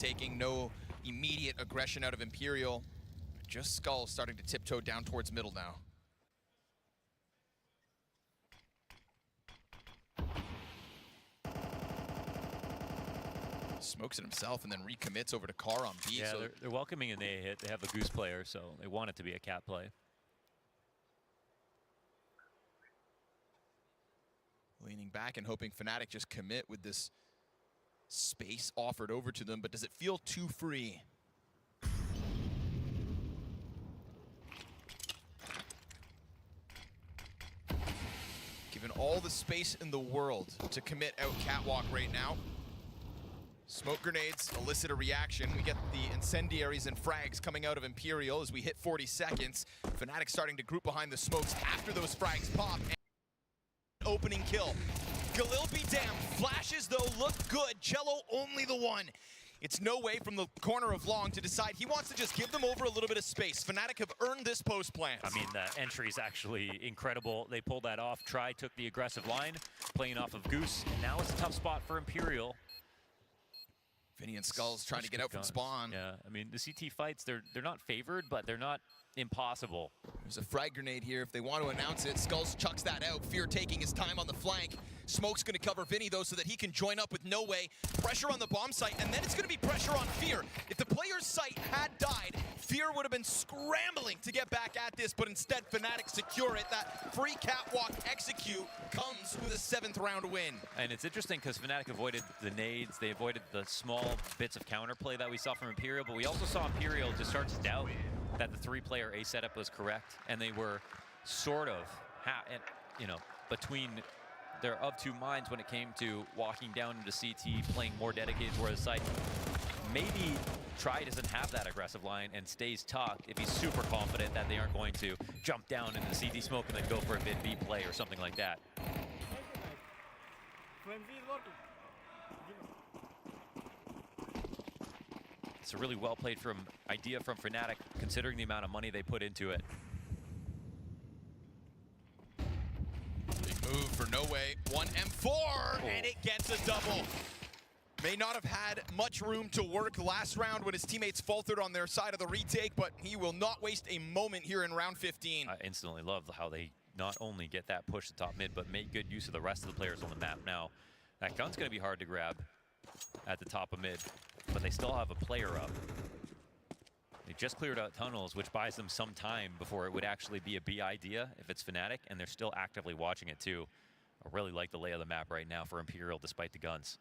taking no immediate aggression out of Imperial. Just Skull starting to tiptoe down towards middle now. Smokes it himself and then recommits over to Carr on B. Yeah, so they're welcoming an A hit. They have a Goose player, so they want it to be a cat play. Leaning back and hoping Fnatic just commit with this space offered over to them, but does it feel too free? Given all the space in the world to commit out Catwalk right now. Smoke grenades elicit a reaction. We get the incendiaries and frags coming out of Imperial as we hit 40 seconds. Fnatic starting to group behind the smokes after those frags pop. And opening kill. Galil be damned. Flashes though look good. Cello only the one. It's no way from the corner of Long to decide he wants to just give them over a little bit of space. Fnatic have earned this post plant. I mean, the entry is actually incredible. They pulled that off. Try took the aggressive line, playing off of Goose. And now it's a tough spot for Imperial. Vinny and Skulls trying to get out from spawn. Yeah, I mean, the CT fights, they're not favored, but they're not impossible. There's a frag grenade here if they want to announce it. Skulls chucks that out. Fear taking his time on the flank. Smoke's going to cover Vinny, though, so that he can join up with No Way. Pressure on the bomb site, and then it's going to be pressure on Fear. If the player's site had died, Fear would have been scrambling to get back at this, but instead Fnatic secure it. That free catwalk execute comes with a 7th round win. And it's interesting because Fnatic avoided the nades. They avoided the small bits of counterplay that we saw from Imperial, but we also saw Imperial just start to doubt that the 3-player A setup was correct, and they were sort of, between they're of two minds when it came to walking down into CT, playing more dedicated toward the site. Maybe Try doesn't have that aggressive line and stays tucked if he's super confident that they aren't going to jump down into the CT smoke and then go for a mid B play or something like that. It's a really well played idea from Fnatic, considering the amount of money they put into it. Big move for No Way. 1 M4, and it gets a double. May not have had much room to work last round when his teammates faltered on their side of the retake, but he will not waste a moment here in round 15. I instantly love how they not only get that push to top mid, but make good use of the rest of the players on the map. Now, that gun's going to be hard to grab at the top of mid, but they still have a player up. They just cleared out tunnels, which buys them some time before it would actually be a B idea if it's Fnatic, and they're still actively watching it too. I really like the lay of the map right now for Imperial despite the guns.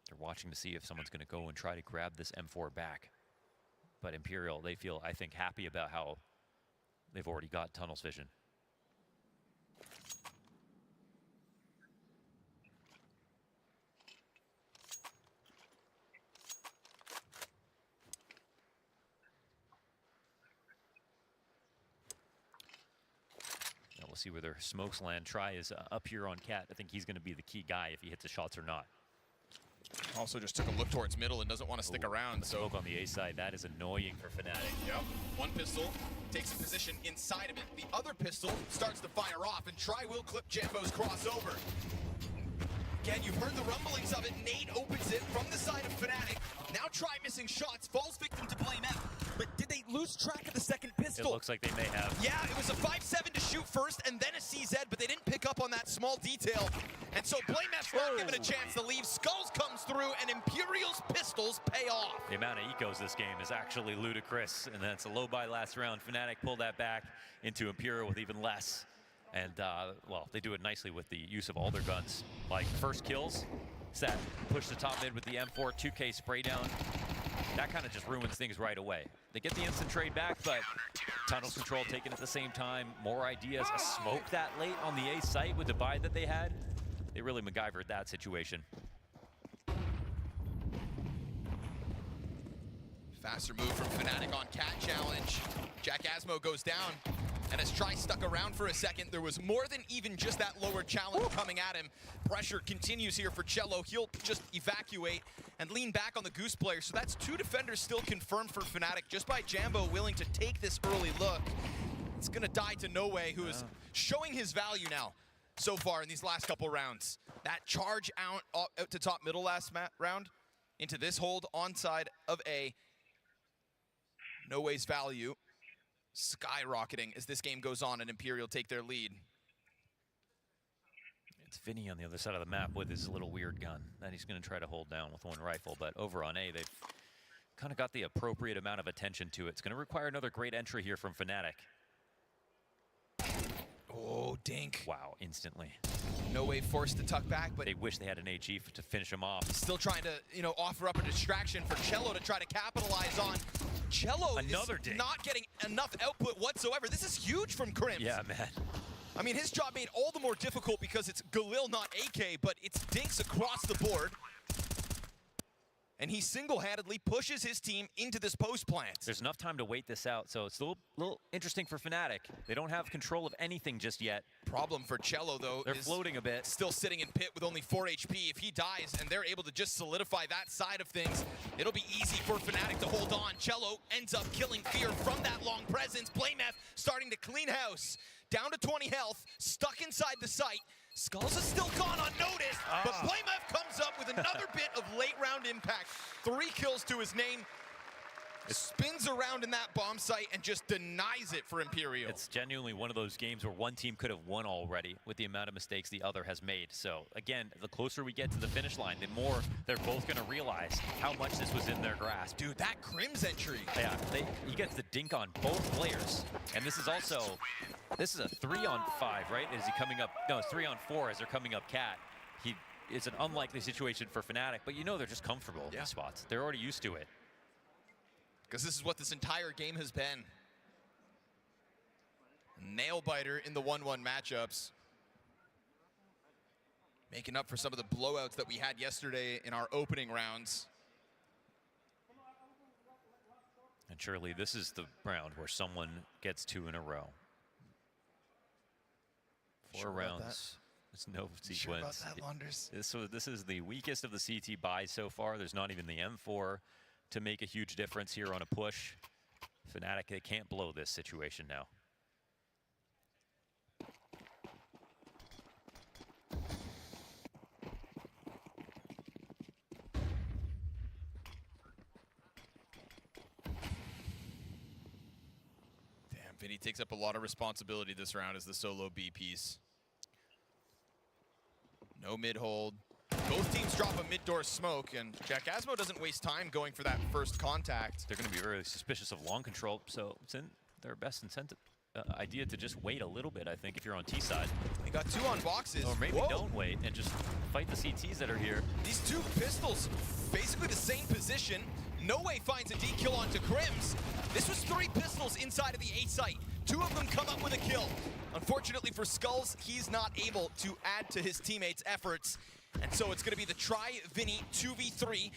They're watching to see if someone's going to go and try to grab this M4 back. But Imperial, they feel, I think, happy about how they've already got tunnels vision. Now we'll see whether Smokes land. Try is up here on Cat. I think he's going to be the key guy if he hits the shots or not. Also just took a look towards middle and doesn't want to stick around. So smoke on the A side, that is annoying for Fnatic. Yep, one pistol takes a position inside of it. The other pistol starts to fire off, and Try will clip Jambo's crossover. Again, you've heard the rumblings of it. Nate opens it from the side of Fnatic. Now Try missing shots, falls victim to Blame F. But did they lose track of the second pistol? It looks like they may have. Yeah, it was a 5-7 to shoot first and then a CZ, but they didn't pick up on that small detail. And so Blame F's not given a chance to leave. Skulls comes through, and Imperial's pistols pay off. The amount of ecos this game is actually ludicrous, and that's a low buy last round. Fnatic pulled that back into Imperial with even less. And, well, they do it nicely with the use of all their guns. Like, first kills, set, push the top mid with the M4, 2K spray down. That kind of just ruins things right away. They get the instant trade back, but tunnels control taken at the same time. More ideas. A smoke that late on the A site with the buy that they had. They really MacGyvered that situation. Faster move from Fnatic on Cat challenge. Jack Asmo goes down. And as Try stuck around for a second, there was more than even just that lower challenge coming at him. Pressure continues here for Cello. He'll just evacuate and lean back on the Goose player. So that's 2 defenders still confirmed for Fnatic just by Jambo willing to take this early look. It's gonna die to Novaya, who is showing his value now so far in these last couple rounds. That charge out to top middle last round into this hold onside of A. Novaya's value skyrocketing as this game goes on and Imperial take their lead. It's Vinny on the other side of the map with his little weird gun that he's going to try to hold down with one rifle. But over on A, they've kind of got the appropriate amount of attention to it. It's going to require another great entry here from Fnatic. Oh, dink. Wow, instantly. Novaya forced to tuck back, but they wish they had an AG to finish him off. Still trying to, offer up a distraction for Cello to try to capitalize on. Cello is not getting enough output whatsoever. This is huge from Crims. Yeah, man. I mean, his job made all the more difficult because it's Galil, not AK, but it's dinks across the board. And he single-handedly pushes his team into this post plant. There's enough time to wait this out, so it's a little interesting for Fnatic. They don't have control of anything just yet. Problem for Cello, though, they're floating a bit. Still sitting in pit with only 4 HP. If he dies and they're able to just solidify that side of things, it'll be easy for Fnatic to hold on. Cello ends up killing Fear from that long presence. Blamef starting to clean house. Down to 20 health, stuck inside the site. Skulls is still gone unnoticed, but Blamef comes up with another bit of late round impact. 3 kills to his name. Spins around in that bomb site and just denies it for Imperial. It's genuinely one of those games where one team could have won already with the amount of mistakes the other has made. So again, the closer we get to the finish line, the more they're both going to realize how much this was in their grasp. Dude, that Crims entry. Yeah, he gets the dink on both players. And this is also, this is a 3-on-5, right? Is he coming up? No, it's 3-on-4 as they're coming up Cat. It's an unlikely situation for Fnatic, but they're just comfortable in these spots. They're already used to it. Because this is what this entire game has been. Nail-biter in the 1-1 matchups. Making up for some of the blowouts that we had yesterday in our opening rounds. And surely this is the round where someone gets 2 in a row. 4 rounds. There's no sequence. Sure about that, Launders? This is the weakest of the CT buys so far. There's not even the M4 to make a huge difference here on a push. Fnatic, they can't blow this situation now. Damn, Vinny takes up a lot of responsibility this round as the solo B piece. No mid hold. Both teams drop a mid-door smoke, and Jack Asmo doesn't waste time going for that first contact. They're going to be very suspicious of long control, so it's in their best incentive idea to just wait a little bit, I think, if you're on T side. They got 2 on boxes. Or maybe don't wait and just fight the CTs that are here. These 2 pistols, basically the same position. Novaya finds a D kill onto Crims. This was 3 pistols inside of the A site. 2 of them come up with a kill. Unfortunately for Skulls, he's not able to add to his teammates' efforts. And so it's going to be the Tri-Vinny 2v3.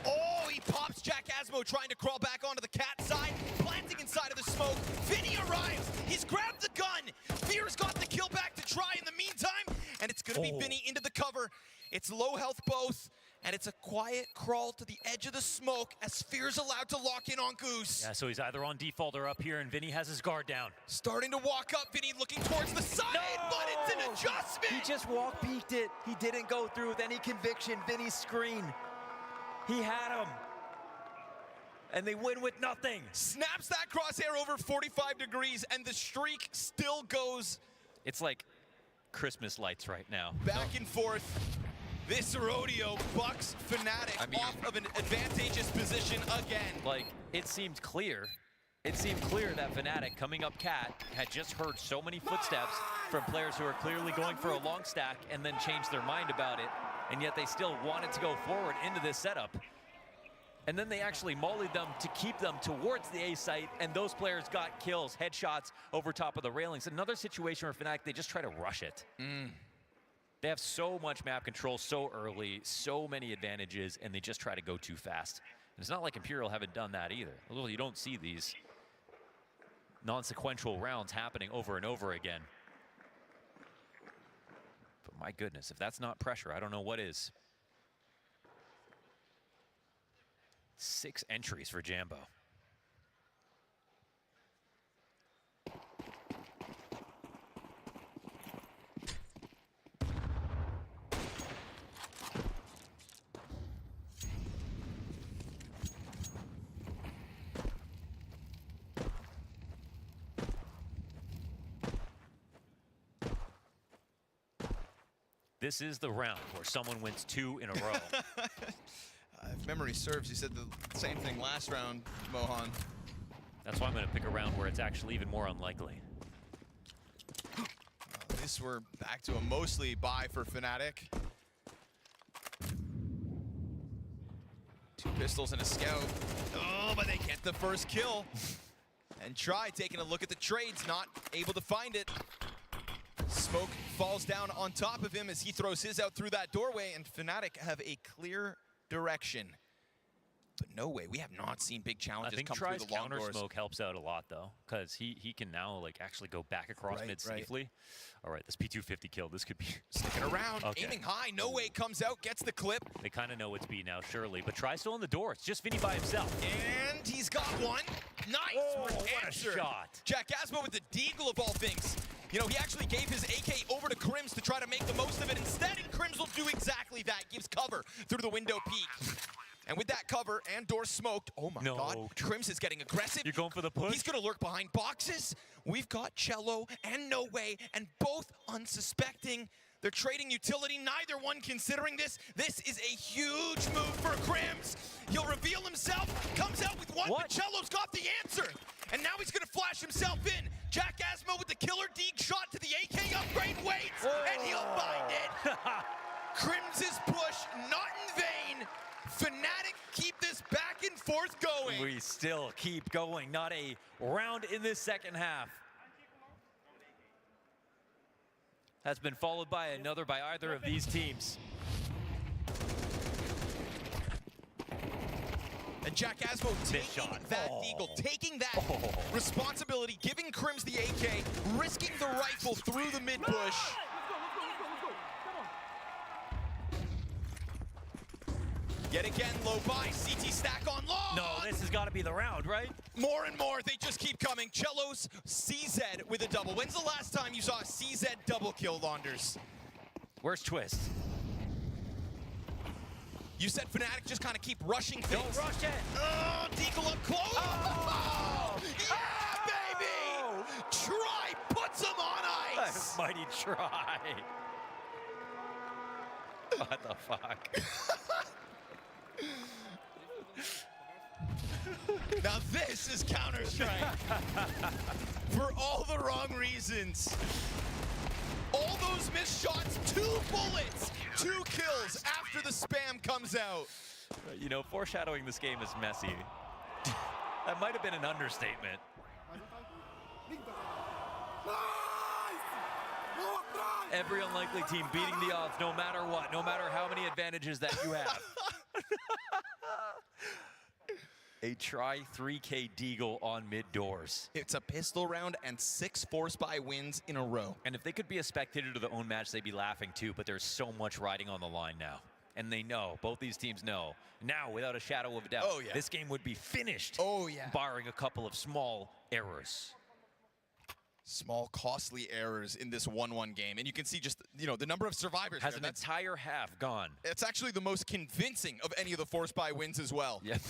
Oh, he pops Jack Asmo trying to crawl back onto the Cat side, planting inside of the smoke. Vinny arrives. He's grabbed the gun. Fear's got the kill back to try in the meantime. And it's going to be Vinny into the cover. It's low health both. And it's a quiet crawl to the edge of the smoke as Fear's allowed to lock in on Goose. Yeah, so he's either on default or up here, and Vinny has his guard down. Starting to walk up, Vinny looking towards the side, but it's an adjustment! He just peeked it. He didn't go through with any conviction. Vinny's screen. He had him. And they win with nothing. Snaps that crosshair over 45 degrees, and the streak still goes. It's like Christmas lights right now. Back and forth. This rodeo bucks Fnatic off of an advantageous position again. Like, it seemed clear. It seemed clear that Fnatic, coming up Cat, had just heard so many footsteps from players who are clearly going for a long stack and then changed their mind about it, and yet they still wanted to go forward into this setup. And then they actually mollied them to keep them towards the A site, and those players got kills, headshots over top of the railings. Another situation where Fnatic, they just try to rush it. They have so much map control so early, so many advantages, and they just try to go too fast. And it's not like Imperial haven't done that either. Although you don't see these non-sequential rounds happening over and over again. But my goodness, if that's not pressure, I don't know what is. 6 entries for Jambo. this is the round where someone wins 2 in a row. If memory serves, you said the same thing last round, Mohan. That's why I'm going to pick a round where it's actually even more unlikely. At least we're back to a mostly buy for Fnatic. 2 pistols and a scout. Oh, but they get the first kill. And Try taking a look at the trades, not able to find it. Smoke falls down on top of him as he throws his out through that doorway, and Fnatic have a clear direction. But no way, we have not seen big challenges come through the long counter doors. smoke helps out a lot though, because he can now like actually go back across mid safely. All right, this P250 kill, this could be sticking around, aiming high. No way comes out, gets the clip. They kind of know it's B now, surely, but Try's still in the door. It's just Vinny by himself. And he's got one. Nice what a shot. Jack Asmo with the deagle of all things. You know, he actually gave his AK over to Crims to try to make the most of it instead, and Crims will do exactly that. Gives cover through the window peak. And with that cover and door smoked, oh my God, Crims is getting aggressive. You're going for the push? He's gonna lurk behind boxes. We've got Cello and No Way, and both unsuspecting. They're trading utility, neither one considering this. This is a huge move for Crims. He'll reveal himself, comes out with one, but Cello's got the answer. And now he's gonna flash himself in. Jack Asmo with the killer deeg shot to the AK upgrade waits, and he'll find it. Crims' push, not in vain. Fnatic keep this back and forth going. We still keep going. Not a round in this second half. Has been followed by another by either of these teams. And Jack Asmo taking that deagle, taking that responsibility, giving Crims the AK, risking the rifle through the mid push. Yet again, low buy, CT stack on long. No, this has got to be the round, right? More and more, they just keep coming. Cello's CZ with a double. When's the last time you saw a CZ double kill, Launders? Where's Twist? You said Fnatic just kind of keep rushing things. Don't rush it. Oh, deagle up close. Oh, yeah, baby. Try puts him on ice. Mighty Try. What the fuck? Now this is Counter-Strike. For all the wrong reasons. All those missed shots, 2 bullets, 2 kills after the spam comes out. You know, foreshadowing this game is messy. That might have been an understatement. Every unlikely team beating the odds no matter what, no matter how many advantages that you have. A Try 3K deagle on mid doors. It's a pistol round and 6 force buy wins in a row. And if they could be a spectator to their own match, they'd be laughing too, but there's so much riding on the line now. And they know, both these teams know, now without a shadow of a doubt, this game would be finished. Barring a couple of small errors. Small, costly errors in this 1-1 game. And you can see just, you know, the number of survivors. Has an entire half gone. It's actually the most convincing of any of the force buy wins as well. Yep.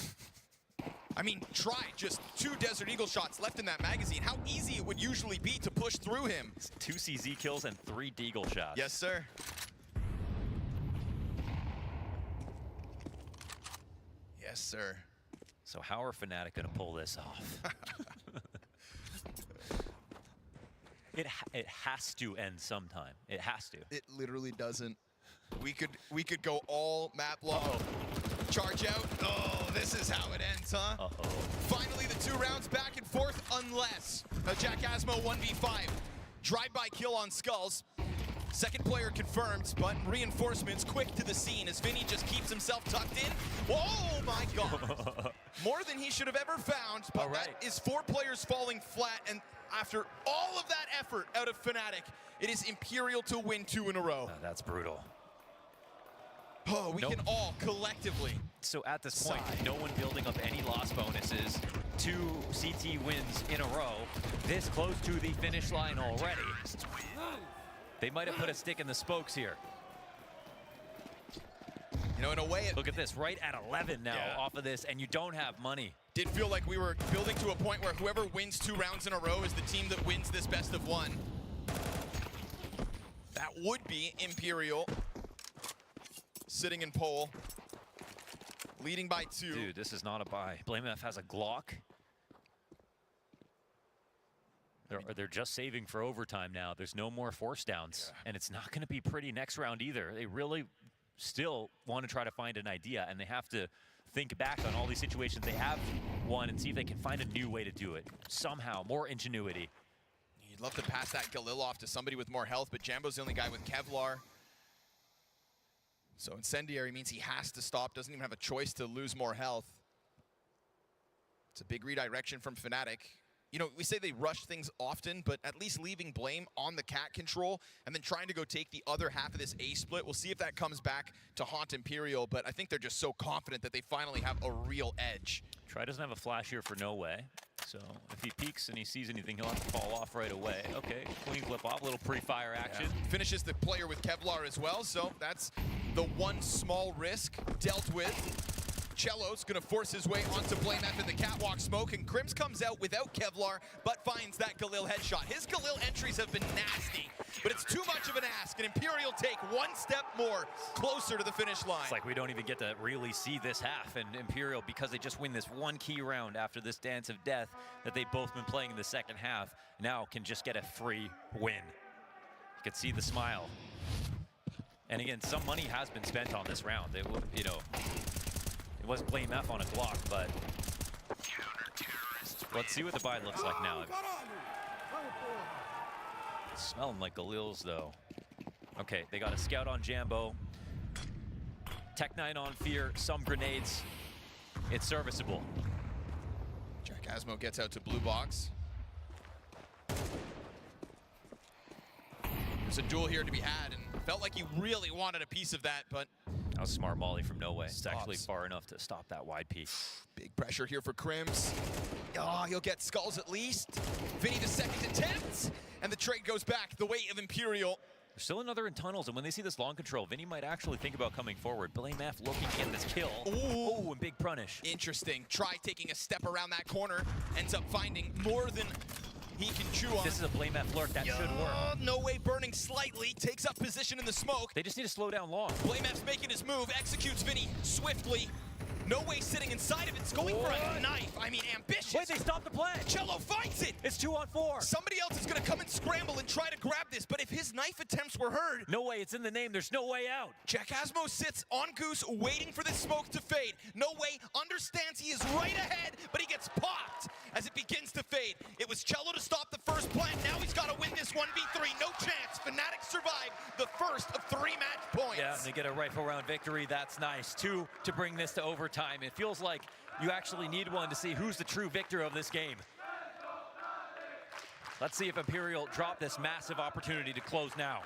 I mean, Try just 2 Desert Eagle shots left in that magazine. How easy it would usually be to push through him. 2 CZ kills and 3 deagle shots. Yes, sir. Yes, sir. So how are Fnatic going to pull this off? It has to end sometime. It has to. It literally doesn't. We could go all map long. Charge out. Oh, this is how it ends, huh? Finally, the 2 rounds back and forth, unless a Jack Asmo 1v5. Drive-by kill on Skulls. Second player confirmed, but reinforcements quick to the scene as Vinny just keeps himself tucked in. Oh my God. More than he should have ever found, but that is 4 players falling flat, and after all of that effort out of Fnatic, it is Imperial to win 2 in a row. That's brutal. Oh, we can all collectively. So at this point, no one building up any loss bonuses. 2 CT wins in a row. This close to the finish line already. They might have put a stick in the spokes here. You know, in a way, look at this, right at 11 now off of this, and you don't have money. Did feel like we were building to a point where whoever wins 2 rounds in a row is the team that wins this best of 1. That would be Imperial sitting in pole. Leading by 2. Dude, this is not a buy. BlameF has a Glock. They're just saving for overtime now. There's no more force downs. Yeah. And it's not going to be pretty next round either. They really still want to try to find an idea, and they have to think back on all these situations they have won and see if they can find a new way to do it. Somehow, more ingenuity. You'd love to pass that Galil off to somebody with more health, but Jambo's the only guy with Kevlar. So Incendiary means he has to stop, doesn't even have a choice to lose more health. It's a big redirection from Fnatic. You know, we say they rush things often, but at least leaving blame on the cat control and then trying to go take the other half of this A split. We'll see if that comes back to haunt Imperial, but I think they're just so confident that they finally have a real edge. Try doesn't have a flash here for No Way, so if he peeks and he sees anything, he'll have to fall off right away. Okay, clean flip off, little pre-fire action. Yeah. Finishes the player with Kevlar as well, so that's the one small risk dealt with. Cello's gonna force his way onto BlameF in the catwalk smoke, and Crims comes out without Kevlar, but finds that Galil headshot. His Galil entries have been nasty, but it's too much of an ask, and Imperial take one step more closer to the finish line. It's like we don't even get to really see this half, and Imperial, because they just win this one key round after this dance of death that they've both been playing in the second half, now can just get a free win. You can see the smile. And again, some money has been spent on this round. They, you know, it was BlameF on a Glock, but let's see what the buy looks like now. It's smelling like Galil's though. Okay, they got a scout on Jambo. Tech9 on Fear, some grenades. It's serviceable. Jack Asmo gets out to blue box. There's a duel here to be had, and felt like he really wanted a piece of that, but that was a smart molly from No Way. It's actually far enough to stop that wide piece. Big pressure here for Crims. Oh, he'll get skulls at least. Vinny the second attempt, and the trade goes back the way of Imperial. There's still another in tunnels, and when they see this long control, Vinny might actually think about coming forward. BlameF looking to get this kill. Ooh, and big punish. Interesting. Try taking a step around that corner, ends up finding more than he can chew on. This is a BlameF lurk that should work. No Way burning slightly, takes up position in the smoke. They just need to slow down long. BlameF's making his move, executes Vinny swiftly. No Way sitting inside of it, it's going for a knife. I mean, ambitious. Wait, they stopped the play. Cello finds it. It's 2 on 4. Somebody else is gonna come and scramble and try to grab this, but if his knife attempts were heard. No Way, it's in the name, there's no way out. Jack Asmo sits on Goose, waiting for this smoke to fade. No Way understands he is right ahead, but he gets popped as it begins to fade. It was Cello to stop the first plant, now he's gotta win this 1v3, no chance. Fnatic survive the first of 3 match points. Yeah, they get a rifle round victory, that's nice. 2 to bring this to overtime. It feels like you actually need one to see who's the true victor of this game. Let's see if Imperial drop this massive opportunity to close now.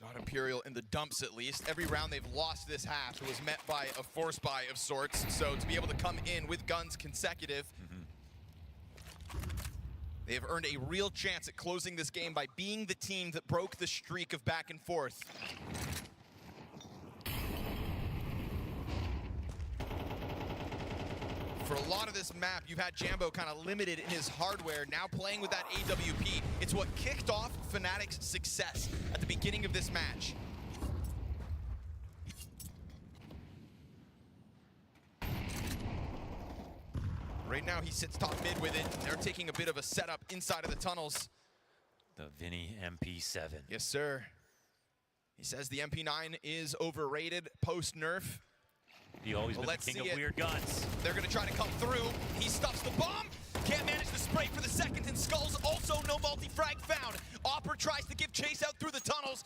Not Imperial in the dumps, at least. Every round they've lost this half was met by a force buy of sorts. So to be able to come in with guns consecutive, they have earned a real chance at closing this game by being the team that broke the streak of back and forth. For a lot of this map, you've had Jambo kind of limited in his hardware, now playing with that AWP. It's what kicked off Fnatic's success at the beginning of this match. Right now, he sits top mid with it. They're taking a bit of a setup inside of the tunnels. The Vinny MP7. Yes, sir. He says the MP9 is overrated post-nerf. He always been the king of weird guns. They're gonna try to come through. He stuffs the bomb. Can't manage the spray for the second, and Skulls also no multi-frag found. Opper tries to give chase out through the tunnels.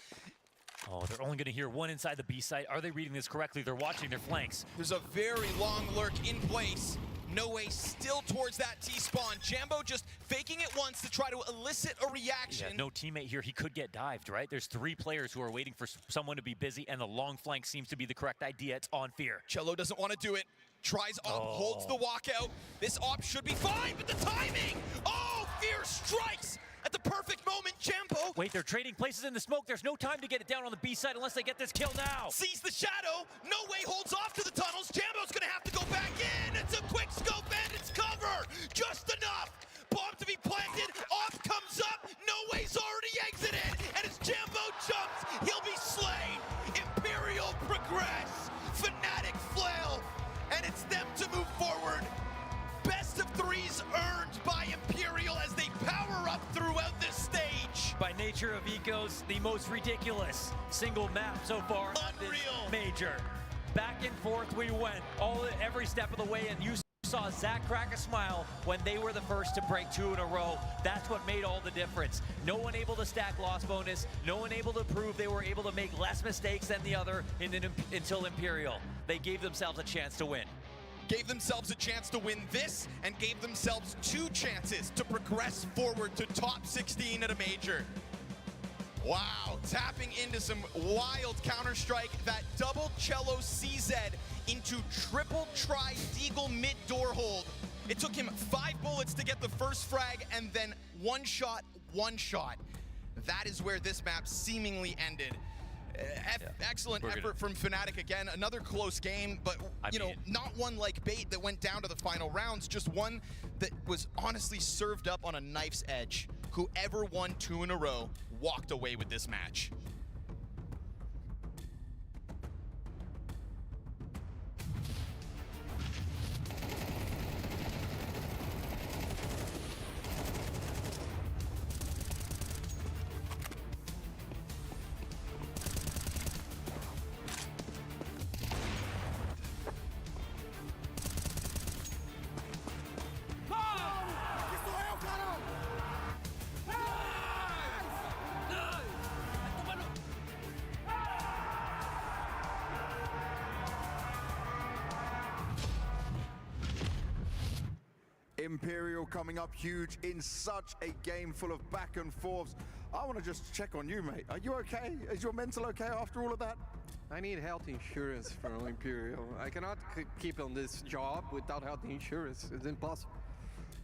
Oh, they're only gonna hear one inside the B site. Are they reading this correctly? They're watching their flanks. There's a very long lurk in place. No Way still towards that T-spawn. Jambo just faking it once to try to elicit a reaction. Yeah, no teammate here. He could get dived, right? There's 3 players who are waiting for someone to be busy, and the long flank seems to be the correct idea. It's on Fear. Cello doesn't want to do it. Tries up, holds the walkout. This op should be fine, but the timing! Oh, Fear strikes! At the perfect moment, Jambo Wait, they're trading places in the smoke. There's no time to get it down on the B side unless they get this kill now. Sees the shadow. No way holds off to the tunnels. Jambo's gonna have to go back in. It's a quick scope and it's cover. Just enough. Bomb to be planted. Off comes up. No way's already exited. And as Jambo jumps, he'll be slain. Imperial progress. Fnatic flail. And it's them to move forward. Best of threes earned by Imperial as they power up throughout this stage. By nature of ecos, the most ridiculous single map so far on this Unreal. major. Back and forth we went, every step of the way, and you saw Zach crack a smile when they were the first to break 2 in a row. That's what made all the difference. No one able to stack loss bonus, no one able to prove they were able to make less mistakes than the other until Imperial. They gave themselves a chance to win. Gave themselves a chance to win this and gave themselves 2 chances to progress forward to top 16 at a major. Wow, tapping into some wild Counter-Strike. That double cello CZ into triple try Deagle mid door hold. It took him 5 bullets to get the first frag and then one shot. That is where this map seemingly ended. Excellent effort from Fnatic again. Another close game, but you know, not one like Bait that went down to the final rounds, just one that was honestly served up on a knife's edge. Whoever won 2 in a row walked away with this match. Imperial coming up huge in such a game full of back and forths. I want to just check on you, mate. Are you okay? Is your mental okay after all of that? I need health insurance from Imperial. I cannot keep on this job without health insurance. It's impossible.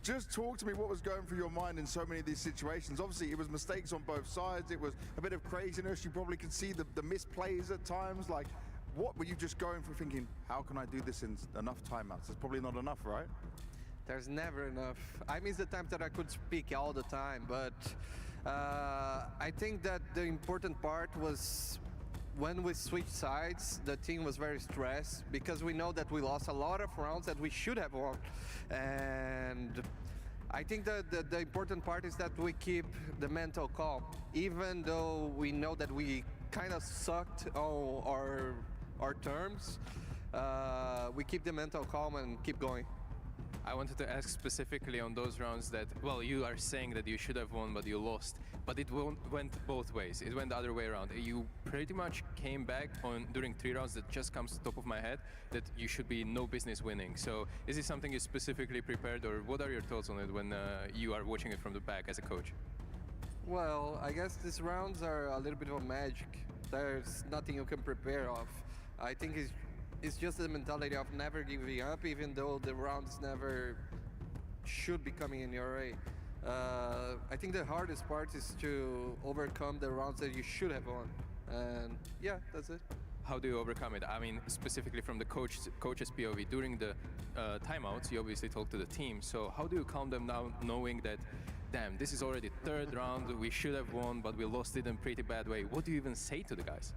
Just talk to me what was going through your mind in so many of these situations. Obviously, it was mistakes on both sides. It was a bit of craziness. You probably could see the misplays at times. Like, what were you just going through thinking, how can I do this in enough timeouts? It's probably not enough, right? There's never enough. I miss the time that I could speak all the time, but I think that the important part was when we switched sides, the team was very stressed because we know that we lost a lot of rounds that we should have won. And I think that the important part is that we keep the mental calm, even though we know that we kind of sucked on our terms. We keep the mental calm and keep going. I wanted to ask specifically on those rounds that, well, you are saying that you should have won, but you lost. But it went both ways. It went the other way around. You pretty much came back on during 3 rounds that just comes to the top of my head that you should be no business winning. So is it something you specifically prepared, or what are your thoughts on it when you are watching it from the back as a coach? Well, I guess these rounds are a little bit of magic. There's nothing you can prepare of. I think it's just the mentality of never giving up, even though the rounds never should be coming in your way. I think the hardest part is to overcome the rounds that you should have won. And yeah, that's it. How do you overcome it? I mean, specifically from the coach's POV, during the timeouts, you obviously talk to the team. So how do you calm them down knowing that, damn, this is already 3rd round, we should have won, but we lost it in a pretty bad way? What do you even say to the guys?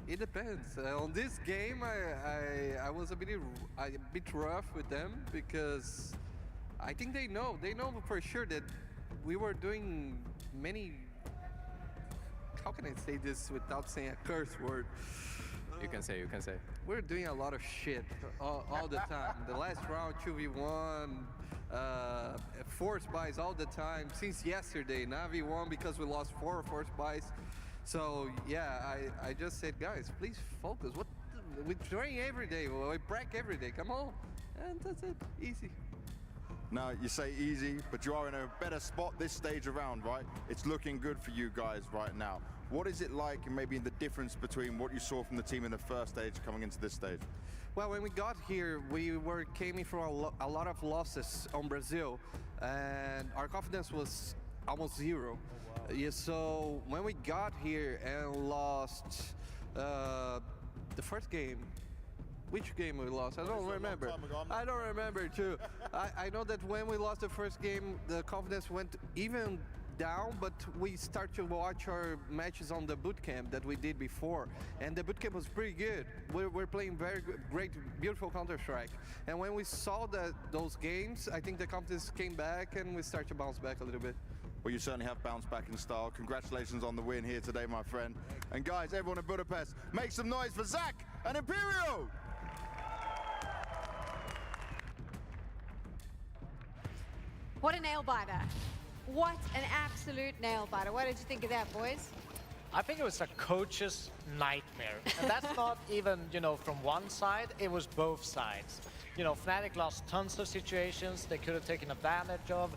It depends. On this game, I was a bit rough with them because I think they know for sure that we were doing many. How can I say this without saying a curse word? You can say. We're doing a lot of shit all the time. The last round, 2v1, force buys all the time. Since yesterday, Navi won because we lost 4 force buys. So yeah, I just said, guys, please focus. We train every day, we practice every day. Come on, and that's it. Easy. Now, you say easy, but you are in a better spot this stage around, right? It's looking good for you guys right now. What is it like, and maybe the difference between what you saw from the team in the first stage coming into this stage? Well, when we got here, we came in from a lot of losses on Brazil, and our confidence was almost zero. Yeah, so when we got here and lost the first game, which game we lost? I don't remember. I don't remember too. I know that when we lost the first game, the confidence went even down, but we start to watch our matches on the bootcamp that we did before, and the bootcamp was pretty good. We're playing very good, great, beautiful Counter-Strike, and when we saw those games, I think the confidence came back and we start to bounce back a little bit. Well, you certainly have bounced back in style. Congratulations on the win here today, my friend. And guys, everyone in Budapest, make some noise for Zach and Imperial! What a nail biter. What an absolute nail biter. What did you think of that, boys? I think it was a coach's nightmare. And that's not even, from one side, it was both sides. Fnatic lost tons of situations they could have taken advantage of.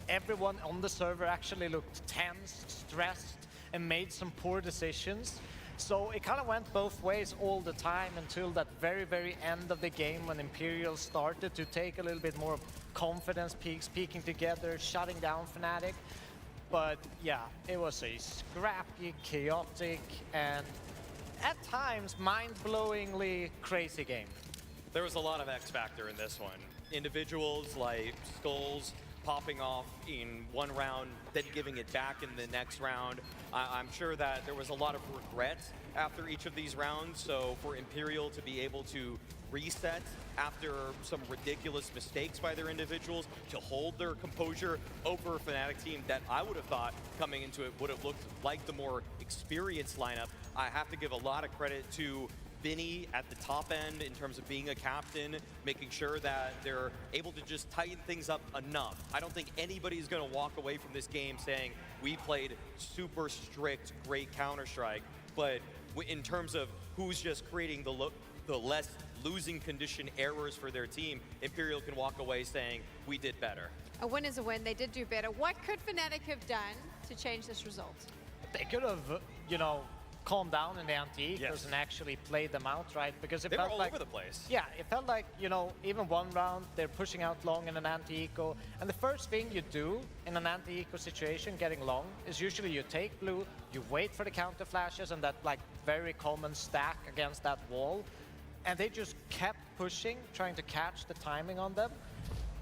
Everyone on the server actually looked tense, stressed, and made some poor decisions. So it kind of went both ways all the time until that very, very end of the game when Imperial started to take a little bit more confidence peaks, peaking together, shutting down Fnatic. But yeah, it was a scrappy, chaotic, and at times mind-blowingly crazy game. There was a lot of X factor in this one. Individuals like Skulls popping off in one round, then giving it back in the next round. I'm sure that there was a lot of regret after each of these rounds, so for Imperial to be able to reset after some ridiculous mistakes by their individuals, to hold their composure over a Fnatic team that I would have thought coming into it would have looked like the more experienced lineup. I have to give a lot of credit to Vinny at the top end in terms of being a captain, making sure that they're able to just tighten things up enough. I don't think anybody's going to walk away from this game saying we played super strict, great Counter-Strike, but in terms of who's just creating the less losing condition errors for their team, Imperial can walk away saying we did better. A win is a win. They did do better. What could Fnatic have done to change this result? They could have, calmed down in the anti-ecos and actually played them out, right? Because it They felt were all like over the place. Yeah, it felt like, even one round, they're pushing out long in an anti-eco. And the first thing you do in an anti-eco situation, getting long, is usually you take blue, you wait for the counter flashes and that very common stack against that wall. And they just kept pushing, trying to catch the timing on them.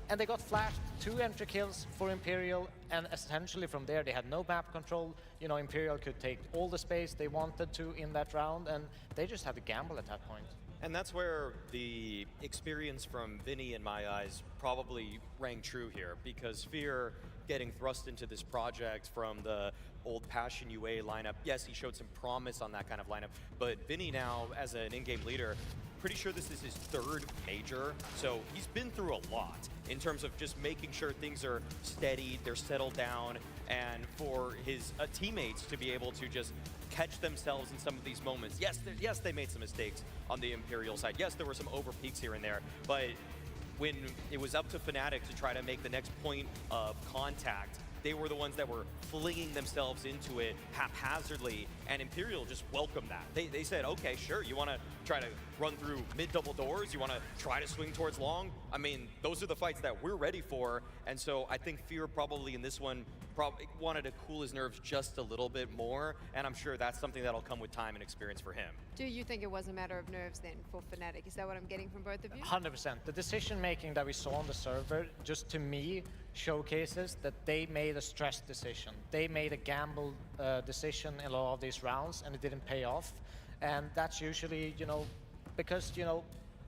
And they got flashed 2 entry kills for Imperial, and essentially from there they had no map control. Imperial could take all the space they wanted to in that round, and they just had to gamble at that point. And that's where the experience from Vinny, in my eyes, probably rang true here, because Fear getting thrust into this project from the old Passion UA lineup, yes, he showed some promise on that kind of lineup, but Vinny now, as an in-game leader, pretty sure this is his 3rd major, so he's been through a lot in terms of just making sure things are steady, they're settled down, and for his teammates to be able to just catch themselves in some of these moments. Yes, they made some mistakes on the Imperial side. Yes, there were some over peaks here and there, but when it was up to Fnatic to try to make the next point of contact, they were the ones that were flinging themselves into it haphazardly, and Imperial just welcomed that. They said, okay, sure, you want to try to run through mid-double doors, you want to try to swing towards long? I mean, those are the fights that we're ready for, and so I think Fear probably in this one probably wanted to cool his nerves just a little bit more, and I'm sure that's something that'll come with time and experience for him. Do you think it was a matter of nerves then for Fnatic? Is that what I'm getting from both of you? 100%. The decision-making that we saw on the server, just to me, showcases that they made a stressed decision. They made a gamble decision in a lot of these rounds, and it didn't pay off. And that's usually, because,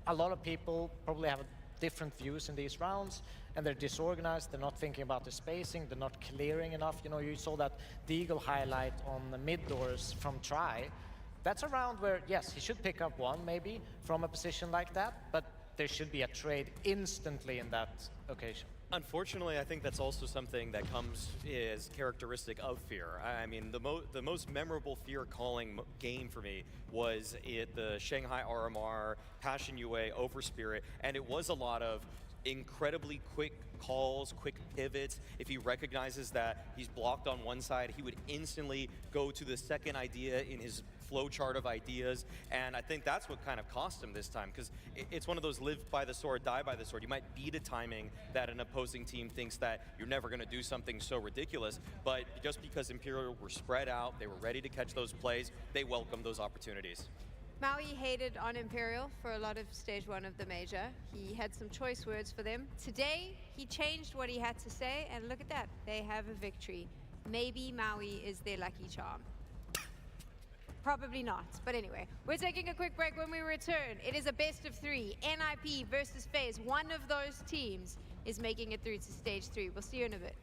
a lot of people probably have different views in these rounds, and they're disorganized, they're not thinking about the spacing, they're not clearing enough. You saw that Deagle highlight on the mid doors from Try. That's a round where, yes, he should pick up one maybe from a position like that, but there should be a trade instantly in that occasion. Unfortunately, I think that's also something that comes as characteristic of Fear. I mean, the most memorable Fear calling game for me was the Shanghai RMR, Passion UA, Overspirit, and it was a lot of incredibly quick calls, quick pivots. If he recognizes that he's blocked on one side, he would instantly go to the second idea in his flow chart of ideas, and I think that's what kind of cost him this time, because it's one of those live by the sword, die by the sword. You might beat a timing that an opposing team thinks that you're never going to do something so ridiculous, but just because Imperial were spread out, they were ready to catch those plays, they welcomed those opportunities. Maui hated on Imperial for a lot of stage 1 of the major. He had some choice words for them. Today, he changed what he had to say, and look at that. They have a victory. Maybe Maui is their lucky charm. Probably not, but anyway. We're taking a quick break. When we return, it is a best of 3. NIP versus FaZe. One of those teams is making it through to stage 3. We'll see you in a bit.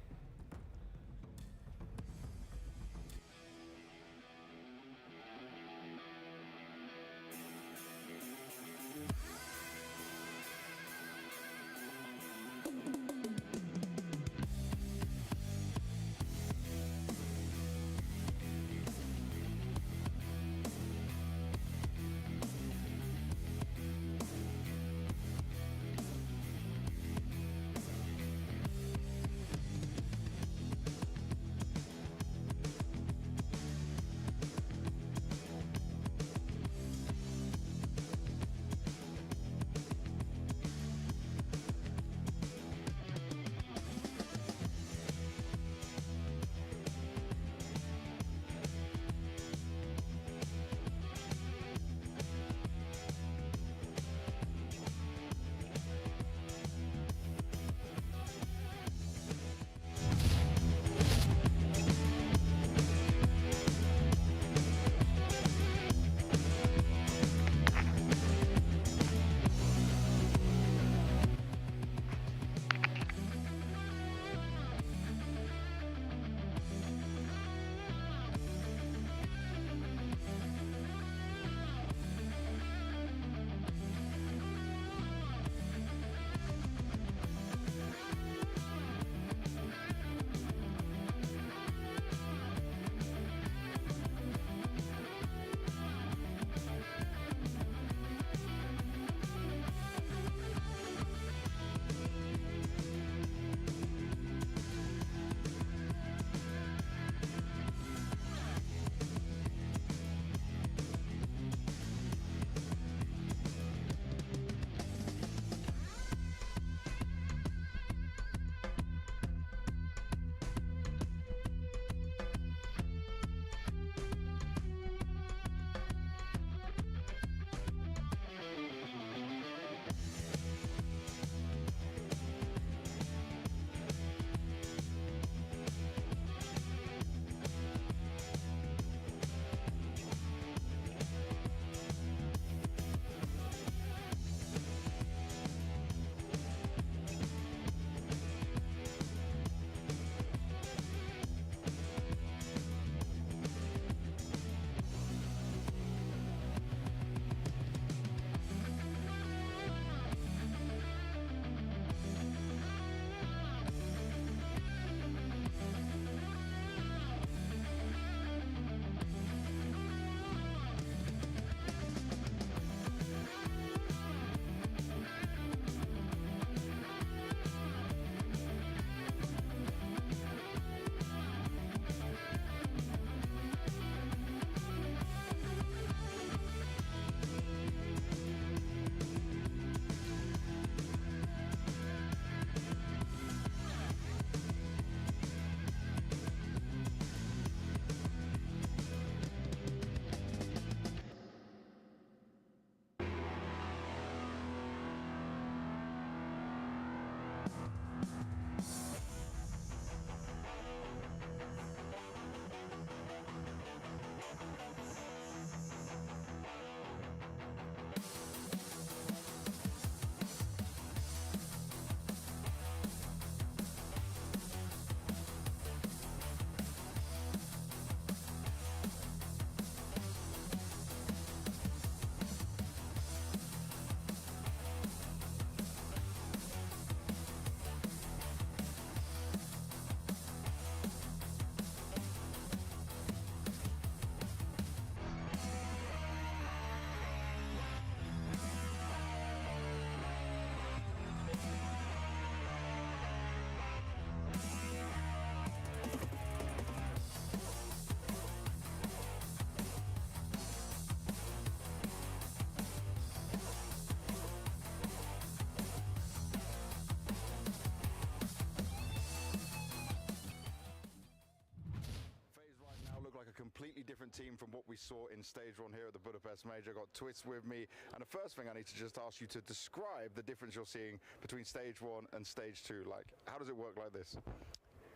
completely different team from what we saw in stage 1 here at the Budapest Major. I got Twist with me, and the first thing I need to just ask you to describe the difference you're seeing between stage 1 and stage 2. Like, how does it work like this?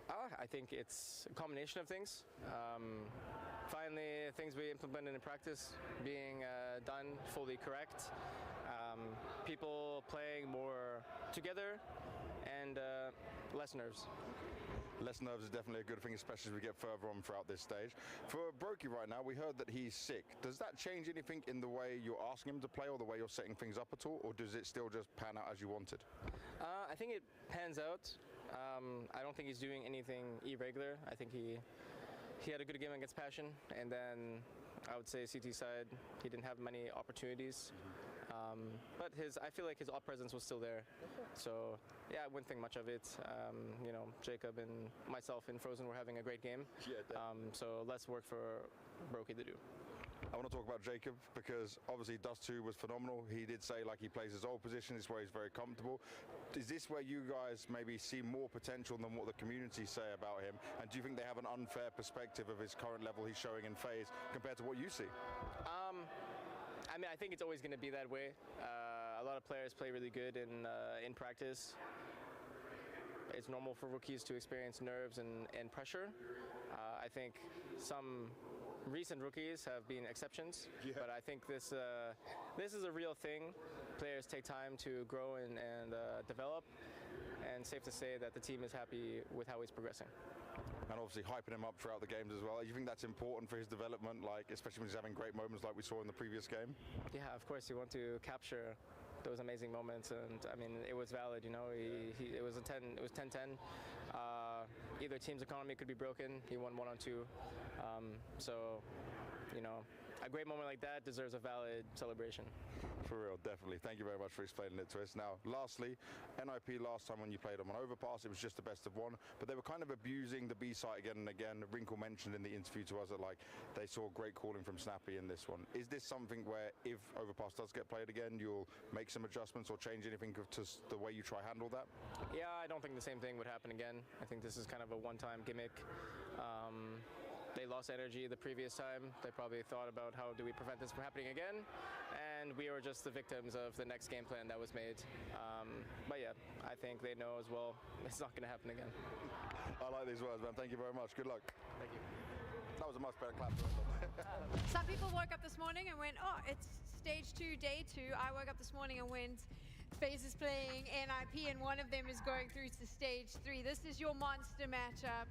I think it's a combination of things. Finally, things we implemented in practice being done fully correct. People playing more together and less nerves. Less nerves is definitely a good thing, especially as we get further on throughout this stage. For Brokey right now, we heard that he's sick. Does that change anything in the way you're asking him to play or the way you're setting things up at all, or does it still just pan out as you wanted? I think it pans out. I don't think he's doing anything irregular. I think he had a good game against Passion, and then I would say CT side, he didn't have many opportunities. But I feel like his op presence was still there. So yeah, I wouldn't think much of it. You know, Jacob and myself in Frozen were having a great game. So less work for Brokey to do. I want to talk about Jacob because obviously Dust 2 was phenomenal. He did say like he plays his old position, this is where he's very comfortable. Is this where you guys maybe see more potential than what the community say about him? And do you think they have an unfair perspective of his current level he's showing in FaZe compared to what you see? I mean, I think it's always going to be that way. A lot of players play really good in practice. It's normal for rookies to experience nerves and pressure. I think some recent rookies have been exceptions, but I think this is a real thing. Players take time to grow and develop, and safe to say that the team is happy with how he's progressing. And obviously hyping him up throughout the games as well. Do you think that's important for his development, like especially when he's having great moments like we saw in the previous game? Yeah, of course you want to capture those amazing moments, and I mean it was valid. You know, it was 10-10. Either team's economy could be broken. He won 1-on-2. So, you know, a great moment like that deserves a valid celebration. For real, definitely. Thank you very much for explaining it to us. Now, lastly, NIP last time when you played them on Overpass, it was just the best of one, but they were kind of abusing the B site again and again. Wrinkle mentioned in the interview to us that like they saw great calling from Snappy in this one. Is this something where if Overpass does get played again, you'll make some adjustments or change anything to the way you try handle that? Yeah, I don't think the same thing would happen again. I think this is kind of a one-time gimmick. They lost energy the previous time. They probably thought about how do we prevent this from happening again, and we were just the victims of the next game plan that was made. But yeah, I think they know as well it's not going to happen again. I like these words, man. Thank you very much. Good luck. Thank you. That was a much better clap. Some people woke up this morning and went, oh, it's stage 2, day 2. I woke up this morning and went, FaZe is playing NIP, and one of them is going through to stage 3. This is your monster matchup.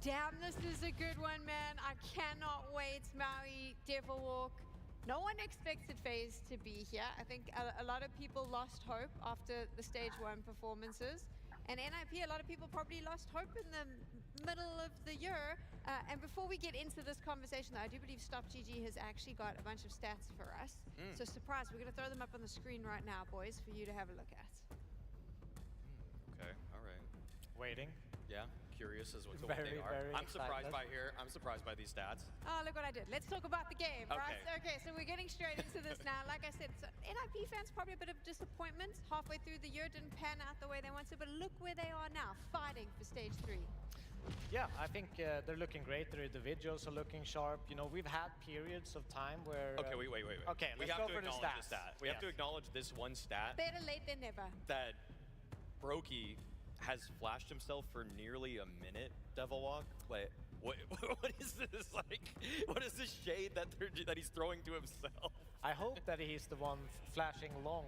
Damn, this is a good one, man. I cannot wait. Maui, Devil Walk. No one expected FaZe to be here. I think a lot of people lost hope after the stage 1 performances. And NIP, a lot of people probably lost hope in the middle of the year. And before we get into this conversation, though, I do believe Stop GG has actually got a bunch of stats for us. So surprise, we're going to throw them up on the screen right now, boys, for you to have a look at. Okay, all right. Waiting. Yeah, curious as to what they are. I'm surprised by here. I'm surprised by these stats. Oh, look what I did. Let's talk about the game, right? Okay. Okay, so we're getting straight into this now. Like I said, so NIP fans probably a bit of disappointment. Halfway through the year, didn't pan out the way they wanted, but look where they are now, fighting for stage 3. Yeah, I think they're looking great. Their individuals are looking sharp. You know, we've had periods of time where... Okay, wait. Okay, we let's have go to for the acknowledge stats. the stat. We have to acknowledge this one stat. Better late than never. That Brokey has flashed himself for nearly a minute, Devil Walk. Wait, what is this like? What is this shade that he's throwing to himself? I hope that he's the one flashing long,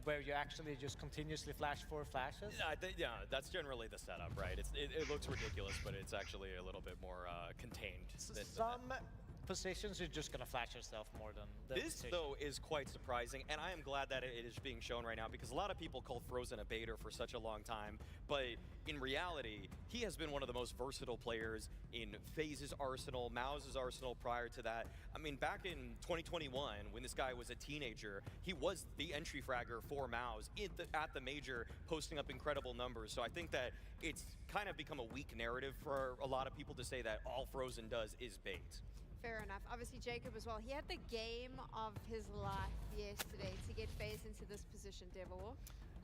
where you actually just continuously flash 4 flashes. Yeah, that's generally the setup, right? It looks ridiculous, but it's actually a little bit more contained. Some positions you're just gonna flash yourself more than this position. though is quite surprising, and I am glad that it is being shown right now because a lot of people called Frozen a baiter for such a long time, but in reality he has been one of the most versatile players in FaZe's arsenal, Mao's arsenal prior to that. I mean, back in 2021 when this guy was a teenager, he was the entry fragger for Mao's at the major, posting up incredible numbers. So I think that it's kind of become a weak narrative for a lot of people to say that all Frozen does is bait. Fair enough. Obviously, Jacob as well. He had the game of his life yesterday to get FaZe into this position, Devil Walk.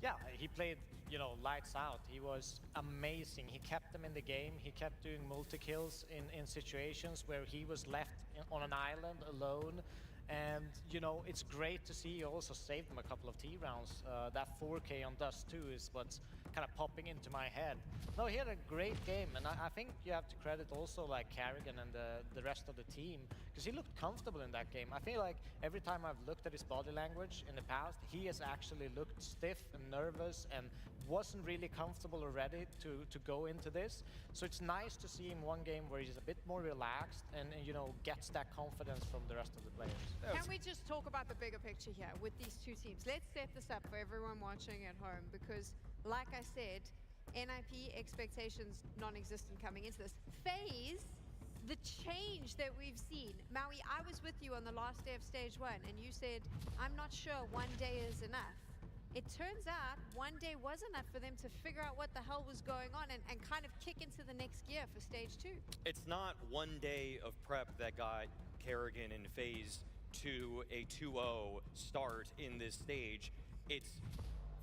Yeah, he played, you know, lights out. He was amazing. He kept them in the game. He kept doing multi-kills in situations where he was left on an island alone. And, you know, it's great to see he also saved them a couple of T rounds. That 4K on Dust 2 is what's kind of popping into my head. No, he had a great game, and I think you have to credit also like Carrigan and the rest of the team, because he looked comfortable in that game. I feel like every time I've looked at his body language in the past, he has actually looked stiff and nervous and wasn't really comfortable or ready to go into this. So it's nice to see him one game where he's a bit more relaxed and you know, gets that confidence from the rest of the players. Can we just talk about the bigger picture here with these two teams? Let's set this up for everyone watching at home, because like I said, NIP expectations non-existent coming into this. FaZe, the change that we've seen. Maui, I was with you on the last day of stage 1 and you said, I'm not sure one day is enough. It turns out one day was enough for them to figure out what the hell was going on and kind of kick into the next gear for stage 2. It's not one day of prep that got Kerrigan and FaZe to a 2-0 start in this stage. It's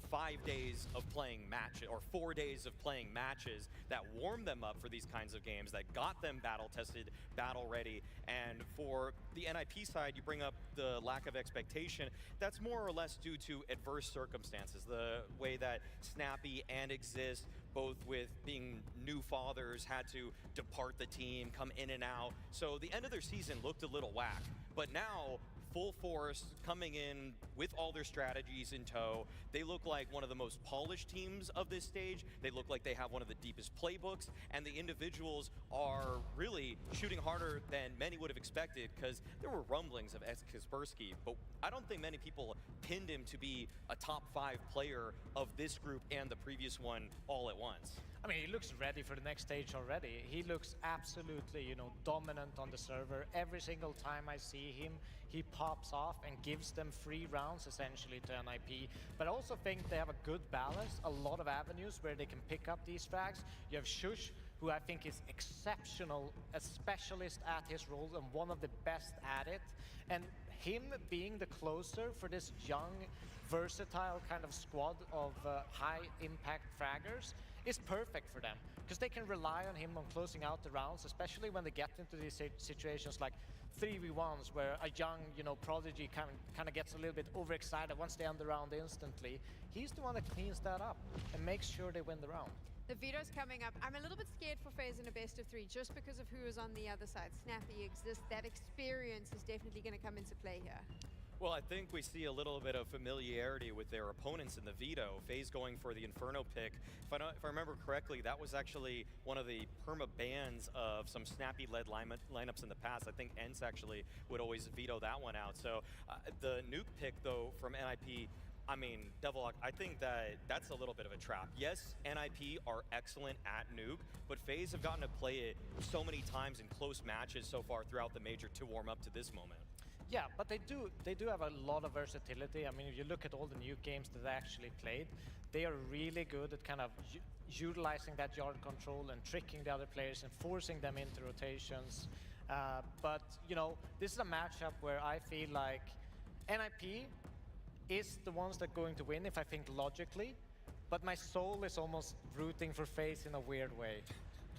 5 days of playing matches, or 4 days of playing matches that warmed them up for these kinds of games, that got them battle-tested, battle-ready. And for the NIP side, you bring up the lack of expectation. That's more or less due to adverse circumstances. The way that Snappy and Exist, both with being new fathers, had to depart the team, come in and out. So the end of their season looked a little whack. But now, full force, coming in with all their strategies in tow. They look like one of the most polished teams of this stage. They look like they have one of the deepest playbooks, and the individuals are really shooting harder than many would have expected, because there were rumblings of Kaspersky, but I don't think many people pinned him to be a top 5 player of this group and the previous one all at once. I mean, he looks ready for the next stage already. He looks absolutely, you know, dominant on the server. Every single time I see him, he pops off and gives them free rounds, essentially, to NIP. But I also think they have a good balance, a lot of avenues where they can pick up these frags. You have Shush, who I think is exceptional, a specialist at his role and one of the best at it. And him being the closer for this young, versatile kind of squad of high-impact fraggers is perfect for them, because they can rely on him on closing out the rounds, especially when they get into these situations like 3v1s where a young, you know, prodigy kind of gets a little bit overexcited once they end the round instantly. He's the one that cleans that up and makes sure they win the round. The veto's coming up. I'm a little bit scared for FaZe in a best of 3 just because of who is on the other side. Snappy Exists. That experience is definitely going to come into play here. Well, I think we see a little bit of familiarity with their opponents in the veto. FaZe going for the Inferno pick. If I remember correctly, that was actually one of the perma bans of some Snappy-led lineups in the past. I think Ents actually would always veto that one out. So the nuke pick, though, from NIP, I mean, Devillock, I think that's a little bit of a trap. Yes, NIP are excellent at nuke, but FaZe have gotten to play it so many times in close matches so far throughout the major to warm up to this moment. Yeah, but they do have a lot of versatility. I mean, if you look at all the new games that they actually played, they are really good at kind of utilizing that yard control and tricking the other players and forcing them into rotations. But, you know, this is a matchup where I feel like NIP is the ones that are going to win if I think logically, but my soul is almost rooting for FaZe in a weird way.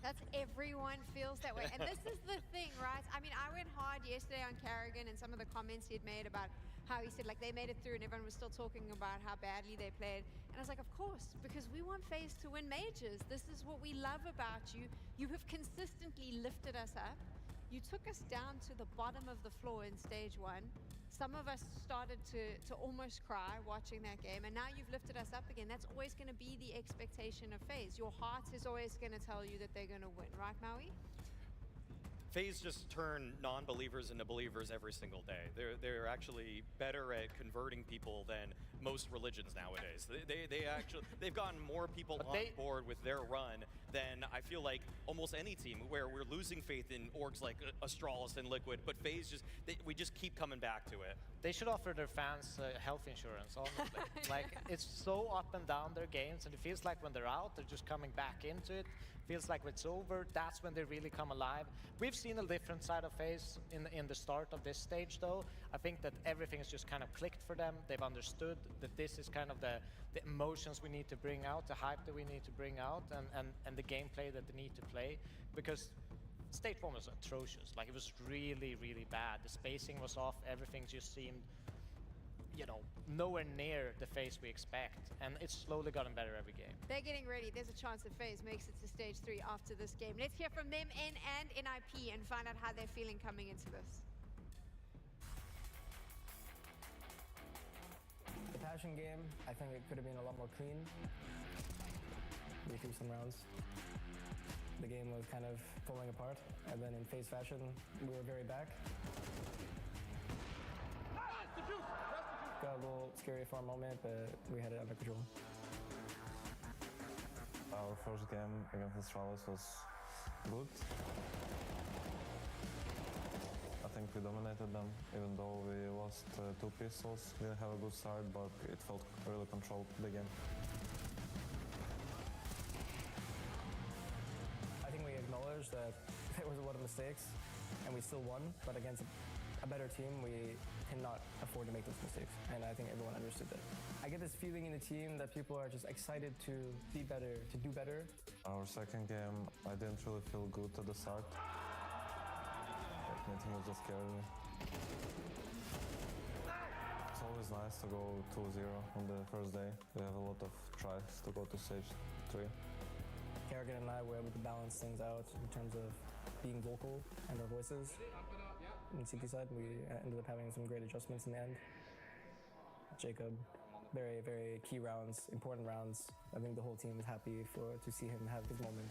That's everyone feels that way. And this is the thing, right? I mean, I went hard yesterday on Carrigan and some of the comments he had made about how he said, like, they made it through and everyone was still talking about how badly they played. And I was like, of course, because we want FaZe to win majors. This is what we love about you. You have consistently lifted us up. You took us down to the bottom of the floor in stage 1. Some of us started to almost cry watching that game, and now you've lifted us up again. That's always going to be the expectation of FaZe. Your heart is always going to tell you that they're going to win, right, Maui? FaZe just turn non-believers into believers every single day. They're actually better at converting people than most religions nowadays. They've gotten more people on board with their run than I feel like almost any team, where we're losing faith in orgs like Astralis and Liquid, but FaZe we just keep coming back to it. They should offer their fans health insurance, honestly. Like, it's so up and down their games, and it feels like when they're out, they're just coming back into it. feels like it's over, that's when they really come alive. We've seen a different side of FaZe in the start of this stage though. I think that everything has just kind of clicked for them. They've understood that this is kind of the emotions we need to bring out, the hype that we need to bring out, and the gameplay that they need to play. Because stage 1 was atrocious. Like, it was really, really bad. The spacing was off, everything just seemed, you know, nowhere near the FaZe we expect, and it's slowly gotten better every game. They're getting ready. There's a chance that FaZe makes it to stage 3 after this game. Let's hear from them and NIP and find out how they're feeling coming into this. The Passion game, I think it could have been a lot more clean. We threw some rounds. The game was kind of falling apart, and then in FaZe Fashion, we were very back. Got a little scary for a moment, but we had it under control. Our first game against the Starladder was good. I think we dominated them, even though we lost 2 pistols. We didn't have a good start, but it felt really controlled the game. I think we acknowledged that there was a lot of mistakes, and we still won, but against a better team, we cannot afford to make those mistakes, and I think everyone understood that. I get this feeling in the team that people are just excited to be better, to do better. Our second game, I didn't really feel good at the start. Anything was just scared me. It's always nice to go 2-0 on the first day. We have a lot of tries to go to stage 3. Kerrigan and I were able to balance things out in terms of being vocal and our voices. On the CT side, we ended up having some great adjustments in the end. Jacob, very, very key rounds, important rounds. I think the whole team is happy to see him have his moment.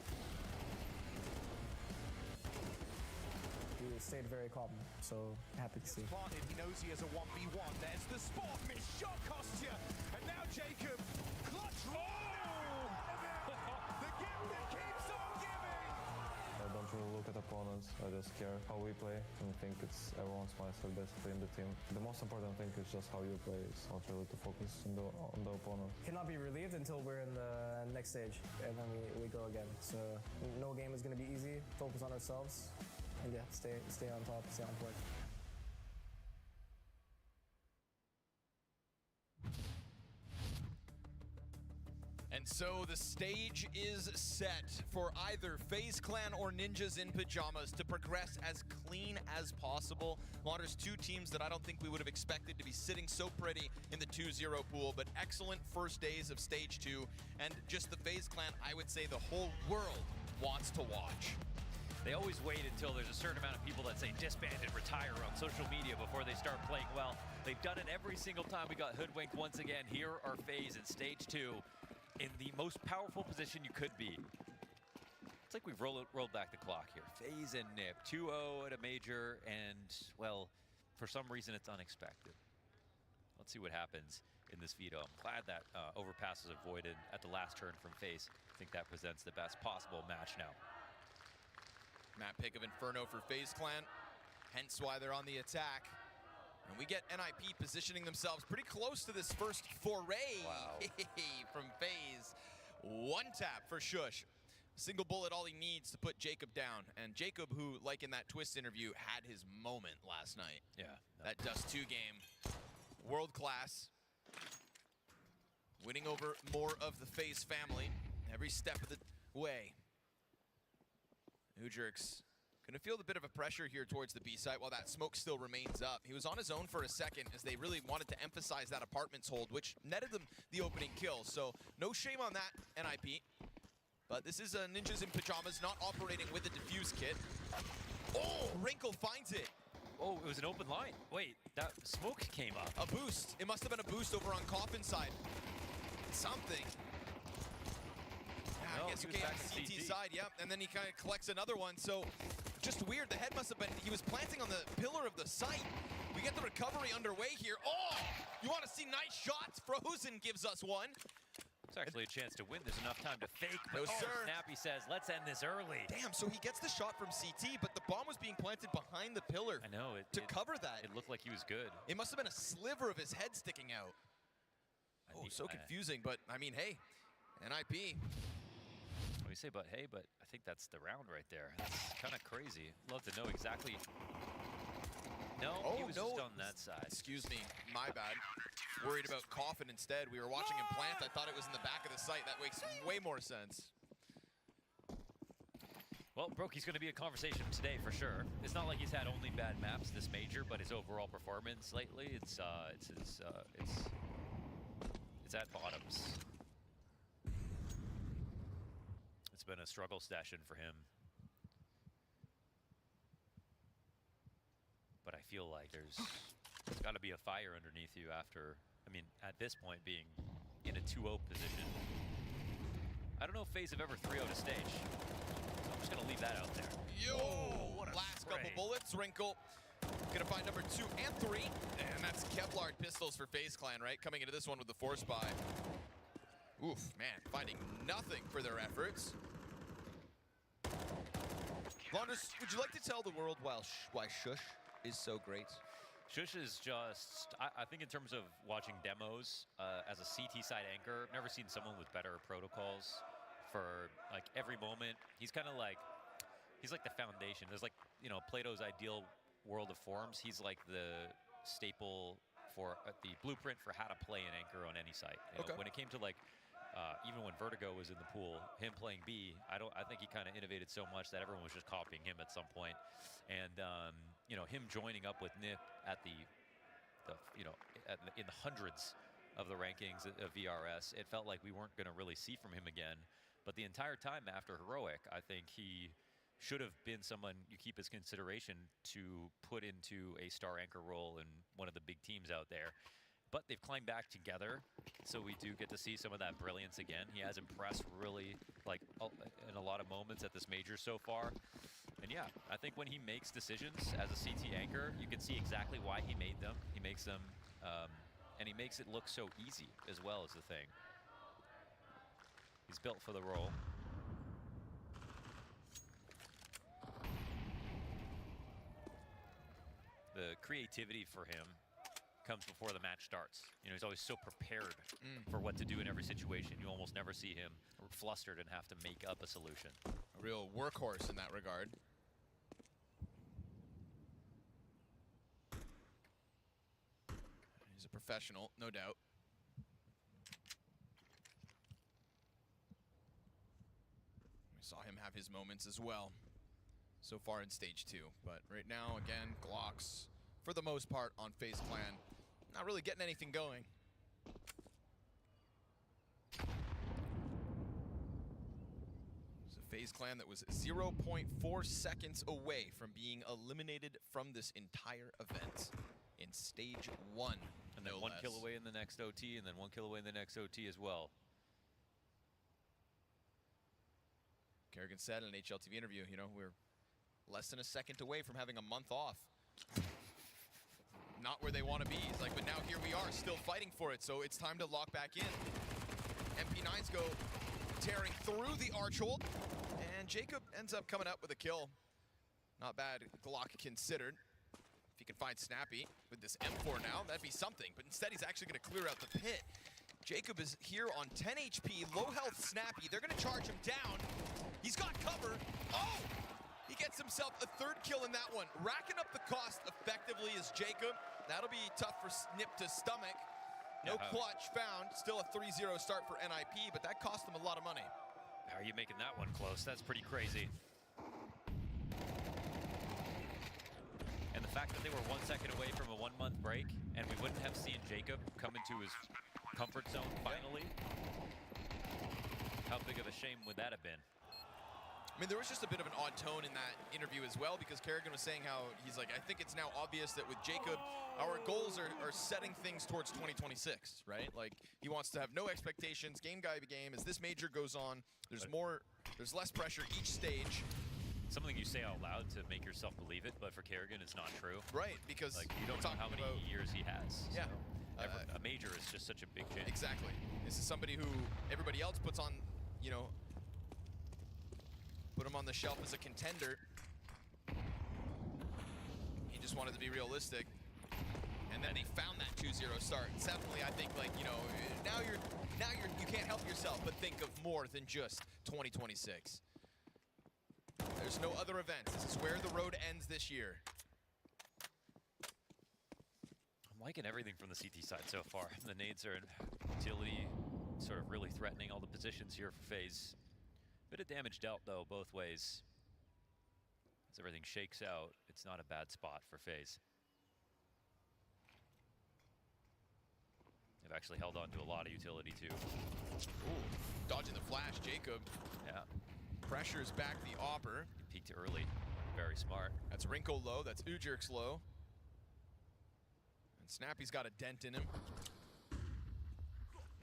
He stayed very calm, so happy to see. Planted, he knows he has a 1v1. There's the spot, missed shot costs you. And now Jacob, clutch roll! The gift that keeps on giving! I don't really look at opponents, I just care how we play, and I think it's everyone's mindset basically in the team. The most important thing is just how you play, it's not really to focus on the opponent. Cannot be relieved until we're in the next stage, and then we go again. So no game is going to be easy, focus on ourselves, and yeah, stay on top, stay on point. And so the stage is set for either FaZe Clan or Ninjas in Pajamas to progress as clean as possible. There's 2 teams that I don't think we would have expected to be sitting so pretty in the 2-0 pool, but excellent first days of stage 2. And just the FaZe Clan, I would say the whole world wants to watch. They always wait until there's a certain amount of people that say disband and retire on social media before they start playing well. They've done it every single time we got hoodwinked once again. Here are FaZe in stage 2 in the most powerful position you could be. It's like we've rolled back the clock here. FaZe and NIP, 2-0 at a major, and, well, for some reason it's unexpected. Let's see what happens in this veto. I'm glad that overpass was avoided at the last turn from FaZe. I think that presents the best possible match now. Map pick of Inferno for FaZe Clan, hence why they're on the attack. And we get NIP positioning themselves pretty close to this first foray from FaZe. 1 tap for Shush. Single bullet, all he needs to put Jacob down. And Jacob, who, like in that Twist interview, had his moment last night. Yeah. That Dust 2 game, world class. Winning over more of the FaZe family every step of the way. Ujrix gonna feel a bit of a pressure here towards the B site while that smoke still remains up. He was on his own for a second as they really wanted to emphasize that apartments hold, which netted them the opening kill. So no shame on that, NIP. But this is Ninjas in Pajamas not operating with a defuse kit. Oh, Wrinkle finds it. Oh, it was an open line. Wait, that smoke came up. A boost. It must have been a boost over on Coffin side. Something. No, I guess you can't CT side, yep. And then he kind of collects another one. So just weird. The head must have been, he was planting on the pillar of the site. We get the recovery underway here. Oh, you want to see nice shots? Frozen gives us one. It's actually a chance to win. There's enough time to fake. No, But sir. Snappy says, let's end this early. Damn, so he gets the shot from CT, but the bomb was being planted behind the pillar. I know. To cover that. It looked like he was good. It must have been a sliver of his head sticking out. Oh, so confusing, but I mean, hey, NIP. We say, but hey, but I think that's the round right there. That's kind of crazy. Love to know exactly. No, he was just on that side. Excuse me, my bad. Worried about Coffin instead. We were watching him plant. I thought it was in the back of the site. That makes way more sense. Well, Brokey's going to be a conversation today for sure. It's not like he's had only bad maps this major, but his overall performance lately, it's at bottoms. It's been a struggle session for him. But I feel like there's got to be a fire underneath you after, I mean, at this point being in a 2-0 position. I don't know if FaZe have ever 3-0'd a stage. So I'm just going to leave that out there. Yo, what a last spray. couple bullets. Wrinkle gonna find number 2 and 3. And that's Kevlar pistols for FaZe Clan, right? Coming into this one with the force buy. Oof, man, finding nothing for their efforts. Launders, would you like to tell the world why Shush is so great? Shush is just, I think in terms of watching demos, as a CT side anchor, I've never seen someone with better protocols for like every moment. He's kind of like, he's like the foundation. There's like, you know, Plato's ideal world of forms. He's like the staple for the blueprint for how to play an anchor on any site. You know, when it came to like, even when Vertigo was in the pool, him playing B, I think he kind of innovated so much that everyone was just copying him at some point. And you know, him joining up with Nip at the you know, in the hundreds of the rankings of VRS, it felt like we weren't going to really see from him again. But the entire time after Heroic, I think he should have been someone you keep as consideration to put into a star anchor role in one of the big teams out there. But they've climbed back together, so we do get to see some of that brilliance again. He has impressed really, like, in a lot of moments at this major so far. And yeah, I think when he makes decisions as a CT anchor, you can see exactly why he made them. He makes them, and he makes it look so easy as well as the thing. He's built for the role. The creativity for him comes before the match starts. You know, he's always so prepared for what to do in every situation. You almost never see him flustered and have to make up a solution. A real workhorse in that regard. He's a professional, no doubt. We saw him have his moments as well so far in stage 2. But right now, again, Glocks, for the most part, on FaZe Clan, not really getting anything going. It's a FaZe Clan that was 0.4 seconds away from being eliminated from this entire event in stage 1. And then one kill away in the next OT, and then one kill away in the next OT as well. Kerrigan said in an HLTV interview, you know, we're less than a second away from having a month off. Not where they want to be. He's like, but now here we are, still fighting for it, so it's time to lock back in. MP9s go tearing through the Archhold, and Jacob ends up coming up with a kill. Not bad, Glock considered. If he can find Snappy with this M4 now, that'd be something, but instead he's actually going to clear out the pit. Jacob is here on 10 HP, low health Snappy. They're going to charge him down. He's got cover. Oh! He gets himself a 3rd kill in that one. Racking up the cost effectively is Jacob. That'll be tough for Nip to stomach. No clutch found. Still a 3-0 start for NIP, but that cost him a lot of money. How are you making that one close? That's pretty crazy. And the fact that they were 1 second away from a 1-month break, and we wouldn't have seen Jacob come into his comfort zone finally. How big of a shame would that have been? I mean, there was just a bit of an odd tone in that interview as well, because Kerrigan was saying how he's like, I think it's now obvious that with Jacob, our goals are setting things towards 2026, right? Like, he wants to have no expectations, game by game. As this major goes on, there's less pressure each stage. Something you say out loud to make yourself believe it, but for Kerrigan, it's not true. Right, because like, you don't know how many years he has. Yeah. So a major is just such a big change. Exactly. This is somebody who everybody else puts on, you know, put him on the shelf as a contender. He just wanted to be realistic. And then they found that 2-0 start. It's definitely, I think, like, you know, now you can't help yourself but think of more than just 2026. There's no other events. This is where the road ends this year. I'm liking everything from the CT side so far. The nades are in utility, sort of really threatening all the positions here for FaZe. Bit of damage dealt, though, both ways. As everything shakes out, it's not a bad spot for FaZe. They've actually held on to a lot of utility, too. Ooh, dodging the flash, Jacob. Yeah. Pressures back the Opper. He peeked early. Very smart. That's Wrinkle low. That's Ujirk's low. And Snappy's got a dent in him.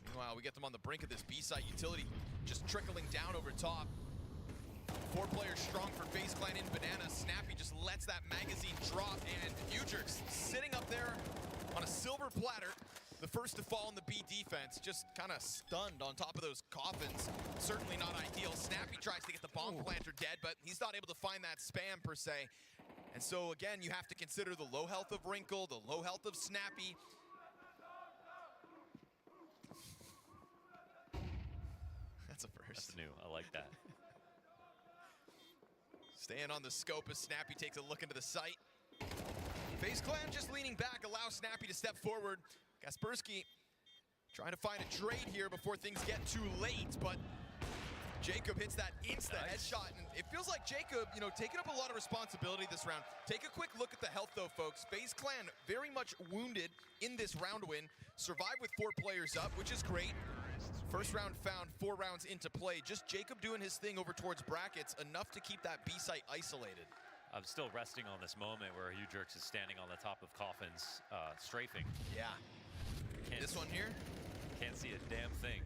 Meanwhile, we get them on the brink of this B-site utility, just trickling down over top. 4 players strong for FaZe Clan in Banana. Snappy just lets that magazine drop, and Ujirk's sitting up there on a silver platter. The first to fall in the B defense, just kind of stunned on top of those coffins. Certainly not ideal. Snappy tries to get the bomb planter dead, but he's not able to find that spam per se. And so again, you have to consider the low health of Wrinkle, the low health of Snappy. That's a first. That's new. I like that. Staying on the scope as Snappy takes a look into the site. FaZe Clan just leaning back, allow Snappy to step forward. Kaspersky trying to find a trade here before things get too late, but Jacob hits that insta headshot, and it feels like Jacob, you know, taking up a lot of responsibility this round. Take a quick look at the health though, folks. FaZe Clan very much wounded in this round win. Survived with 4 players up, which is great. First round found 4 rounds into play. Just Jacob doing his thing over towards brackets, enough to keep that B site isolated. I'm still resting on this moment where Ujirk's is standing on the top of coffins, strafing. Yeah. This one here? Can't see a damn thing.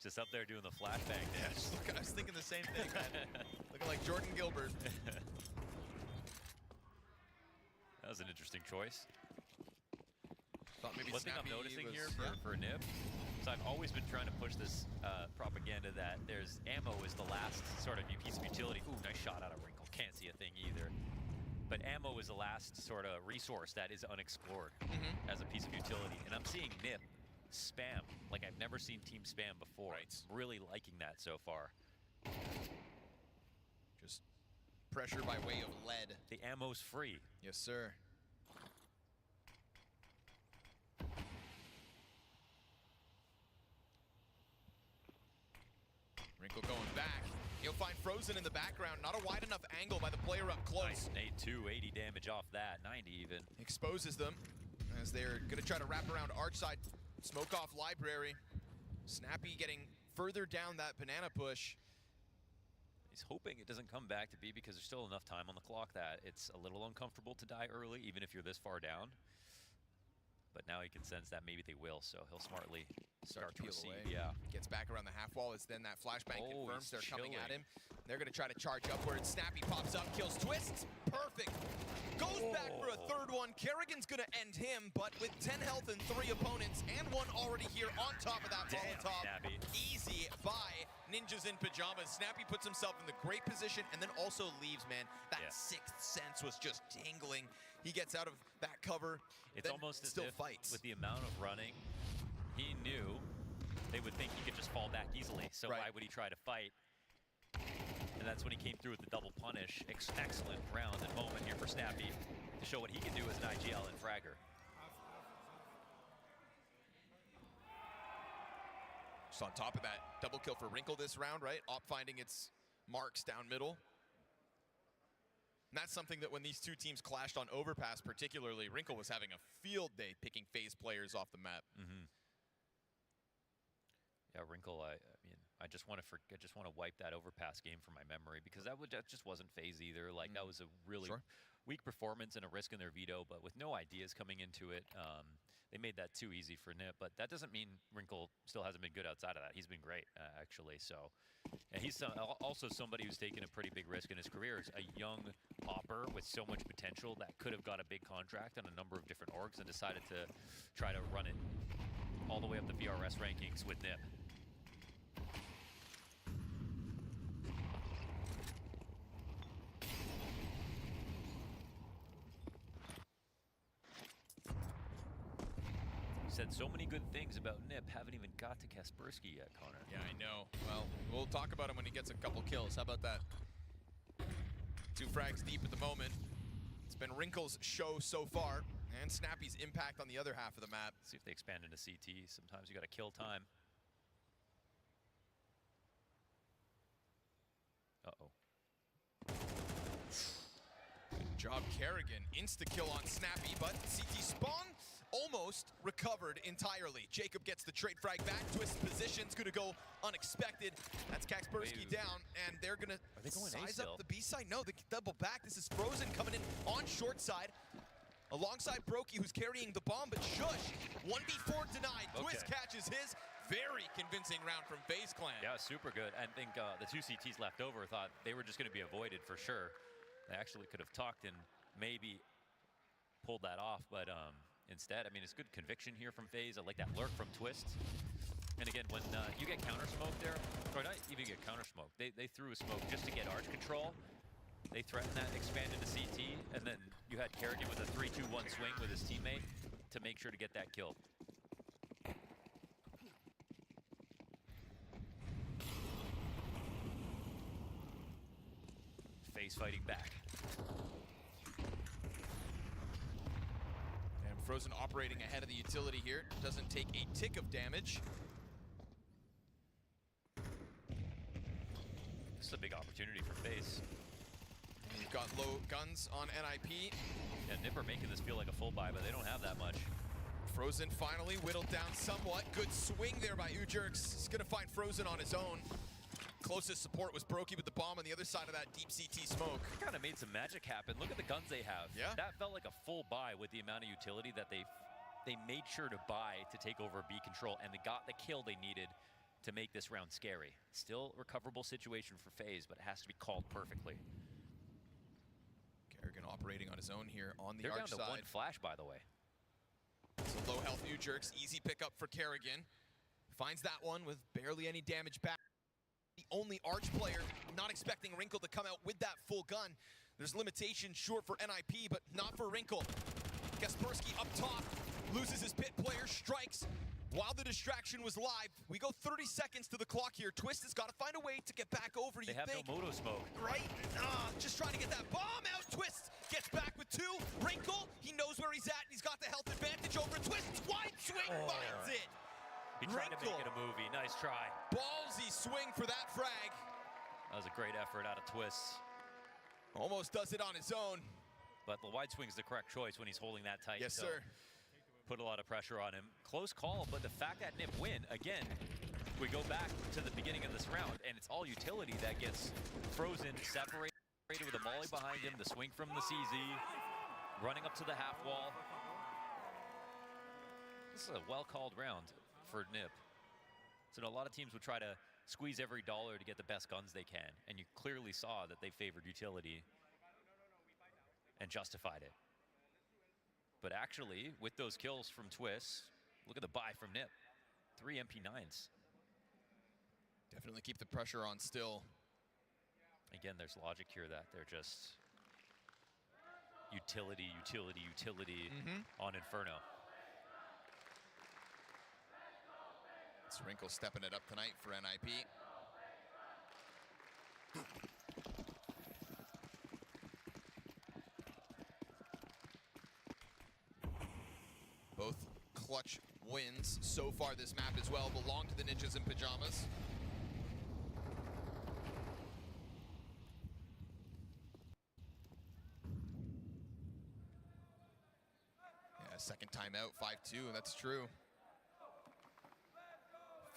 Just up there doing the flashbang dance. I was thinking the same thing, man. Looking like Jordan Gilbert. That was an interesting choice. Thought maybe One thing I'm Snappy noticing was, here for Nib, so I've always been trying to push this propaganda that there's ammo is the last sort of piece of utility. Ooh, nice shot out of Wrinkle. Can't see a thing either. But ammo is the last sort of resource that is unexplored as a piece of utility. And I'm seeing Nib spam like I've never seen team spam before. Right. Really liking that so far. Just pressure by way of lead. The ammo's free. Yes, sir. Wrinkle going back. He'll find Frozen in the background. Not a wide enough angle by the player up close. Nice nade 2, 80 damage off that, 90 even. Exposes them as they're going to try to wrap around arch side. Smoke off library. Snappy getting further down that banana push. He's hoping it doesn't come back to B because there's still enough time on the clock that it's a little uncomfortable to die early, even if you're this far down. But now he can sense that maybe they will, so he'll smartly start to receive. Away. Yeah. Gets back around the half wall as then that flashbang confirms they're coming at chilling. him. They're going to try to charge upwards. Snappy pops up, kills Twists. Perfect. Goes back for a third one. Kerrigan's going to end him, but with 10 health and 3 opponents and one already here on top of that Molotov. Snappy. Easy by Ninjas in Pajamas. Snappy puts himself in the great position and then also leaves, man. That sixth sense was just tingling. He gets out of that cover. It's almost still as if fights. with the amount of running, he knew they would think he could just fall back easily. So why would he try to fight? And that's when he came through with the double punish. Excellent round and moment here for Snappy to show what he can do as an IGL and fragger. Just on top of that, double kill for Wrinkle this round, right? Op finding its marks down middle. And that's something that when these two teams clashed on Overpass particularly, Wrinkle was having a field day picking FaZe players off the map. Yeah, Wrinkle, I mean, I just want to wipe that Overpass game from my memory because that just wasn't FaZe either. Like that was a really weak performance and a risk in their veto, but with no ideas coming into it, they made that too easy for Nip. But that doesn't mean Wrinkle still hasn't been good outside of that. He's been great, actually. So, and he's also somebody who's taken a pretty big risk in his career. He's a young hopper with so much potential that could have got a big contract on a number of different orgs and decided to try to run it all the way up the VRS rankings with Nip. said so many good things about Nip, haven't even got to Kaspersky yet, Connor. Yeah, I know. Well, we'll talk about him when he gets a couple kills. How about that? 2 frags deep at the moment. It's been Wrinkle's show so far, and Snappy's impact on the other half of the map. See if they expand into CT. Sometimes you got to kill time. Uh-oh. Good job, Kerrigan. Insta-kill on Snappy, but CT spawn almost recovered entirely. Jacob gets the trade frag back. Twist position's gonna go unexpected. That's Kaspersky down, and they're gonna size up the B side. No, they double back. This is Frozen coming in on short side. Alongside Brokey, who's carrying the bomb, but shush. 1v4 denied. Okay. Twist catches his. Very convincing round from FaZe Clan. Yeah, super good. I think the 2 CTs left over thought they were just going to be avoided for sure. They actually could have tucked and maybe pulled that off, but instead, I mean, it's good conviction here from FaZe. I like that lurk from Twist. And again, when you get counter smoke there, or not even get counter smoke, they threw a smoke just to get arch control. They threatened that, expanded to CT, and then you had Kerrigan with a 3-2-1 swing with his teammate to make sure to get that kill. FaZe fighting back. And Frozen operating ahead of the utility here. Doesn't take a tick of damage. This is a big opportunity for FaZe. You've got low guns on NIP. Yeah, Nipper making this feel like a full buy, but they don't have that much. Frozen finally whittled down somewhat. Good swing there by Ujerks. He's gonna find Frozen on his own. Closest support was Brokey with the bomb on the other side of that deep CT smoke. Kind of made some magic happen. Look at the guns they have. Yeah. That felt like a full buy with the amount of utility that they made sure to buy to take over B control, and they got the kill they needed to make this round scary. Still recoverable situation for FaZe, but it has to be called perfectly. Kerrigan operating on his own here on the They're arch down to side. 1 flash, by the way. So low health Ujerks, easy pickup for Kerrigan. Finds that one with barely any damage back. The only arch player not expecting Wrinkle to come out with that full gun. There's limitations, sure, for NIP, but not for Wrinkle. Kaspersky up top, loses his pit player, strikes while the distraction was live. We go 30 seconds to the clock here. Twist has got to find a way to get back over, They have no moto smoke. Right? Just trying to get that bomb out. Twist gets back with 2. Wrinkle, he knows where he's at. He's got the health advantage over Twist. Wide swing, finds it. He tried to make it a movie. Nice try. Ballsy swing for that frag. That was a great effort out of Twist. Almost does it on his own. But the wide swing's the correct choice when he's holding that tight. Yes, so sir. Put a lot of pressure on him. Close call, but the fact that Nip win, again, we go back to the beginning of this round, and it's all utility that gets Frozen separated with a molly behind him, the swing from the CZ, running up to the half wall. This is a well-called round for Nip. So a lot of teams would try to squeeze every dollar to get the best guns they can, and you clearly saw that they favored utility and justified it. But actually, with those kills from Twist, look at the buy from Nip. 3 MP9s. Definitely keep the pressure on still. Again, there's logic here that they're just utility on Inferno. It's Wrinkle stepping it up tonight for NIP. Both clutch wins so far this map as well belong to the Ninjas in Pajamas. Yeah, second timeout, 5-2, that's true.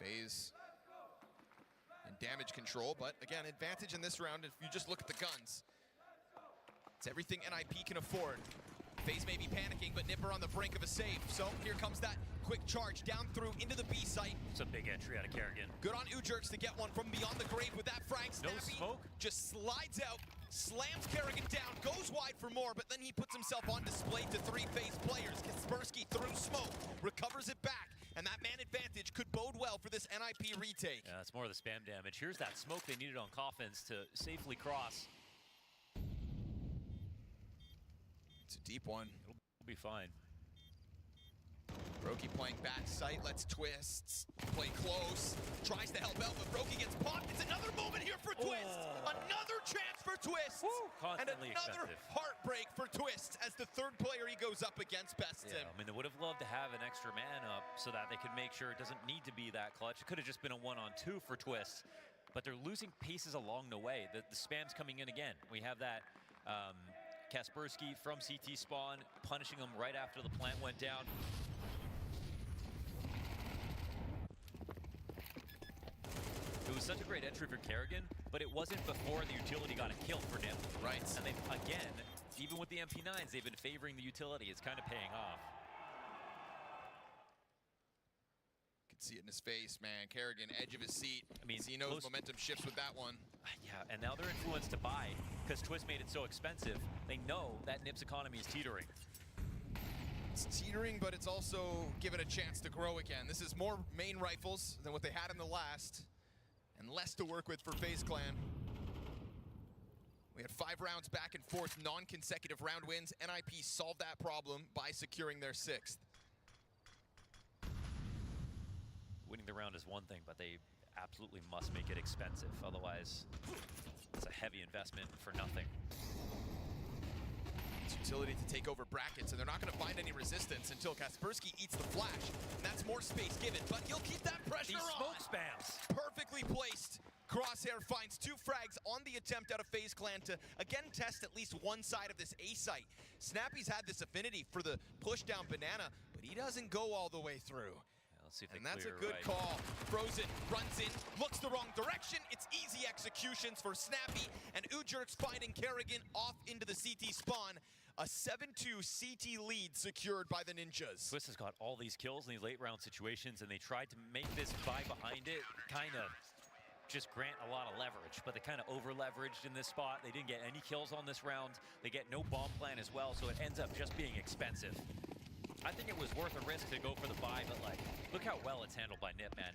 FaZe in damage control, but again, advantage in this round if you just look at the guns. It's everything NIP can afford. FaZe may be panicking, but Nipper on the brink of a save. So here comes that quick charge down through into the B site. It's a big entry out of Kerrigan. Good on Ujerks to get one from beyond the grave with that frag. No Snappy smoke. just slides out, slams Kerrigan down, goes wide for more, but then he puts himself on display to 3 FaZe players. Kaspersky through smoke, recovers it back, and that man advantage could bode well for this NIP retake. Yeah, it's more of the spam damage. Here's that smoke they needed on Coffins to safely cross. It's a deep one. It'll be fine. Roki playing back sight, lets Twists play close, tries to help out, but Roki gets popped. It's another moment here for Twist. Another chance for Twist. And Constantly another expensive. heartbreak for Twist as the third player he goes up against bests him. I mean, they would have loved to have an extra man up so that they could make sure it doesn't need to be that clutch. It could have just been a 1-on-2 for Twist, but they're losing pieces along the way. The spam's coming in again. We have that Kaspersky from CT spawn, punishing him right after the plant went down. It was such a great entry for Kerrigan, but it wasn't before the utility got a kill for Nip. Right. And they, again, even with the MP9s, they've been favoring the utility. It's kind of paying off. Could see it in his face, man. Kerrigan, edge of his seat. I mean, he knows momentum shifts with that one. Yeah, and now they're influenced to buy because Twist made it so expensive. They know that Nip's economy is teetering. It's teetering, but it's also given a chance to grow again. This is more main rifles than what they had in the last, and less to work with for FaZe Clan. We had 5 rounds back and forth, non-consecutive round wins. NIP solved that problem by securing their 6th. Winning the round is one thing, but they absolutely must make it expensive. Otherwise, it's a heavy investment for nothing. It's utility to take over brackets, and they're not going to find any resistance until Kaspersky eats the flash, and that's more space given, but he'll keep that pressure These on. smoke spams. Perfectly placed. Crosshair finds 2 frags on the attempt out of FaZe Clan to, again, test at least one side of this A site. Snappy's had this affinity for the push down Banana, but he doesn't go all the way through. Let's see if they And that's a clear good right. call. Frozen runs in, looks the wrong direction. It's easy executions for Snappy, and Ujurk's finding Kerrigan off into the CT spawn. A 7-2 CT lead secured by the Ninjas. Twist has got all these kills in these late round situations, and they tried to make this buy behind it kind of just grant a lot of leverage, but they kind of over leveraged in this spot. They didn't get any kills on this round. They get no bomb plan as well, so it ends up just being expensive. I think it was worth a risk to go for the buy, but like, look how well it's handled by Nip, man.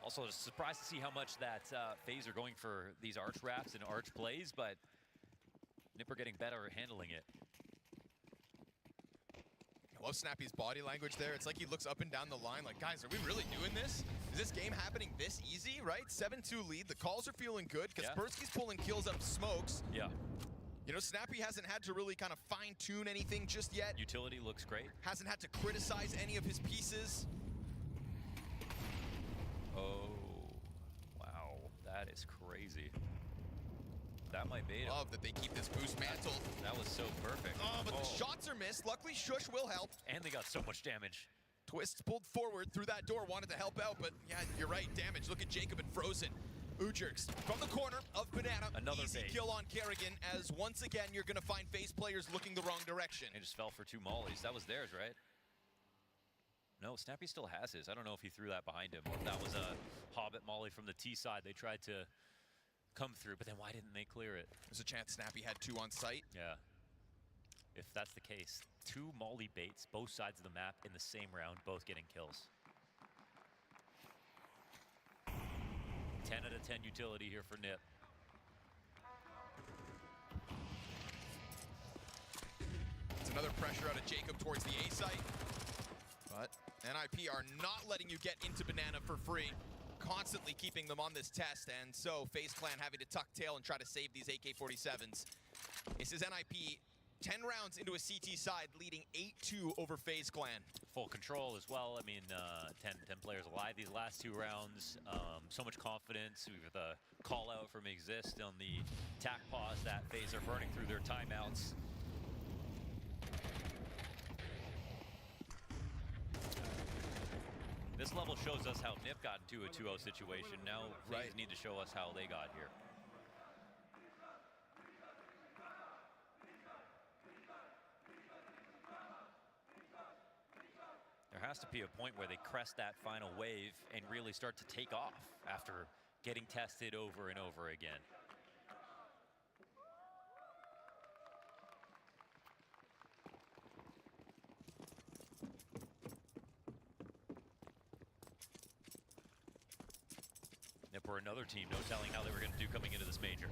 Also, just surprised to see how much that FaZe are going for these arch rafts and arch plays, but Nip are getting better at handling it. I love Snappy's body language there. It's like he looks up and down the line like, guys, are we really doing this? Is this game happening this easy, right? 7-2 lead. The calls are feeling good. Kaspersky's pulling kills out of smokes. Yeah. You know, Snappy hasn't had to really kind of fine-tune anything just yet. Utility looks great. Hasn't had to criticize any of his pieces. Oh, wow. That is crazy. That might bait him. Love that they keep this boost mantled. That was so perfect. Oh, but the shots are missed. Luckily, Shush will help. And they got so much damage. Twists pulled forward through that door, wanted to help out, but yeah, you're right, damage. Look at Jacob and Frozen. Ujurks from the corner of Banana. Another easy bait. kill on Kerrigan, as once again, you're going to find FaZe players looking the wrong direction. He just fell for 2 mollies. That was theirs, right? No, Snappy still has his. I don't know if he threw that behind him or if that was a Hobbit molly from the T side. They tried to come through, but then why didn't they clear it? There's a chance Snappy had 2 on site. Yeah. If that's the case, 2 molly baits, both sides of the map in the same round, both getting kills. 10 out of 10 utility here for Nip. It's another pressure out of Jacob towards the A site. But NIP are not letting you get into Banana for free. Constantly keeping them on this test, and so FaZe Clan having to tuck tail and try to save these AK-47s. This is NIP 10 rounds into a CT side, leading 8-2 over FaZe Clan. Full control as well. I mean, 10 players alive these last 2 rounds. So much confidence. We have the call out from Exist on the tack pause that FaZe are burning through their timeouts. This level shows us how Nip got into a 2-0 situation. Now FaZe need to show us how they got here. There has to be a point where they crest that final wave and really start to take off after getting tested over and over again. Nip were another team, no telling how they were going to do coming into this major.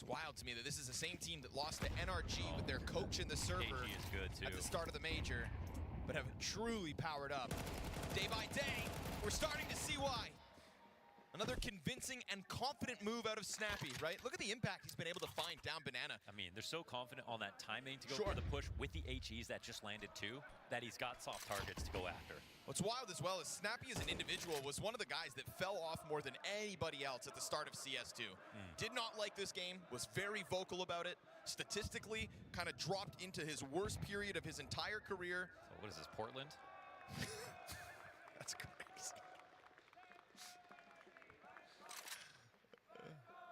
wild to me that this is the same team that lost to NRG with their coach in the server AG is good too. at the start of the major, but have truly powered up. Day by day, we're starting to see why. Another convincing and confident move out of Snappy, right? Look at the impact he's been able to find down Banana. I mean, they're so confident on that timing to go Sure. for the push with the HEs that just landed too, that he's got soft targets to go after. What's wild as well is Snappy as an individual was one of the guys that fell off more than anybody else at the start of CS2. Did not like this game, was very vocal about it, statistically kind of dropped into his worst period of his entire career. So what is this, Portland? That's crazy.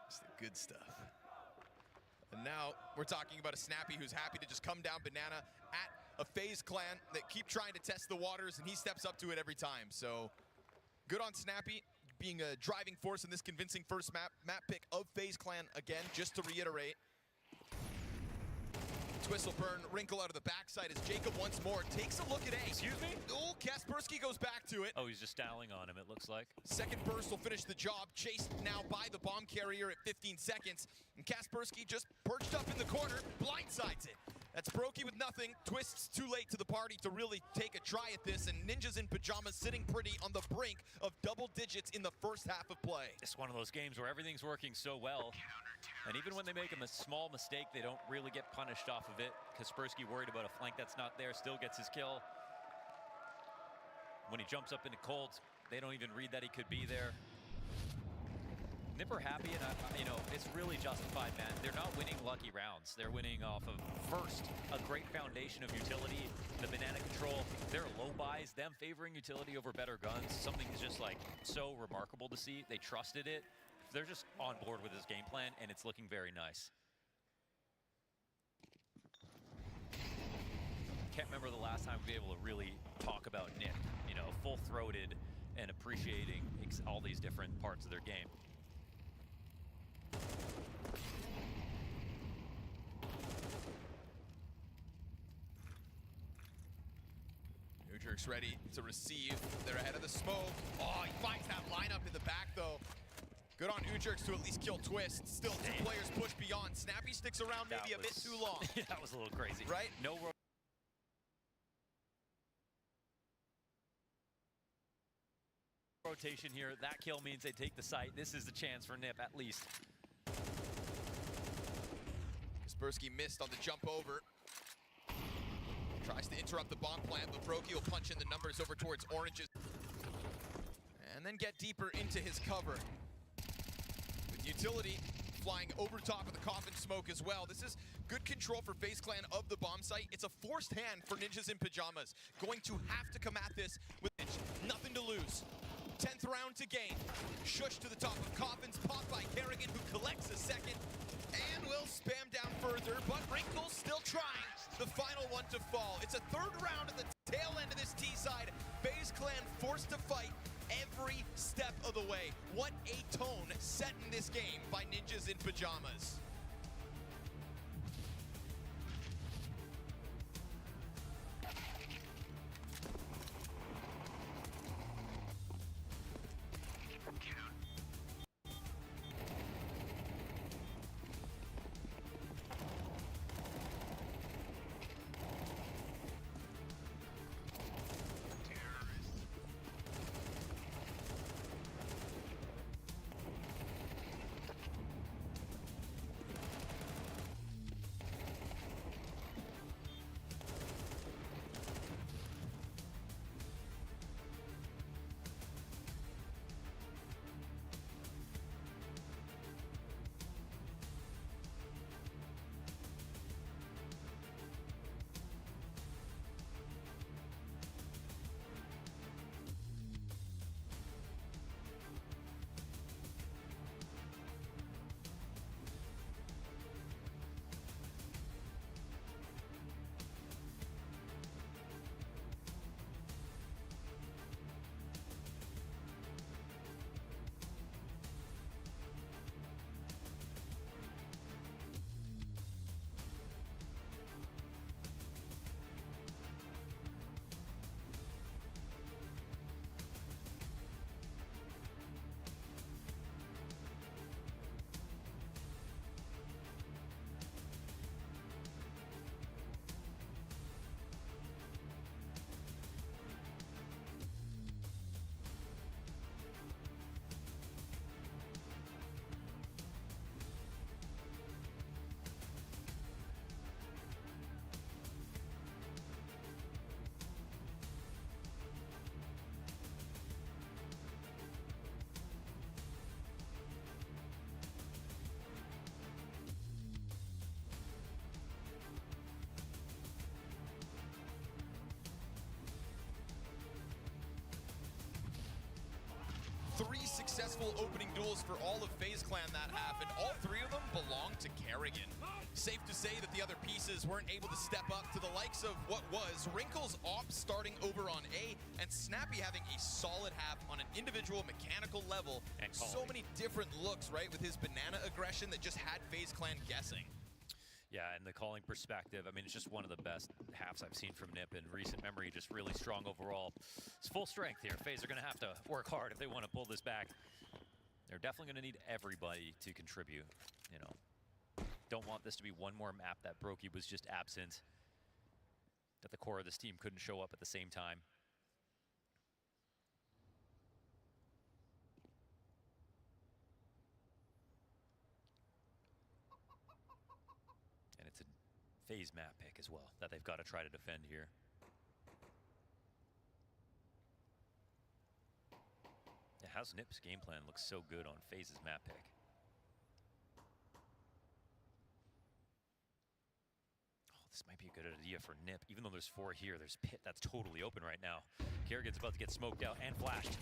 It's the good stuff. And now we're talking about a Snappy who's happy to just come down Banana at a FaZe clan that keep trying to test the waters, and he steps up to it every time. So good on Snappy being a driving force in this convincing first map pick of FaZe clan again, just to reiterate. Twist will burn Wrinkle out of the backside as Jacob once more takes a look at A. Excuse me? Oh, Kaspersky goes back to it. Oh, he's just styling on him, it looks like. Second burst will finish the job, chased now by the bomb carrier at 15 seconds. And Kaspersky just perched up in the corner, blindsides it. That's Brokey with nothing. Twist's too late to the party to really take a try at this, and Ninjas in Pajamas sitting pretty on the brink of double digits in the first half of play. It's one of those games where everything's working so well, and even when they make a small mistake, they don't really get punished off of it. Kaspersky worried about a flank that's not there, still gets his kill. When he jumps up into cold, they don't even read that he could be there. Nipper happy, and you know, it's really justified, man. They're not winning lucky rounds. They're winning off of, first, a great foundation of utility, the banana control, their low buys, them favoring utility over better guns, something is just like so remarkable to see. They trusted it. They're just on board with this game plan, and it's looking very nice. Can't remember the last time we'd be able to really talk about Nick, you know, full-throated and appreciating all these different parts of their game. Ujurk's ready to receive. They're ahead of the smoke. Oh, he finds that lineup in the back, though. Good on Ujurk's to at least kill Twist. Still, two players push beyond. Snappy sticks around maybe a bit too long. Yeah, that was a little crazy. Right? No rotation here. That kill means they take the site. This is the chance for Nip, at least. Kaspersky missed on the jump over. Tries to interrupt the bomb plant, but Brokey will punch in the numbers over towards Oranges. And then get deeper into his cover. With utility flying over top of the coffin smoke as well. This is good control for FaZe Clan of the bomb site. It's a forced hand for Ninjas in Pajamas. Going to have to come at this with nothing to lose. 10th round to gain. Shush to the top of coffins, popped by Kerrigan, who collects a second. And will spam down further, but Wrinkle's still trying. The final one to fall. It's a third round at the tail end of this T-side. FaZe Clan forced to fight every step of the way. What a tone set in this game by Ninjas in Pajamas. 3 successful opening duels for all of FaZe Clan that half, and all 3 of them belong to Kerrigan. Safe to say that the other pieces weren't able to step up to the likes of what was Wrinkles Op starting over on A, and Snappy having a solid half on an individual mechanical level. And so many different looks, right, with his banana aggression that just had FaZe Clan guessing. Yeah, and the calling perspective, I mean, it's just one of the best halves I've seen from Nip in recent memory, just really strong overall. It's full strength here. FaZe are going to have to work hard if they want to pull this back. They're definitely going to need everybody to contribute, you know. Don't want this to be one more map that Brokey was just absent, that the core of this team couldn't show up at the same time. And it's a FaZe map pick as well that they've got to try to defend here. Yeah, how's Nip's game plan looks so good on FaZe's map pick? Oh, this might be a good idea for Nip. Even though there's 4 here, there's Pit that's totally open right now. Kerrigan's about to get smoked out and flashed.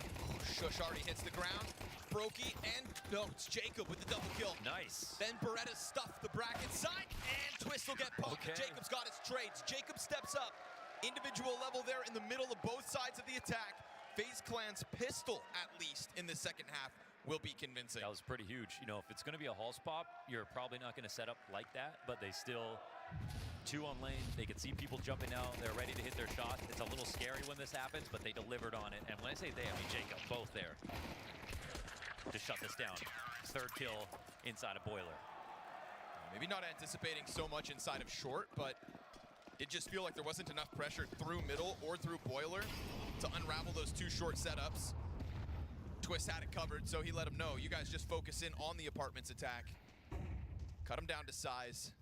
Shush already hits the ground. Brokey and no, it's Jacob with the double kill. Nice. Then Beretta stuffed the bracket side, and Twist will get poked. Okay. Jacob's got his trades. Jacob steps up. Individual level there in the middle of both sides of the attack. FaZe Clan's pistol, at least in the second half, will be convincing. That was pretty huge. You know, if it's going to be a Halls pop, you're probably not going to set up like that, but they still, 2 on lane, they can see people jumping out, they're ready to hit their shots. It's a little scary when this happens, but they delivered on it. And when I say they, I mean Jacob, both there to shut this down. 3rd kill inside of Boiler. Maybe not anticipating so much inside of short, but it just feel like there wasn't enough pressure through middle or through Boiler to unravel those 2 short setups. Twist had it covered, so he let him know, you guys just focus in on the apartments attack. Cut him down to size.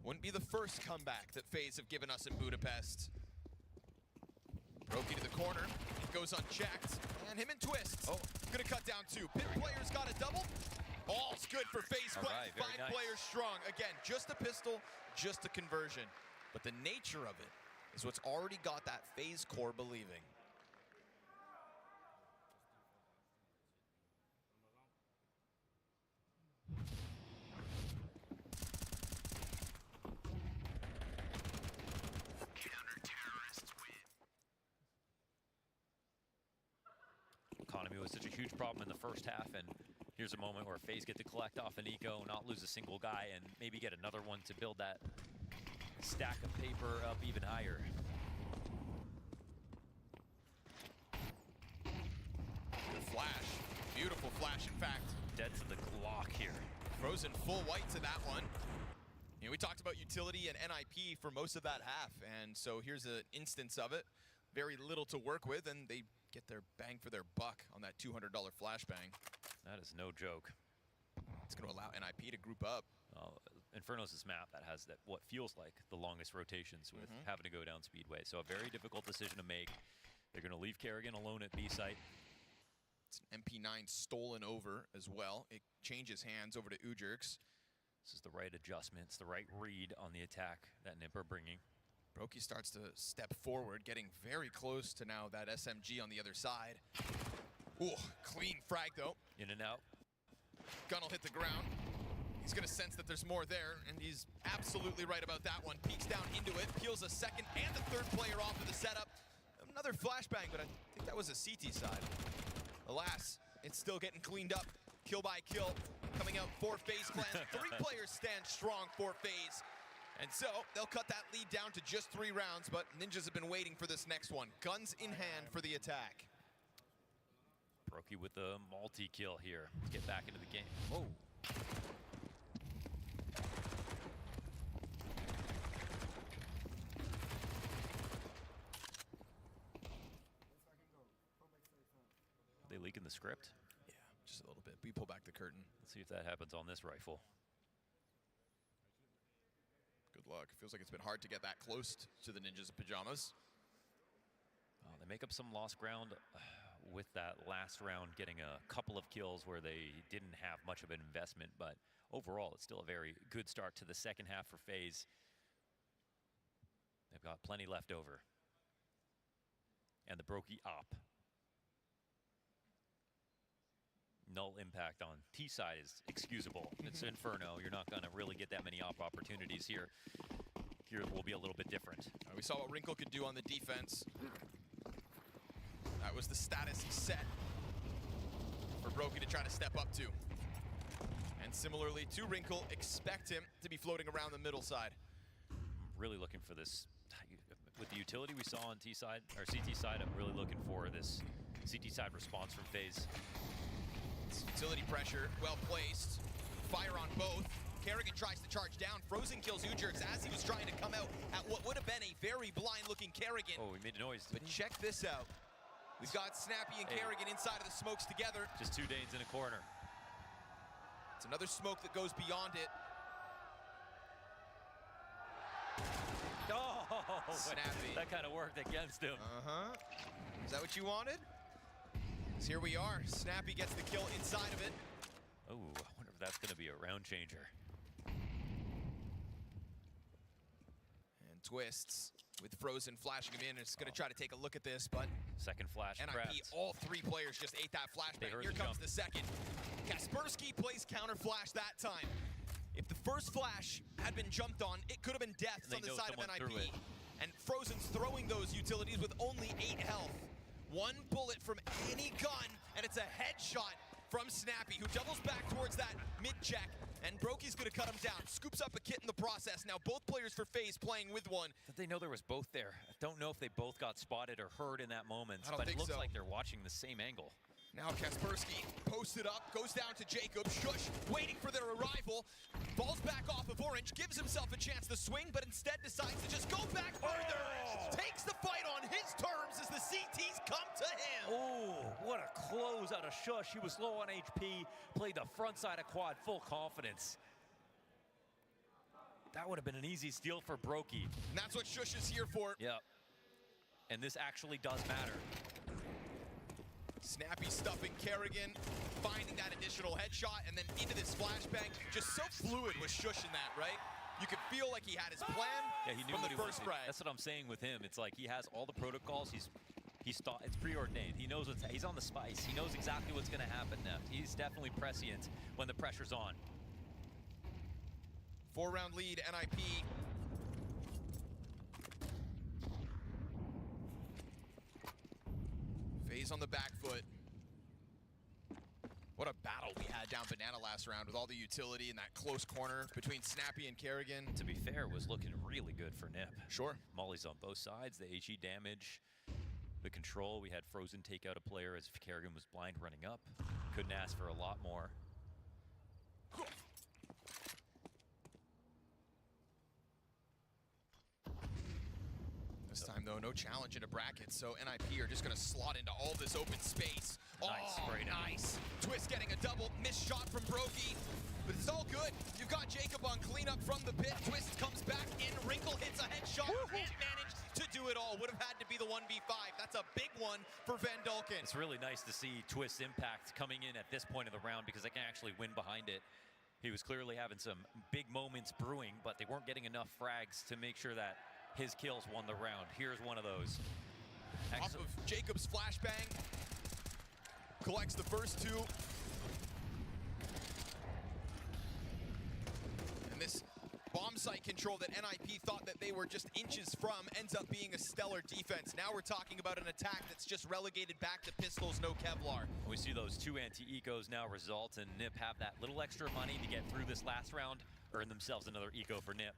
Wouldn't be the first comeback that FaZe have given us in Budapest. Brokey to the corner, it goes unchecked, and him and Twist. Oh, gonna cut down 2. Pit players got a double. All's good for FaZe Clan. Right, very 5 nice. players strong. Again, just a pistol, just a conversion. But the nature of it is what's already got that FaZe core believing. Economy was such a huge problem in the first half, and here's a moment where FaZe get to collect off an eco, not lose a single guy, and maybe get another one to build that stack of paper up even higher. Good flash. Beautiful flash, in fact. Dead to the Glock here. Frozen full white to that one. You know, we talked about utility and NIP for most of that half, and so here's an instance of it. Very little to work with, and they get their bang for their buck on that $200 flashbang. That is no joke. It's going to allow NIP to group up. Inferno's this map that has that what feels like the longest rotations with having to go down Speedway. So a very difficult decision to make. They're going to leave Kerrigan alone at B site. It's an MP9 stolen over as well. It changes hands over to Ujerks. This is the right adjustments, the right read on the attack that Nip are bringing. Brokey starts to step forward, getting very close to now that SMG on the other side. Ooh, clean frag though. In and out. Gun will hit the ground. He's gonna sense that there's more there, and he's absolutely right about that one. Peeks down into it, peels a second and a 3rd player off of the setup. Another flashbang, but I think that was a CT side. Alas, it's still getting cleaned up. Kill by kill, coming out for FaZe Clan. 3 players stand strong for FaZe. And so they'll cut that lead down to just 3 rounds, but Ninjas have been waiting for this next one. Guns in hand for the attack. Brokey with the multi-kill here to get back into the game. Whoa. They leaking the script? Yeah, just a little bit. We pull back the curtain. Let's see if that happens on this rifle. Good luck. Feels like it's been hard to get that close to the Ninjas' pajamas. Oh, they make up some lost ground with that last round, getting a couple of kills where they didn't have much of an investment, but overall it's still a very good start to the second half for FaZe. They've got plenty left over. And the Brokey op null impact on T side is excusable. It's Inferno. You're not going to really get that many opportunities here. Here will be a little bit different. We saw what Wrinkle could do on the defense. That was the status he set for Brokey to try to step up to. And similarly to Wrinkle, expect him to be floating around the middle side. Really looking for this. With the utility we saw on T side, or CT side, I'm really looking for this CT side response from FaZe. It's utility pressure, well placed. Fire on both. Kerrigan tries to charge down. Frozen kills Ujerks as he was trying to come out at what would have been a very blind-looking Kerrigan. Oh, he made a noise. But check this out. We've got Snappy and Kerrigan inside of the smokes together. Just 2 Danes in a corner. It's another smoke that goes beyond it. Oh, Snappy. That kind of worked against him. Uh-huh. Is that what you wanted? 'Cause here we are. Snappy gets the kill inside of it. Oh, I wonder if that's going to be a round changer. And Twists with Frozen flashing him in. It's going to try to take a look at this, but second flash. NIP, cracked. all 3 players just ate that flashbang. Here comes the second. Kaspersky plays counter flash that time. If the first flash had been jumped on, it could have been deaths on the side of NIP. And Frozen's throwing those utilities with only 8 health. 1 bullet from any gun, and it's a headshot from Snappy, who doubles back towards that mid-check, and Brokey's gonna cut him down. Scoops up a kit in the process. Now both players for FaZe playing with one. Did they know there was both there? I don't know if they both got spotted or heard in that moment, I don't but think it looks so. like they're watching the same angle. Now Kaspersky posted up, goes down to Jacob. Shush, waiting for their arrival. Falls back off of Orange, gives himself a chance to swing, but instead decides to just go back further. Takes the fight on his terms as the CTs come to him. Oh, what a close out of Shush. He was low on HP, played the front side of quad, full confidence. That would have been an easy steal for Brokey. And that's what Shush is here for. Yep. And this actually does matter. Snappy stuffing Kerrigan, finding that additional headshot, and then into this flashbang. Just so fluid was Shush in that, right? You could feel like he had his plan Yeah, he knew from what the he first wanted. frag. That's what I'm saying with him. It's like he has all the protocols. It's preordained. He knows he's on the spice. He knows exactly what's going to happen next. He's definitely prescient when the pressure's on. 4-round lead, NIP. FaZe on the back foot. What a battle we had down Banana last round with all the utility in that close corner between Snappy and Kerrigan. To be fair, it was looking really good for Nip. Sure. Molly's on both sides, the HE damage, the control. We had Frozen take out a player as Kerrigan was blind running up. Couldn't ask for a lot more. This time, though, no challenge into brackets, so NIP are just going to slot into all this open space. Nice, right now. Nice. Twist getting a double, missed shot from Brokey, but it's all good. You've got Jacob on cleanup from the pit. Twist comes back in, Wrinkle hits a headshot, can't manage to do it all. Would have had to be the 1v5. That's a big one for Van Dulken. It's really nice to see Twist's impact coming in at this point of the round because they can actually win behind it. He was clearly having some big moments brewing, but they weren't getting enough frags to make sure that his kills won the round. Here's one of those. Off of Jacob's flashbang. Collects the first 2. And this bomb site control that NIP thought that they were just inches from ends up being a stellar defense. Now we're talking about an attack that's just relegated back to pistols, no Kevlar. We see those 2 anti-ecos now result, and Nip have that little extra money to get through this last round, earn themselves another eco for Nip.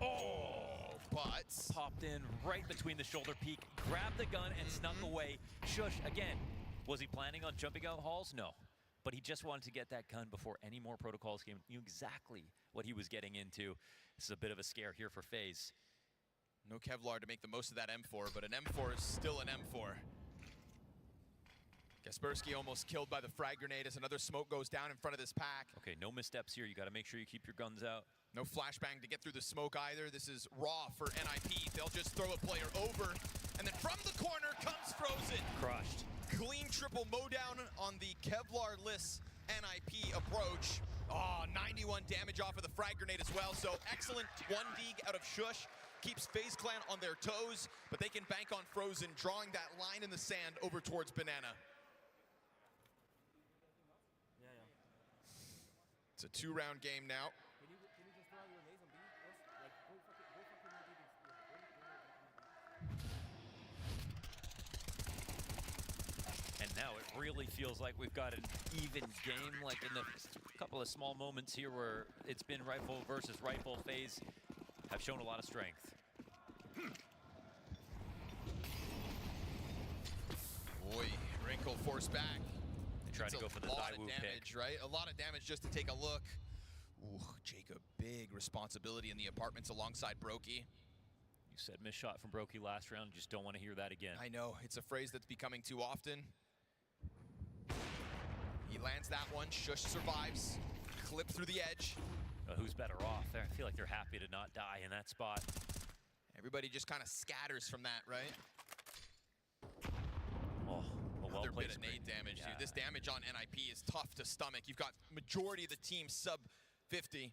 Oh, but popped in right between the shoulder peak, grabbed the gun and snuck away. Shush, again, was he planning on jumping out halls? No, but he just wanted to get that gun before any more protocols came. He knew exactly what he was getting into. This is a bit of a scare here for FaZe. No Kevlar to make the most of that M4, but an M4 is still an M4. Kaspersky almost killed by the frag grenade as another smoke goes down in front of this pack. Okay, no missteps here. You got to make sure you keep your guns out. No flashbang to get through the smoke either. This is raw for NIP. They'll just throw a player over. And then from the corner comes Frozen. Crushed. Clean triple mow down on the Kevlar-less NIP approach. Oh, 91 damage off of the frag grenade as well. So excellent 1 dig out of Shush. keeps FaZe Clan on their toes, but they can bank on Frozen, drawing that line in the sand over towards Banana. It's a 2-round game now. And now it really feels like we've got an even game, like in the couple of small moments here where it's been rifle versus rifle. FaZe have shown a lot of strength. Boy, Wrinkle forced back. They try to go for the lot of Zywoo damage, pick. right? A lot of damage just to take a look. Ooh, Jacob, big responsibility in the apartments alongside Brokey. You said missed shot from Brokey last round. Just don't want to hear that again. I know, it's a phrase that's becoming too often. He lands that one, Shush survives, clip through the edge. Who's better off? I feel like they're happy to not die in that spot. Everybody just kind of scatters from that, right? Oh, a Another well-played bit of nade damage, Yeah. dude. This damage on NIP is tough to stomach. You've got majority of the team sub 50.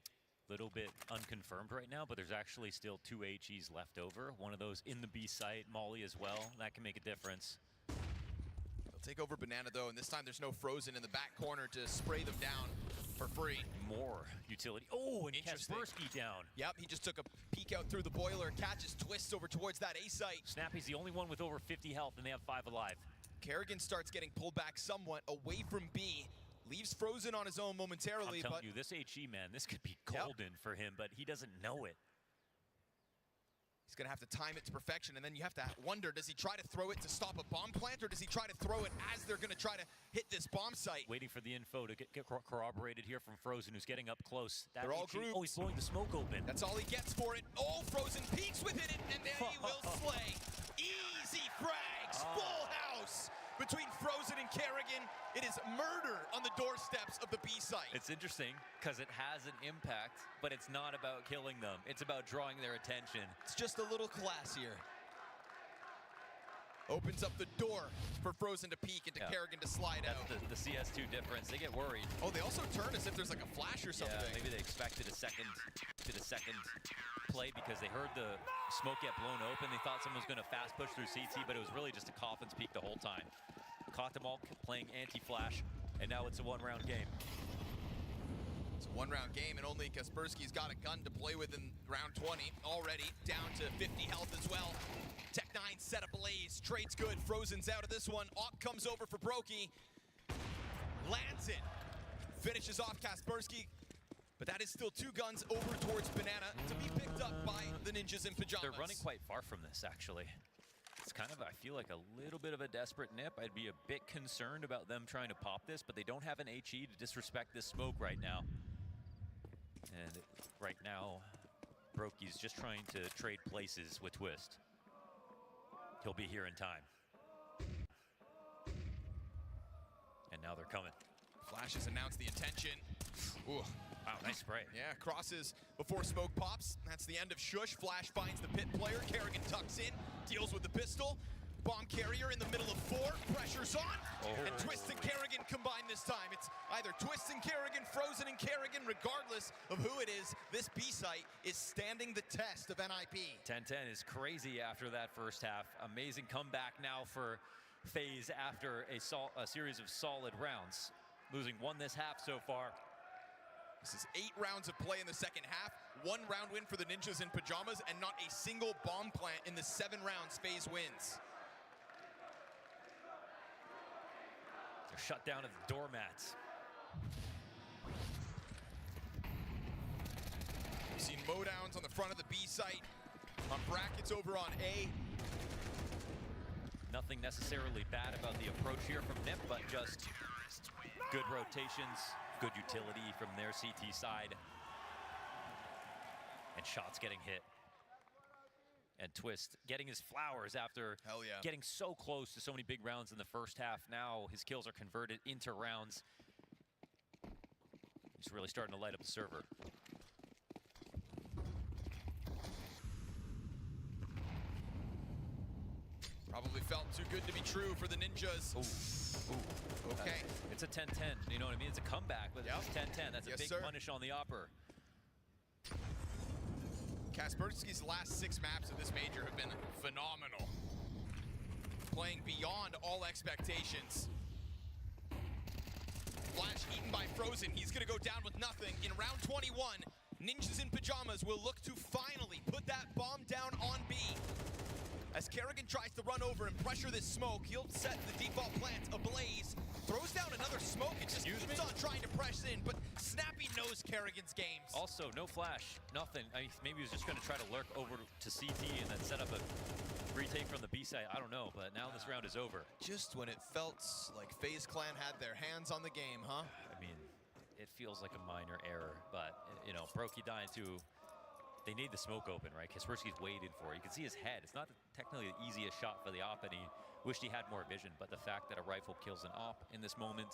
Little bit unconfirmed right now, but there's actually still 2 HEs left over. One of those in the B site, Molly as well. That can make a difference. They'll take over Banana though, and this time there's no Frozen in the back corner to spray them down for free. More utility. Oh, and Interesting. Kaspersky down. Yep, he just took a peek out through the boiler, catches twists over towards that A site. Snappy's the only one with over 50 health, and they have 5 alive. Kerrigan starts getting pulled back somewhat away from B. Leaves Frozen on his own momentarily, I'm telling but you, this HE, man, this could be golden for him, but he doesn't know it. he's going to have to time it to perfection, and then you have to wonder, does he try to throw it to stop a bomb plant, or does he try to throw it as they're going to try to hit this bomb site? Waiting for the info to get corroborated here from Frozen, who's getting up close. That They're all HE grouped. Oh, he's blowing the smoke open. That's all he gets for it. Oh, Frozen peeks within it, and there he will slay. Easy frags, full house between Frozen and Kerrigan. It is murder on the doorsteps of the B site. It's interesting because it has an impact, but it's not about killing them. It's about drawing their attention. It's just a little classier. Opens up the door for Frozen to peek and to Kerrigan to slide out. That's the CS2 difference. They get worried. Oh, they also turn as if there's like a flash or something. Yeah, maybe they expected a second play because they heard the smoke get blown open. They thought someone was going to fast push through CT, but it was really just a Coffin's peek the whole time. Caught them all playing anti-flash, and now it's a one-round game. It's a one-round game, and only Kaspersky's got a gun to play with in round 20. Already down to 50 health as well. Tech9 set up Blaze. Trade's good. Frozen's out of this one. Op comes over for Brokey. Lands it. Finishes off Kaspersky. But that is still 2 guns over towards Banana to be picked up by the Ninjas in Pajamas. They're running quite far from this, actually. It's kind of, I feel like, a little bit of a desperate nip. I'd be a bit concerned about them trying to pop this, but they don't have an HE to disrespect this smoke right now. And right now, Brokey's just trying to trade places with Twist. He'll be here in time. And now they're coming. Flash has announced the intention. Ooh. Wow, nice spray. Yeah, crosses before smoke pops. That's the end of Shush. Flash finds the pit player. Kerrigan tucks in, deals with the pistol. Bomb carrier in the middle of 4. Pressure's on. And Twist and Kerrigan combine this time. It's either Twist and Kerrigan, Frozen and Kerrigan. Regardless of who it is, this B site is standing the test of NIP. 10-10 is crazy after that first half. Amazing comeback now for FaZe after a series of solid rounds. Losing 1 this half so far. This is 8 rounds of play in the second half. 1 round win for the Ninjas in Pajamas, and not a single bomb plant in the 7 rounds FaZe wins. They're shut down at the doormats. We've seen mowdowns on the front of the B site, on brackets over on A. Nothing necessarily bad about the approach here from Nip, but just good rotations, good utility from their CT side. And shots getting hit. And Twist getting his flowers after getting so close to so many big rounds in the first half. Now his kills are converted into rounds. He's really starting to light up the server. Probably felt too good to be true for the Ninjas. Ooh. Okay. It's a 10-10, you know what I mean? It's a comeback, but it's 10-10. That's a big punish on the upper. Kaspersky's last 6 maps of this major have been phenomenal. Playing beyond all expectations. Flash eaten by Frozen. He's gonna go down with nothing. In round 21, Ninjas in Pajamas will look to finally put that bomb down on B. As Kerrigan tries to run over and pressure this smoke, he'll set the default plant ablaze. Throws down another smoke and just keeps on trying to press in, but Snappy knows Kerrigan's games. Also, no flash, nothing. I mean, maybe he was just going to try to lurk over to CT and then set up a retake from the B side. I don't know, but now this round is over. Just when it felt like FaZe Clan had their hands on the game, huh? I mean, it feels like a minor error, but, you know, Brokey dying too. They need the smoke open, right? Kaspersky's waited for it. You can see his head. It's not technically the easiest shot for the op, and he wished he had more vision, but the fact that a rifle kills an op in this moment,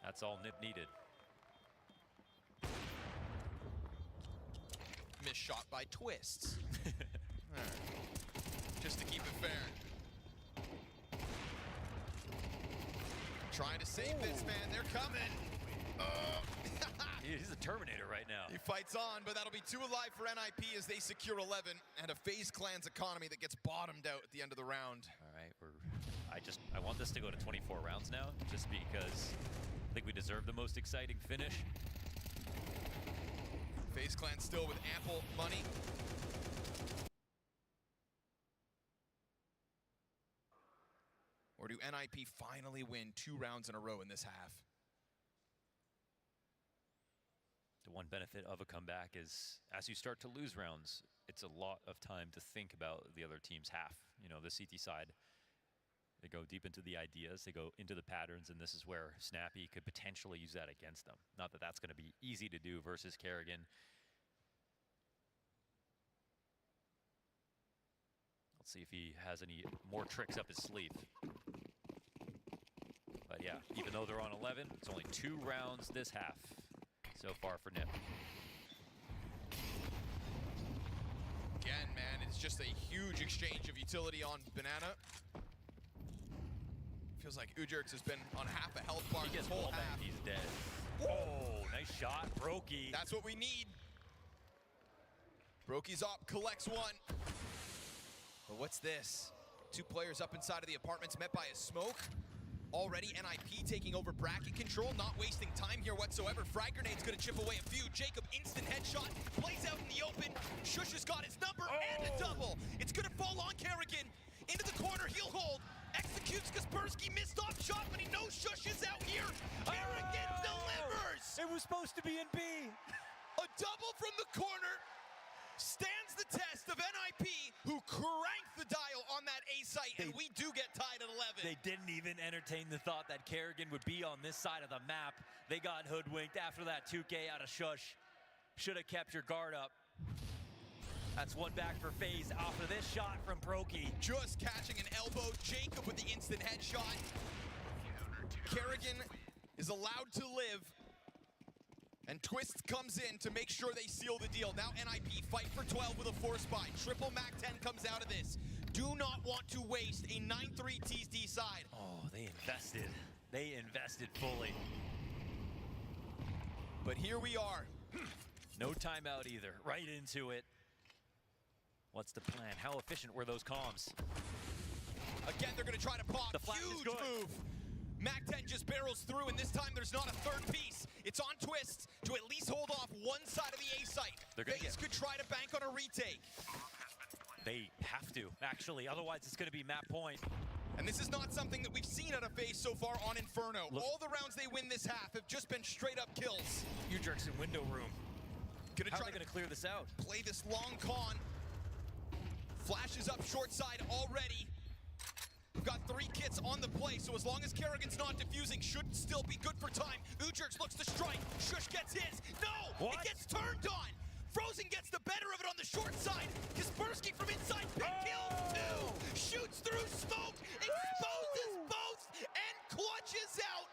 that's all Nip needed. Missed shot by Twists. Right. Just to keep it fair. Trying to save this, man. They're coming. He's a Terminator right now. He fights on, but that'll be 2 alive for NIP as they secure 11, and a FaZe Clan's economy that gets bottomed out at the end of the round. All right, I want this to go to 24 rounds now, just because I think we deserve the most exciting finish. FaZe Clan still with ample money. Or do NIP finally win 2 rounds in a row in this half? The one benefit of a comeback is, as you start to lose rounds, it's a lot of time to think about the other team's half. You know, the CT side, they go deep into the ideas, they go into the patterns, and this is where Snappy could potentially use that against them. Not that that's going to be easy to do versus Kerrigan. Let's see if he has any more tricks up his sleeve. But yeah, even though they're on 11, it's only 2 rounds this half so far for Nip. Again, man, it's just a huge exchange of utility on Banana. Feels like Ujerks has been on half a health bar this whole half. He's dead. Oh, nice shot, Brokey. That's what we need. Brokey's op collects 1. But what's this? 2 players up inside of the apartments met by a smoke. Already NIP taking over bracket control, not wasting time here whatsoever. Frag Grenade's gonna chip away a few. Jacob, instant headshot, plays out in the open. Shush has got his number and a double. It's gonna fall on Kerrigan. Into the corner, he'll hold. Executes Kaspersky, missed off shot, but he knows Shush is out here. Kerrigan delivers! It was supposed to be in B. A double from the corner. Stands the test of NIP, who cranked the dial on that A site, and we do get tied at 11. They didn't even entertain the thought that Kerrigan would be on this side of the map. They got hoodwinked after that 2K out of Shush. Should have kept your guard up. That's 1 back for FaZe after this shot from Brokey. Just catching an elbow. Jacob with the instant headshot. Kerrigan is allowed to live. And Twist comes in to make sure they seal the deal. Now NIP fight for 12 with a force buy. Triple Mac 10 comes out of this. Do not want to waste a 9-3 TSD side. Oh, they invested. They invested fully. But here we are. No timeout either. Right into it. What's the plan? How efficient were those comms? Again, they're going to try to pop. The flash Huge is good. move. Mac 10 just barrels through, and this time there's not a third piece. It's on Twist to at least hold off one side of the A site. FaZe could try to bank on a retake. They have to, actually. Otherwise, it's going to be map point. And this is not something that we've seen out of FaZe so far on Inferno. All the rounds they win this half have just been straight up kills. Ujerks in window room. How are they going to clear this out? Play this long con. Flashes up short side already. We've got 3 kits on the play, so as long as Kerrigan's not defusing, should still be good for time. Ujerks looks to strike. Shush gets his. No! It gets turned on! Frozen gets the better of it on the short side. Kaspersky from inside, pick kills 2! Shoots through smoke, exposes both, and clutches out.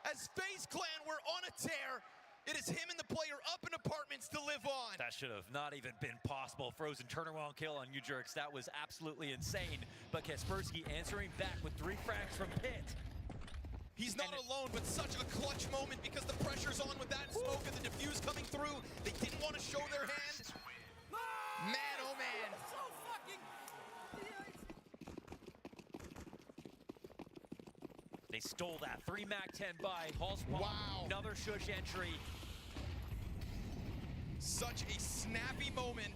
As FaZe Clan were on a tear, it is him and the player up in apartments to live on. That should have not even been possible. Frozen turnaround kill on Ujerks. That was absolutely insane. But Kaspersky answering back with 3 frags from Pit. He's not alone, but such a clutch moment because the pressure's on with that smoke and the defuse coming through. They stole that. 3 Mac-10 by Hall's Palm. Wow. Another shush entry. Such a snappy moment.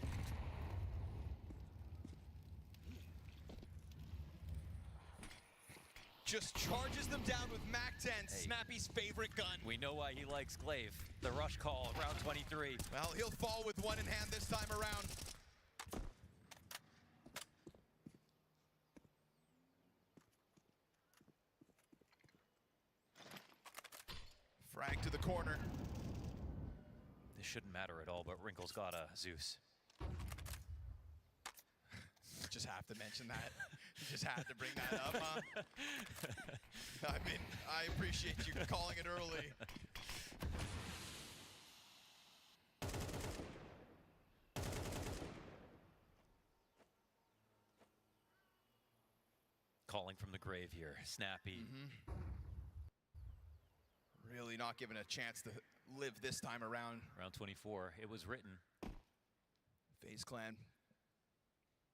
Just charges them down with Mac-10, Snappy's favorite gun. We know why he likes Glaive. The rush call, round 23. Well, he'll fall with one in hand this time around. Frag to the corner. This shouldn't matter at all, but Wrinkle's got a Zeus. Just have to mention that. You just had to bring that up, huh? I mean, I appreciate you calling it early. Calling from the grave here, Snappy. Really not given a chance to live this time around. Round 24, it was written. FaZe Clan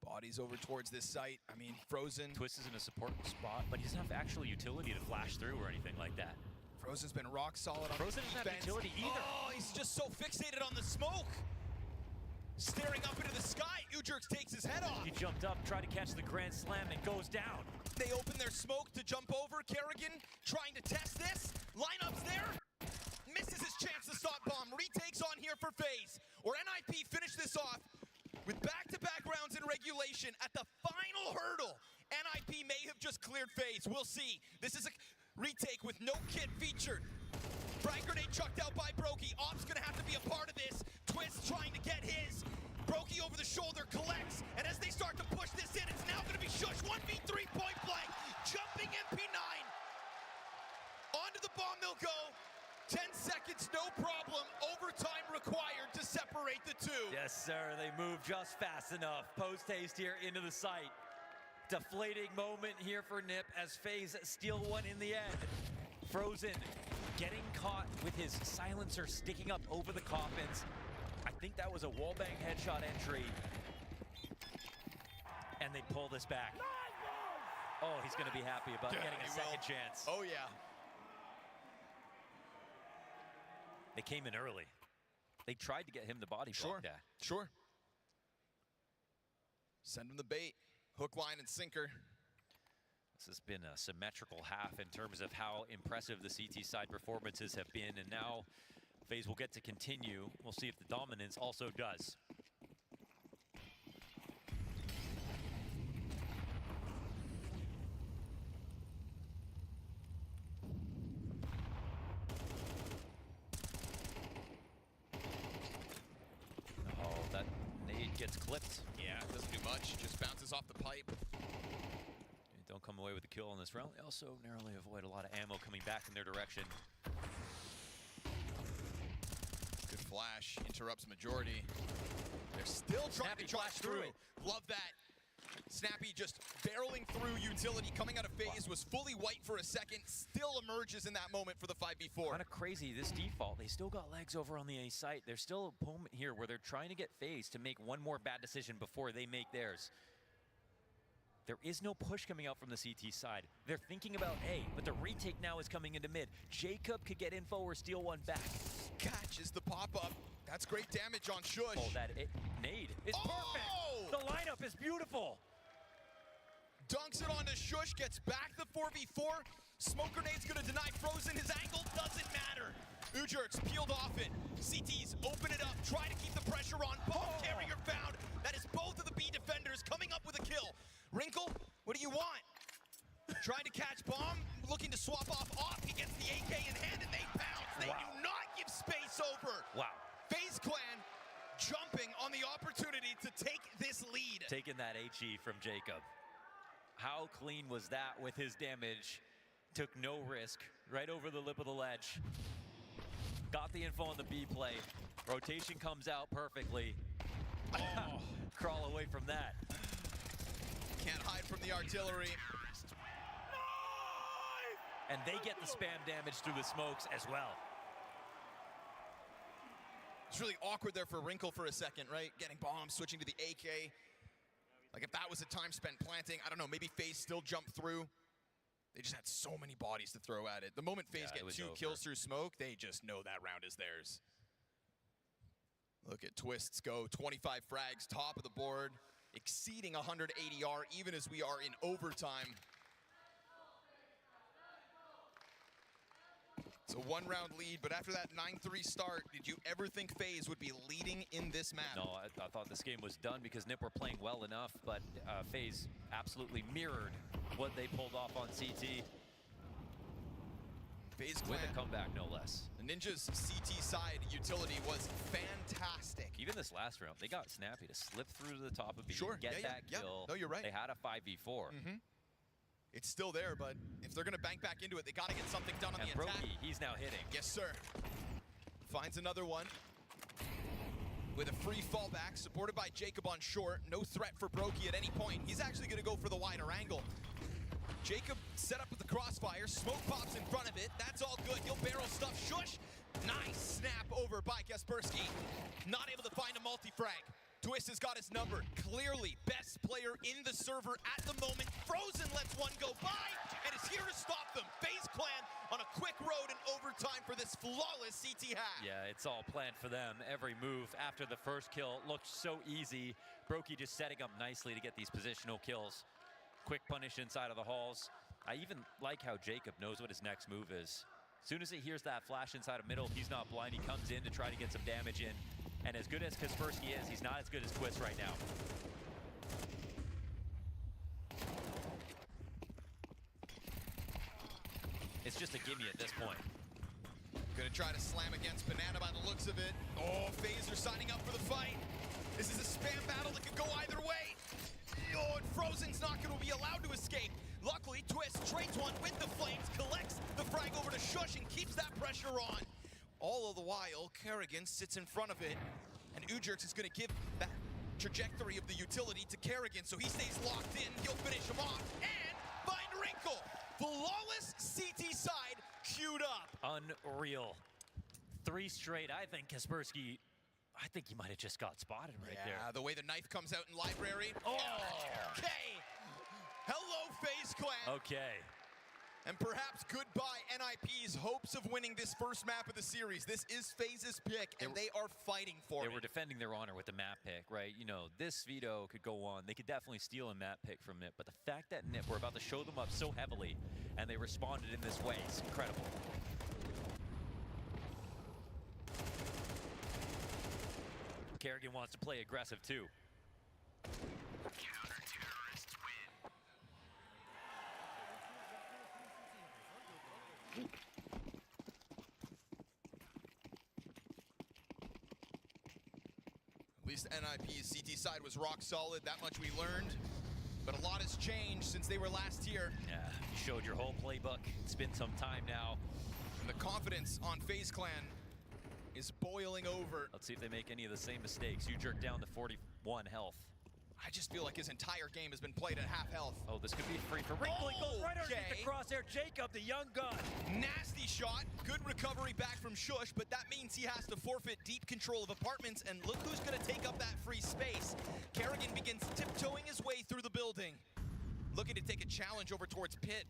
bodies over towards this site. I mean, Frozen. Twist is in a support spot, but he doesn't have actual utility to flash through or anything like that. Frozen's been rock solid on Frozen doesn't have utility either. Oh, he's just so fixated on the smoke. Staring up into the sky, Ujurx takes his head off. He jumped up, tried to catch the Grand Slam, and goes down. They open their smoke to jump over. Kerrigan trying to test this. Lineup's there. Misses his chance to stop bomb. Retakes on here for FaZe. Or NIP finish this off with back-to-back rounds in regulation. At the final hurdle, NIP may have just cleared FaZe. We'll see. This is a retake with no kit featured. Frag grenade chucked out by Brokey. Op's gonna have to be a part of this. Twist trying to get his. Brokey over the shoulder collects. And as they start to push this in, it's now gonna be Shush. 1v3 point blank. Jumping MP9. Onto the bomb they'll go. 10 seconds, no problem. Overtime required to separate the two. Yes, sir. They move just fast enough. Post haste here into the site. Deflating moment here for Nip as FaZe steal one in the end. Frozen getting caught with his silencer sticking up over the coffins. I think that was a wallbang headshot entry. And they pull this back. Oh, he's going to be happy about getting a second chance. Oh, yeah. They came in early. They tried to get him to body block that. Sure. Send him the bait. Hook, line, and sinker. This has been a symmetrical half in terms of how impressive the CT side performances have been, and now FaZe will get to continue. We'll see if the dominance also does. Oh, that nade gets clipped. Yeah, it doesn't do much. Just bounces off the pipe. Don't come away with the kill in this round. They also narrowly avoid a lot of ammo coming back in their direction. Good flash. Interrupts majority. They're still trying to charge through. Love that. Snappy just barreling through utility. Coming out of FaZe, was fully white for a second. Still emerges in that moment for the 5v4. Kind of crazy, this default. They still got legs over on the A site. There's still a moment here where they're trying to get FaZe to make one more bad decision before they make theirs. There is no push coming out from the CT side. They're thinking about A, but the retake now is coming into mid. Jacob could get info or steal one back. Catches the pop-up. That's great damage on Shush. Oh, that nade is perfect. The lineup is beautiful. Dunks it onto Shush, gets back the 4v4. Smoke grenade's gonna deny Frozen. His angle doesn't matter. Ujurx peeled off it. CTs open it up, try to keep the pressure on. Ball carrier found. That is both of the B defenders coming up with a kill. Wrinkle, what do you want? Trying to catch bomb, looking to swap off. He gets the AK in hand and they pounce. They do not give space over. Wow. FaZe Clan jumping on the opportunity to take this lead. Taking that HE from Jacob. How clean was that with his damage? Took no risk, right over the lip of the ledge. Got the info on the B play. Rotation comes out perfectly. Oh. Crawl away from that. Can't hide from the artillery. And they get the spam damage through the smokes as well. It's really awkward there for Wrinkle for a second, right? Getting bombs, switching to the AK. Like if that was a time spent planting, I don't know, maybe FaZe still jump through. They just had so many bodies to throw at it. The moment FaZe Yeah, it get was 2 over. kills through smoke, they just know that round is theirs. Look at Twists go, 25 frags, top of the board, exceeding 100 ADR, even as we are in overtime. It's a 1-round lead, but after that 9-3 start, did you ever think FaZe would be leading in this map? No, I thought this game was done because NIP were playing well enough, but FaZe absolutely mirrored what they pulled off on CT. FaZe With Clan, a comeback, no less. the Ninja's CT side utility was fantastic. Even this last round, they got Snappy to slip through to the top of B, Sure, get yeah, that kill. No, you're right. They had a 5v4. It's still there, but if they're gonna bank back into it, they gotta get something done on And the attack. Brokey, he's now hitting. Yes, sir. Finds another one. With a free fallback, supported by Jacob on short. No threat for Brokey at any point. He's actually gonna go for the wider angle. Jacob set up with the crossfire. Smoke pops in front of it. That's all good. He'll barrel stuff. Shush. Nice snap over by Kaspersky. Not able to find a multi-frag. Twist has got his number. Clearly, best player in the server at the moment. Frozen lets one go by and is here to stop them. FaZe Clan on a quick road in overtime for this flawless CT hack. Yeah, it's all planned for them. Every move after the first kill looked so easy. Brokey just setting up nicely to get these positional kills. Quick punish inside of the halls. I even like how Jacob knows what his next move is. As soon as he hears that flash inside of middle, he's not blind. He comes in to try to get some damage in. And as good as Kaspersky is, he's not as good as Twist right now. It's just a gimme at this point. Gonna try to slam against Banana by the looks of it. Oh, FaZe are signing up for the fight. This is a spam battle that could go either way. Oh, and Frozen's not gonna be allowed to escape. Luckily, Twist trades one with the flames, collects the frag over to Shush and keeps that pressure on. All of the while, Kerrigan sits in front of it, and Ujerks is gonna give that trajectory of the utility to Kerrigan, so he stays locked in. He'll finish him off, and find Wrinkle. Flawless CT side queued up. Unreal. 3 straight. I think Kaspersky, I think he might have just got spotted right there. Yeah, the way the knife comes out in library. Oh! Okay. Hello, FaZe Clan. Okay. And perhaps goodbye NIP's hopes of winning this first map of the series. This is FaZe's pick, and they are fighting for it. They were defending their honor with the map pick, right? You know, this veto could go on. They could definitely steal a map pick from NIP, but the fact that NIP were about to show them up so heavily and they responded in this way is incredible. Kerrigan wants to play aggressive too. Counter-terrorists win. At least NIP's CT side was rock solid. That much we learned. But a lot has changed since they were last here. Yeah, you showed your whole playbook. It's been some time now. And the confidence on FaZe Clan is boiling over. Let's see if they make any of the same mistakes. You jerk down to 41 health. I just feel like his entire game has been played at half health. Oh, this could be free for Wrinkle. He goes right underneath the crosshair. Jacob, the young gun. Nasty shot. Good recovery back from Shush, but that means he has to forfeit deep control of apartments, and look who's going to take up that free space. Kerrigan begins tiptoeing his way through the building. Looking to take a challenge over towards Pit.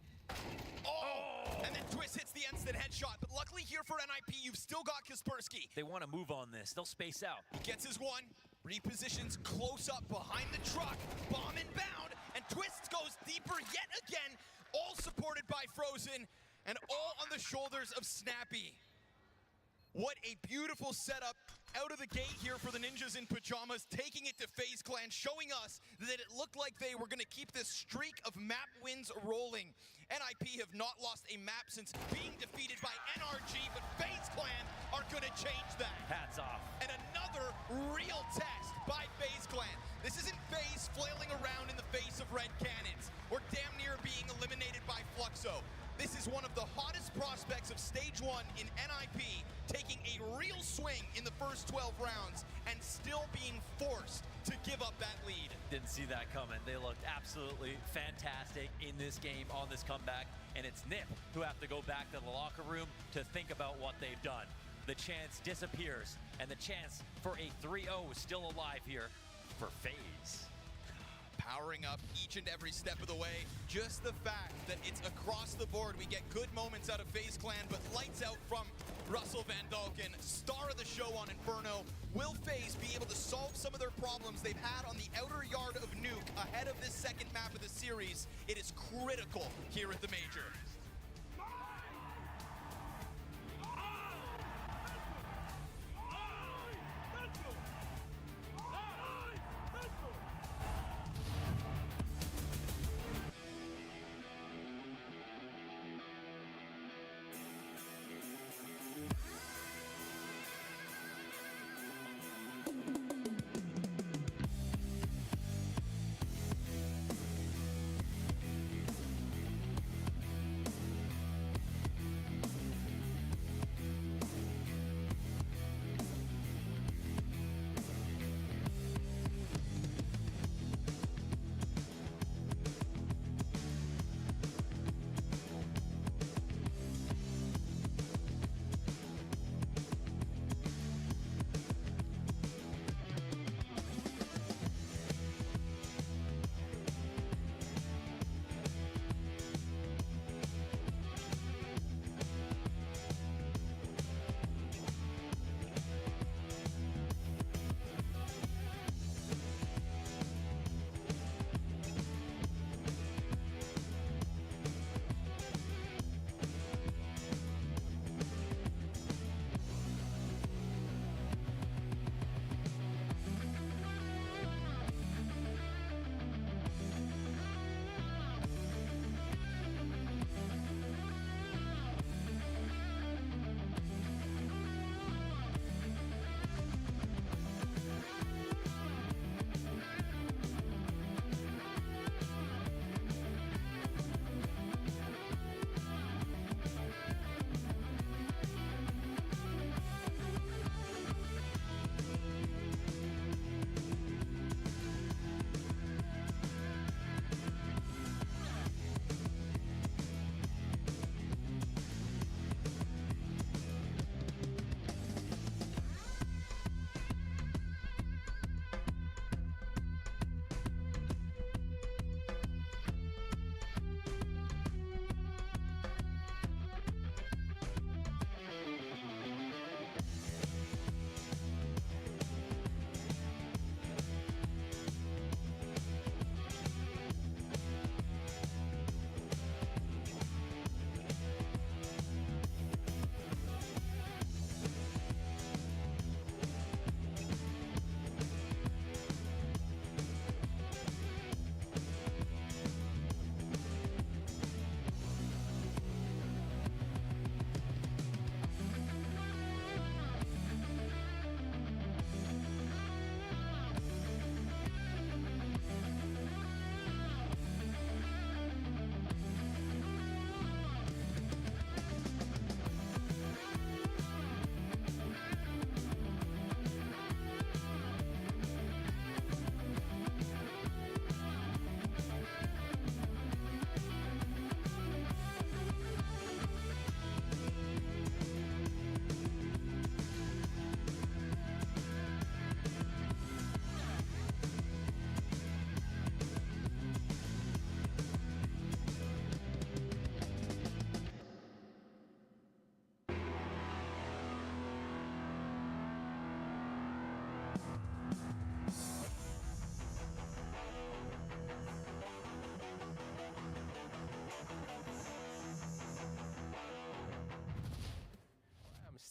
Oh! And then Twist hits the instant headshot, but luckily here for NIP, you've still got Kaspersky. They want to move on this. They'll space out. He gets his one, repositions close up behind the truck, bomb inbound, and Twist goes deeper yet again, all supported by Frozen, and all on the shoulders of Snappy. What a beautiful setup out of the gate here for the Ninjas in Pajamas, taking it to FaZe Clan, showing us that it looked like they were going to keep this streak of map wins rolling. NIP have not lost a map since being defeated by NRG, but FaZe Clan are going to change that. Hats off. And another real test by FaZe Clan. This isn't FaZe flailing around in the face of red cannons, or damn near being eliminated by Fluxo. This is one of the hottest prospects of Stage 1 in NIP, taking a real swing in the first 12 rounds and still being forced to give up that lead. Didn't see that coming. They looked absolutely fantastic in this game on this comeback, and it's NIP who have to go back to the locker room to think about what they've done. The chance disappears, and the chance for a 3-0 is still alive here for FaZe. powering up each and every step of the way. Just the fact that it's across the board, we get good moments out of FaZe Clan, but lights out from Russell Van Dalken, star of the show on Inferno. Will FaZe be able to solve some of their problems they've had on the outer yard of Nuke ahead of this second map of the series? It is critical here at the Major.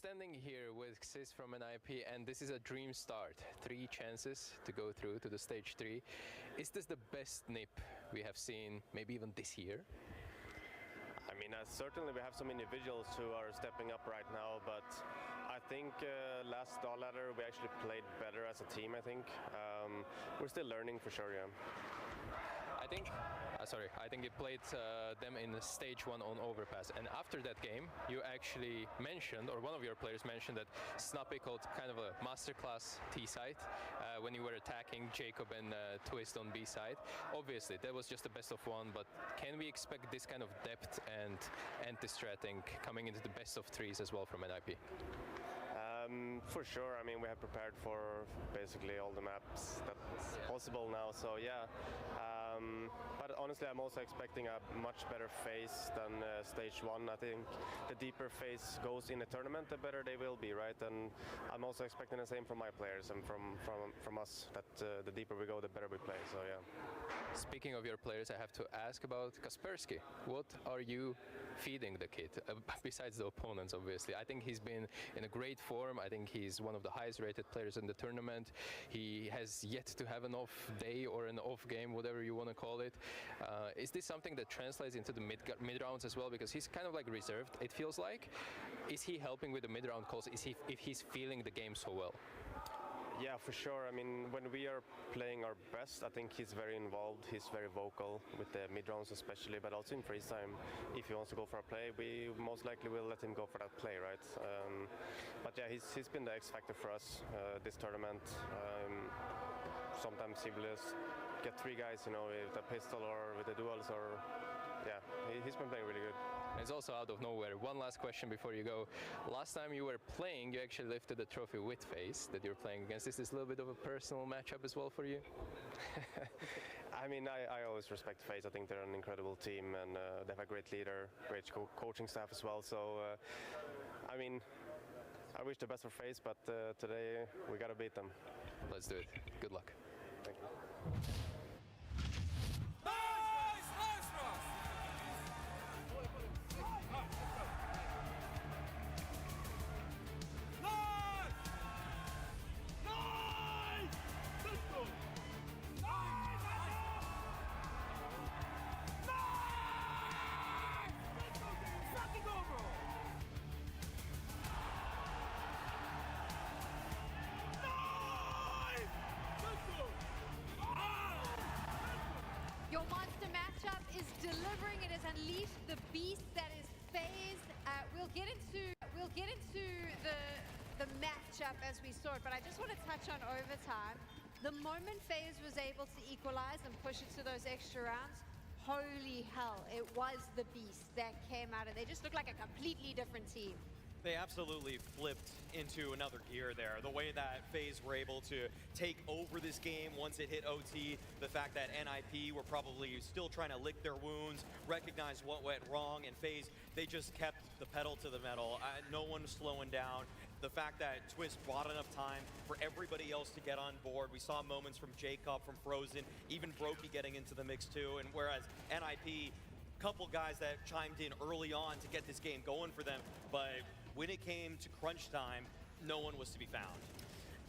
Standing here with Xis from NIP, and this is a dream start. 3 chances to go through to the stage 3. Is this the best NIP we have seen, maybe even this year? I mean, certainly we have some individuals who are stepping up right now, but I think last Starladder we actually played better as a team, I think. We're still learning for sure, yeah. I think you played them in stage 1 on Overpass, and after that game you actually mentioned, or one of your players mentioned, that Snappy called kind of a masterclass T side when you were attacking Jacob and Twist on B side. Obviously that was just the best of 1, but can we expect this kind of depth and anti-stratting coming into the best of 3s as well from NIP? For sure, I mean, we have prepared for basically all the maps that's possible now, so yeah. But honestly, I'm also expecting a much better phase than stage 1. I think the deeper phase goes in a tournament, the better they will be, right? And I'm also expecting the same from my players and from us, that the deeper we go, the better we play, so yeah. Speaking of your players, I have to ask about Kaspersky. What are you feeding the kid, besides the opponents, obviously? I think he's been in a great form. I think he's one of the highest rated players in the tournament. He has yet to have an off day or an off game, whatever you want to call it. Is this something that translates into the mid rounds as well? Because he's kind of like reserved, it feels like. Is he helping with the mid round calls? If he's feeling the game so well? Yeah, for sure. I mean, when we are playing our best, I think he's very involved. He's very vocal with the mid rounds especially, but also in freeze time. If he wants to go for a play, we most likely will let him go for that play, right? But yeah, he's been the X factor for us this tournament. Sometimes he will just get 3 guys, you know, with a pistol or with the duels, or yeah, he's been playing really good. It's also out of nowhere. One last question before you go. Last time you were playing, you actually lifted the trophy with FaZe that you're playing against. Is this a little bit of a personal matchup as well for you? I mean, I always respect FaZe. I think they're an incredible team, and they have a great leader, great coaching staff as well. So, I mean, I wish the best for FaZe, but today we gotta beat them. Let's do it. Good luck. Thank you. Your monster matchup is delivering. It has unleashed the beast that is FaZe. We'll get into the matchup as we saw it, but I just want to touch on overtime. The moment FaZe was able to equalize and push it to those extra rounds, holy hell, it was the beast that came out, and they just looked like a completely different team. They absolutely flipped into another gear there. The way that FaZe were able to take over this game once it hit OT, the fact that NIP were probably still trying to lick their wounds, recognize what went wrong, and FaZe, they just kept the pedal to the metal. No one slowing down. The fact that Twist bought enough time for everybody else to get on board. We saw moments from Jacob, from Frozen, even Brokey getting into the mix too, and whereas NIP, couple guys that chimed in early on to get this game going for them, but when it came to crunch time, no one was to be found.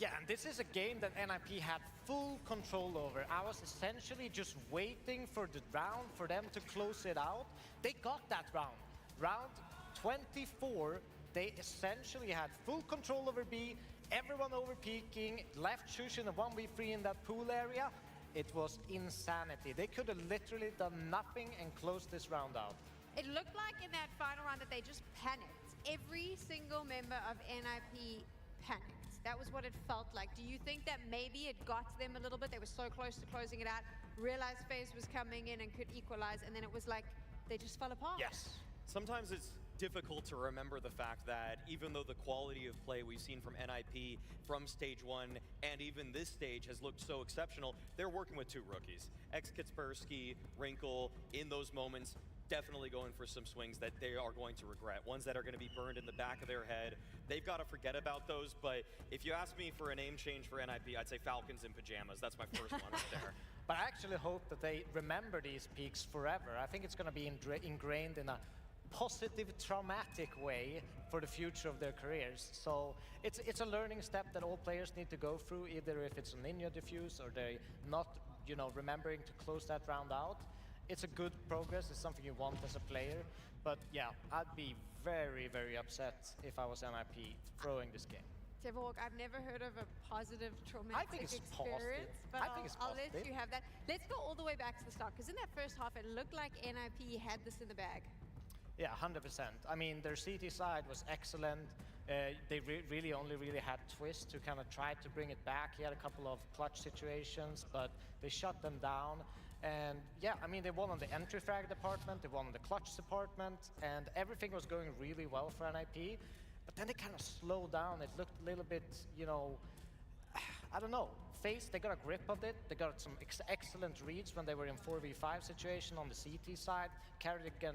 Yeah, and this is a game that NIP had full control over. I was essentially just waiting for the round for them to close it out. They got that round. Round 24, they essentially had full control over B, everyone over peaking, left choosing a 1v3 in that pool area. It was insanity. They could have literally done nothing and closed this round out. It looked like in that final round that they just panicked. Every single member of NIP panicked. That was what it felt like. Do you think that maybe it got to them a little bit? They were so close to closing it out, realized FaZe was coming in and could equalize, and then it was like they just fell apart. Yes. Sometimes it's difficult to remember the fact that even though the quality of play we've seen from NIP from stage 1 and even this stage has looked so exceptional, they're working with 2 rookies. Kaspersky, Wrinkle, in those moments, definitely going for some swings that they are going to regret. Ones that are going to be burned in the back of their head. They've got to forget about those, but if you ask me for a name change for NIP, I'd say Falcons in Pajamas. That's my first one right there. But I actually hope that they remember these peaks forever. I think it's going to be ingrained in a positive, traumatic way for the future of their careers. So it's a learning step that all players need to go through, either if it's a ninja diffuse or they not, remembering to close that round out. It's a good progress. It's something you want as a player. But yeah, I'd be very, very upset if I was NIP throwing this game. Devork, I've never heard of a positive traumatic I think it's experience, positive. but I think it's I'll let positive. you have that. Let's go all the way back to the start, because in that first half, it looked like NIP had this in the bag. Yeah, 100%. I mean, their CT side was excellent. They really had Twist to kind of try to bring it back. He had a couple of clutch situations, but they shut them down. And yeah, I mean, they won on the entry frag department, they won on the clutch department, and everything was going really well for NIP. but then they kind of slowed down. It looked a little bit, you know, I don't know. FaZe, they got a grip of it. They got some excellent reads when they were in 4v5 situation on the CT side. Carrigan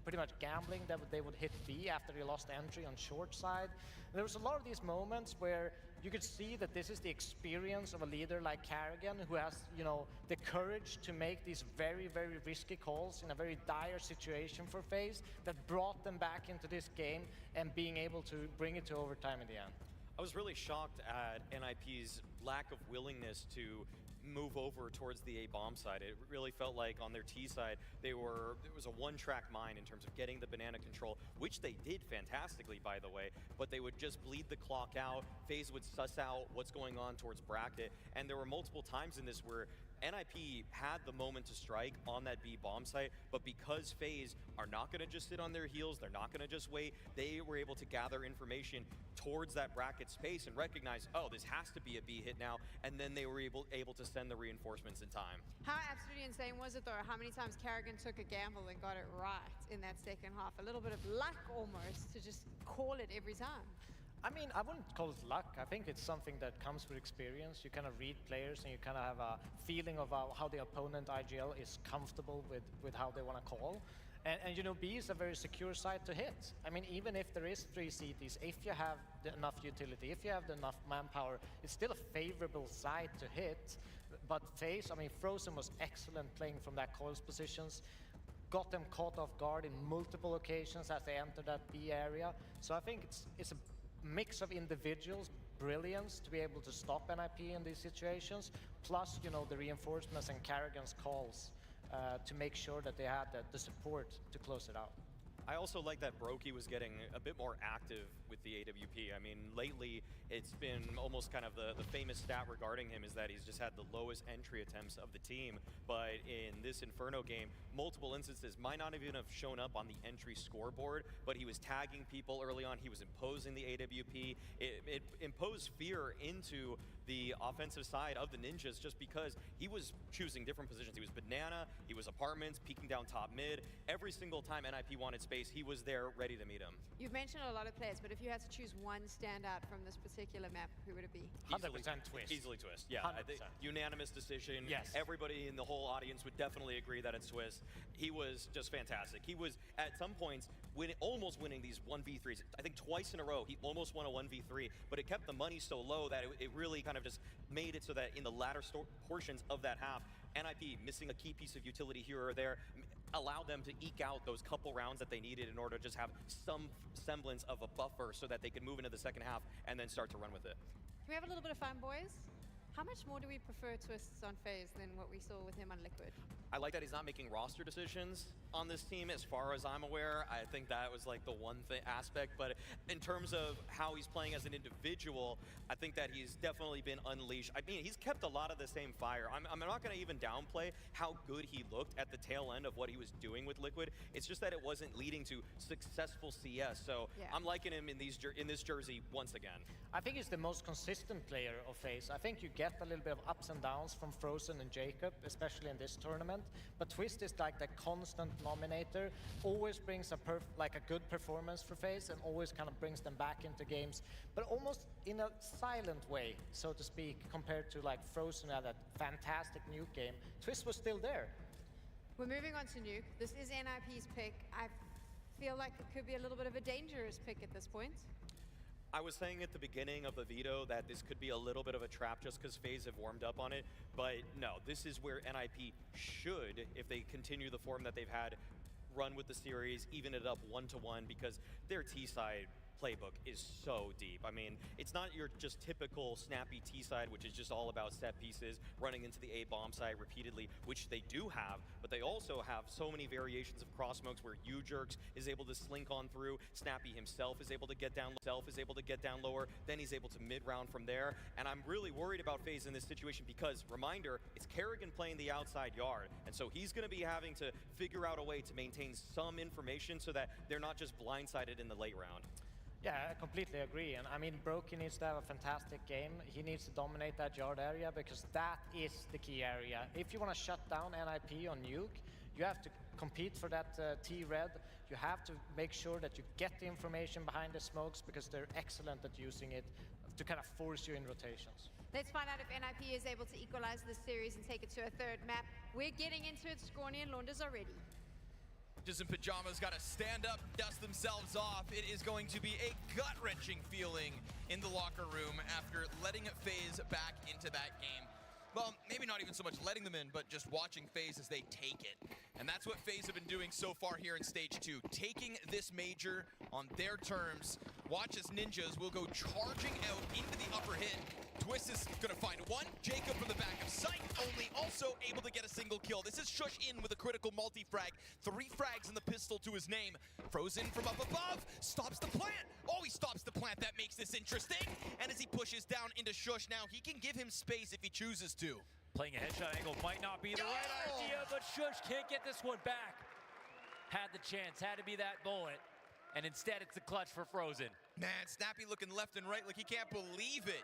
pretty much gambling that they would hit B after he lost entry on short side. And there was a lot of these moments where you could see that this is the experience of a leader like Carrigan, who has, you know, the courage to make these very, very risky calls in a very dire situation for FaZe that brought them back into this game and being able to bring it to overtime in the end. I was really shocked at NIP's lack of willingness to move over towards the A bomb side. It really felt like on their T side, it was a one-track mind in terms of getting the banana control, which they did fantastically, by the way, but they would just bleed the clock out. FaZe would suss out what's going on towards bracket, and there were multiple times in this where NIP had the moment to strike on that B bomb site, but because FaZe are not going to just sit on their heels, they're not going to just wait, they were able to gather information towards that bracket space and recognize, oh, this has to be a B hit now, and then they were able to send the reinforcements in time. How absolutely insane was it, though? How many times Carrigan took a gamble and got it right in that second half? A little bit of luck almost to just call it every time. I mean, I wouldn't call it luck. I think it's something that comes with experience. You kind of read players and you kind of have a feeling of how the opponent IGL is comfortable with how they want to call. And you know, B is a very secure side to hit. I mean, even if there is 3 CTs, if you have enough utility, if you have enough manpower, it's still a favorable side to hit. But FaZe, I mean, Frozen was excellent playing from that coils positions, got them caught off guard in multiple occasions as they entered that B area. So I think it's a mix of individuals, brilliance to be able to stop NIP in these situations, plus, you know, the reinforcements and Carrigan's calls to make sure that they had the support to close it out. I also like that Brokey was getting a bit more active with the AWP. I mean, lately it's been almost kind of the famous stat regarding him is that he's just had the lowest entry attempts of the team. But in this Inferno game, multiple instances might not even have shown up on the entry scoreboard, but he was tagging people early on. He was imposing the AWP. It imposed fear into the offensive side of the Ninjas just because he was choosing different positions. He was banana, he was apartments, peeking down top mid. Every single time NIP wanted space, he was there ready to meet him. You've mentioned a lot of players, but if you had to choose one standout from this particular map, who would it be? 100% Twist. Easily Twist, yeah. 100%. I think unanimous decision. Yes. Everybody in the whole audience would definitely agree that it's Twist. He was just fantastic. He was, at some points, almost winning these 1v3s. I think twice in a row, he almost won a 1v3, but it kept the money so low that it really kind of just made it so that in the latter portions of that half, NIP missing a key piece of utility here or there allowed them to eke out those couple rounds that they needed in order to just have some semblance of a buffer so that they could move into the second half and then start to run with it. Can we have a little bit of fun, boys? How much more do we prefer Twists on FaZe than what we saw with him on Liquid? I like that he's not making roster decisions on this team as far as I'm aware. I think that was like the one aspect, but in terms of how he's playing as an individual, I think that he's definitely been unleashed. I mean, he's kept a lot of the same fire. I'm not going to even downplay how good he looked at the tail end of what he was doing with Liquid. It's just that it wasn't leading to successful CS, so yeah. I'm liking him in this jersey once again. I think he's the most consistent player of FaZe. I think you get a little bit of ups and downs from Frozen and Jacob, especially in this tournament. But Twist is like the constant nominator, always brings a good performance for FaZe and always kind of brings them back into games, but almost in a silent way, so to speak, compared to like Frozen had that fantastic Nuke game. Twist was still there. We're moving on to Nuke. This is NIP's pick. I feel like it could be a little bit of a dangerous pick at this point. I was saying at the beginning of the veto that this could be a little bit of a trap just because FaZe have warmed up on it, but no, this is where NIP should, if they continue the form that they've had, run with the series, even it up 1-1, because their T-side playbook is so deep. I mean, it's not your just typical snappy T-side, which is just all about set pieces, running into the A-bomb side repeatedly, which they do have, but they also have so many variations of cross smokes where U-Jerks is able to slink on through, Snappy himself is able to get down lower, then he's able to mid-round from there, and I'm really worried about FaZe in this situation because, reminder, it's Carrigan playing the outside yard, and so he's going to be having to figure out a way to maintain some information so that they're not just blindsided in the late round. Yeah, I completely agree. And I mean, Brokey needs to have a fantastic game. He needs to dominate that yard area because that is the key area. If you want to shut down NIP on Nuke, you have to compete for that T-Red. you have to make sure that you get the information behind the smokes because they're excellent at using it to kind of force you in rotations. Let's find out if NIP is able to equalize this series and take it to a third map. We're getting into it. Scorny and Launders are ready. Just in pajamas, got to stand up, dust themselves off. It is going to be a gut-wrenching feeling in the locker room after letting FaZe back into that game. Well, maybe not even so much letting them in, but just watching FaZe as they take it. And that's what FaZe have been doing so far here in Stage 2, taking this major on their terms. Watch as Ninjas will go charging out into the upper hit. Twist is going to find one. Jacob from the back of sight, only also able to get a single kill. This is Shush in with a critical multi-frag. 3 frags in the pistol to his name. Frozen from up above, stops the plant. Oh, he stops the plant. That makes this interesting. And as he pushes down into Shush now, he can give him space if he chooses to. Playing a headshot angle might not be the right idea, but Shush can't get this one back. Had the chance, had to be that bullet. And instead, it's the clutch for Frozen. Man, Snappy looking left and right like he can't believe it.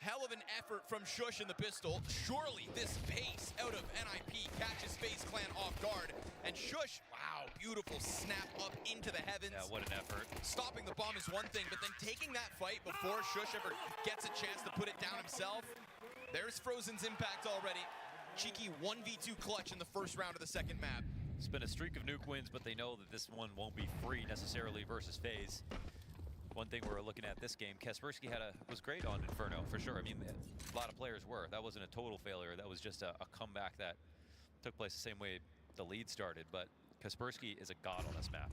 Hell of an effort from Shush in the pistol. Surely this pace out of NIP catches FaZe Clan off guard. And Shush, wow, beautiful snap up into the heavens. Yeah, what an effort. Stopping the bomb is one thing, but then taking that fight before Shush ever gets a chance to put it down himself. There's Frozen's impact already. Cheeky 1v2 clutch in the first round of the second map. It's been a streak of nuke wins, but they know that this one won't be free necessarily versus FaZe. One thing we're looking at this game, Kaspersky was great on Inferno, for sure. I mean, a lot of players were. That wasn't a total failure. That was just a comeback that took place the same way the lead started. But Kaspersky is a god on this map.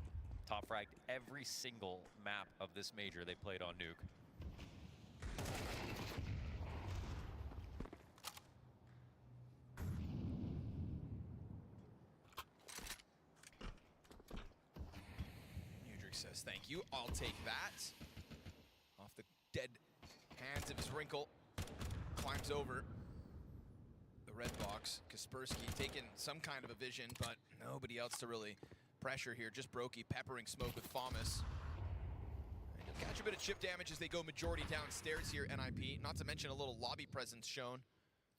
Top fragged every single map of this major they played on Nuke. Says thank you, I'll take that. Off the dead hands of his Wrinkle, climbs over the red box. Kaspersky taking some kind of a vision, but nobody else to really pressure here. Just Brokey peppering smoke with Famas. And he'll catch a bit of chip damage as they go majority downstairs here, NIP. Not to mention a little lobby presence shown.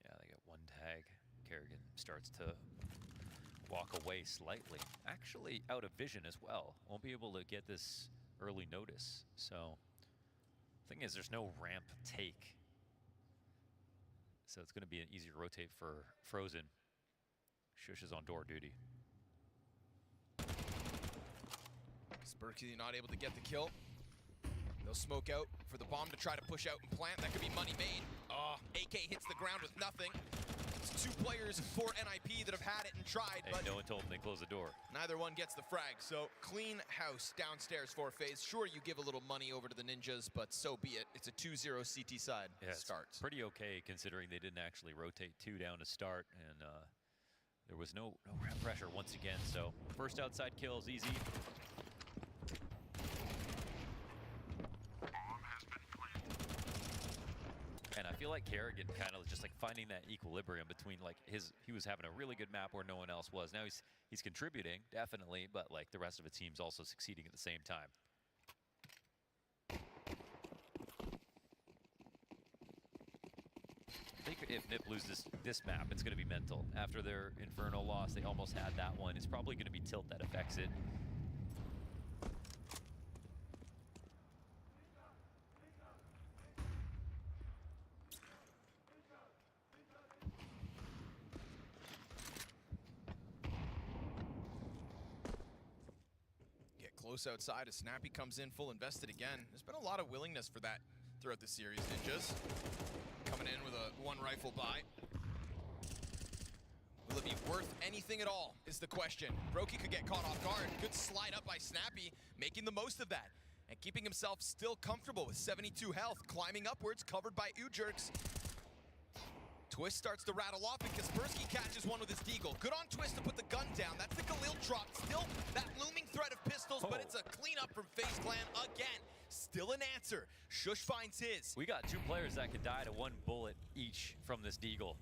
Yeah, they get one tag. Kerrigan starts to walk away slightly. Actually out of vision as well. Won't be able to get this early notice. So, thing is, there's no ramp take. So it's going to be an easier rotate for Frozen. Shush is on door duty. Kaspersky not able to get the kill. They'll smoke out for the bomb to try to push out and plant. That could be money made. Oh, AK hits the ground with nothing. It's 2 players for NIP that have had it and tried, Hey, but no one told them they closed the door. neither one gets the frag. So clean house downstairs for FaZe. Sure, you give a little money over to the Ninjas, but so be it. It's a 2-0 CT side start. It's pretty okay considering they didn't actually rotate 2 down to start, and there was no ramp pressure once again. So first outside kill is easy. And I feel like Kerrigan kind of just like finding that equilibrium between like he was having a really good map where no one else was. Now he's contributing, definitely, but like the rest of the team's also succeeding at the same time. I think if NIP loses this map, it's going to be mental. After their Inferno loss, they almost had that one. It's probably going to be Tilt that affects it. Close outside as Snappy comes in full invested again. There's been a lot of willingness for that throughout the series. Ninjas coming in with a 1 rifle buy. Will it be worth anything at all is the question. Brokey could get caught off guard. Good slide up by Snappy, making the most of that. And keeping himself still comfortable with 72 health. Climbing upwards, covered by Ujerks. Twist starts to rattle off, and Kaspersky catches one with his deagle. Good on Twist to put the gun down. That's the Galil drop. Still that looming threat of pistols, but it's a cleanup from FaZe Clan again. Still an answer. Shush finds his. We got 2 players that could die to 1 bullet each from this deagle.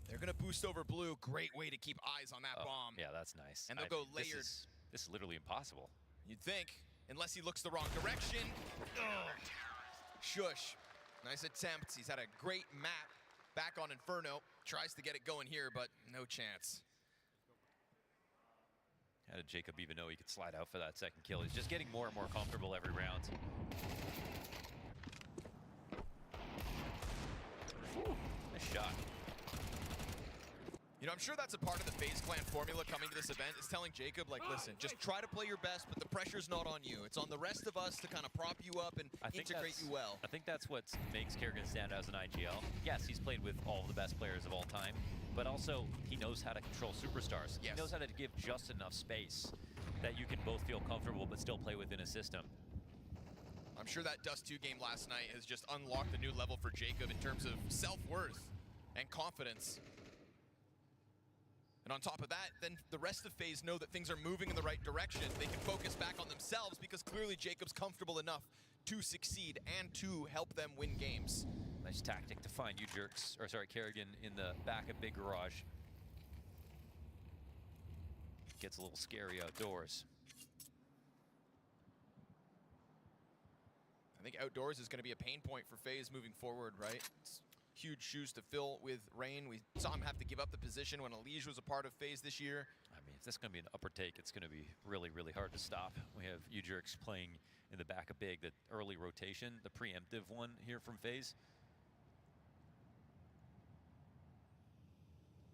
They're going to boost over blue. Great way to keep eyes on that bomb. Yeah, that's nice. And they'll go layered. This is literally impossible. You'd think, unless he looks the wrong direction. Ugh. Shush. Nice attempt. He's had a great map back on Inferno. Tries to get it going here, but no chance. How did Jacob even know he could slide out for that second kill? He's just getting more and more comfortable every round. Whew, nice shot. You know, I'm sure that's a part of the FaZe Clan formula coming to this event, is telling Jacob, like, listen, just try to play your best, but the pressure's not on you. It's on the rest of us to kind of prop you up and integrate you well. I think that's what makes Kerrigan stand out as an IGL. Yes, he's played with all of the best players of all time, but also he knows how to control superstars. Yes. He knows how to give just enough space that you can both feel comfortable but still play within a system. I'm sure that Dust 2 game last night has just unlocked a new level for Jacob in terms of self-worth and confidence. And on top of that, then the rest of FaZe know that things are moving in the right direction. They can focus back on themselves because clearly Jacob's comfortable enough to succeed and to help them win games. Nice tactic to find you jerks, or sorry, Kerrigan in the back of Big Garage. Gets a little scary outdoors. I think outdoors is going to be a pain point for FaZe moving forward, right? It's huge shoes to fill with Rain. We saw him have to give up the position when Elige was a part of FaZe this year. I mean, if this is going to be an upper take, it's going to be really, really hard to stop. We have you jerks playing in the back of Big, the early rotation, the preemptive one here from FaZe.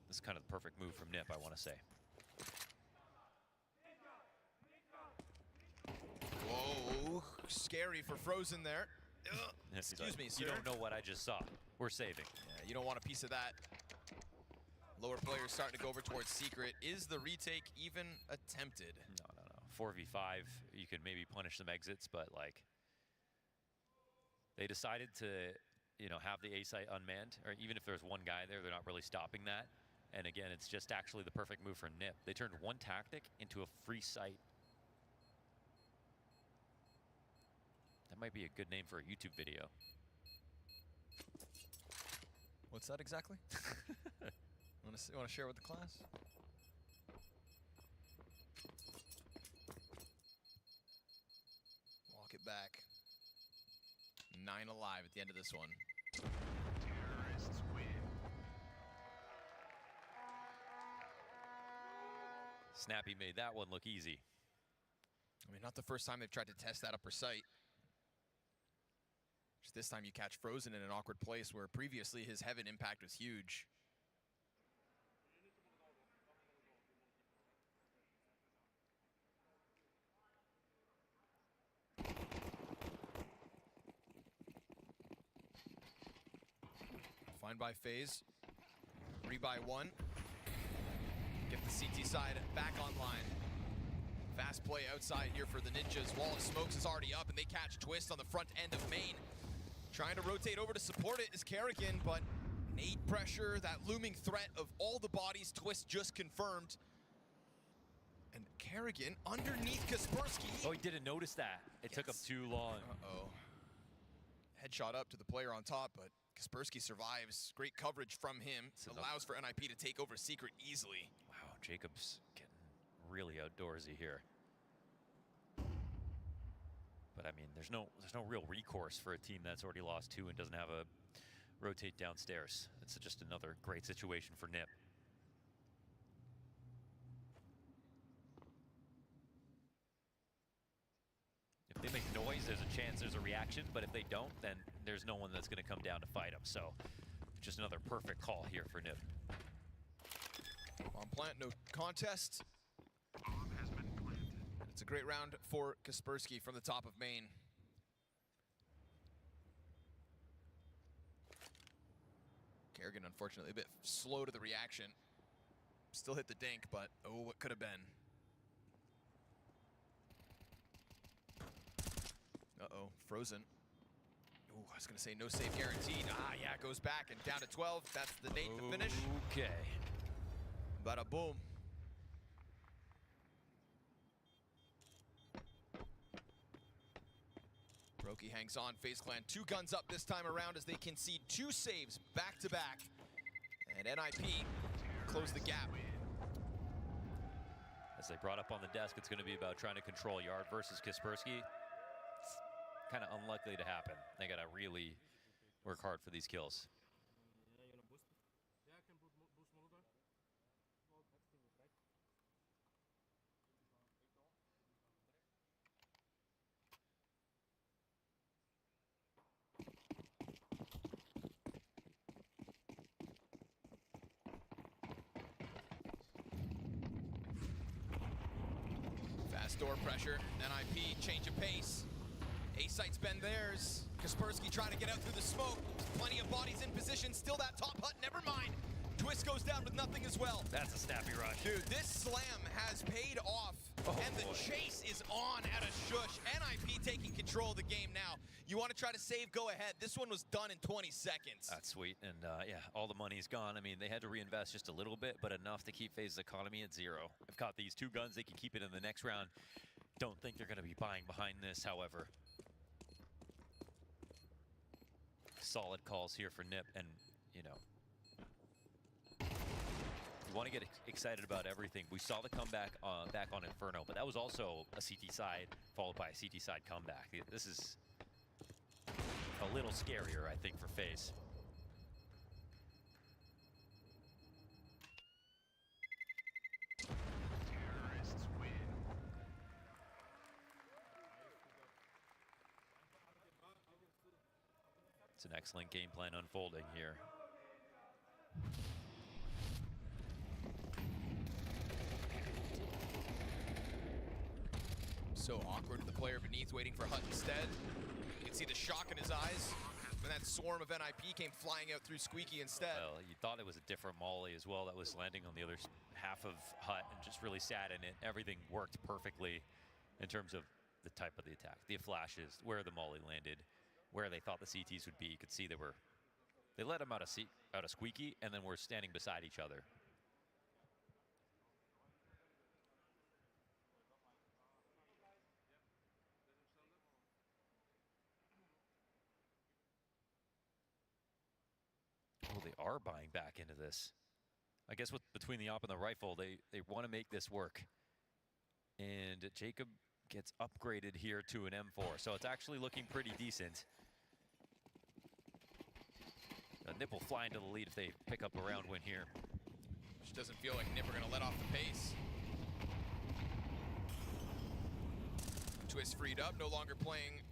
This is kind of the perfect move from Nip, I want to say. Whoa, scary for Frozen there. Excuse me, sir. You don't know what I just saw. We're saving. Yeah, you don't want a piece of that. Lower players starting to go over towards Secret. Is the retake even attempted? No. 4v5, you could maybe punish some exits, but like, they decided to, you know, have the A site unmanned, or even if there's one guy there, they're not really stopping that. And again, it's just actually the perfect move for Nip. They turned one tactic into a free site. That might be a good name for a YouTube video. What's that exactly? You want to share with the class? Walk it back. 9 alive at the end of this one. Terrorists win. Snappy made that one look easy. I mean, not the first time they've tried to test that upper site. Just this time you catch Frozen in an awkward place where previously his heaven impact was huge. Find by FaZe. 3-by-1. Get the CT side back online. Fast play outside here for the Ninjas. Wall of smokes is already up, and they catch Twist on the front end of main. Trying to rotate over to support it is Kerrigan, but nade pressure, that looming threat of all the bodies. Twist just confirmed. And Kerrigan underneath Kaspersky. Oh, he didn't notice that. It took him too long. Uh-oh. Headshot up to the player on top, but Kaspersky survives. Great coverage from him. Allows for NIP to take over Secret easily. Wow, Jacob's getting really outdoorsy here. But I mean, there's no real recourse for a team that's already lost 2 and doesn't have a rotate downstairs. It's just another great situation for Nip. If they make noise, there's a chance there's a reaction, but if they don't, then there's no one that's going to come down to fight them. So just another perfect call here for Nip. On plant, no contest. It's a great round for Kaspersky from the top of main. Kerrigan, unfortunately, a bit slow to the reaction. Still hit the dink, but oh, what could have been. Uh-oh, Frozen. Oh, I was going to say no save guaranteed. Ah, yeah, it goes back and down to 12. That's the nade to finish. Okay. Bada boom. Roki hangs on. FaZe Clan 2 guns up this time around as they concede 2 saves back to back. And NIP close the gap. As they brought up on the desk, it's going to be about trying to control Yard versus Kaspersky. It's kind of unlikely to happen. They got to really work hard for these kills. door pressure. NIP, change of pace. A-Site's been theirs. Kaspersky trying to get out through the smoke. Plenty of bodies in position. Still that top hut, never mind. Twist goes down with nothing as well. That's a snappy rush. Dude, this slam has paid off. And the chase is on at a shush. NIP taking control of the game now. You want to try to save, go ahead. This one was done in 20 seconds. That's sweet. And yeah, all the money's gone. I mean, they had to reinvest just a little bit, but enough to keep FaZe's economy at 0. They've got these 2 guns. They can keep it in the next round. Don't think they're going to be buying behind this, however. Solid calls here for Nip, and, you know, you want to get excited about everything. We saw the comeback back on Inferno, but that was also a CT side followed by a CT side comeback. This is a little scarier, I think, for FaZe. It's an excellent game plan unfolding here. So awkward. The player beneath waiting for Hut instead. You can see the shock in his eyes when that swarm of NIP came flying out through Squeaky instead. Well, you thought it was a different Molly as well that was landing on the other half of Hut and just really sat in it. Everything worked perfectly in terms of the type of the attack, the flashes, where the Molly landed, where they thought the CTs would be. You could see they let them out of Squeaky and then were standing beside each other. Oh, they are buying back into this. I guess between the op and the rifle, they want to make this work. And Jacob gets upgraded here to an M4, so it's actually looking pretty decent. Nip will fly into the lead if they pick up a round win here. Which doesn't feel like Nip are going to let off the pace. Twist freed up, no longer playing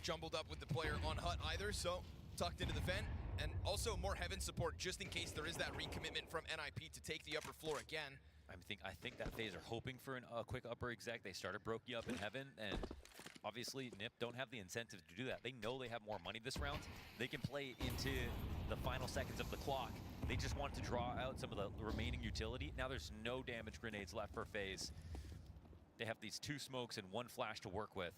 jumbled up with the player on Hut either, so tucked into the vent. And also more Heaven support just in case there is that recommitment from NIP to take the upper floor again. I think that FaZe are hoping for a quick upper exec. They started Brokey up in Heaven, and obviously Nip don't have the incentive to do that. They know they have more money this round. They can play into the final seconds of the clock. They just want to draw out some of the remaining utility. Now there's no damage grenades left for FaZe. They have these 2 smokes and 1 flash to work with.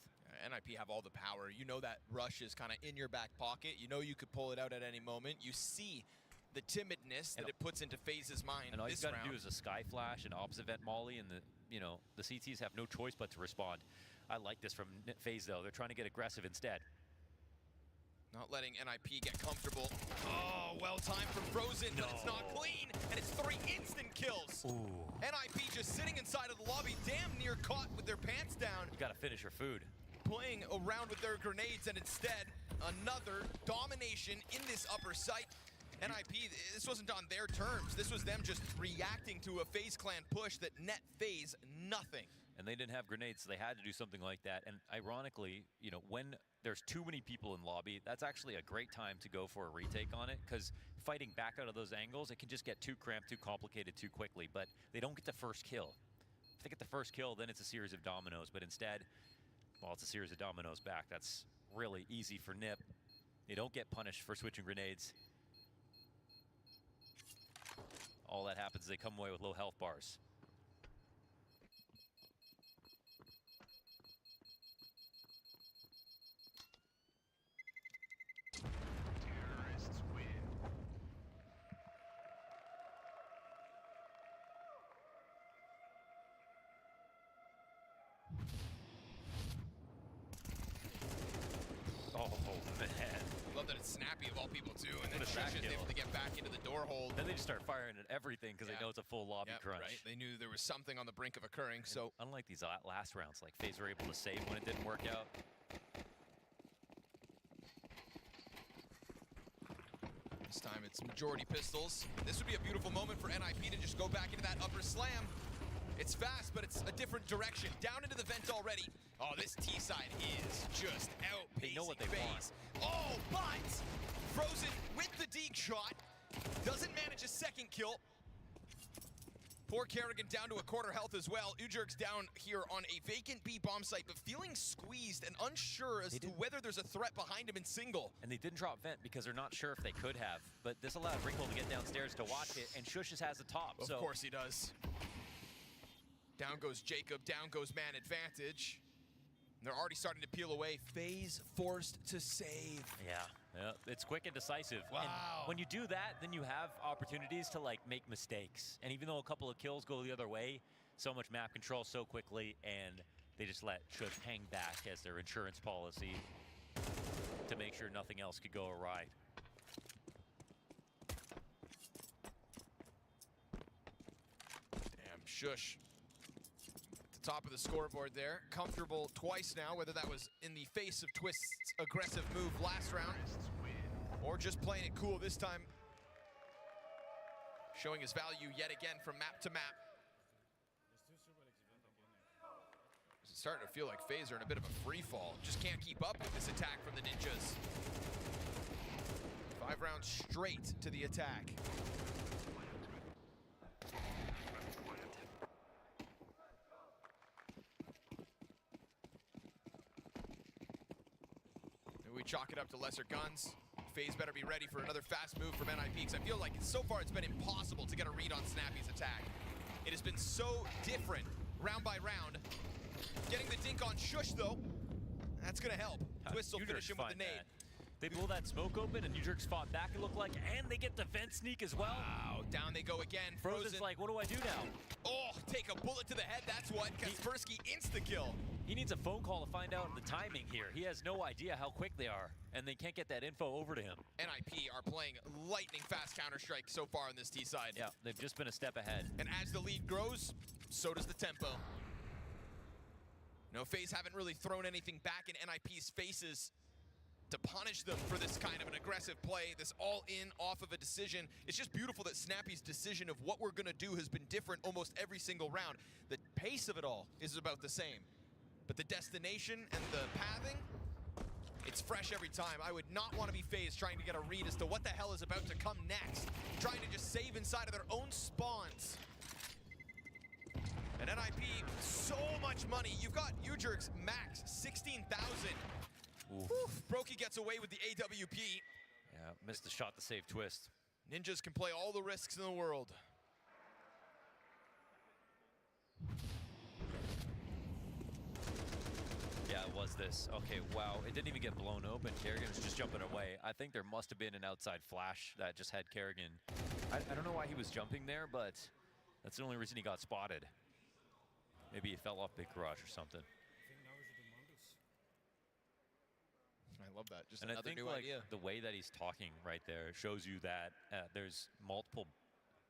NIP have all the power. You know that rush is kind of in your back pocket. You know you could pull it out at any moment. You see the timidness that it puts into FaZe's mind. And all this you got round. to do is a sky flash and opposite vent Molly, and the CTs have no choice but to respond. I like this from FaZe though. They're trying to get aggressive instead. Not letting NIP get comfortable. Oh, well timed from Frozen, but it's not clean, and it's 3 instant kills. Ooh. NIP just sitting inside of the lobby, damn near caught with their pants down. You got to finish your food. Playing around with their grenades, and instead, another domination in this upper site. NIP, this wasn't on their terms. This was them just reacting to a FaZe clan push that net FaZe nothing. And they didn't have grenades, so they had to do something like that. And ironically, you know, when there's too many people in lobby, that's actually a great time to go for a retake on it, because fighting back out of those angles, it can just get too cramped, too complicated too quickly. But they don't get the first kill. If they get the first kill, then it's a series of dominoes. But instead, well, it's a series of dominoes back. That's really easy for Nip. They don't get punished for switching grenades. All that happens is they come away with low health bars. Terrorists win. Oh, man. Love that it's snappy of all people too, and then What a back Shusha is kill. able to get back into the door hold. Then they just start firing at everything because they know it's a full lobby Yep, crunch. right. They knew there was something on the brink of occurring, so unlike these last rounds, like FaZe were able to save when it didn't work out. this time it's majority pistols. This would be a beautiful moment for NIP to just go back into that upper slam. It's fast, but it's a different direction. Down into the vent already. Oh, this T side is just outpacing They know what they FaZe. Oh, but Frozen with the deke shot doesn't manage a second kill. For Kerrigan down to a quarter health as well. Ujurk's down here on a vacant B bomb site, but feeling squeezed and unsure as to whether there's a threat behind him in single. And they didn't drop vent because they're not sure if they could have. But this allowed Wrinkle to get downstairs to watch it, and Shushes has the top. Of course he does. Down goes Jacob, down goes man advantage. They're already starting to peel away. FaZe forced to save. Yeah, it's quick and decisive. Wow. And when you do that, then you have opportunities to like make mistakes. And even though a couple of kills go the other way, so much map control so quickly, and they just let Shush hang back as their insurance policy to make sure nothing else could go awry. Damn, Shush. Top of the scoreboard there. Comfortable twice now, whether that was in the face of Twist's aggressive move last round or just playing it cool this time. Showing his value yet again from map to map. It's starting to feel like FaZe are in a bit of a free fall. Just can't keep up with this attack from the Ninjas. 5 rounds straight to the attack. We chalk it up to lesser guns. FaZe better be ready for another fast move from NIP, because I feel like so far it's been impossible to get a read on Snappy's attack. It has been so different round by round. Getting the dink on Shush though, that's gonna help. Twist will finish him with the nade. They blow that smoke open and Ujurk's fought back, it looked like, and they get the vent sneak as well. Wow, down they go again. Frozen's like, what do I do now? Oh, take a bullet to the head, that's what. Kaspersky insta-kill. He needs a phone call to find out the timing here. He has no idea how quick they are, and they can't get that info over to him. NIP are playing lightning fast Counter-Strike so far on this T side. Yeah, they've just been a step ahead. And as the lead grows, so does the tempo. No, FaZe haven't really thrown anything back in NIP's faces to punish them for this kind of an aggressive play, this all-in off of a decision. It's just beautiful that Snappy's decision of what we're gonna do has been different almost every single round. The pace of it all is about the same, but the destination and the pathing, it's fresh every time. I would not want to be FaZe trying to get a read as to what the hell is about to come next, trying to just save inside of their own spawns. And NIP, so much money. You've got Ujurk's max, 16,000. Brokey gets away with the AWP. Yeah, missed the shot to save Twist. Ninjas can play all the risks in the world. Yeah, it was this. Okay, wow, it didn't even get blown open. Kerrigan was just jumping away. I think there must have been an outside flash that just had Kerrigan. I don't know why he was jumping there, but that's the only reason he got spotted. Maybe he fell off Big Garage or something. I love that. Just and another I think new like idea. The way that he's talking right there shows you that there's multiple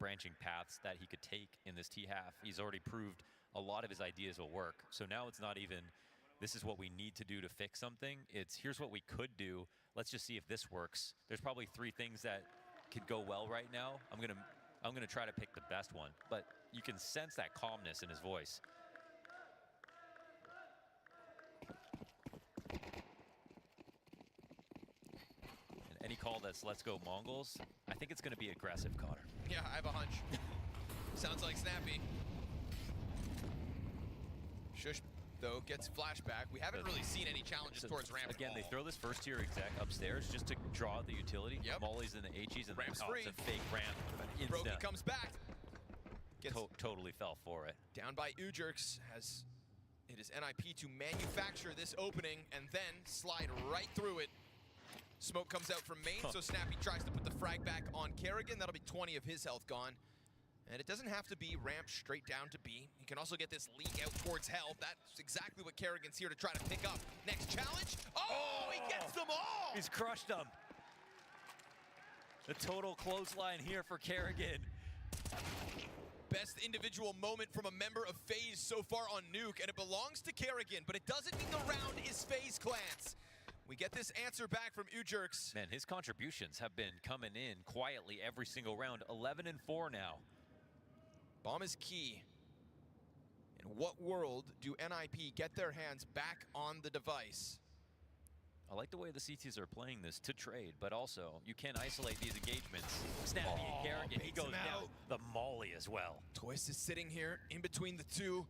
branching paths that he could take in this T-half. He's already proved a lot of his ideas will work. So now it's not even, this is what we need to do to fix something. It's, here's what we could do. Let's just see if this works. There's probably 3 things that could go well right now. I'm gonna try to pick the best one. But you can sense that calmness in his voice. Any call that's let's go Mongols, I think it's going to be aggressive, Connor. Yeah, I have a hunch. Sounds like Snappy. Shush, though, gets flashback. We haven't really seen any challenges towards ramp. Again, they throw this first tier exec upstairs just to draw the utility. Yep. Molly's in the HEs and Ramp's then free. it's a fake ramp. Brokey comes back. Gets totally fell for it. down by Ujurks as it is NIP to manufacture this opening and then slide right through it. Smoke comes out from main, so Snappy tries to put the frag back on Kerrigan. That'll be 20 of his health gone. And it doesn't have to be ramp straight down to B. You can also get this leak out towards health. That's exactly what Kerrigan's here to try to pick up. Next challenge. Oh, he gets them all! He's crushed them. The total clothesline here for Kerrigan. Best individual moment from a member of FaZe so far on Nuke, and it belongs to Kerrigan, but it doesn't mean the round is FaZe Clan's. We get this answer back from Ujurks. Man, his contributions have been coming in quietly every single round. 11 and 4 now. Bomb is key. In what world do NIP get their hands back on the device? I like the way the CTs are playing this to trade, but also you can isolate these engagements. Snappy and Kerrigan, he baits goes him down. out. The molly as well. Twist is sitting here in between the two.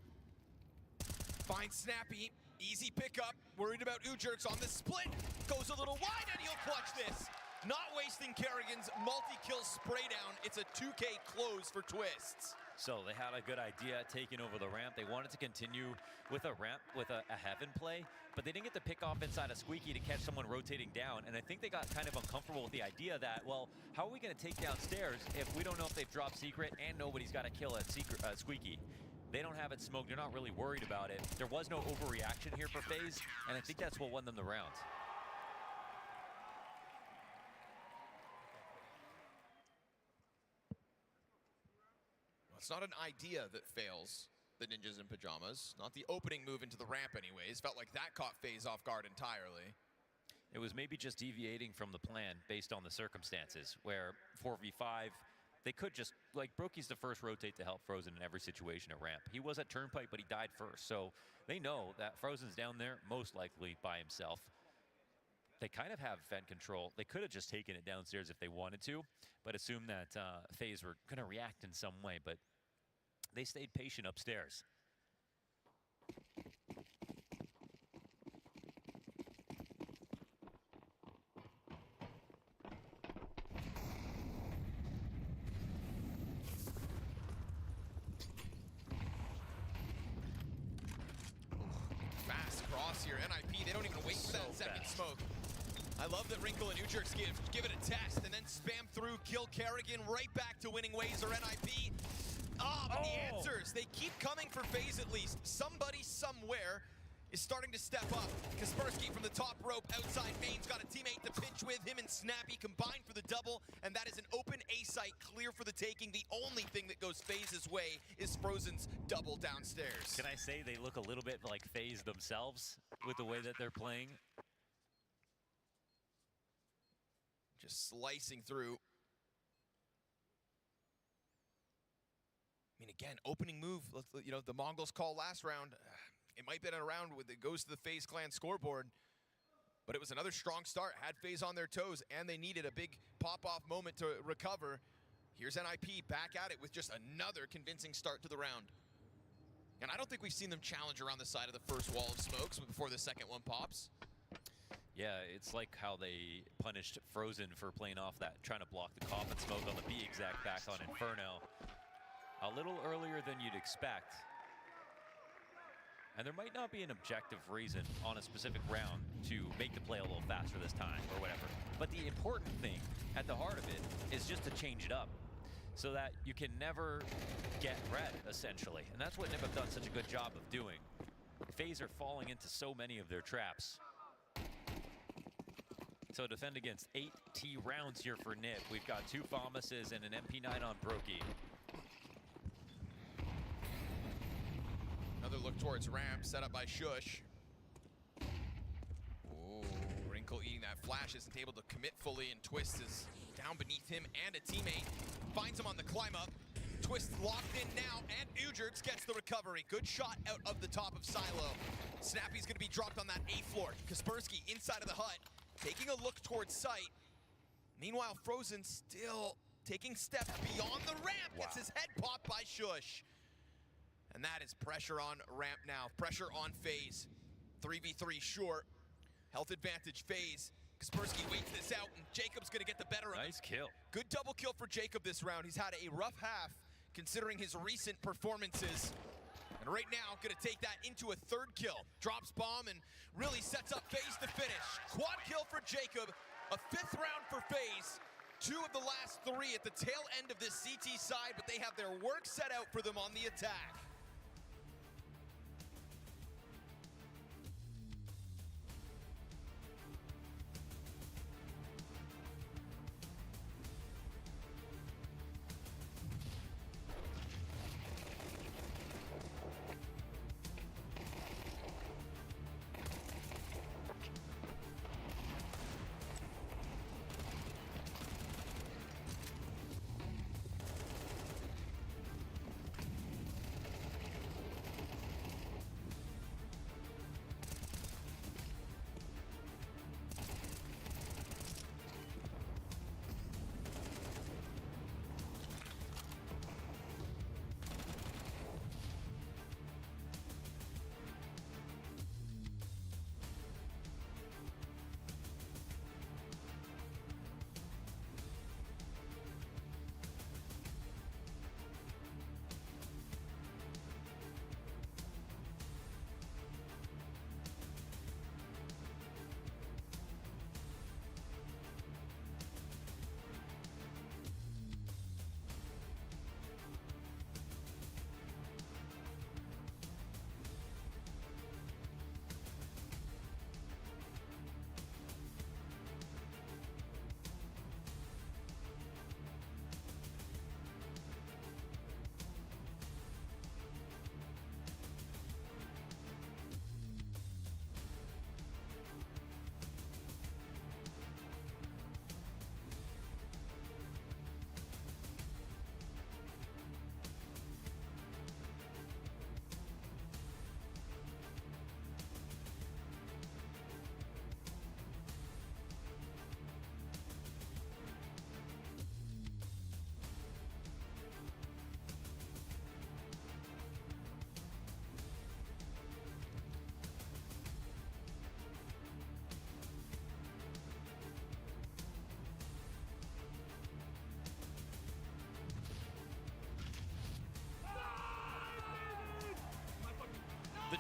Finds Snappy, easy pickup. Worried about Ujurks on the split. Goes a little wide and he'll clutch this. Not wasting Kerrigan's multi-kill spray down. It's a 2K close for Twists. So they had a good idea taking over the ramp. They wanted to continue with a ramp, with a heaven play, but they didn't get to pick off inside of Squeaky to catch someone rotating down. And I think they got kind of uncomfortable with the idea that, well, how are we going to take down stairs if we don't know if they've dropped secret and nobody's got a kill at Squeaky? They don't have it smoked. They're not really worried about it. There was no overreaction here for FaZe, and I think that's what won them the round. It's not an idea that fails the Ninjas in Pajamas. Not the opening move into the ramp anyways. Felt like that caught FaZe off guard entirely. It was maybe just deviating from the plan based on the circumstances, where 4v5, they could just, like, Brokey's the first rotate to help Frozen in every situation at ramp. He was at Turnpike, but he died first. So they know that Frozen's down there, most likely by himself. They kind of have vent control. They could have just taken it downstairs if they wanted to, but assumed that FaZe were going to react in some way, but they stayed patient upstairs. Fast cross here, NIP, they don't even wait for that second smoke. I love that Wrinkle and Ujurks give it a test and then spam through, kill Kerrigan, right back to winning ways or NIP. But the answers, they keep coming for FaZe at least. Somebody somewhere is starting to step up. Kaspersky from the top rope outside main's got a teammate to pinch with. Him and Snappy combined for the double, and that is an open A site clear for the taking. The only thing that goes FaZe's way is Frozen's double downstairs. Can I say they look a little bit like FaZe themselves with the way that they're playing? Just slicing through. I mean, again, opening move, you know, the Mongols call last round. It might have been a round that goes to the FaZe clan scoreboard, but it was another strong start. Had FaZe on their toes, and they needed a big pop-off moment to recover. Here's NIP back at it with just another convincing start to the round. And I don't think we've seen them challenge around the side of the first wall of smokes before the second one pops. Yeah, it's like how they punished Frozen for playing off that, trying to block the coffin smoke on the B exact back on Inferno. A little earlier than you'd expect. And there might not be an objective reason on a specific round to make the play a little faster this time or whatever. But the important thing at the heart of it is just to change it up so that you can never get red, essentially. And that's what NIP have done such a good job of doing. FaZe are falling into so many of their traps. So defend against 8 T rounds here for NIP. We've got 2 Famuses and an MP9 on Brokey. Another look towards ramp, set up by Shush. Oh, Wrinkle eating that flash, isn't able to commit fully, and Twist is down beneath him and a teammate. Finds him on the climb up. Twist locked in now, and Ujurks gets the recovery. Good shot out of the top of Silo. Snappy's gonna be dropped on that A floor. Kaspersky inside of the hut, taking a look towards sight. Meanwhile, Frozen still taking steps beyond the ramp. Gets his head popped by Shush. And that is pressure on ramp now. Pressure on FaZe. 3v3 short. Health advantage FaZe. Kaspersky waits this out, and Jacob's gonna get the better of it. Nice kill. Good double kill for Jacob this round. He's had a rough half considering his recent performances. And right now, gonna take that into a third kill. Drops bomb and really sets up FaZe to finish. Quad kill for Jacob. A 5th round for FaZe. 2 of the last 3 at the tail end of this CT side, but they have their work set out for them on the attack.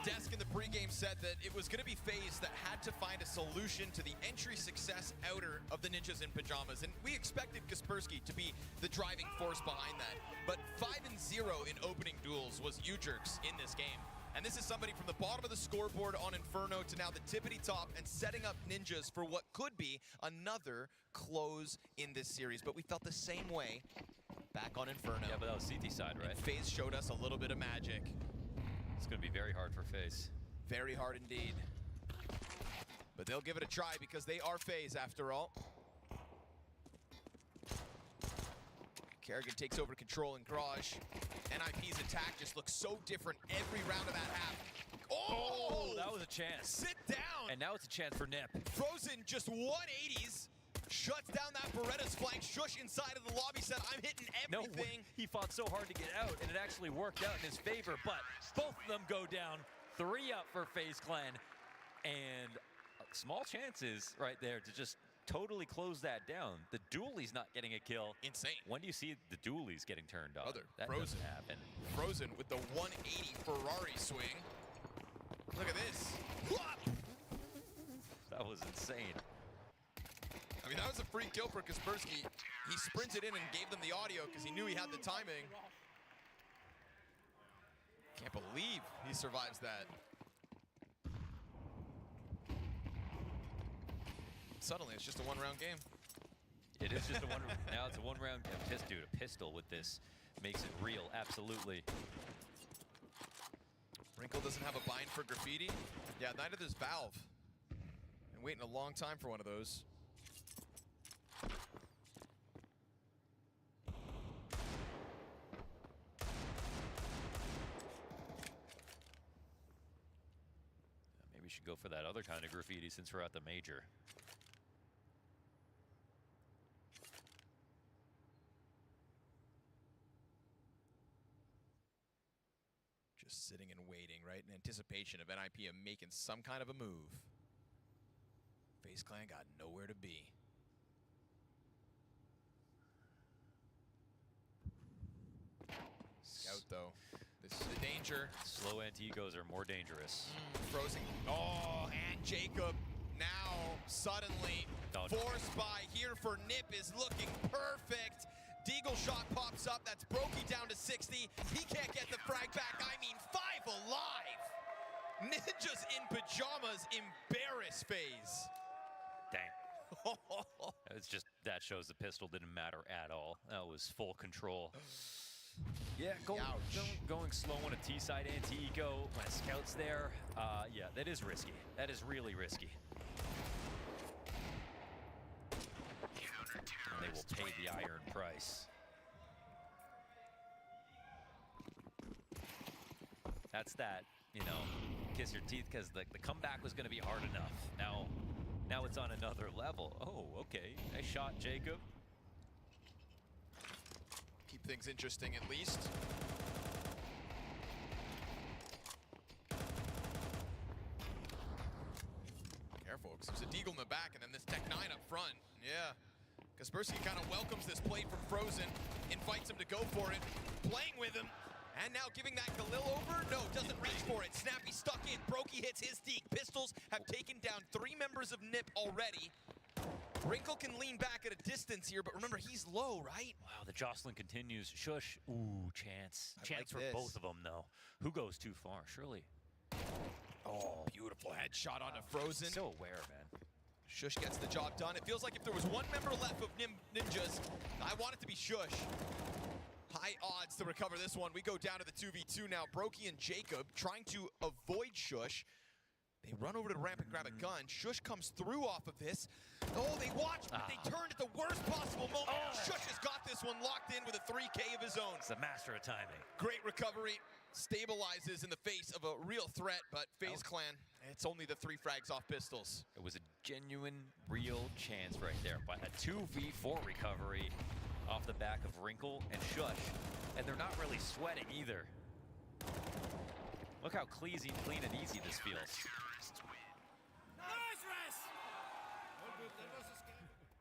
desk in the pregame said that it was going to be FaZe that had to find a solution to the entry success outer of the Ninjas in Pajamas, and we expected Kaspersky to be the driving force behind that. But 5-0 in opening duels was U-Jerks in this game. And this is somebody from the bottom of the scoreboard on Inferno to now the tippity top and setting up Ninjas for what could be another close in this series. But we felt the same way back on Inferno. Yeah, but that was CT side, right? And FaZe showed us a little bit of magic. It's going to be very hard for FaZe. Very hard indeed. But they'll give it a try because they are FaZe after all. Kerrigan takes over control in Garage. NIP's attack just looks so different every round of that half. Oh, that was a chance. Sit down. And now it's a chance for Nip. Frozen just 180s. Shuts down that Beretta's flank. Shush inside of the lobby said, I'm hitting everything. No, he fought so hard to get out, and it actually worked out in his favor, but both of them go down. 3 up for FaZe Clan. And small chances right there to just totally close that down. The duelie's not getting a kill. Insane. When do you see the duelies getting turned on? Brother, That doesn't happen. Frozen with the 180 Ferrari swing. Look at this. That was insane. I mean, that was a free kill for Kaspersky. He sprinted in and gave them the audio because he knew he had the timing. Can't believe he survives that. Suddenly, it's just a one-round game. It is just a one. Now it's a one-round. Dude, a pistol with this makes it real. Absolutely. Wrinkle doesn't have a bind for graffiti. Yeah, neither does Valve. Been waiting a long time for one of those. Maybe we should go for that other kind of graffiti since we're at the major. Just sitting and waiting, right? In anticipation of NIP making some kind of a move. FaZe Clan got nowhere to be. Scout though. This is the danger. Slow anti-egos are more dangerous. Frozen. Oh, and Jacob now suddenly forced by here for Nip is looking perfect. Deagle shot pops up. That's Brokey down to 60. He can't get the frag back. I mean, 5 alive. Ninjas in Pajamas embarrass FaZe. Dang. It's just, that shows the pistol didn't matter at all. That was full control. Yeah, going slow on a T-side anti-eco when a scout's there. Yeah, that is risky. That is really risky. And they will pay the iron price. That's that, you know, kiss your teeth, because the comeback was going to be hard enough. Now it's on another level. Oh, okay. Nice shot, Jacob. Keep things interesting at least. Careful, because there's a Deagle in the back and then this Tech 9 up front. Yeah. Kaspersky kind of welcomes this play from Frozen, invites him to go for it, playing with him, and now giving that Galil over. No, doesn't reach for it. Snappy stuck in. Brokey hits his deke. Pistols have taken down 3 members of NIP already. Wrinkle can lean back at a distance here, but remember, he's low, right? Wow, the jostling continues. Shush. Ooh, chance. Chance for both of them, though. Who goes too far? Surely. Oh, beautiful headshot onto Frozen. So aware, man. Shush gets the job done. It feels like if there was one member left of Ninjas, I want it to be Shush. High odds to recover this one. We go down to the 2v2 now. Brokey and Jacob trying to avoid Shush. They run over to the ramp and grab a gun. Shush comes through off of this. Oh, they watch, but they turned at the worst possible moment. Shush has got this one locked in with a 3K of his own. He's a master of timing. Great recovery. Stabilizes in the face of a real threat, but FaZe Clan, it's only the 3 frags off pistols. It was a genuine, real chance right there. But a 2v4 recovery off the back of Wrinkle and Shush. And they're not really sweating either. Look how clean and easy this feels.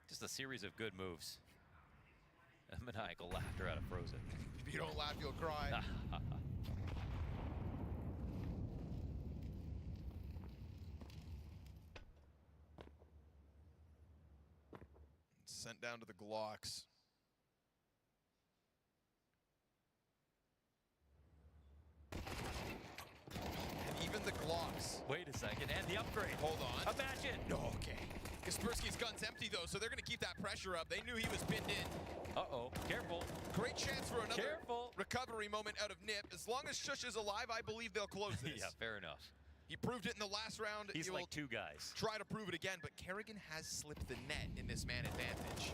Just a series of good moves. A maniacal laughter out of Frozen. If you don't laugh, you'll cry. sent down to the Glocks. And even the Glocks. Wait a second, and the upgrade. Hold on. Imagine. No, okay. Kaspersky's gun's empty though, so they're gonna keep that pressure up. They knew he was pinned in. Uh-oh, careful. Great chance for another Careful. recovery moment out of Nip. As long as Shush is alive, I believe they'll close this. Yeah, fair enough. He proved it in the last round. He's He like will two guys. try to prove it again, but Kerrigan has slipped the net in this man advantage.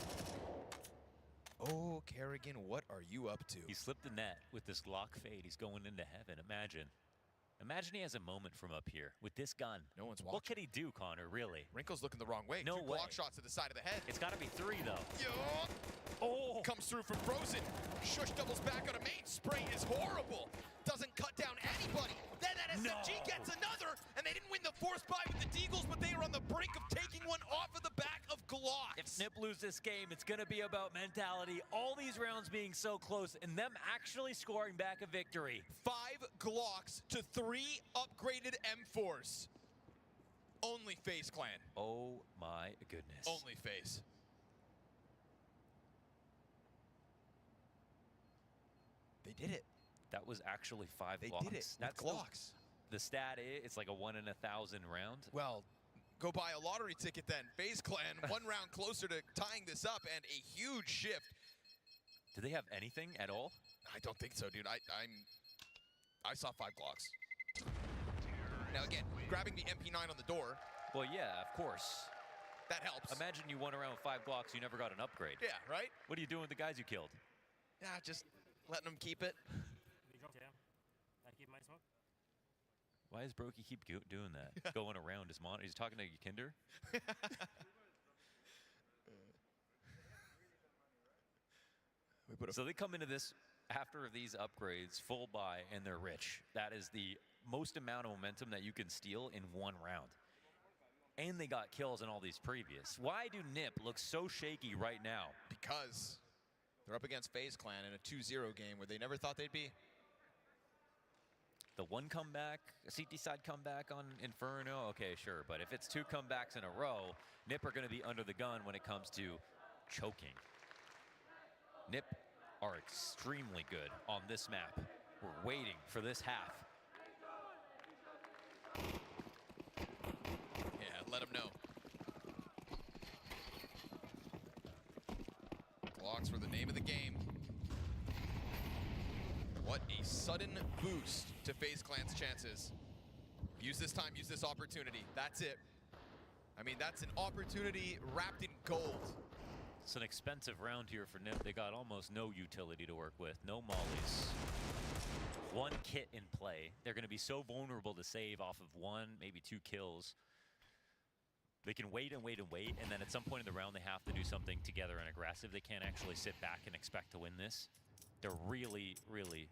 Oh, Kerrigan, what are you up to? He slipped the net with this Glock fade. He's going into heaven. Imagine. Imagine he has a moment from up here with this gun. No one's watching. What could he do, Connor, really? Wrinkle's looking the wrong way. No Two way. Glock shots to the side of the head. It's got to be three, though. Yo! Oh! Comes through from Frozen. Shush doubles back on a main. Spray is horrible. Doesn't cut down anybody. Then that SMG gets another, and they didn't win the force buy with the Deagles, but they are on the brink of taking one off of the back of Glocks. If Nip lose this game, it's going to be about mentality. All these rounds being so close and them actually scoring back a victory. 5 Glocks to 3 upgraded M4s. Only FaZe Clan. Oh, my goodness. Only FaZe. They did it. That was actually 5 They Glocks. did it with That's Glocks. The stat is, it's like a 1 in 1,000 round. Well, go buy a lottery ticket then. FaZe Clan, 1 round closer to tying this up, and a huge shift. Do they have anything at all? I don't think so, dude. I saw 5 Glocks. Now again, grabbing the MP9 on the door. Well, yeah, of course. That helps. Imagine you went around with 5 Glocks, you never got an upgrade. Yeah, right? What are you doing with the guys you killed? Yeah, just letting them keep it. Why does Brokey keep doing that? Going around his monitor? He's talking to Kinder? So they come into this after these upgrades, full buy, and they're rich. That is the most amount of momentum that you can steal in 1 round. And they got kills in all these previous. Why do Nip look so shaky right now? Because they're up against FaZe Clan in a 2-0 game where they never thought they'd be. The 1 comeback, a CT side comeback on Inferno, okay, sure. But if it's 2 comebacks in a row, Nip are going to be under the gun when it comes to choking. Nip are extremely good on this map. We're waiting for this half. Yeah, let them know. Glocks were the name of the game. What a sudden boost to FaZe Clan's chances. Use this time, use this opportunity. That's it. I mean, that's an opportunity wrapped in gold. It's an expensive round here for Nip. They got almost no utility to work with, no mollies. 1 kit in play. They're going to be so vulnerable to save off of 1, maybe 2 kills. They can wait and wait and wait, and then at some point in the round they have to do something together and aggressive. They can't actually sit back and expect to win this. They're really, really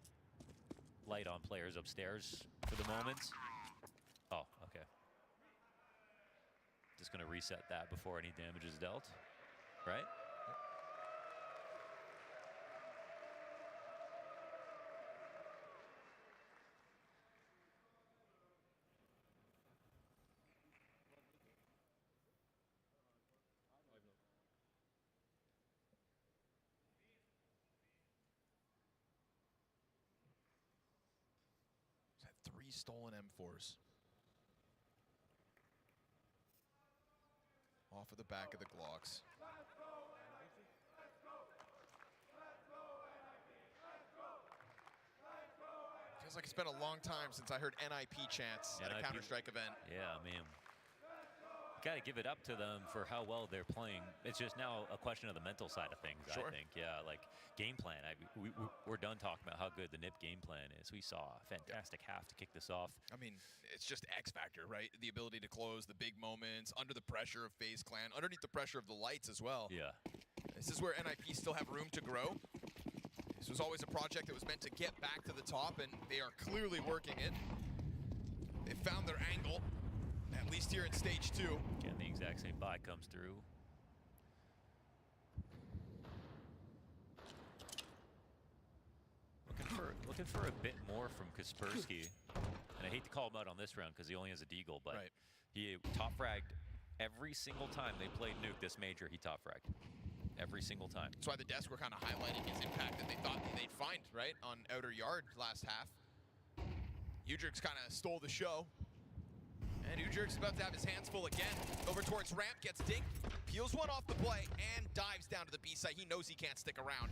light on players upstairs for the moment. Oh, okay. Just going to reset that before any damage is dealt, right? Had 3 stolen M4s. Off of the back of the Glocks. Feels like it's been a long time since I heard NIP chants at a Counter-Strike event. Yeah, I mean, you got to give it up to them for how well they're playing. It's just now a question of the mental side of things, Sure. I think. Yeah, like game plan. We're done talking about how good the Nip game plan is. We saw a fantastic half to kick this off. I mean, it's just X factor, right? The ability to close, the big moments, under the pressure of FaZe Clan, underneath the pressure of the lights as well. Yeah. This is where NIP still have room to grow. This was always a project that was meant to get back to the top, and they are clearly working it. They found their angle, at least here in stage 2. Again, the exact same buy comes through. Looking for a bit more from Kaspersky. And I hate to call him out on this round because he only has a deagle, but he top fragged every single time they played Nuke this major, he top fragged. every single time. That's why the desk were kind of highlighting his impact that they thought they'd find, right, on outer yard last half. Udrix kind of stole the show. And Udrix is about to have his hands full again. Over towards ramp, gets dinked, peels one off the play, and dives down to the B side. He knows he can't stick around.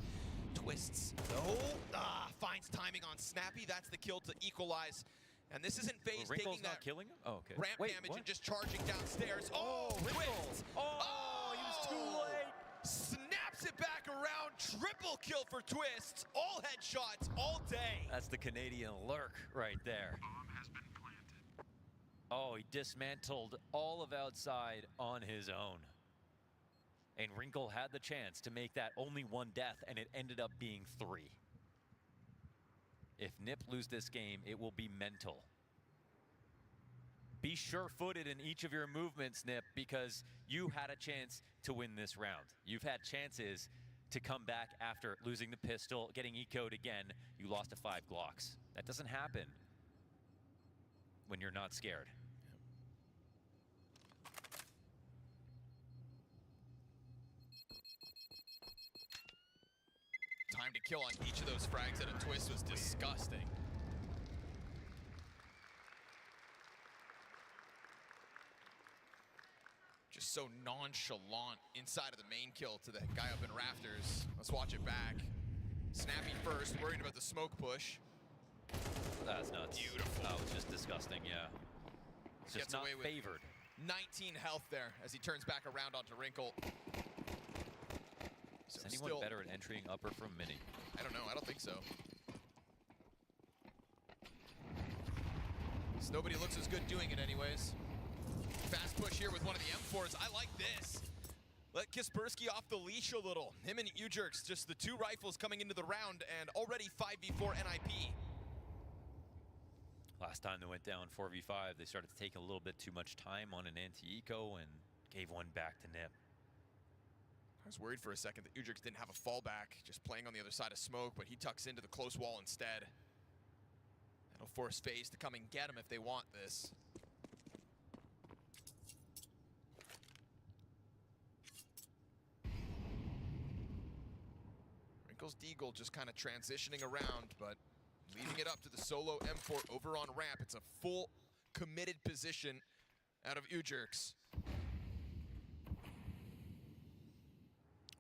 Twists, no, finds timing on Snappy. That's the kill to equalize. And this isn't FaZe taking that not killing him? Oh, okay. ramp damage and just charging downstairs. Oh, Twist! Oh, he was too late. Snaps it back around. Triple kill for Twist. All headshots all day. That's the Canadian lurk right there. Oh, he dismantled all of outside on his own. And Wrinkle had the chance to make that only one death, and it ended up being 3. If Nip lose this game, it will be mental. Be sure-footed in each of your movements, Nip, because you had a chance to win this round. You've had chances to come back after losing the pistol, getting eco'd again. You lost to 5 Glocks. That doesn't happen when you're not scared. Time to kill on each of those frags at a Twist was disgusting. Just so nonchalant inside of the main kill to the guy up in rafters. Let's watch it back. Snappy first, worried about the smoke push. That's nuts. Beautiful. That was just disgusting, yeah. It's just Gets not away with favored. 19 health there as he turns back around onto Wrinkle. Is anyone better at entering upper from Mini? I don't know. I don't think so. Nobody looks as good doing it anyways. Fast push here with one of the M4s. I like this. Let Kaspersky off the leash a little. Him and Udrix, just the 2 rifles coming into the round and already 5v4 NIP. Last time they went down 4v5, they started to take a little bit too much time on an anti-eco and gave one back to Nip. I was worried for a second that Udrix didn't have a fallback, just playing on the other side of smoke, but he tucks into the close wall instead. That'll force FaZe to come and get him if they want this. Wrinkle's Deagle just kind of transitioning around, but leaving it up to the solo M4 over on ramp. It's a full committed position out of Udrix.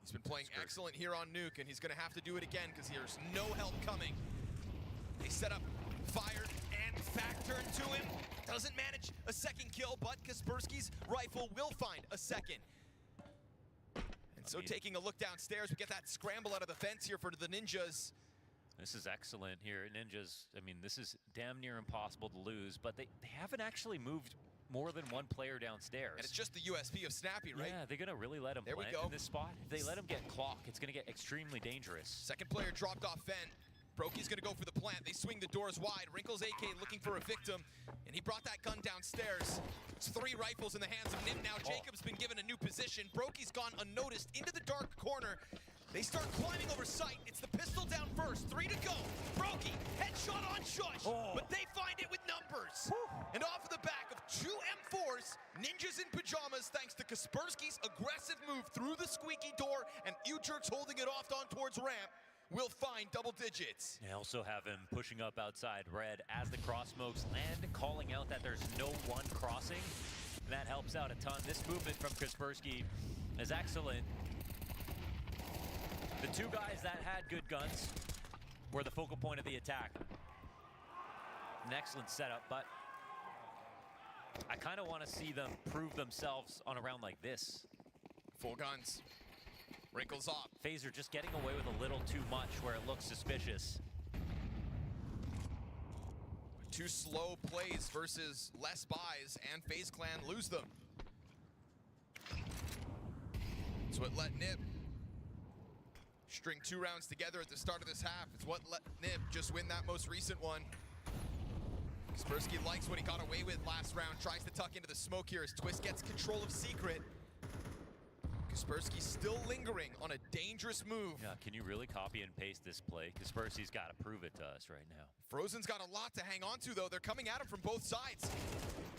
He's been playing excellent here on Nuke, and he's going to have to do it again because there's no help coming. They set up, fired, and back turn to him. Doesn't manage a second kill, but Kaspersky's rifle will find a second. And so taking a look downstairs, we get that scramble out of the fence here for the Ninjas. This is excellent here. Ninjas, I mean, this is damn near impossible to lose, but they haven't actually moved more than one player downstairs. And it's just the USP of Snappy, right? Yeah, they're gonna really let him plant in this spot. If they let him get clock, it's gonna get extremely dangerous. Second player dropped off Fen. Brokey's gonna go for the plant. They swing the doors wide. Wrinkle's AK looking for a victim, and he brought that gun downstairs. It's 3 rifles in the hands of Nim now. Jacob's been given a new position. Brokey's gone unnoticed into the dark corner. They start climbing over sight. It's the pistol down first. 3 to go. Brokey, headshot on Shush, but they find it with numbers. And off of the back of 2 M4s, Ninjas in pajamas, thanks to Kaspersky's aggressive move through the squeaky door and Udrix holding it off on towards ramp, will find double digits. They also have him pushing up outside red as the cross smokes land, calling out that there's no one crossing. And that helps out a ton. This movement from Kaspersky is excellent. The 2 guys that had good guns were the focal point of the attack. An excellent setup, but I kind of want to see them prove themselves on a round like this. Full guns. Wrinkles off. FaZe are just getting away with a little too much where it looks suspicious. 2 slow plays versus less buys, and FaZe Clan lose them. It's what let Nip string 2 rounds together at the start of this half. It's what let Nip just win that most recent one. Kaspersky likes what he got away with last round, tries to tuck into the smoke here as Twist gets control of Secret. Kaspersky still lingering on a dangerous move. Yeah, can you really copy and paste this play? Kaspersky's got to prove it to us right now. Frozen's got a lot to hang on to, though. They're coming at him from both sides.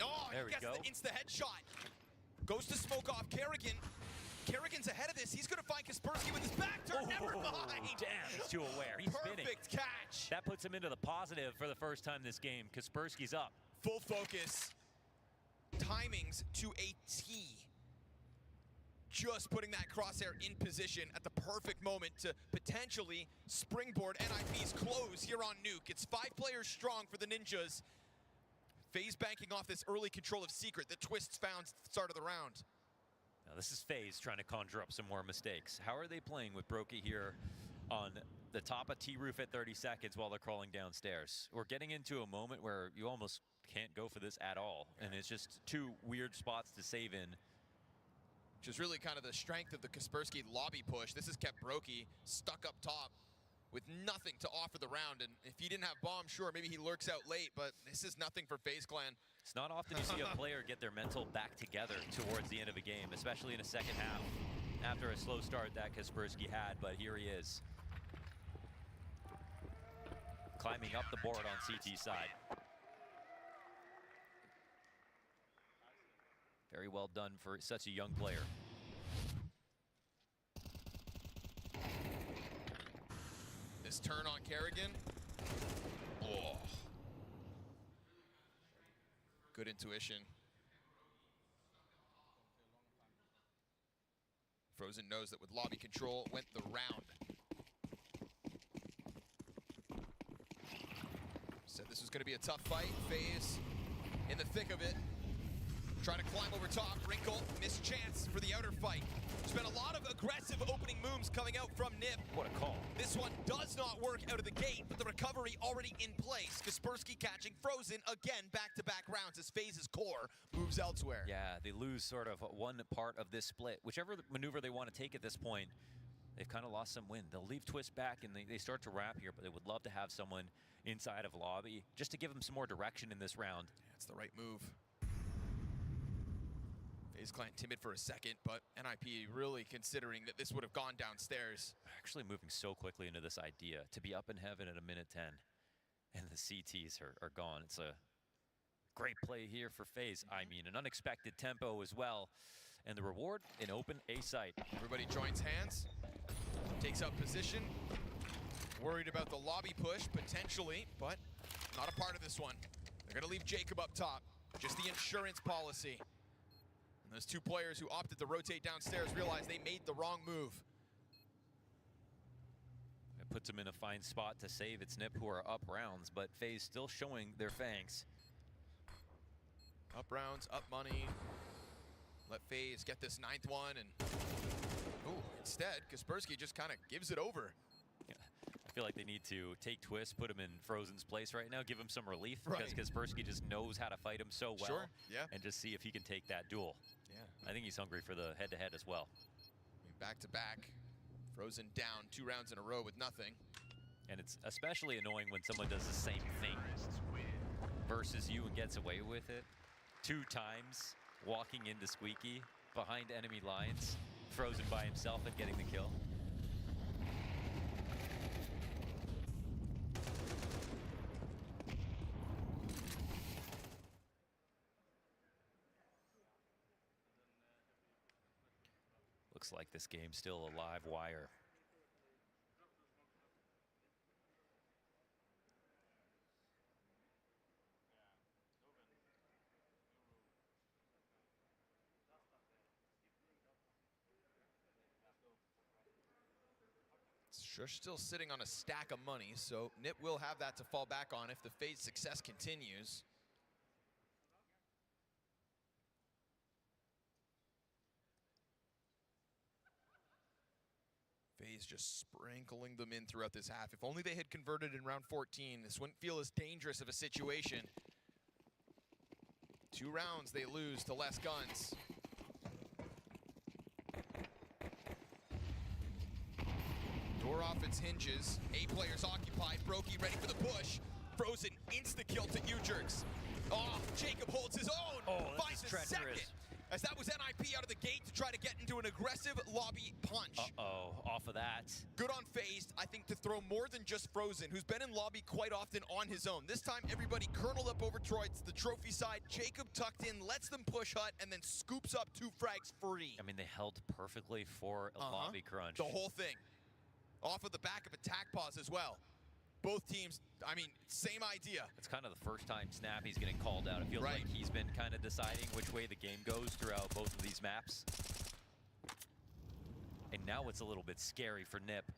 Oh, there he gets the insta headshot. Goes to smoke off Kerrigan. Kerrigan's ahead of this. He's going to find Kaspersky with his back turn. Never mind. Damn, he's too aware. He's spinning. Perfect catch. That puts him into the positive for the first time this game. Kaspersky's up. Full focus. Timings to a T. Just putting that crosshair in position at the perfect moment to potentially springboard NIP's close here on Nuke. It's 5 players strong for the Ninjas. FaZe banking off this early control of Secret that Twists found at the start of the round. Now this is FaZe trying to conjure up some more mistakes. How are they playing with Brokey here on the top of T-roof at 30 seconds while they're crawling downstairs? We're getting into a moment where you almost can't go for this at all, and it's just 2 weird spots to save in. Which is really kind of the strength of the Kaspersky lobby push. This has kept Brokey stuck up top with nothing to offer the round. And if he didn't have bomb, sure, maybe he lurks out late, but this is nothing for FaZe Clan. It's not often you see a player get their mental back together towards the end of a game, especially in a second half after a slow start that Kaspersky had, but here he is. Climbing up the board on CT side. Very well done for such a young player. This turn on Kerrigan. Oh. Good intuition. Frozen knows that with lobby control went the round. Said this was going to be a tough fight. FaZe in the thick of it. Trying to climb over top. Wrinkle, missed chance for the outer fight. There's been a lot of aggressive opening moves coming out from Nip. What a call. This one does not work out of the gate, but the recovery already in place. Kaspersky catching Frozen again, back-to-back rounds as FaZe's core moves elsewhere. Yeah, they lose sort of one part of this split. Whichever maneuver they want to take at this point, they've kind of lost some wind. They'll leave Twist back and they start to wrap here, but they would love to have someone inside of lobby just to give them some more direction in this round. That's the right move. FaZe Clan timid for a second, but NIP really considering that this would have gone downstairs. Actually moving so quickly into this idea to be up in heaven at a minute 10, and the CTs are gone. It's a great play here for FaZe. I mean, an unexpected tempo as well, and the reward, an open A site. Everybody joins hands, takes up position. Worried about the lobby push, potentially, but not a part of this one. They're gonna leave Jacob up top. Just the insurance policy. And those 2 players who opted to rotate downstairs realize they made the wrong move. It puts them in a fine spot to save. It's Nip who are up rounds, but FaZe still showing their fangs. Up rounds, up money. Let FaZe get this 9th one, and instead, Kaspersky just kind of gives it over. Yeah. I feel like they need to take Twist, put him in Frozen's place right now, give him some relief, because Kaspersky just knows how to fight him so well. Sure, yeah. And just see if he can take that duel. Yeah. I think he's hungry for the head-to-head as well. Back to back. Frozen down 2 rounds in a row with nothing. And it's especially annoying when someone does the same thing versus you and gets away with it. 2 times walking into Squeaky behind enemy lines, Frozen by himself and getting the kill. Looks like this game's still a live wire. Sure, still sitting on a stack of money, so Nip will have that to fall back on if the FaZe success continues. FaZe just sprinkling them in throughout this half. If only they had converted in round 14, this wouldn't feel as dangerous of a situation. 2 rounds they lose to less guns. Door off its hinges. A players occupied. Brokey ready for the push. Frozen insta-kill to U-Jerks. Oh, Jacob holds his own. Oh, finds this is the second. treacherous. as that was NIP out of the gate to try to get into an aggressive lobby punch. Uh-oh, off of that. Good on FaZe, I think, to throw more than just Frozen, who's been in lobby quite often on his own. This time, everybody kerneled up over Troit's, the trophy side. Jacob tucked in, lets them push Hut, and then scoops up 2 frags free. I mean, they held perfectly for a lobby crunch. The whole thing. Off of the back of attack pause as well. Both teams, I mean, same idea. It's kind of the first time Snappy's getting called out. It feels like he's been kind of deciding which way the game goes throughout both of these maps. And now it's a little bit scary for Nip.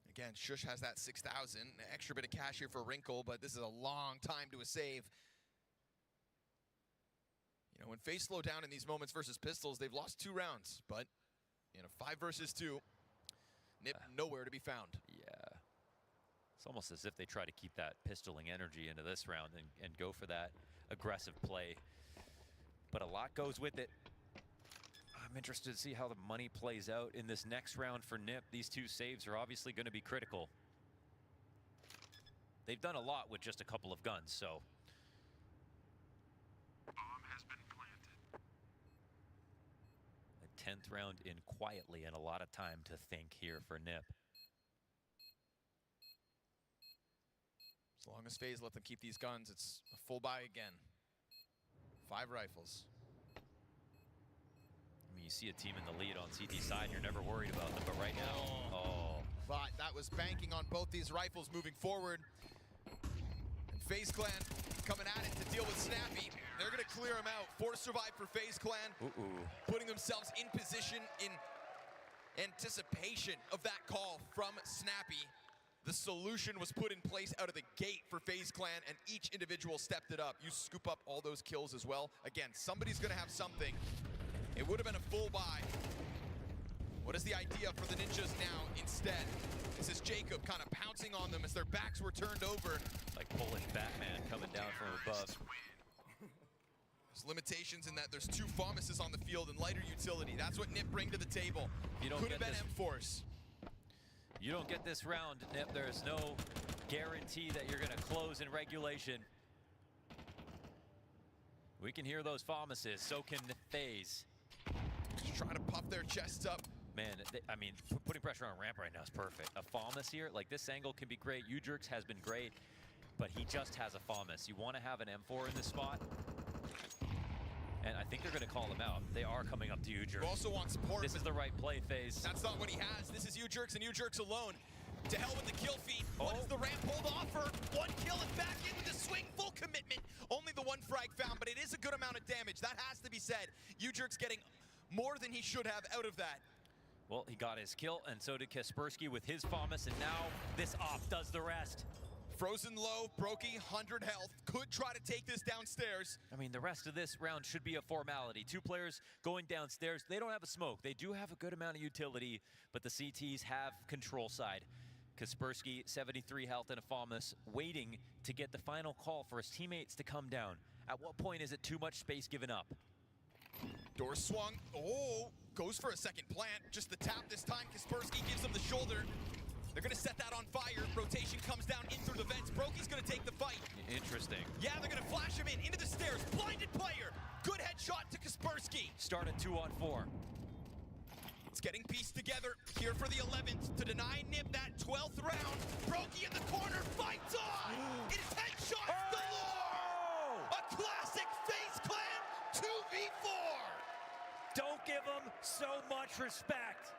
Again, Shush has that 6,000. Extra bit of cash here for Wrinkle, but this is a long time to a save. You know, when FaZe slow down in these moments versus Pistols, they've lost 2 rounds. But in a 5 versus 2, Nip nowhere to be found. Yeah. It's almost as if they try to keep that pistoling energy into this round and go for that aggressive play. But a lot goes with it. I'm interested to see how the money plays out in this next round for Nip. These 2 saves are obviously going to be critical. They've done a lot with just a couple of guns, so. Bomb has been planted. A 10th round in quietly and a lot of time to think here for Nip. As long as FaZe let them keep these guns, it's a full buy again. 5 rifles. I mean, you see a team in the lead on CT side, you're never worried about them, but right now, But that was banking on both these rifles moving forward. And FaZe Clan coming at it to deal with Snappy. They're gonna clear him out. 4 survive for FaZe Clan. Putting themselves in position in anticipation of that call from Snappy. The solution was put in place out of the gate for FaZe Clan, and each individual stepped it up. You scoop up all those kills as well. Again, somebody's gonna have something. It would have been a full buy. What is the idea for the Ninjas now instead? This is Jacob kind of pouncing on them as their backs were turned over. Like Polish Batman coming down from above. There's limitations in that there's 2 Fomuses on the field and lighter utility. That's what Nip bring to the table. Could have been M-Force. You don't get this round, Nip. There's no guarantee that you're going to close in regulation. We can hear those Fomuses, so can FaZe. Just trying to puff their chests up. Man, I mean, putting pressure on ramp right now is perfect. A Fomus here, like this angle can be great. Ujurx has been great, but he just has a Fomus. You want to have an M4 in this spot, and I think they're going to call him out. They are coming up to Ujurx. You also want support. This is the right play, FaZe. That's not what he has. This is Ujurx and Ujurx alone. To hell with the kill feed. What does the ramp hold offer? 1 kill and back in with the swing. Full commitment. Only the 1 frag found, but it is a good amount of damage. That has to be said. Ujurx getting more than he should have out of that. Well, he got his kill, and so did Kaspersky with his Fomus, and now this op does the rest. Frozen low, Brokey, 100 health. Could try to take this downstairs. I mean, the rest of this round should be a formality. 2 players going downstairs. They don't have a smoke. They do have a good amount of utility, but the CTs have control side. Kaspersky, 73 health and a Fomus, waiting to get the final call for his teammates to come down. At what point is it too much space given up? Door swung. Goes for a second plant. Just the tap this time. Kaspersky gives him the shoulder. They're going to set that on fire. Rotation comes down in through the vents. Brokey's going to take the fight. Interesting. Yeah, they're going to flash him in into the stairs. Blinded player. Good headshot to Kaspersky. Start at 2-on-4. It's getting pieced together here for the 11th to deny Nip that 12th round. Brokey in the corner. Fights on. It is headshots galore. A classic FaZe Clan 2v4. Don't give them so much respect.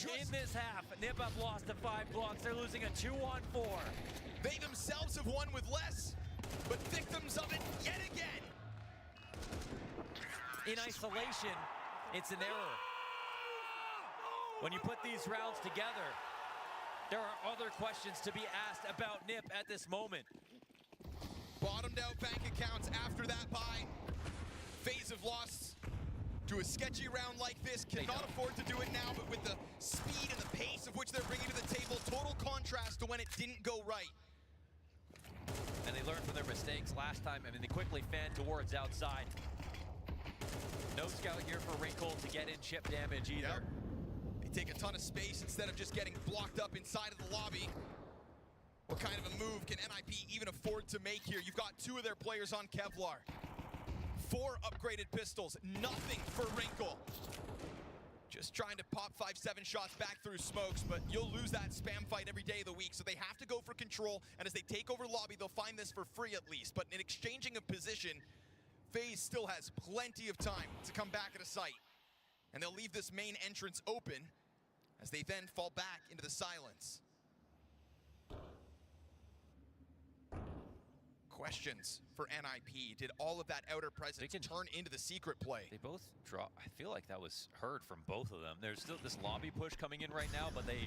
In this half, Nip have lost to 5 blocks. They're losing a 2-on-4. They themselves have won with less, but victims of it yet again. In isolation, it's an error. When you put these rounds together, there are other questions to be asked about Nip at this moment. Bottomed out bank accounts after that buy. FaZe have lost to a sketchy round like this. Cannot afford to do it now, but with the speed and the pace of which they're bringing to the table, total contrast to when it didn't go right. And they learned from their mistakes last time. I mean, they quickly fanned towards outside. No scout here for Wrinkle to get in chip damage either. Yep. They take a ton of space instead of just getting blocked up inside of the lobby. What kind of a move can NIP even afford to make here? You've got 2 of their players on Kevlar. 4 upgraded pistols, nothing for Wrinkle. Just trying to pop 5-7 shots back through smokes, but you'll lose that spam fight every day of the week, so they have to go for control, and as they take over lobby, they'll find this for free at least. But in exchanging of position, FaZe still has plenty of time to come back at a site. And they'll leave this main entrance open as they then fall back into the silence. Questions for NIP. Did all of that outer presence turn into the secret play? They both draw. I feel like that was heard from both of them. There's still this lobby push coming in right now, but they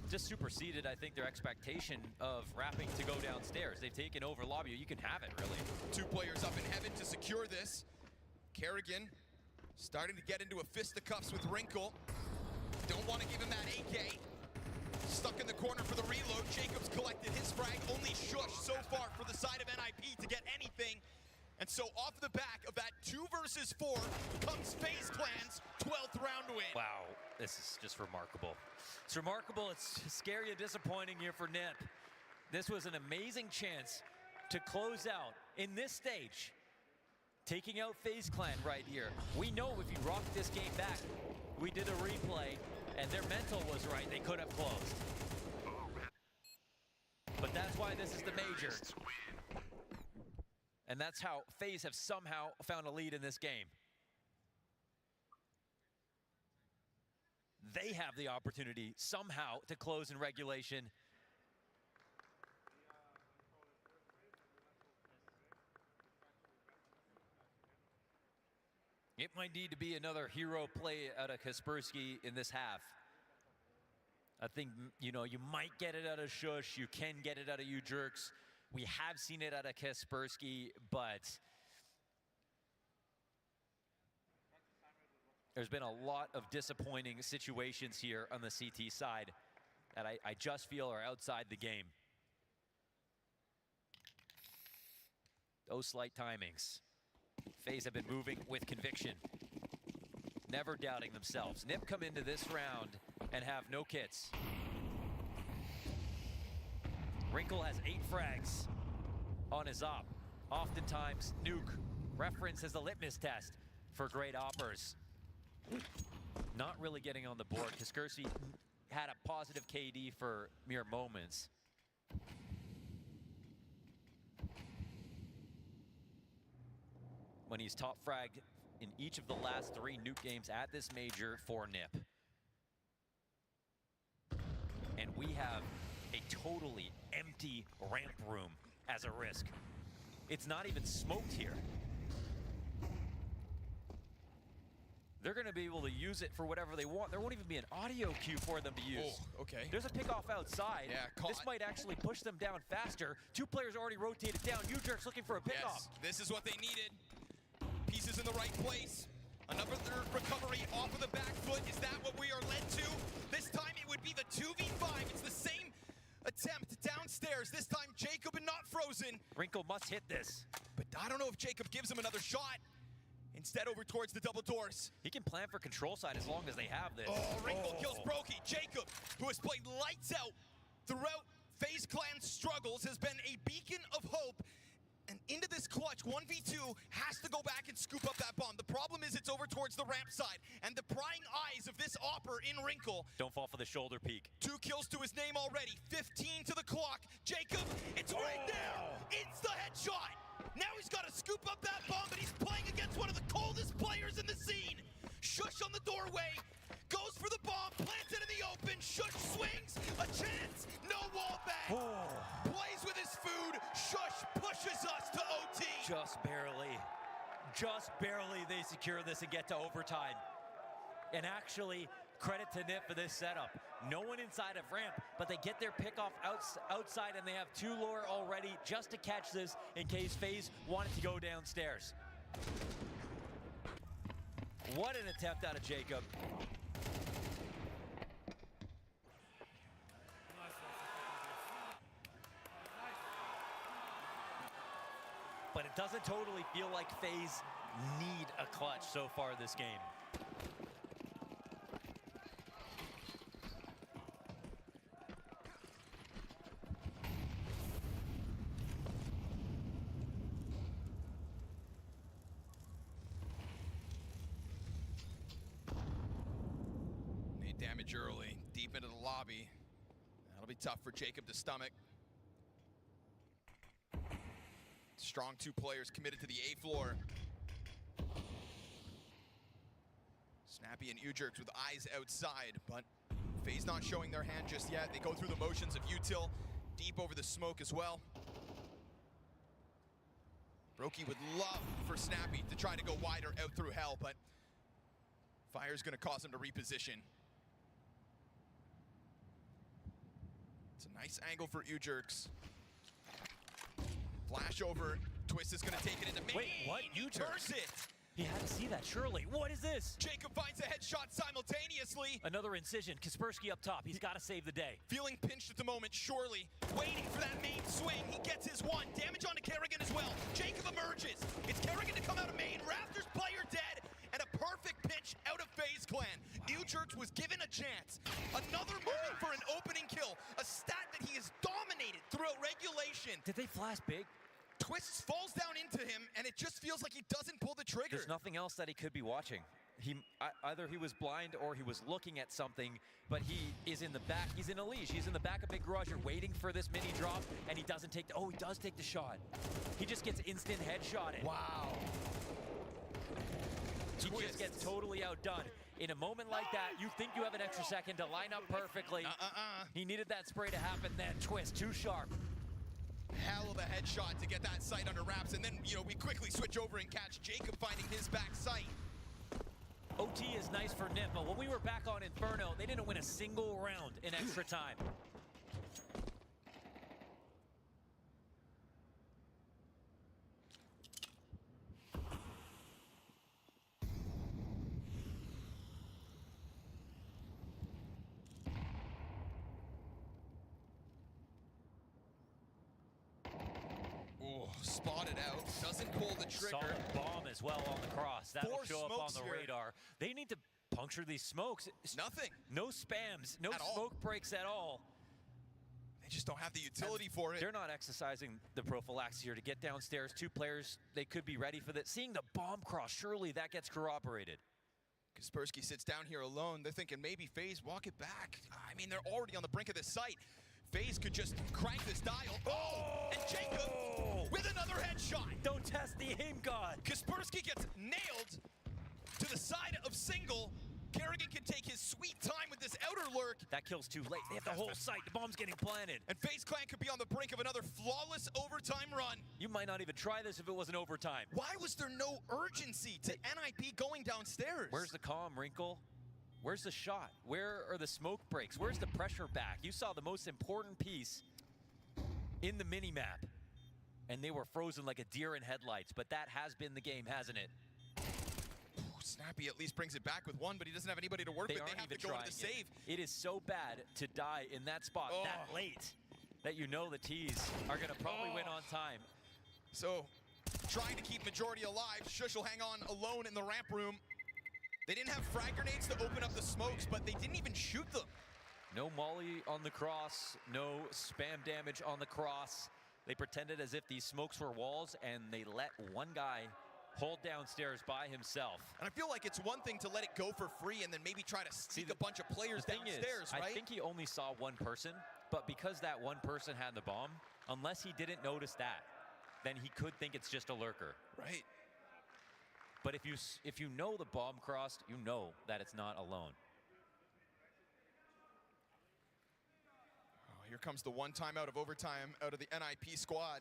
just superseded, I think, their expectation of wrapping to go downstairs. They've taken over lobby. You can have it, really. 2 players up in heaven to secure this. Kerrigan starting to get into a fisticuffs with Wrinkle. Don't want to give him that AK. Stuck in the corner for the reload. Jacobs collected his frag. Only Shush so far for the side of NIP to get anything. And so off the back of that 2 versus 4 comes FaZe Clan's 12th round win. Wow, this is just remarkable. It's remarkable. It's scary and disappointing here for NIP. This was an amazing chance to close out in this stage, taking out FaZe Clan right here. We know if you rock this game back, we did a replay, and their mental was right. They could have closed. But that's why this is the major. And that's how FaZe have somehow found a lead in this game. They have the opportunity somehow to close in regulation. It might need to be another hero play out of Kaspersky in this half. I think, you know, you might get it out of Shush. You can get it out of you jerks. We have seen it out of Kaspersky, but there's been a lot of disappointing situations here on the CT side that I just feel are outside the game. Those slight timings. FaZe have been moving with conviction, never doubting themselves. NIP come into this round and have no kits. Wrinkle has 8 frags on his op. Oftentimes, nuke reference as a litmus test for great oppers. Not really getting on the board. Kaspersky had a positive KD for mere moments. When he's top fragged in each of the last 3 nuke games at this major for NIP. And we have a totally empty ramp room as a risk. It's not even smoked here. They're gonna be able to use it for whatever they want. There won't even be an audio cue for them to use. Oh, okay. There's a pickoff outside. Yeah, this might actually push them down faster. 2 players already rotated down. You jerks looking for a pickoff. Yes, this is what they needed. Pieces in the right place. Another recovery off of the back foot. Is that what we are led to? This time it would be the 2v5. It's the same attempt downstairs. This time Jacob and not Frozen. Wrinkle must hit this. But I don't know if Jacob gives him another shot. Instead over towards the double doors. He can plan for control side as long as they have this. Oh, Wrinkle kills Brokey. Jacob, who has played lights out throughout FaZe Clan's struggles, has been a beacon of hope. And into this clutch, 1v2, has to go back and scoop up that bomb. The problem is it's over towards the ramp side, and the prying eyes of this opper in Wrinkle. Don't fall for the shoulder peek. 2 kills to his name already, 15 to the clock. Jacob, it's right there. It's the headshot. Now he's got to scoop up that bomb, but he's playing against one of the coldest players in the scene. Shush on the doorway, goes for the bomb, plants it in the open. Shush swings, a chance, no wall back. Plays with his food. Shush pushes us to OT. Just barely they secure this and get to overtime. And actually, credit to NIP for this setup. No one inside of ramp, but they get their pick off outside, and they have 2 lure already just to catch this in case FaZe wanted to go downstairs. What an attempt out of Jacob. But it doesn't totally feel like FaZe need a clutch so far this game. Great damage early, deep into the lobby. That'll be tough for Jacob to stomach. Strong two players committed to the A floor. Snappy and Ujerks with eyes outside, but FaZe not showing their hand just yet. They go through the motions of util, deep over the smoke as well. Brokey would love for Snappy to try to go wider out through hell, but Fire's gonna cause him to reposition. It's a nice angle for Ujerks. Flash over, Twist is gonna take it into main. Wait, what? He turns it! He had to see that, surely. What is this? Jacob finds a headshot simultaneously. Another incision. Kaspersky up top. He's got to save the day. Feeling pinched at the moment, surely. Waiting for that main swing. He gets his one. Damage onto Kerrigan as well. Jacob emerges. It's Kerrigan to come out of main. Raptors player dead. And a perfect pitch out of FaZe Clan. Ujerks was given a chance. Another moment for an opening kill. A stat that he has dominated throughout regulation. Did they flash big? Twists falls down into him, and it just feels like he doesn't pull the trigger. There's nothing else that he could be watching. Either he was blind or he was looking at something, but he is in the back. He's in a leash. He's in the back of Big Garage. You're waiting for this mini drop, and he doesn't take the... Oh, he does take the shot. He just gets instant headshotted. Wow. He just gets totally outdone. In a moment like that, you think you have an extra second to line up perfectly. He needed that spray to happen then. Twist, too sharp. Hell of a headshot to get that sight under wraps, and then, you know, we quickly switch over and catch Jacob finding his back sight. OT is nice for Nim, but when we were back on Inferno, they didn't win a single round in extra time. Spotted out, doesn't pull the trigger. Solid bomb as well on the cross. That'll Four show up on smokes the here. radar. They need to puncture these smokes. Nothing. No spams, no At all. smoke breaks at all. They just don't have the utility for it. They're not exercising the prophylaxis here to get downstairs. Two players, they could be ready for that. Seeing the bomb cross, surely that gets corroborated. Kaspersky sits down here alone. They're thinking maybe FaZe walk it back. I mean, they're already on the brink of this site. FaZe could just crank this dial. Oh! And Jacob with another headshot. Don't test the aim god. Kaspersky gets nailed to the side of single. Kerrigan can take his sweet time with this outer lurk. That kill's too late. They have the whole site. The bomb's getting planted. And FaZe Clan could be on the brink of another flawless overtime run. You might not even try this if it wasn't overtime. Why was there no urgency to NIP going downstairs? Where's the calm, Wrinkle? Where's the shot? Where are the smoke breaks? Where's the pressure back? You saw the most important piece in the mini-map, and they were frozen like a deer in headlights, but that has been the game, hasn't it? Snappy at least brings it back with one, but he doesn't have anybody to work with. They have to go to the save. It is so bad to die in that spot that late that you know the T's are going to probably win on time. So, trying to keep majority alive, Shush will hang on alone in the ramp room. They didn't have frag grenades to open up the smokes, but they didn't even shoot them. No molly on the cross, no spam damage on the cross. They pretended as if these smokes were walls, and they let one guy hold downstairs by himself. And I feel like it's one thing to let it go for free and then maybe try to sneak a bunch of players downstairs, right? I think he only saw one person, but because that one person had the bomb, unless he didn't notice that, then he could think it's just a lurker. Right. But if you know the bomb crossed, you know that it's not alone. Oh, here comes the one time out of overtime out of the NIP squad.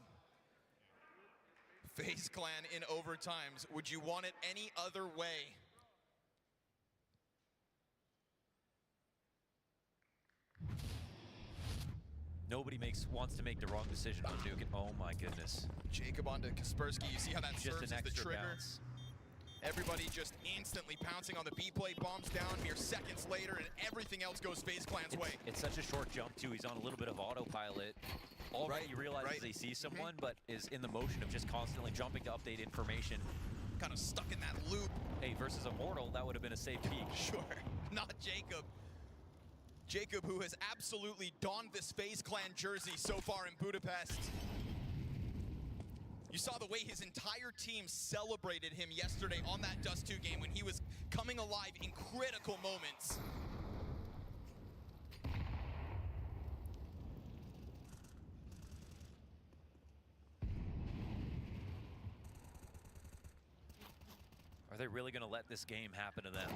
FaZe Clan in overtimes. Would you want it any other way? Nobody wants to make the wrong decision on Nuke. Oh my goodness. Jacob onto Kaspersky. You see how that Just serves an as the extra trigger? bounce. Everybody just instantly pouncing on the B play, bombs down mere seconds later, and everything else goes FaZe Clan's way. It's such a short jump too. He's on a little bit of autopilot. Already he realizes they see someone, but is in the motion of just constantly jumping to update information. Kind of stuck in that loop. Hey, versus Immortal, that would have been a safe peek. Sure, not Jacob. Jacob, who has absolutely donned this FaZe Clan jersey so far in Budapest. You saw the way his entire team celebrated him yesterday on that Dust 2 game when he was coming alive in critical moments. they really going to let this game happen to them?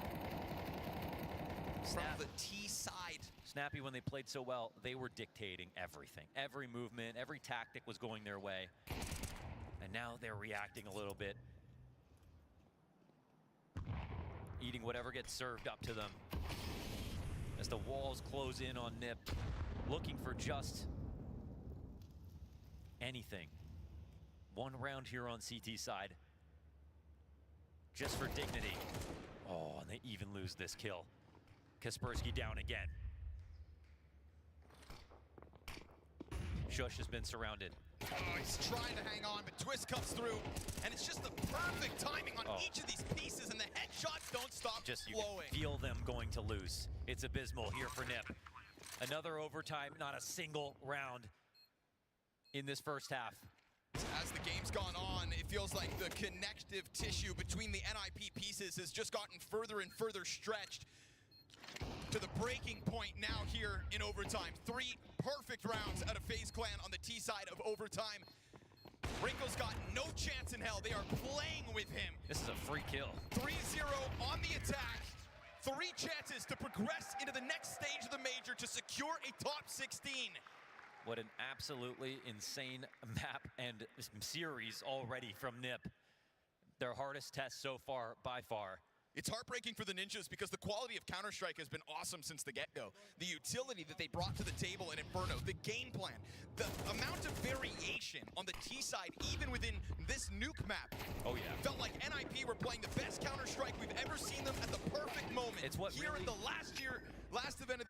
From the T side. Snappy, when they played so well, they were dictating everything. Every movement, every tactic was going their way. And now they're reacting a little bit. Eating whatever gets served up to them. As the walls close in on Nip, looking for just anything. One round here on CT side. Just for dignity. Oh, and they even lose this kill. Kaspersky down again. Shush has been surrounded. Oh, he's trying to hang on, but Twist comes through, and it's just the perfect timing on each of these pieces, and the headshots don't stop Just you flowing. can feel them going to lose. It's abysmal here for Nip. Another overtime, not a single round in this first half. As the game's gone on, it feels like the connective tissue between the NIP pieces has just gotten further and further stretched to the breaking point now here in overtime. 3 perfect rounds out of FaZe Clan on the T side of overtime. Wrinkle's got no chance in hell. They are playing with him. This is a free kill. 3-0 on the attack. 3 chances to progress into the next stage of the major to secure a top 16. What an absolutely insane map and series already from Nip. Their hardest test so far, by far. It's heartbreaking for the Ninjas because the quality of Counter-Strike has been awesome since the get-go. The utility that they brought to the table in Inferno, the game plan, the amount of variation on the T side, even within this nuke map. Oh yeah. Felt like NIP were playing the best Counter-Strike we've ever seen them at the perfect moment. It's what here really... at the last event of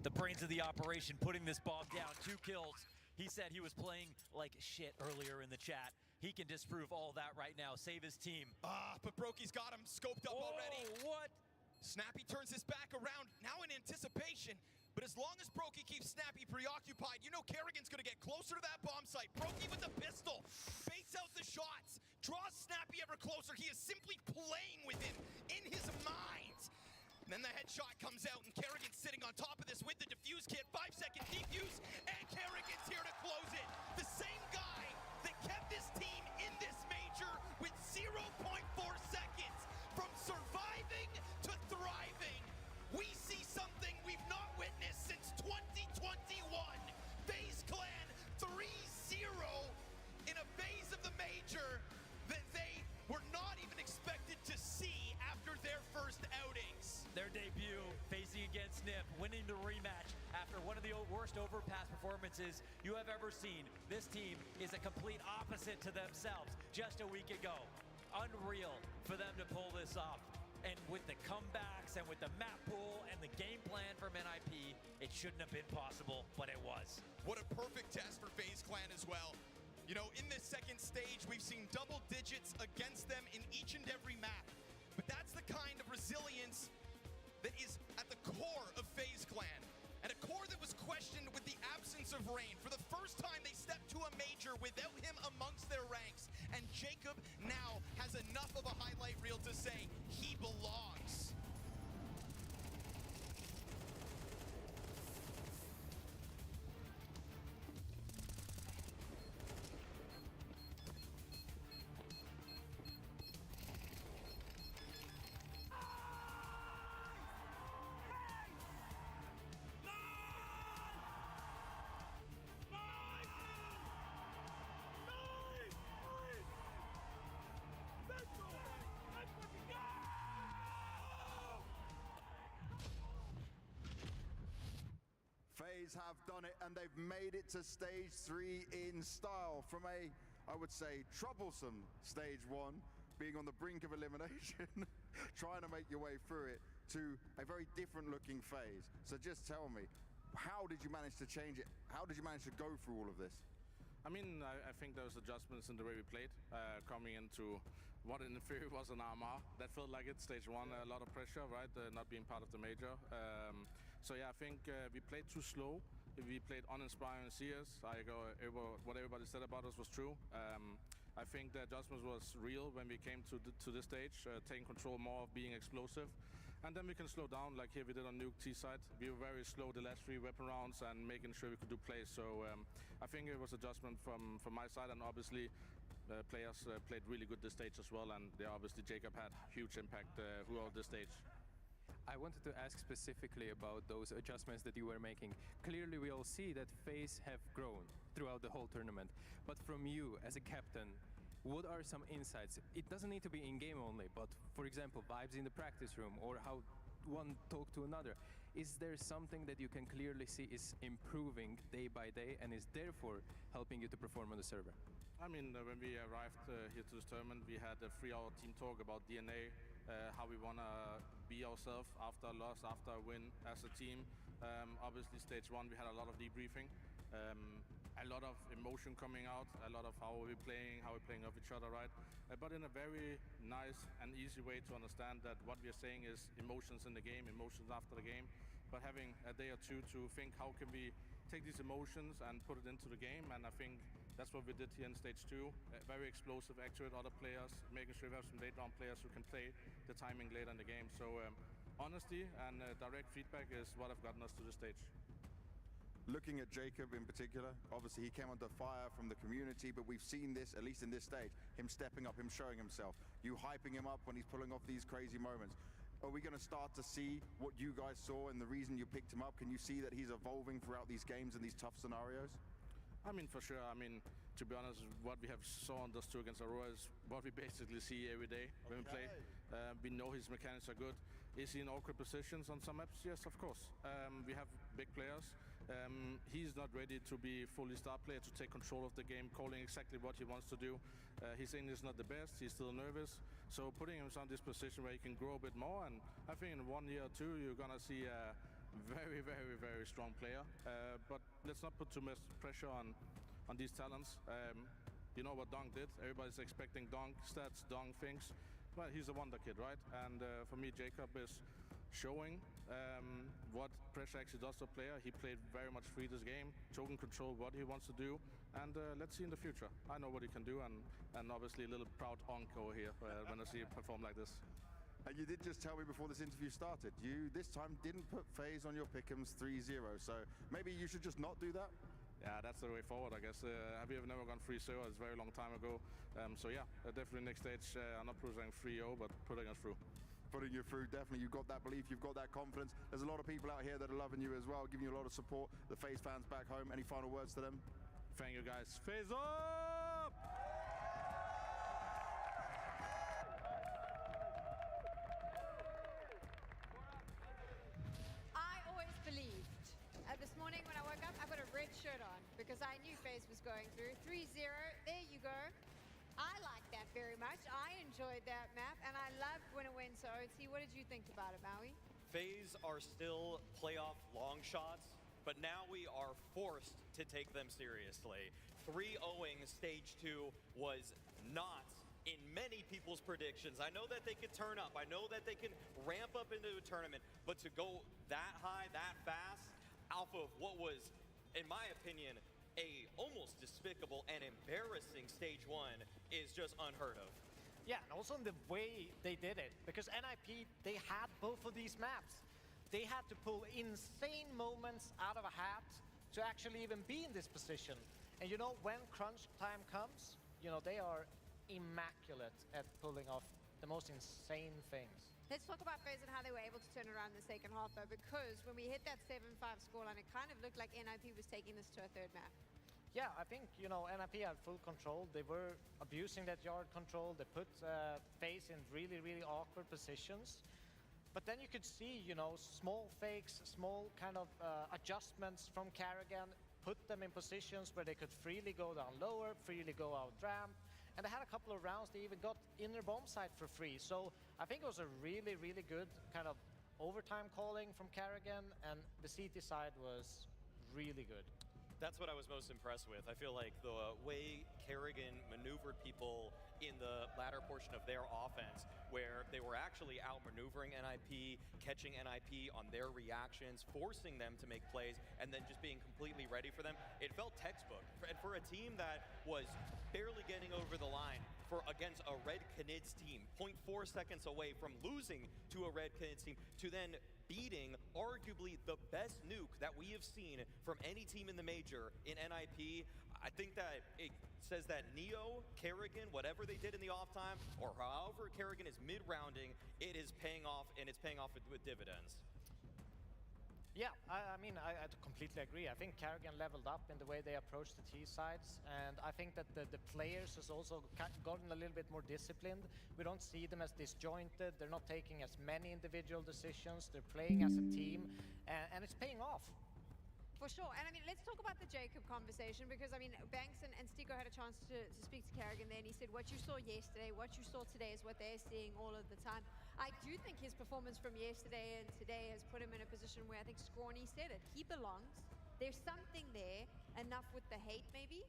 The brains of the operation, putting this bomb down, 2 kills. He said he was playing like shit earlier in the chat. He can disprove all that right now, save his team. but Broky's got him scoped up already. What? Snappy turns his back around, now in anticipation. But as long as Brokey keeps Snappy preoccupied, you know Kerrigan's gonna get closer to that bomb site. Brokey with the pistol, baits out the shots, draws Snappy ever closer. He is simply playing with him in his mind. And then the headshot comes out, and Kerrigan's sitting on top of this with the defuse kit. 5-second defuse, and Kerrigan's here to close it. The same guy that kept this team in this major with 0.4 seconds from surviving to thriving. We see something we've not witnessed since 2021. FaZe Clan 3-0 in a phase of the major that they were not even expected to see after their first outings. Their debut, facing against Nip, winning the rematch after one of the worst overpass performances you have ever seen. This team is a complete opposite to themselves just a week ago. Unreal for them to pull this off. And with the comebacks and with the map pool and the game plan from NIP, it shouldn't have been possible, but it was. What a perfect test for FaZe Clan as well. You know, in this second stage, we've seen double digits against them in each and every map. But that's the kind of resilience that is at the core of FaZe Clan. And a core that was questioned with the absence of Rain. For the first time, they stepped to a major without him amongst their ranks. And Jacob now has enough of a highlight reel to say he belongs. FaZe have done it, and they've made it to stage 3 in style from a, I would say, troublesome stage 1, being on the brink of elimination, trying to make your way through it, to a very different looking FaZe. So just tell me, How did you manage to change it? How did you manage to go through all of this? I mean, I think there was adjustments in the way we played, coming into what in theory was an mmra. That felt like it, stage one, a lot of pressure, right? Not being part of the major. So yeah, I think we played too slow. We played uninspiring CS. What everybody said about us was true. I think the adjustments was real when we came to this stage, taking control more of being explosive. And then we can slow down, like here we did on Nuke T side. We were very slow the last 3 weapon rounds and making sure we could do plays. So I think it was adjustment from my side, and obviously players played really good this stage as well. And yeah, obviously Jacob had huge impact throughout this stage. I wanted to ask specifically about those adjustments that you were making. Clearly we all see that FaZe have grown throughout the whole tournament. But from you as a captain, what are some insights? It doesn't need to be in-game only, but for example, vibes in the practice room or how one talk to another. Is there something that you can clearly see is improving day by day and is therefore helping you to perform on the server? I mean, when we arrived here to this tournament, we had a 3-hour team talk about DNA, how we want to be ourselves after a loss, after a win as a team. Obviously, stage 1, we had a lot of debriefing. A lot of emotion coming out, a lot of how we're playing off each other, right? But in a very nice and easy way to understand that what we are saying is emotions in the game, emotions after the game. But having a day or two to think how can we take these emotions and put it into the game, and I think that's what we did here in stage 2. Very explosive, accurate other players, making sure we have some late round players who can play the timing later in the game. So honesty and direct feedback is what have gotten us to this stage. Looking at Jacob in particular, obviously he came under fire from the community, but we've seen this, at least in this stage, him stepping up, him showing himself, you hyping him up when he's pulling off these crazy moments. Are we going to start to see what you guys saw and the reason you picked him up? Can you see that he's evolving throughout these games and these tough scenarios? I mean, for sure. I mean, to be honest, what we have saw on those 2 against Aurora is what we basically see every day when we play. We know his mechanics are good. Is he in awkward positions on some maps? Yes, of course. We have big players. He's not ready to be fully star player, to take control of the game, calling exactly what he wants to do. His English is not the best. He's still nervous. So putting him in this position where he can grow a bit more, and I think in 1 year or 2 you're gonna see a very, very, very strong player. But let's not put too much pressure on these talents. You know what Donk did. Everybody's expecting Donk stats, Donk things. But he's a wonder kid, right? And for me, Jacob is showing what pressure actually does to a player. He played very much free this game, token control what he wants to do, and let's see in the future. I know what he can do, and obviously a little proud onk over here when I see him perform like this. And you did just tell me before this interview started, you this time didn't put FaZe on your pick'ems 3-0, so maybe you should just not do that? Yeah, that's the way forward, I guess. Have you never gone 3-0? It's a very long time ago. So yeah, definitely next stage, I'm not putting 3-0, but putting us through. Putting you through, definitely. You've got that belief, you've got that confidence. There's a lot of people out here that are loving you as well, giving you a lot of support. The FaZe fans back home, any final words to them? Thank you, guys. FaZe up! I always believed. This morning when I woke up, I put a red shirt on because I knew FaZe was going through. 3-0, there you go. I like that very much. I enjoyed that map, and I loved when it went to OT. What did you think about it, Maui? FaZe are still playoff long shots, but now we are forced to take them seriously. 3-0ing stage 2 was not in many people's predictions. I know that they could turn up. I know that they can ramp up into a tournament, but to go that high, that fast, off of what was, in my opinion, a almost despicable and embarrassing stage 1 is just unheard of. Yeah, and also in the way they did it, because NIP, they had both of these maps. They had to pull insane moments out of a hat to actually even be in this position. And you know, when crunch time comes, you know, they are immaculate at pulling off the most insane things. Let's talk about FaZe and how they were able to turn around in the second half, though, because when we hit that 7-5 scoreline, it kind of looked like NIP was taking this to a third map. Yeah, I think, you know, NIP had full control. They were abusing that yard control. They put FaZe in really, really awkward positions. But then you could see, you know, small fakes, small kind of adjustments from Karrigan, put them in positions where they could freely go down lower, freely go out ramp. And they had a couple of rounds, they even got inner bomb site for free. So I think it was a really, really good kind of overtime calling from Kerrigan, and the CT side was really good. That's what I was most impressed with. I feel like the way Kerrigan maneuvered people in the latter portion of their offense, where they were actually outmaneuvering NIP, catching NIP on their reactions, forcing them to make plays, and then just being completely ready for them. It felt textbook. And for a team that was barely getting over the line against a Red Canids team, 0.4 seconds away from losing to a Red Canids team, to then beating arguably the best nuke that we have seen from any team in the major in NIP, I think that it says that Neo, Kerrigan, whatever they did in the off time, or however Kerrigan is mid-rounding, it is paying off, and it's paying off with dividends. Yeah, I mean, I completely agree. I think Kerrigan leveled up in the way they approach the T sides, and I think that the players has also gotten a little bit more disciplined. We don't see them as disjointed. They're not taking as many individual decisions. They're playing as a team, and it's paying off. For sure. And I mean, let's talk about the Jacob conversation, because I mean, Banks and Stico had a chance to speak to Kerrigan there, and he said what you saw yesterday, what you saw today is what they're seeing all of the time. I do think his performance from yesterday and today has put him in a position where I think Scrawny said it. He belongs. There's something there, enough with the hate maybe.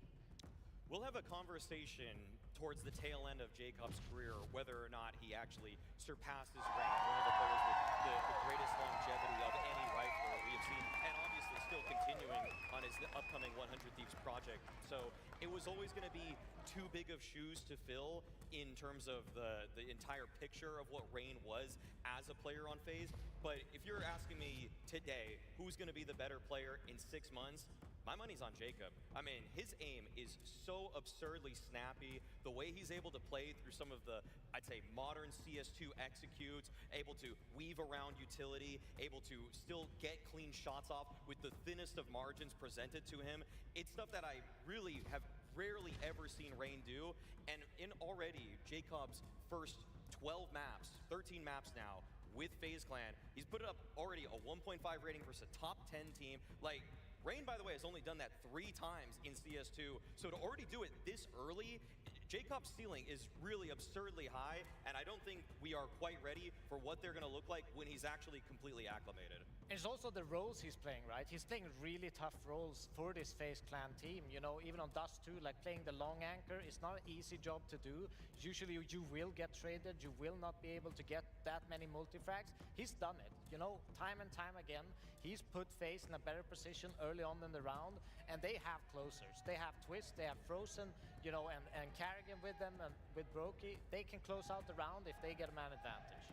We'll have a conversation towards the tail end of Jacob's career, whether or not he actually surpasses Rain, one of the players with the greatest longevity of any rifler we have seen, and obviously still continuing on his upcoming 100 Thieves project. So it was always going to be too big of shoes to fill in terms of the entire picture of what Rain was as a player on FaZe. But if you're asking me today, who's going to be the better player in 6 months, my money's on Jacob. I mean, his aim is so absurdly snappy. The way he's able to play through some of the, I'd say, modern CS2 executes, able to weave around utility, able to still get clean shots off with the thinnest of margins presented to him. It's stuff that I really have rarely ever seen Rain do. And in already Jacob's first 12 maps, 13 maps now, with FaZe Clan, he's put up already a 1.5 rating versus a top 10 team. Like, Rain, by the way, has only done that 3 times in CS2, so to already do it this early, Jacob's ceiling is really absurdly high, and I don't think we are quite ready for what they're going to look like when he's actually completely acclimated. It's also the roles he's playing, right? He's playing really tough roles for this FaZe Clan team. You know, even on Dust 2, like playing the long anchor is not an easy job to do. Usually you will get traded, you will not be able to get that many multifrags. He's done it, you know, time and time again. He's put FaZe in a better position early on in the round, and they have closers. They have Twist, they have Frozen, you know, and Kerrigan with them, and with Brokey. They can close out the round if they get a man advantage.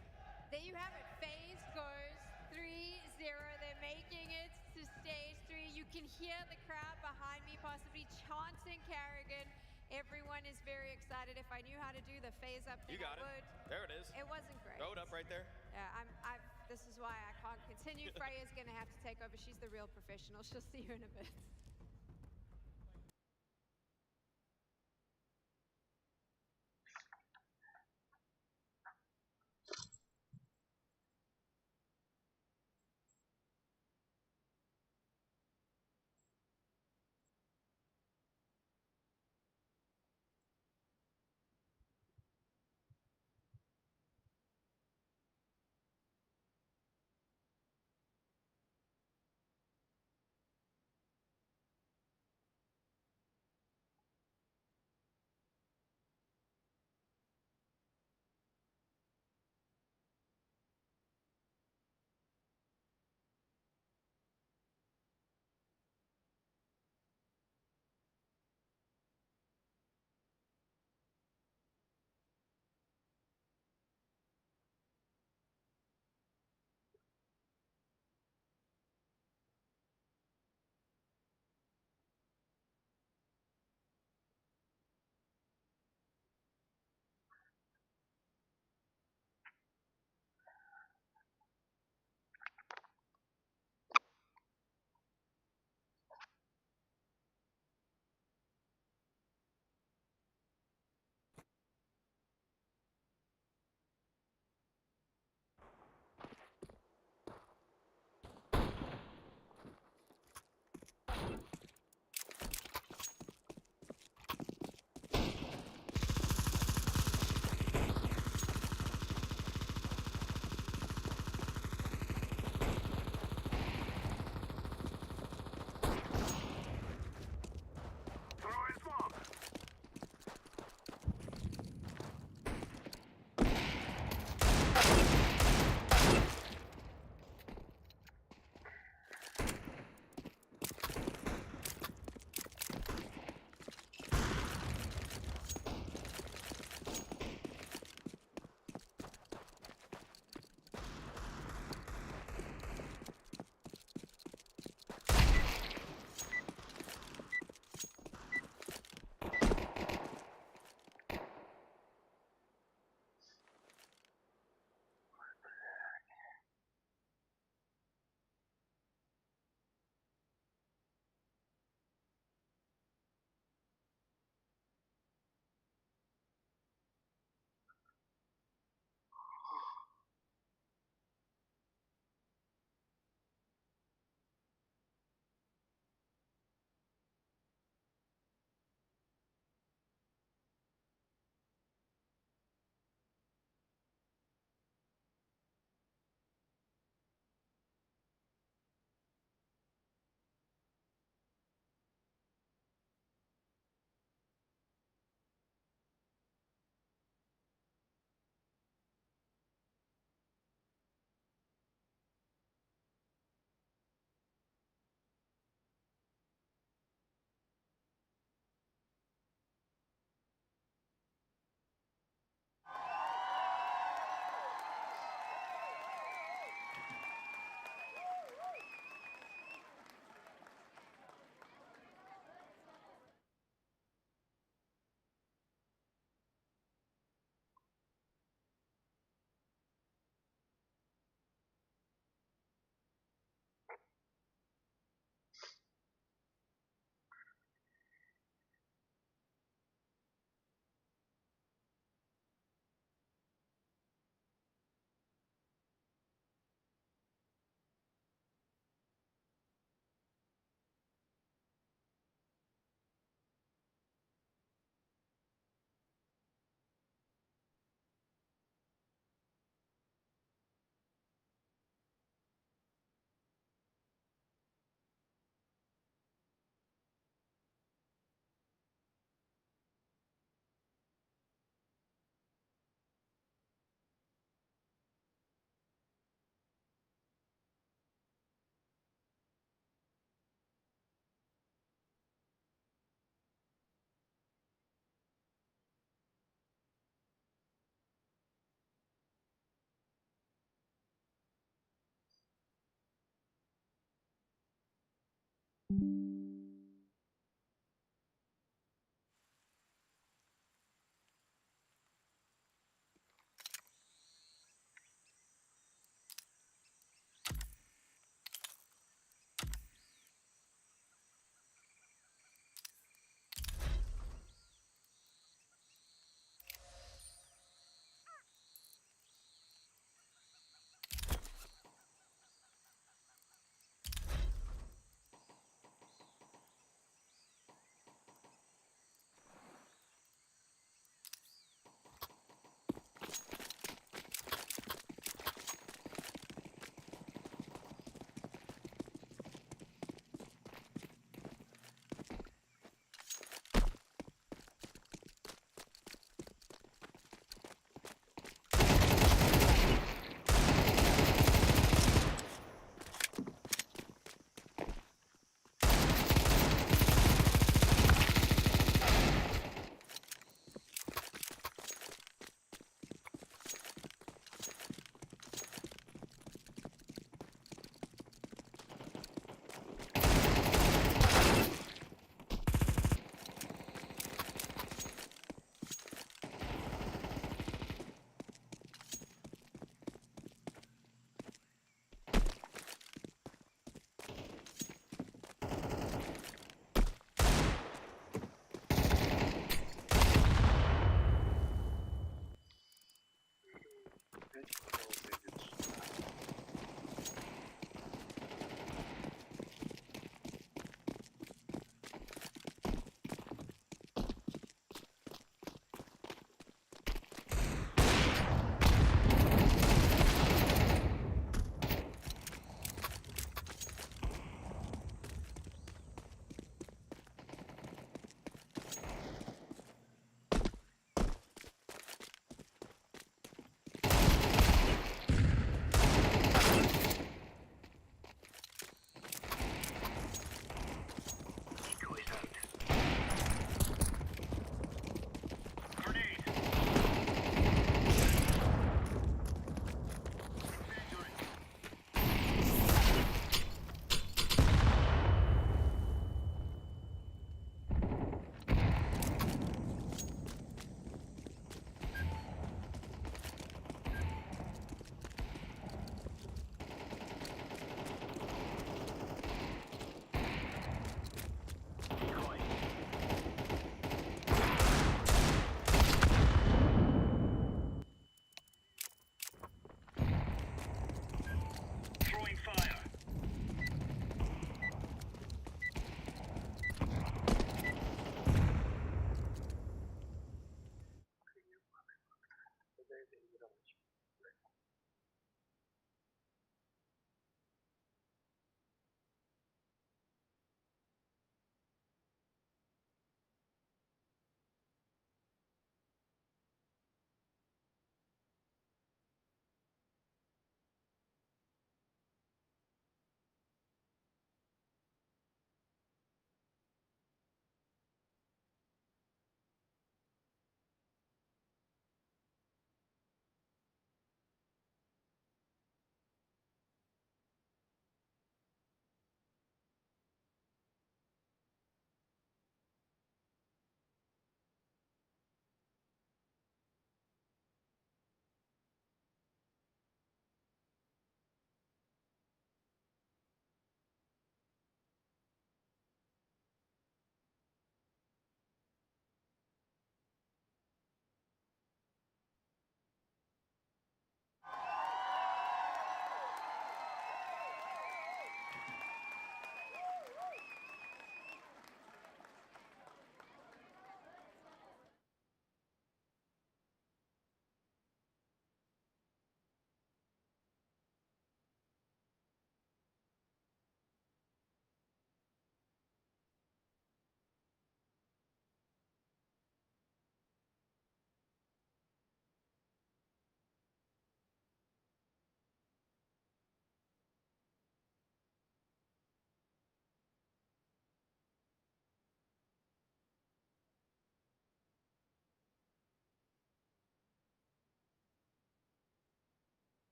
There you have it. FaZe goes 3-0. They're making it to stage 3. You can hear the crowd behind me possibly chanting Kerrigan. Everyone is very excited. If I knew how to do the FaZe up thing, You got I would. There it is. It wasn't great. Throw it up right there. Yeah, this is why I can't continue. Freya's gonna have to take over. She's the real professional. She'll see you in a bit.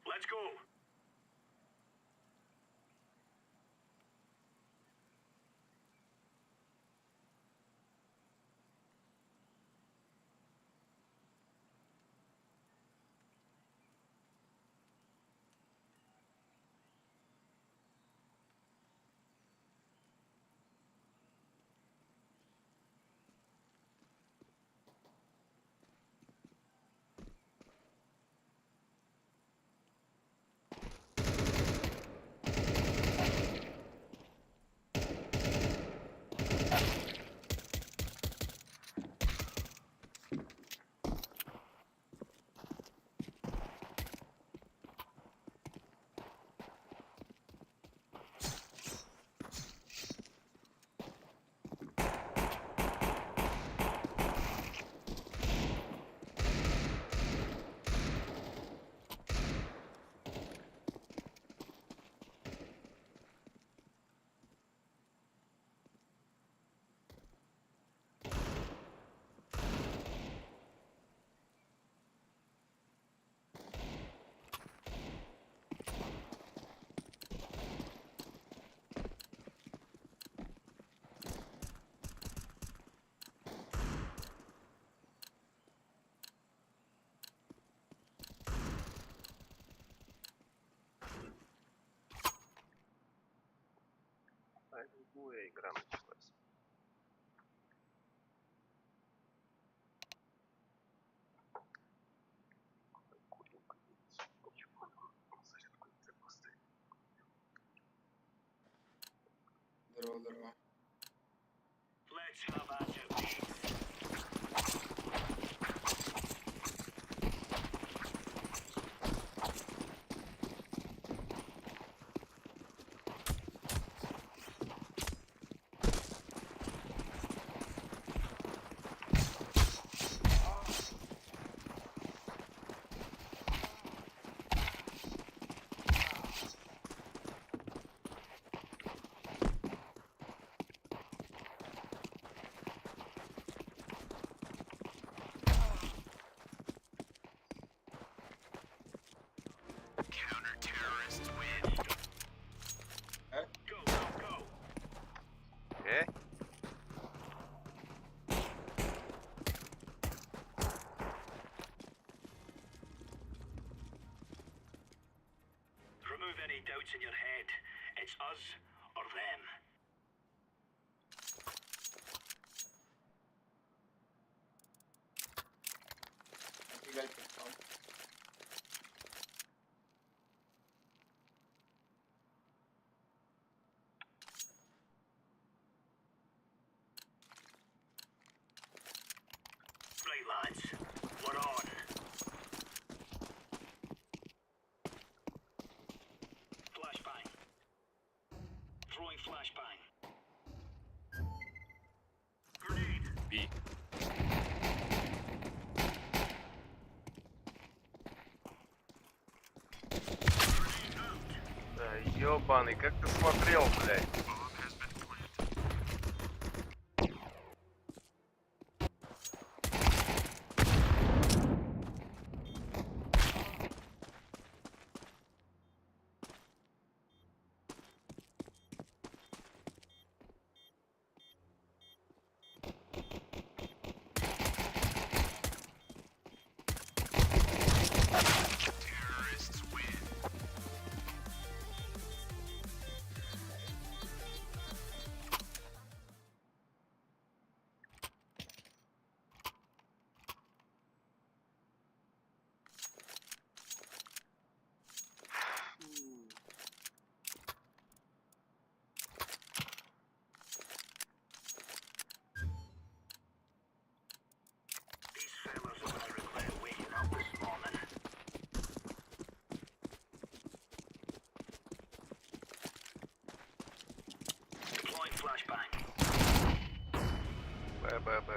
Let's go. Игра началась. Здорово, здорово. Remove any doubts in your head. It's us or them. Right, lads, we're on. Flashbang. Throwing flashbang. Grenade. B. Да, ёбаный, как ты смотрел, блядь?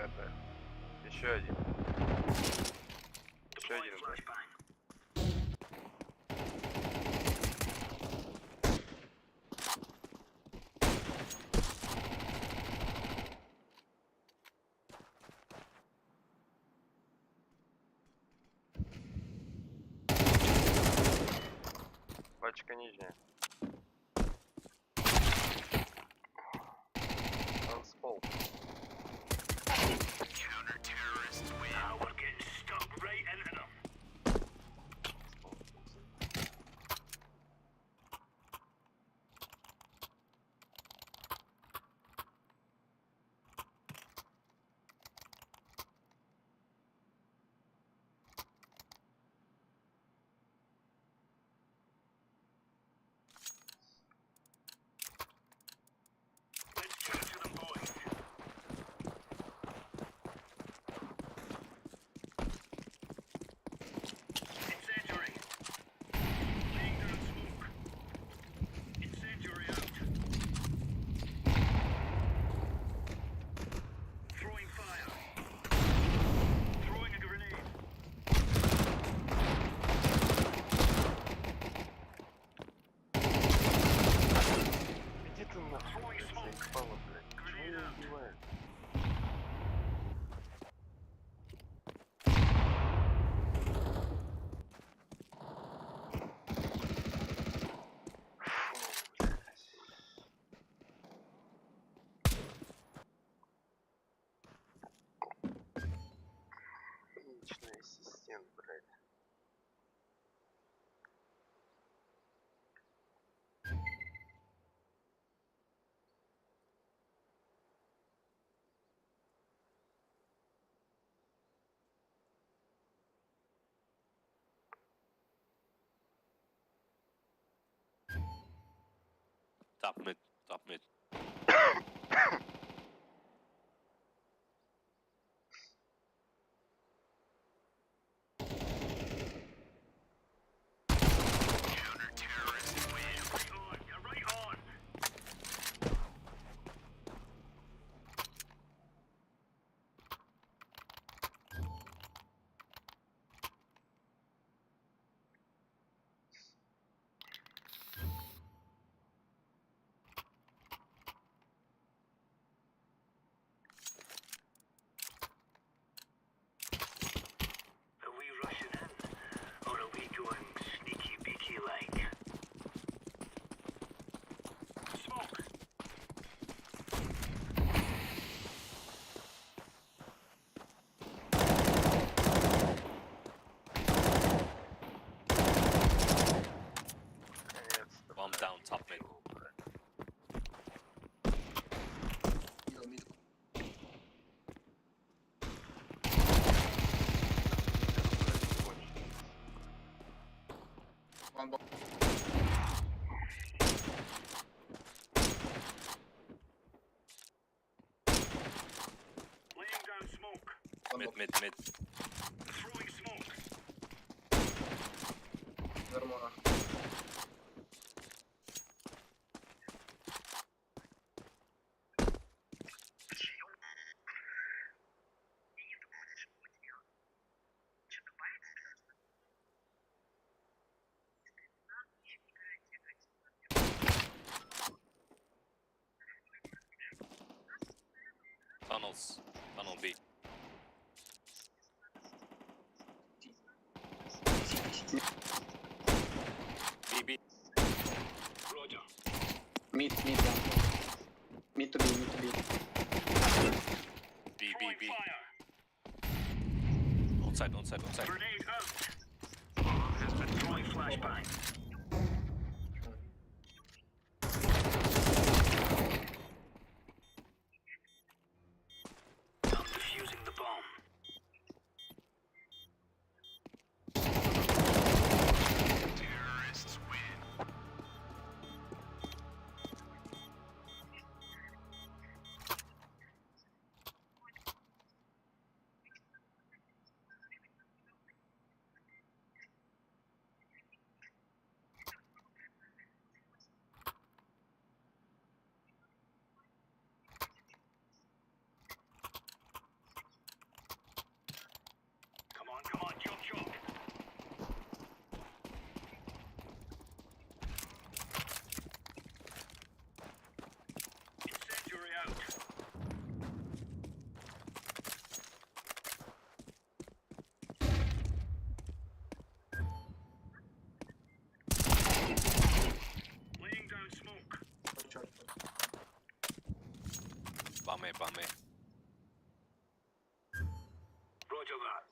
Б. Еще один. Еще один. Точка нижняя. Танцпол. Личный ассистент, блядь. Top mid, top mid. Bomb down, top mid. One bomb. Mid, mid, mid. Вермора. Tunnels. Tunnel B. B. Roger. Mid, down. Mid to B. B. Outside. Grenade out. Has been throwing flashbang. I'm defusing the bomb. Terrorists win. Bomb A. Roger that.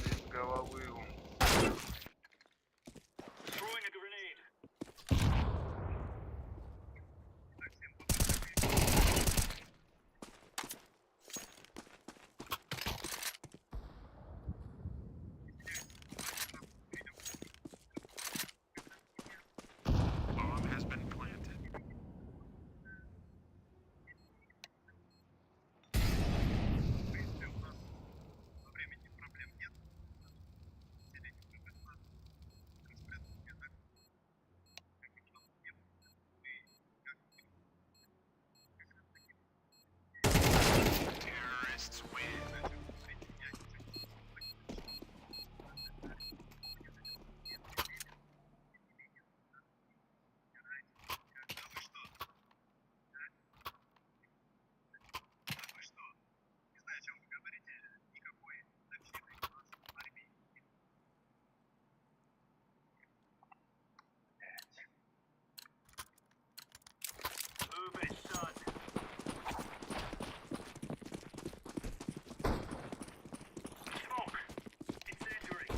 Без головы он. Throwing a grenade. Bomb has been planted. Terrorists win. Move it, son. Smoke. Incendiary.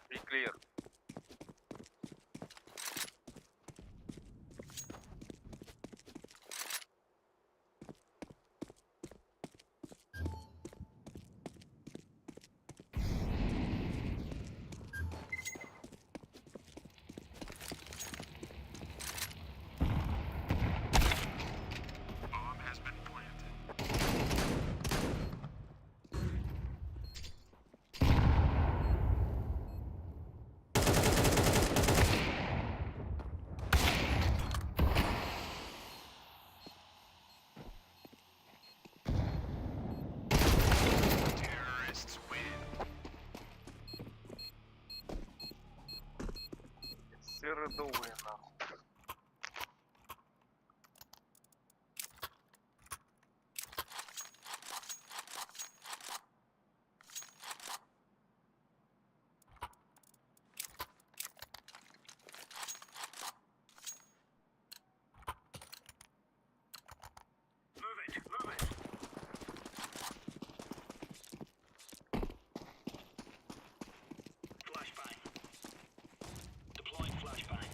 Be clear. Bomb has been planted. Terrorists win. Все рядовые нахуй. Move it, move it. Flashbang. Deploying flashbang.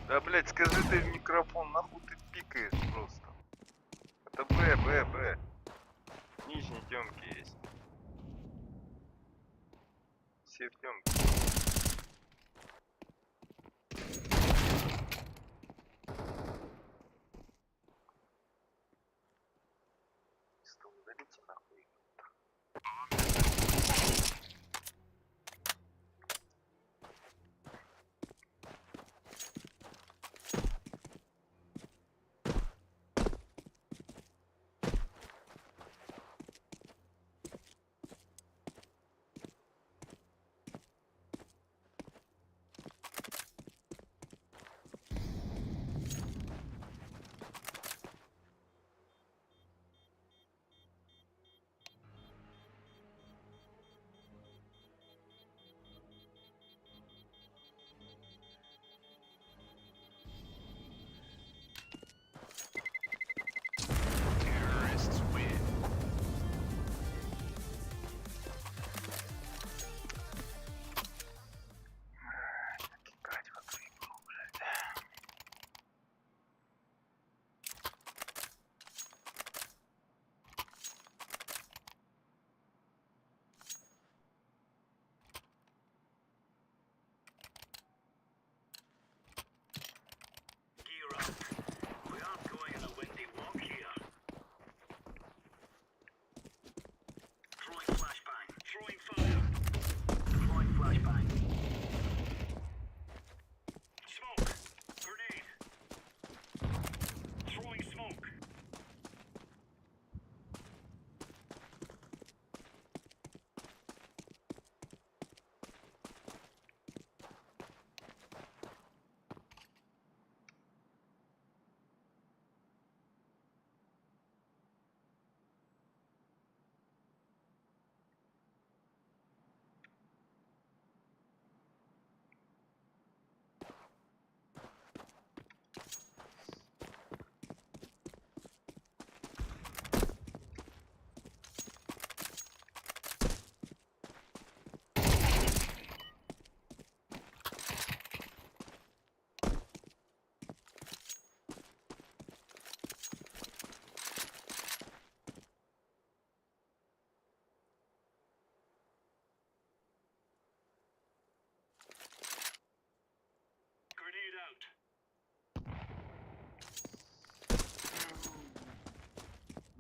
Да, блядь, скажи ты в микрофон, нахуй ты пикаешь просто. Это Б. Нижней темки есть. Все в темке. Удалите нахуй.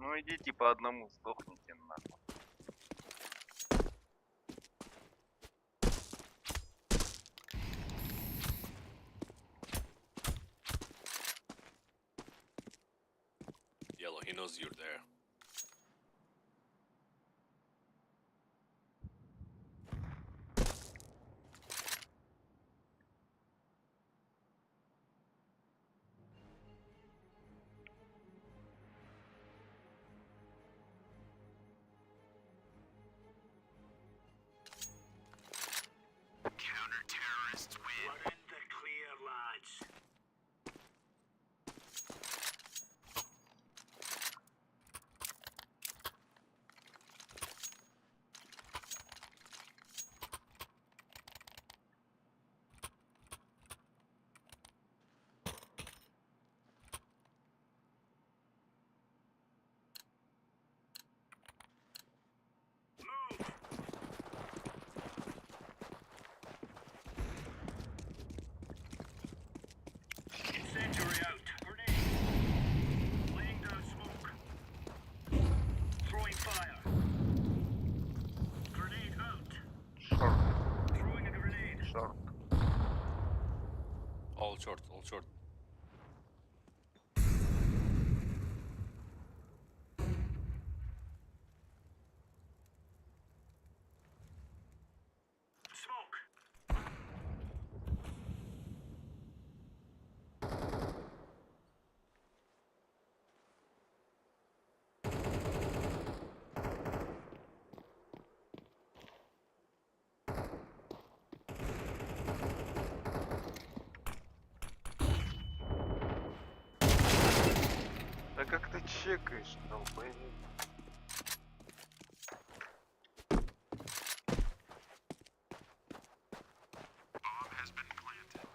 Ну идите по одному, сдохните нахуй. Yellow, he knows you're there. Counter-terrorists win. We're in the clear, lads. Incendiary out. Grenade. Laying down smoke. Throwing fire. Grenade out. Short. Throwing a grenade. Short. All short, all short. Smoke. Да как ты чекаешь, долбоеб? Bomb has been planted.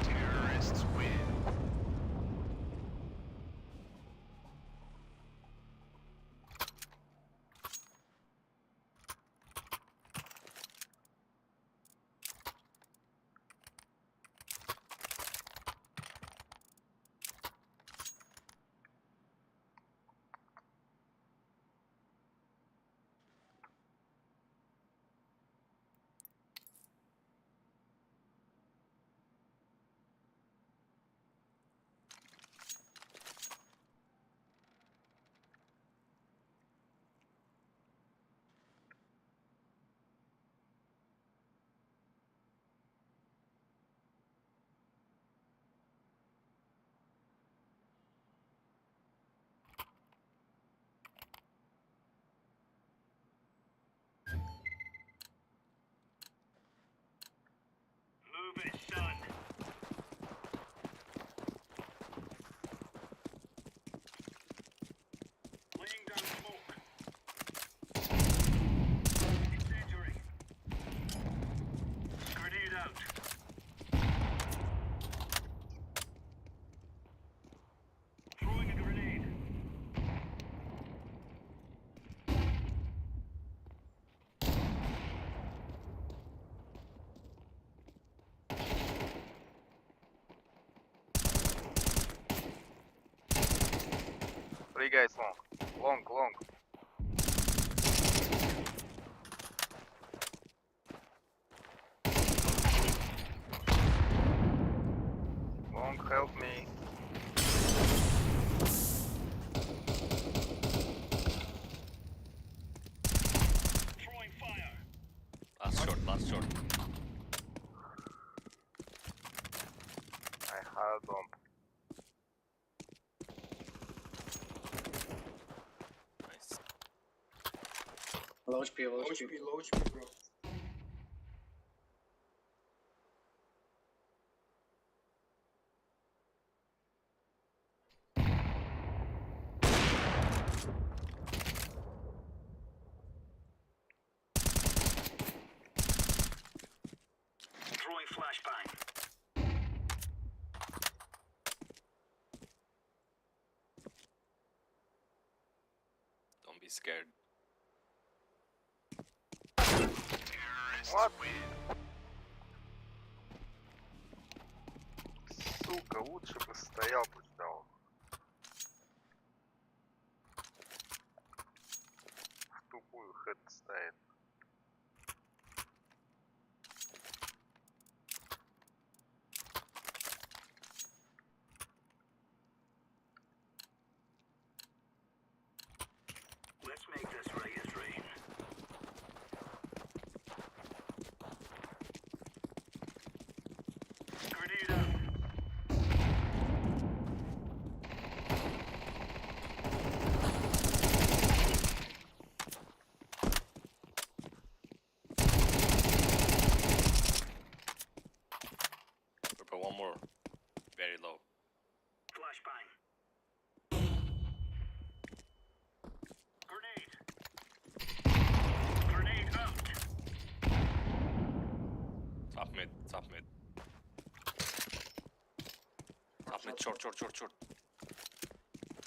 Terrorists win. Move it, son. Laying down smoke. Incendiary. Grenade out. Throwing a grenade. Three guys long. Long, long. Long, help me. Throwing fire. Last short, last short. I have bomb. Nice. Low HP, low HP, low HP, bro. Don't be scared. What? Сука, лучше бы стоял бы ждал. В тупую хэт ставит. Purple, one more. Very low. Top mid, top mid. Top mid, short, short, short, short.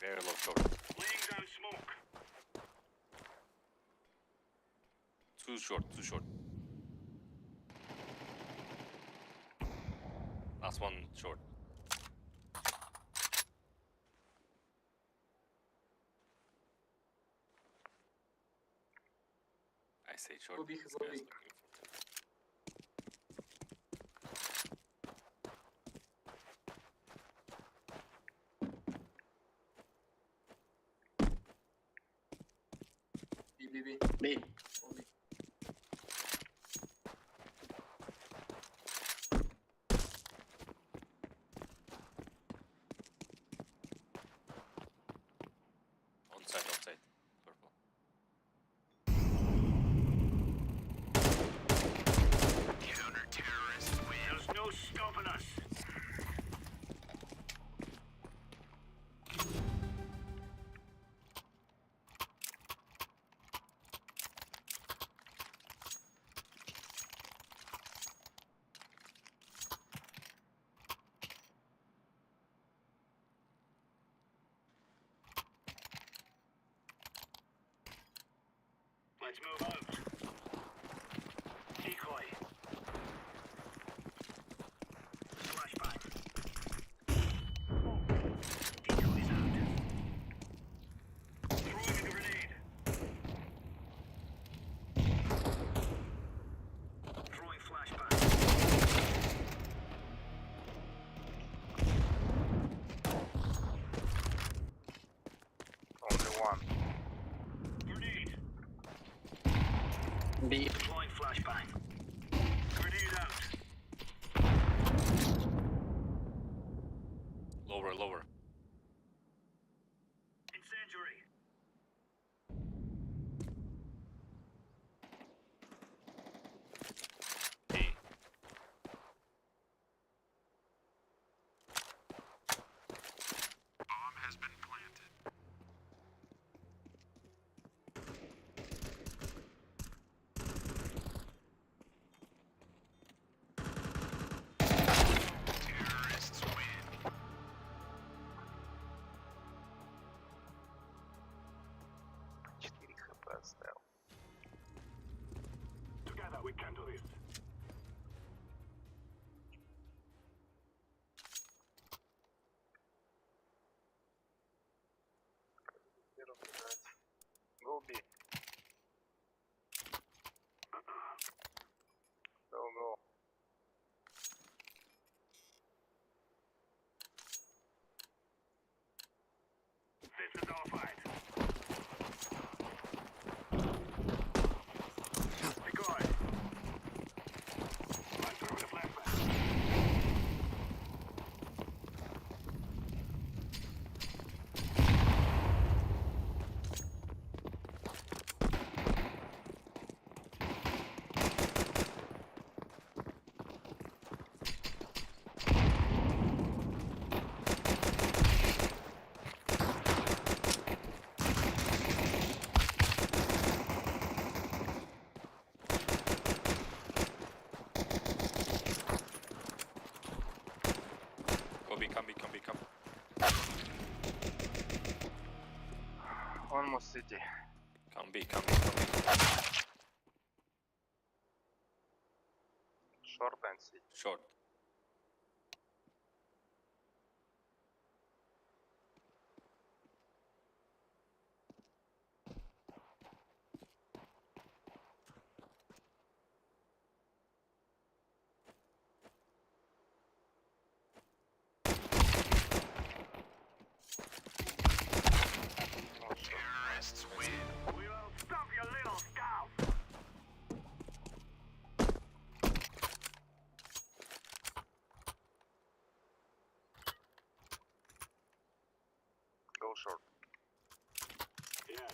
Very low, short. Laying down smoke. Too short, too short. Last one, short. I say short. This guy's looking for- B. Onside, purple. Counter-terrorists win. There's no stopping us. Let's move out. Decoy. Flashbang. Decoy's out. Throwing a grenade. Throwing flashbang. Only one. Grenade. B. Deploying flashbang. Grenade out. Lower, lower. Incendiary. B. Bomb has been planted. Terrorists win. Четыре хп оставил. Together we can do this. Первым бежать. Go B. Go, go. This is our fight. Decoy. Come. Almost city. Come B. Short and city. Short. Terrorists win. We will stop your little scout. Go short. Yes.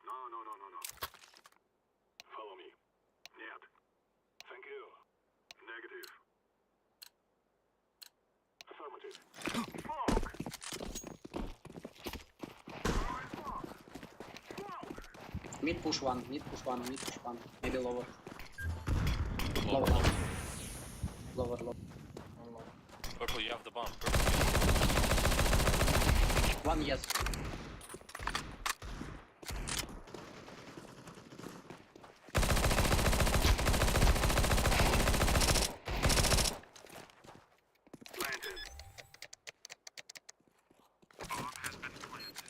No. Follow me. Нет. Thank you. Negative. Affirmative. Smoke! Mid push one. Maybe lower. Lower. Purple, you have the bomb. One, yes. Planted. Bomb has been planted.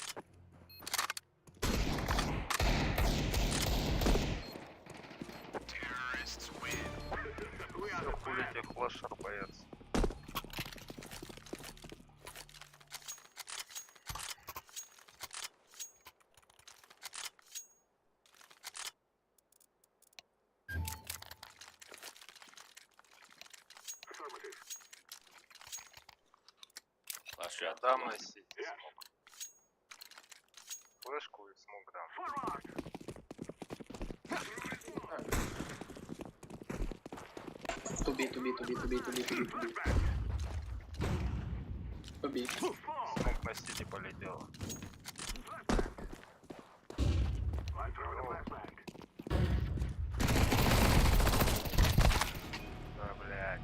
Terrorists win. We are the Хули тебе флешер боец. affirmative. Last Я shot. дам на сити смог. Флешку и смог дам. To be. Смог на сити полетел. Да, блядь.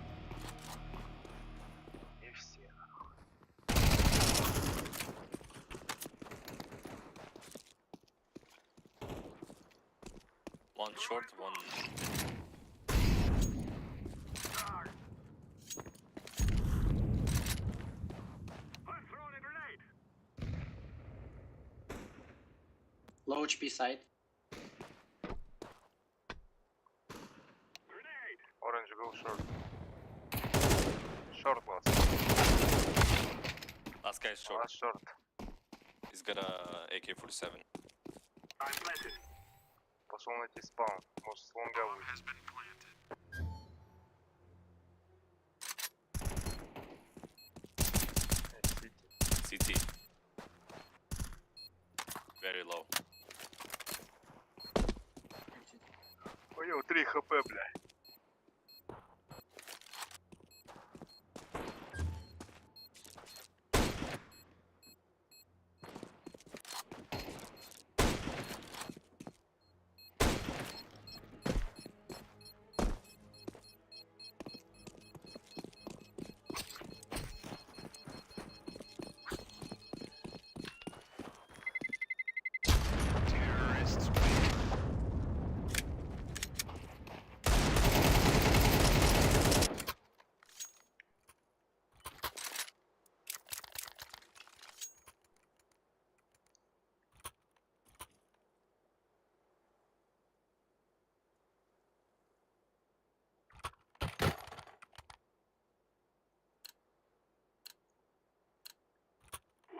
И все нахуй. One short, one. Low HP side. Orange go short. Short last. Last guy is short. Last short. He's got a AK-47. Пошел найти спаун. Может с лонга выйти. CT. Very low. Понял, 3 хп, блядь.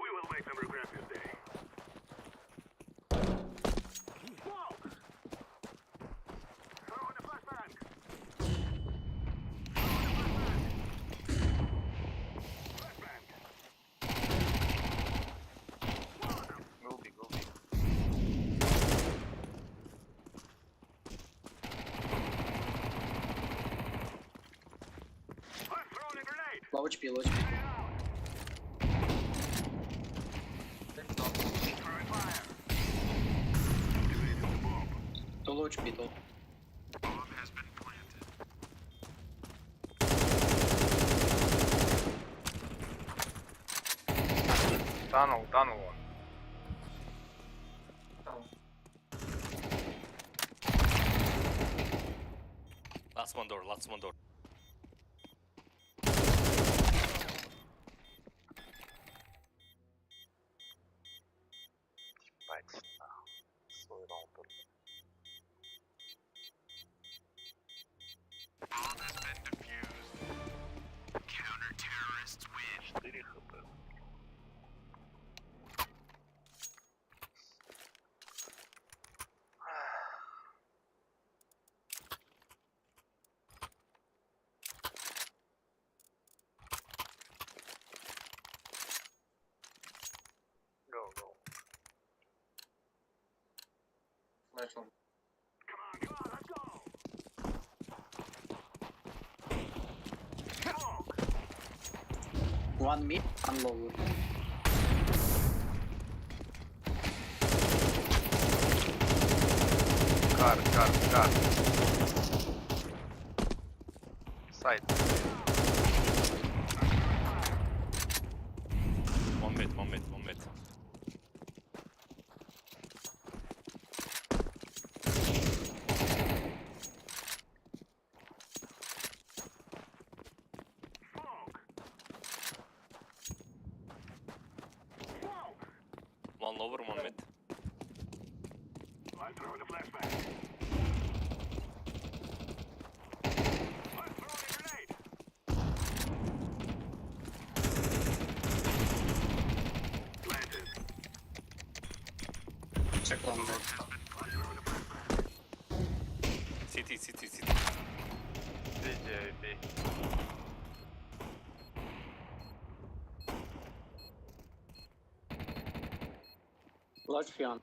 We will make them regret this day. Smoke! Throw in the flashbang! Go B, go B. Low HP. To low HP, to. Bomb has been planted. Tunnel one. Last one door, last one door. Свой раунтер. Четыре хп. Go, go. Flash one. One mid, one lower. Card. Side. One mid. One lower, one mid. Check one more. CT. Везде. Large Fion.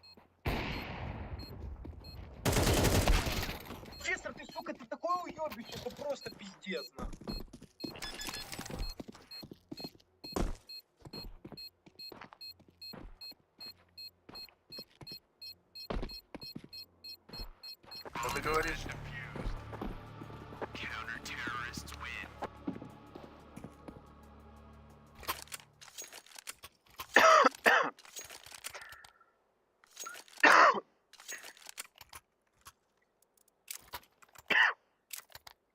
Честер, ты, сука, ты такое уёбище, это просто пиздец, на. Что ты говоришь?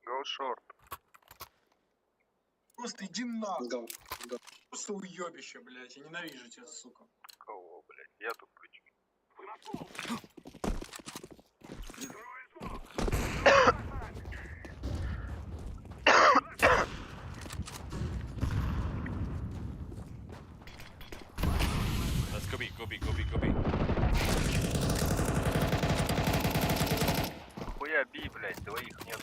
Go short. Просто иди нахуй. Go. Просто уёбище, блядь, я ненавижу тебя, сука. Кого, блядь? Я тут причем. Let's go B. Хуя би, блядь, двоих нет.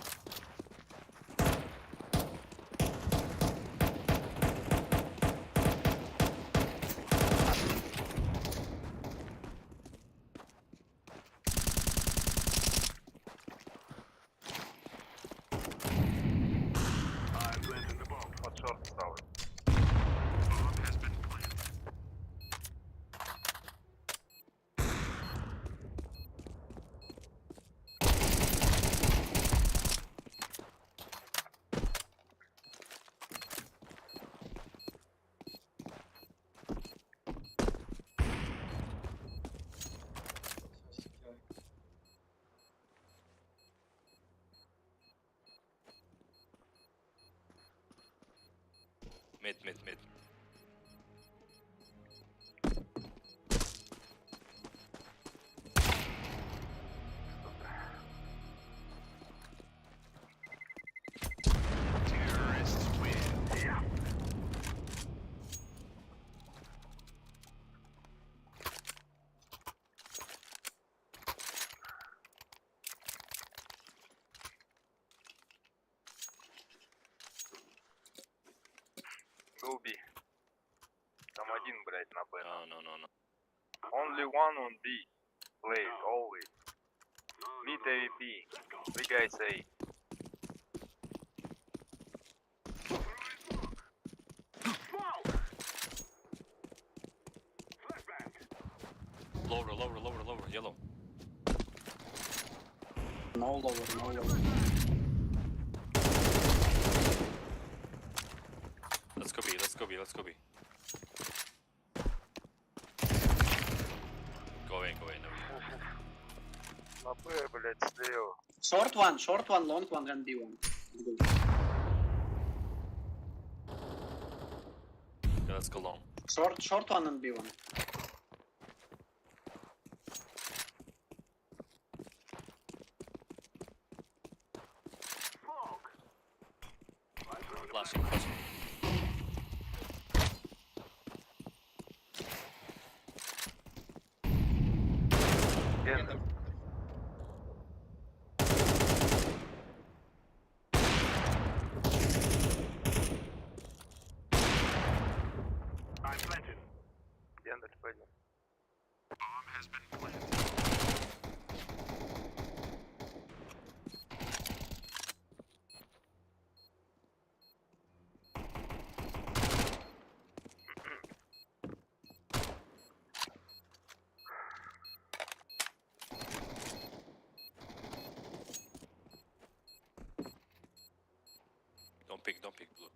Вот шорт ставлю. Mid. Go B. Там один, блядь, на Б. No. Only one on B. Play always. Mid AVP. 3 guys A. Lower, yellow. No lower. Let's go B. На Б, блядь, слева. Short one, long one, and B1. Good. Yeah, let's go long. Short one and B1. Flashing, flashing. Гендер. Гендер, пойдем. Don't pick blue.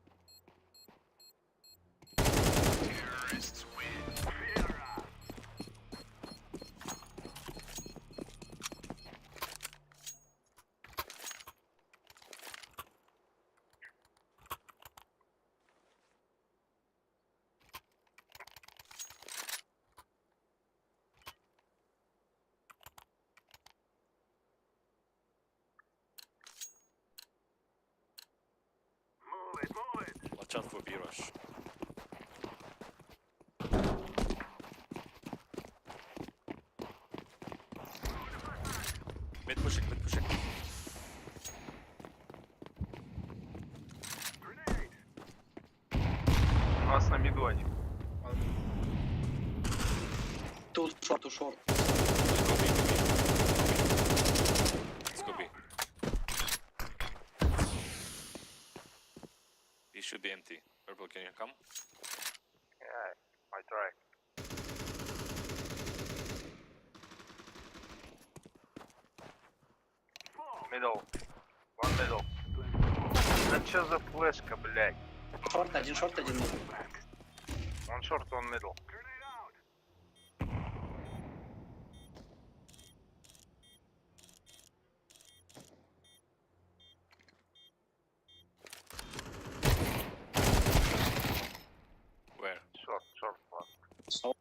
Watch out for B-rush. Mid pushing, mid pushing. У нас на миду один. Too short. Let's go B. B should be empty. Purple, can you come? Yeah, I try. Middle. One middle. Да чё за флешка, блядь? Short, один middle. One short, one middle. Where? Short one. So,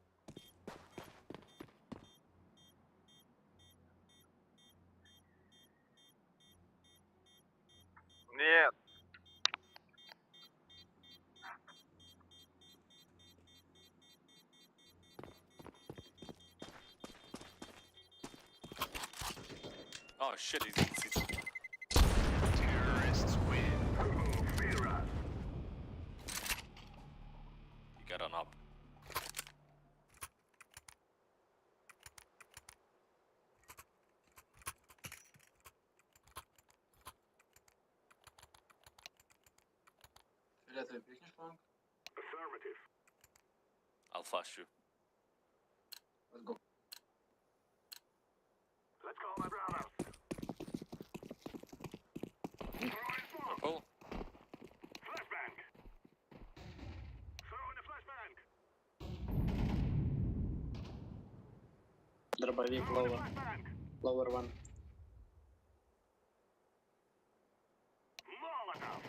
Нет. Oh shit, he's Terrorists win. he got on up. Affirmative. I'll flash you. let's go. Let's call my brothers. Purple. Flashbang. Throw in the flashbang. Дробовик Throw in the lower. flashbang. Lower one. Molotov.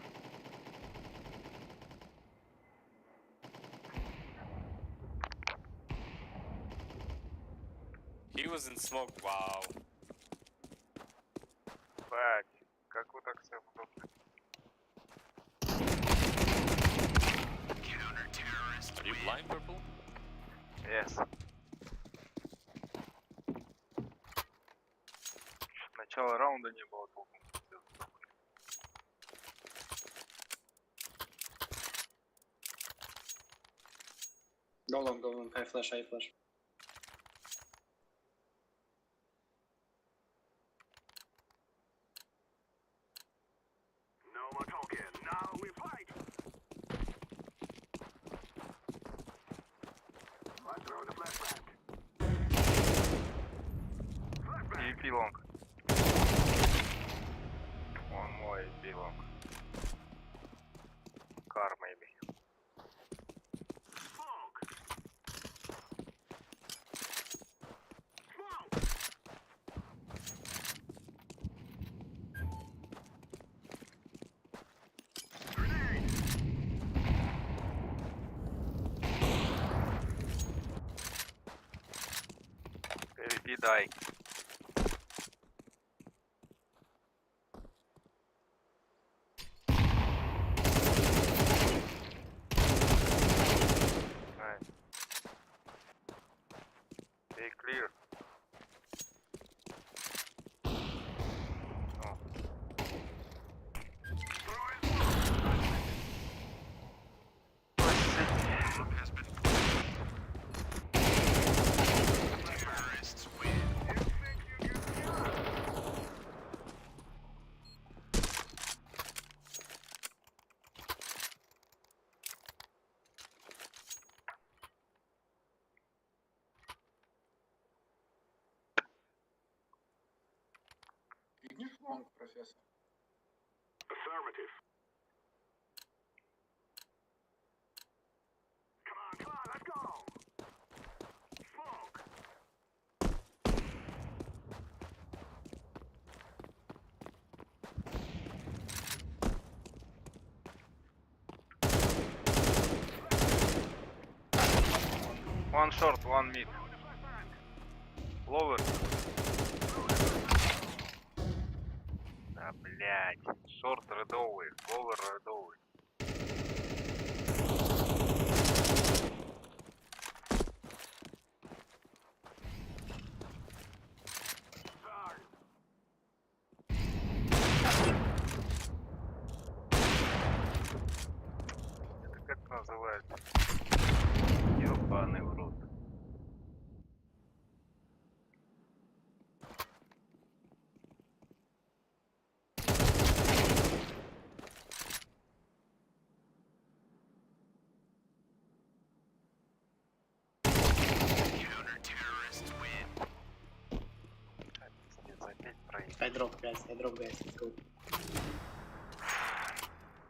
He was in smoke. Wow. Блядь. Как вы так все удобно? Are you blind, Purple? Yes. Начало раунда не было толком. Go long. I flash. No more talking. Now we fight. Let's throw the flashbang. AP long. One more AP long. Car maybe. Smoke. Smoke. die. Nice. Stay clear. Oh. Long, Professor. Affirmative. Come on, let's go! Smoke! One short, one mid. Lower. Да, блядь. Шорт редовый, ловер редовый. Это как называется? Ёбаный в рот. I drop, guys, let's go.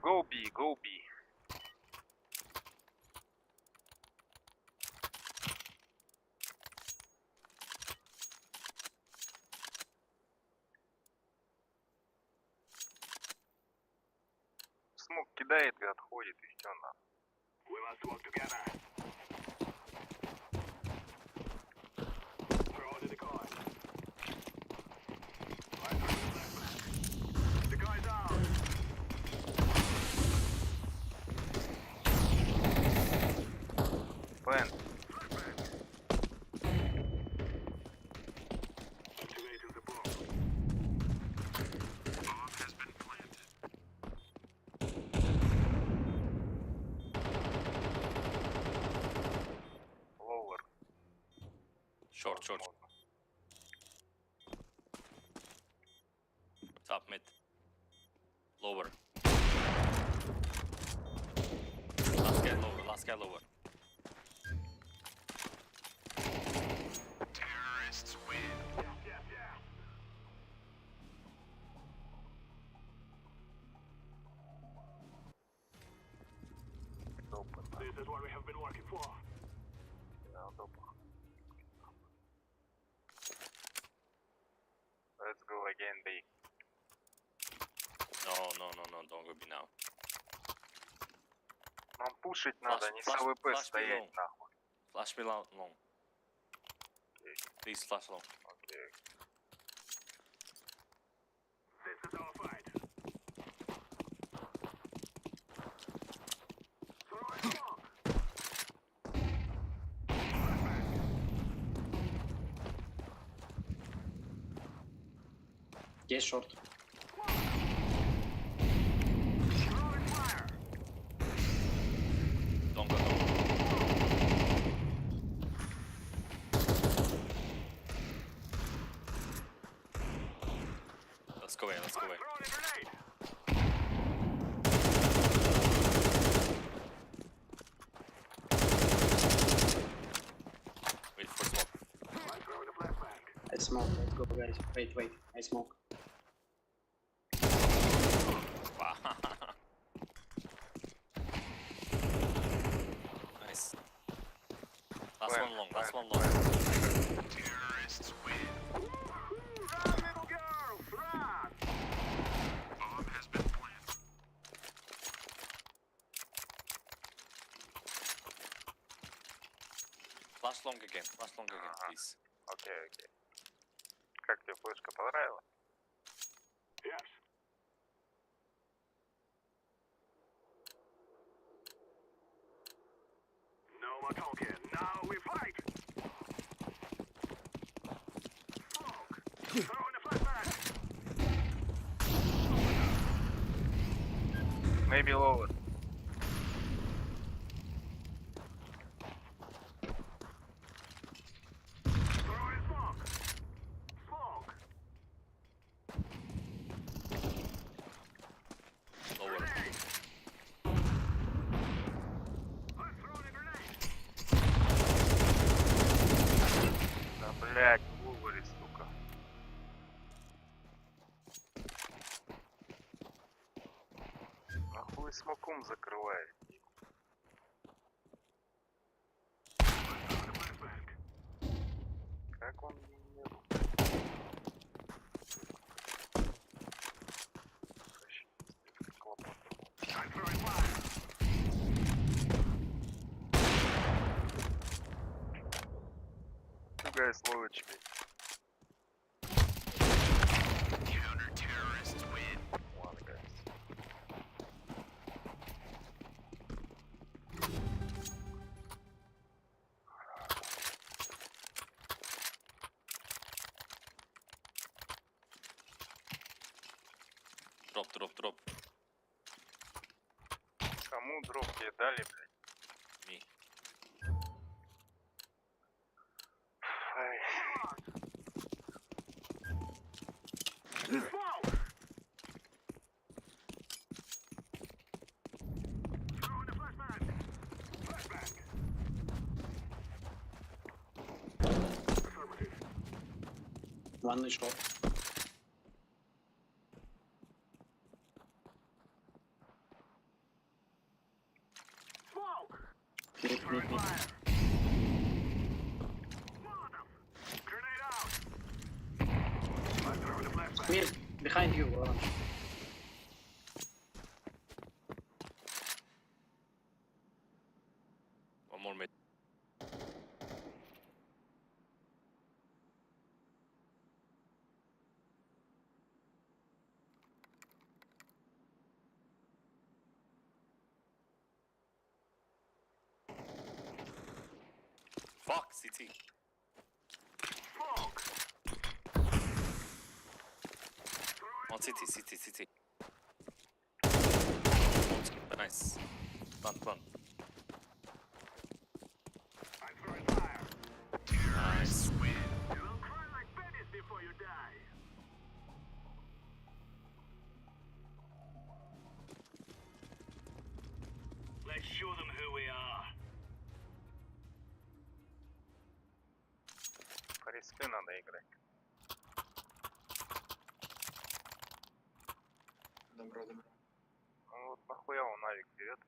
Go B, go B. Смог кидает и отходит, и все на. We must work together. Throw the decoy. Decoy down. Plant. Activating the bomb. Bomb has been planted. Lower. Short. Top mid. Lower. Last guy lower. Terrorists win. Yeah. Open. This is what we have been working for. Let's go again, B. No, don't go B now. Нам пушить надо, не с АВП стоять нахуй. Flash me long. Please flash long. Okay. This is our fight. Throw it long. Есть шорт. Throwing fire. Don't go. Let's go away. Throwing a grenade. Wait for smoke. I throw the flashbang. I smoke, let's go, guys. Wait, I smoke. Wow. Nice. Last one long. Terrorists win. Run, little girls, run! Bomb has been planted. Flash long again, please. Okay. Как тебе флешка понравилась? Yes. No more talking. Now we fight. Smoke. Throw in the flashback. Maybe lower. Throw in smoke. Smoke. Lower. Да, блядь, в ловере, сука. Нахуй смоком закрывает. Как он не был? You guys slow HP. Counter-terrorists win. One guys. Дроп. Кому дроп тебе дали, блядь? Ми. Ай. One shot. Mid. Mid, behind you, orange. One more mid. Fuck, CT. One CT. Nice. Plant. Nice. Let's show them who we are. По респе надо играть. Добро. Ну вот нахуя он авик берет?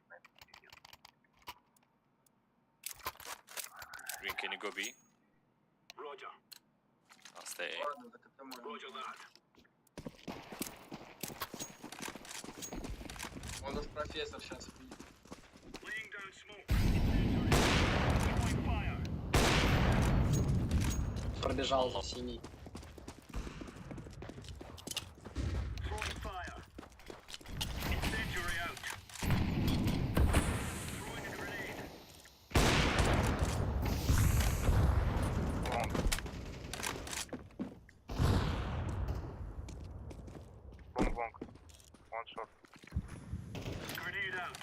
Green, can you go B? Roger. I'll stay A. Roger that. Он нас профессор сейчас видит. Laying down smoke. Throwing fire. Пробежал за синий. Throwing fire. Incendiary out. Throwing a grenade. Бонг. One shot. Grenade out.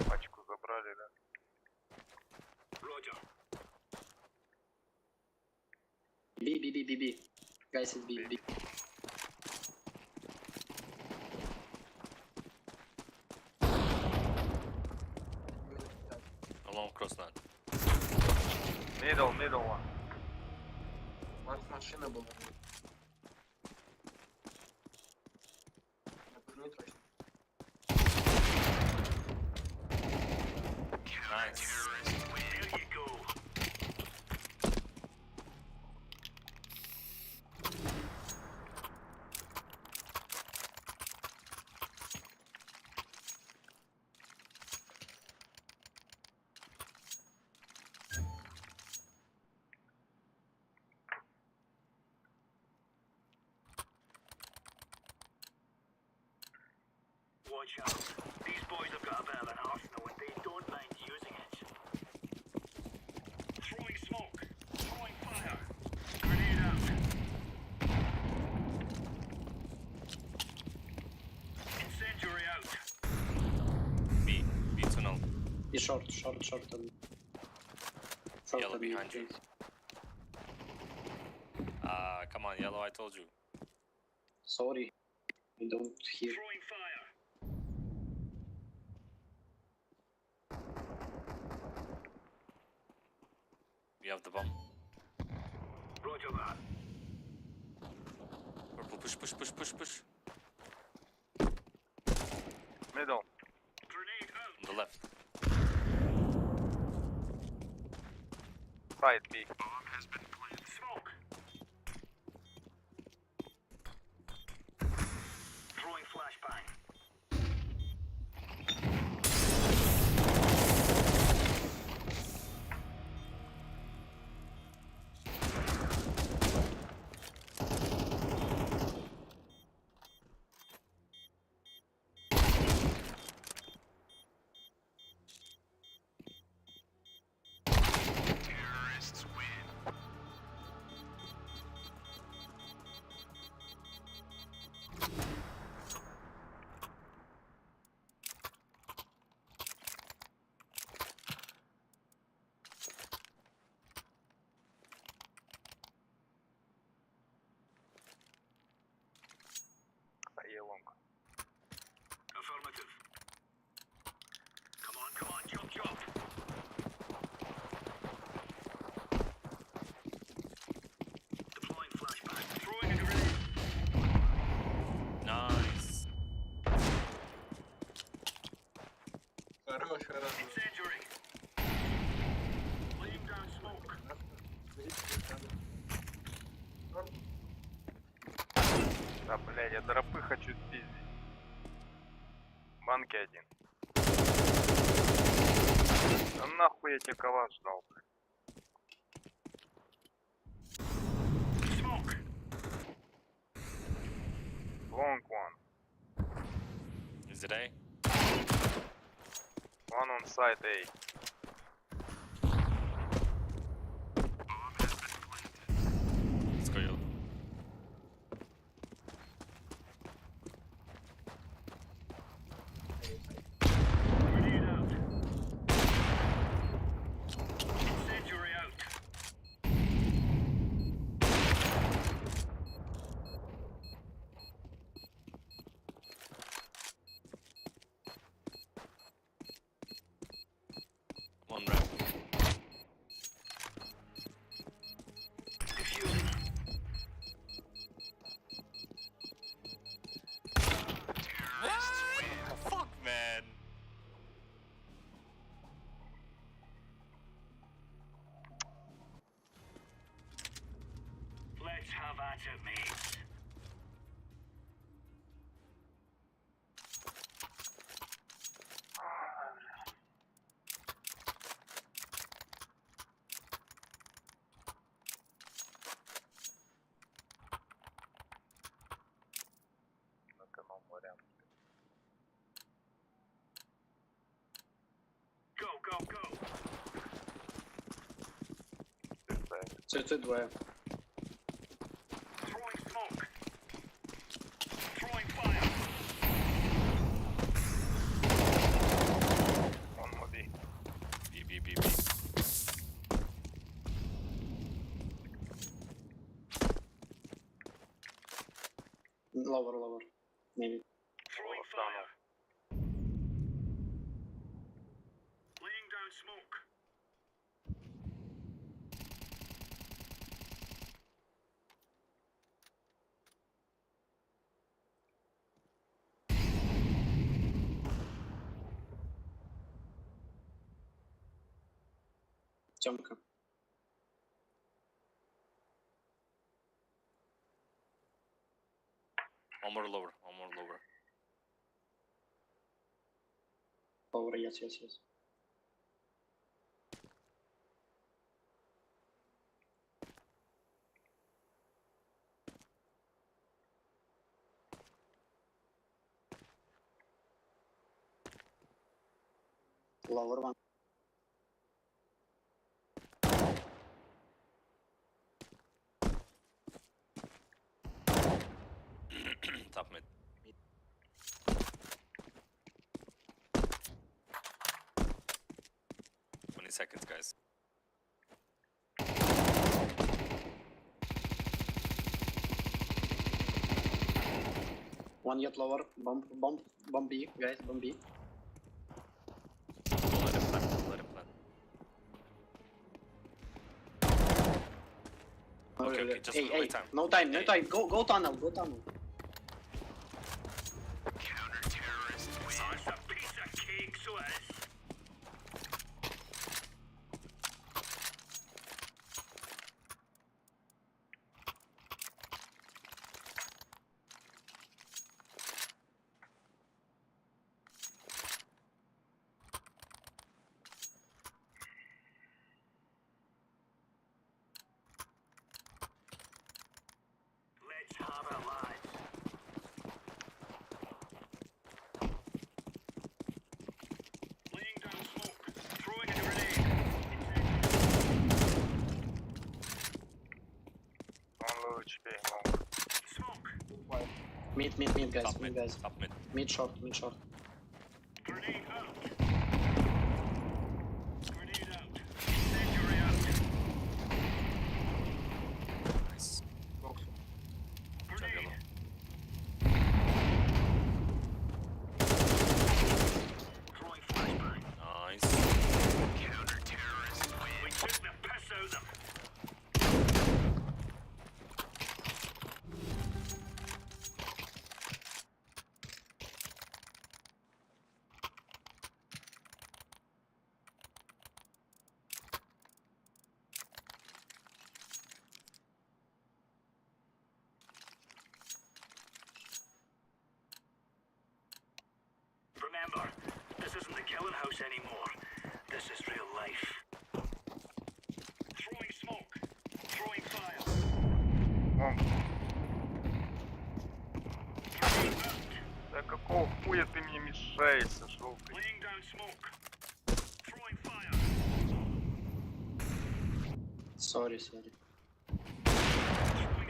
Пачку забрали, да? Roger. B. Guys, it's B. Along cross land. Middle one. Марк машина была. Не точно. Nice. There you go. watch out. These boys have got a bit of an arsenal and they don't mind using it. Throwing smoke. Throwing fire. Grenade out. Incendiary out. B tunnel. Be short. Yellow behind you. Come on, yellow, I told you. Sorry. I don't hear. Throwing fire. We have the bomb. Roger that. Purple, push. Middle. Grenade out. On the left. Side B. Bomb has been planted. Smoke. Throwing flashbang. Terrorists win. Long. Affirmative. Come on, jump. Deploying flashbang. Throwing a grenade. Nice. Хорош. Incendiary. Laying down smoke. Да, блядь, я дропы хочу спиздить. Банки один. Да нахуй я тебе калаш дал, блядь. Smoke. Long one. Is it A? One on side A. Bomb has been planted. Let's go yellow. Grenade out. Incendiary out. One red. Defusing. Terrorists win. Oh, fuck, man. Let's have at it, mates. На канал вариант. Go. Це двоє. Throwing smoke. Throwing fire. Он моби. B. Lower. Maybe. Throwing fire. Laying down smoke. Тёмка. One more lower. Lower, yes. Lower one. Top mid. 20 seconds, guys. One yet lower. Bomb B, guys. Bomb B. Let him plant. Let him plant. Okay, okay, just Hey, time. no time, no time. Go tunnel, go tunnel. Mid, guys. Top Mid, mid. guys. Top mid. Mid short. Nice. Jungle. Nice. Remember, this isn't the killing house anymore. This is real life. Throwing smoke. Throwing fire. Да какого хуя ты мне мешаешься, желтый? Laying down smoke. Throwing fire. Sorry. Throwing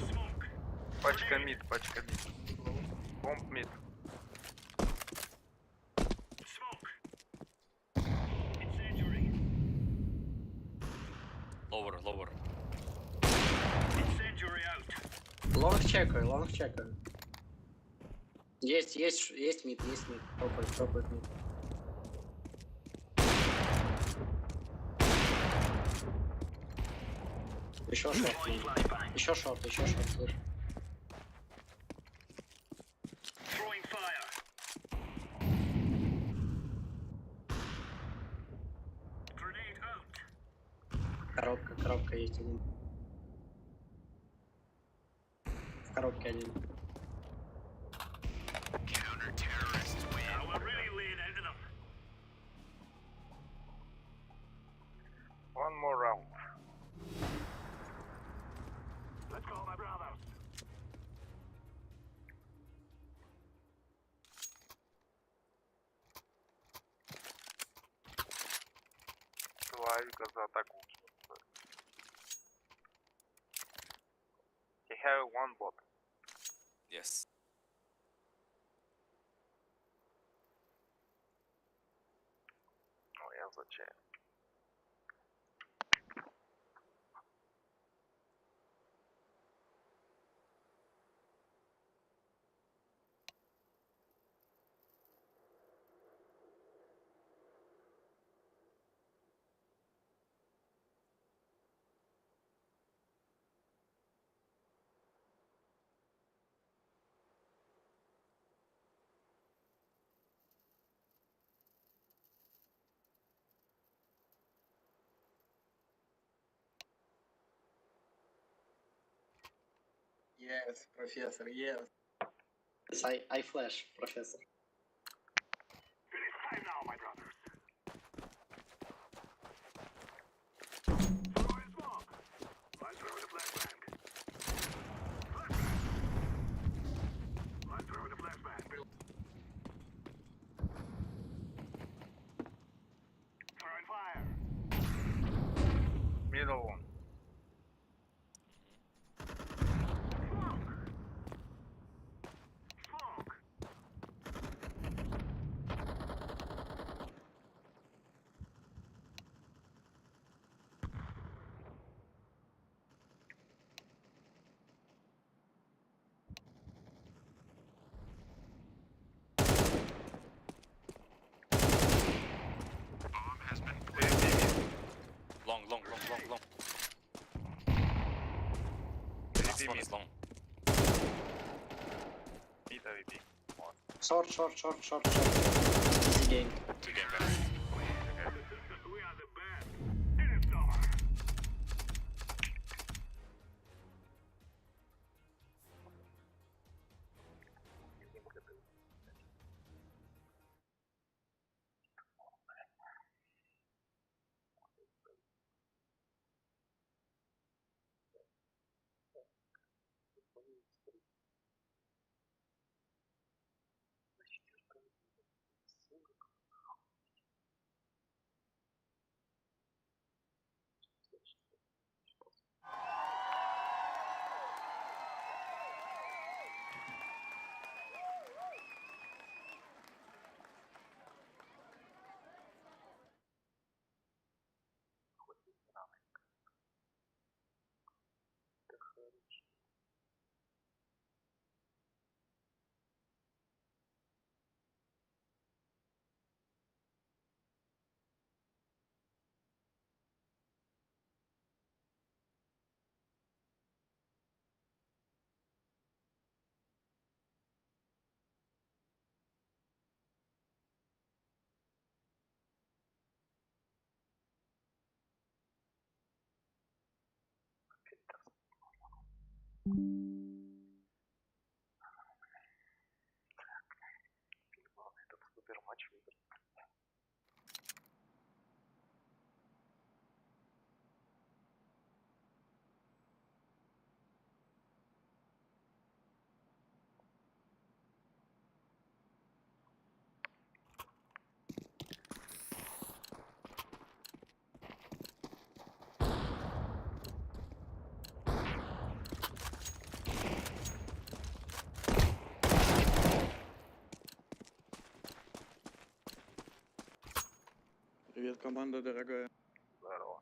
smoke. Пачка мид. Бомб мид. Smoke. Incendiary. Lower. Incendiary out. Long checker. Есть мид. Proper мид. Еще шорт, слышь. Throwing fire. Grenade out. Коробка есть один. В коробке один. Now we're really laying into them. One more round. Let's go, my brothers. Славика за атаку. He have one bot. Yes. Ну, я зачем? Yes, professor, yes. Yes, I flash, professor. It is time now, my brothers. Throwing smoke. Let's throw the flashbang. Let's throw the flashbang. побежал вон. Long. Last one is long. Mid AVP. Short. Easy game. Two game back. Этот супер матч выиграл. Привет, команда дорогая. Здорово.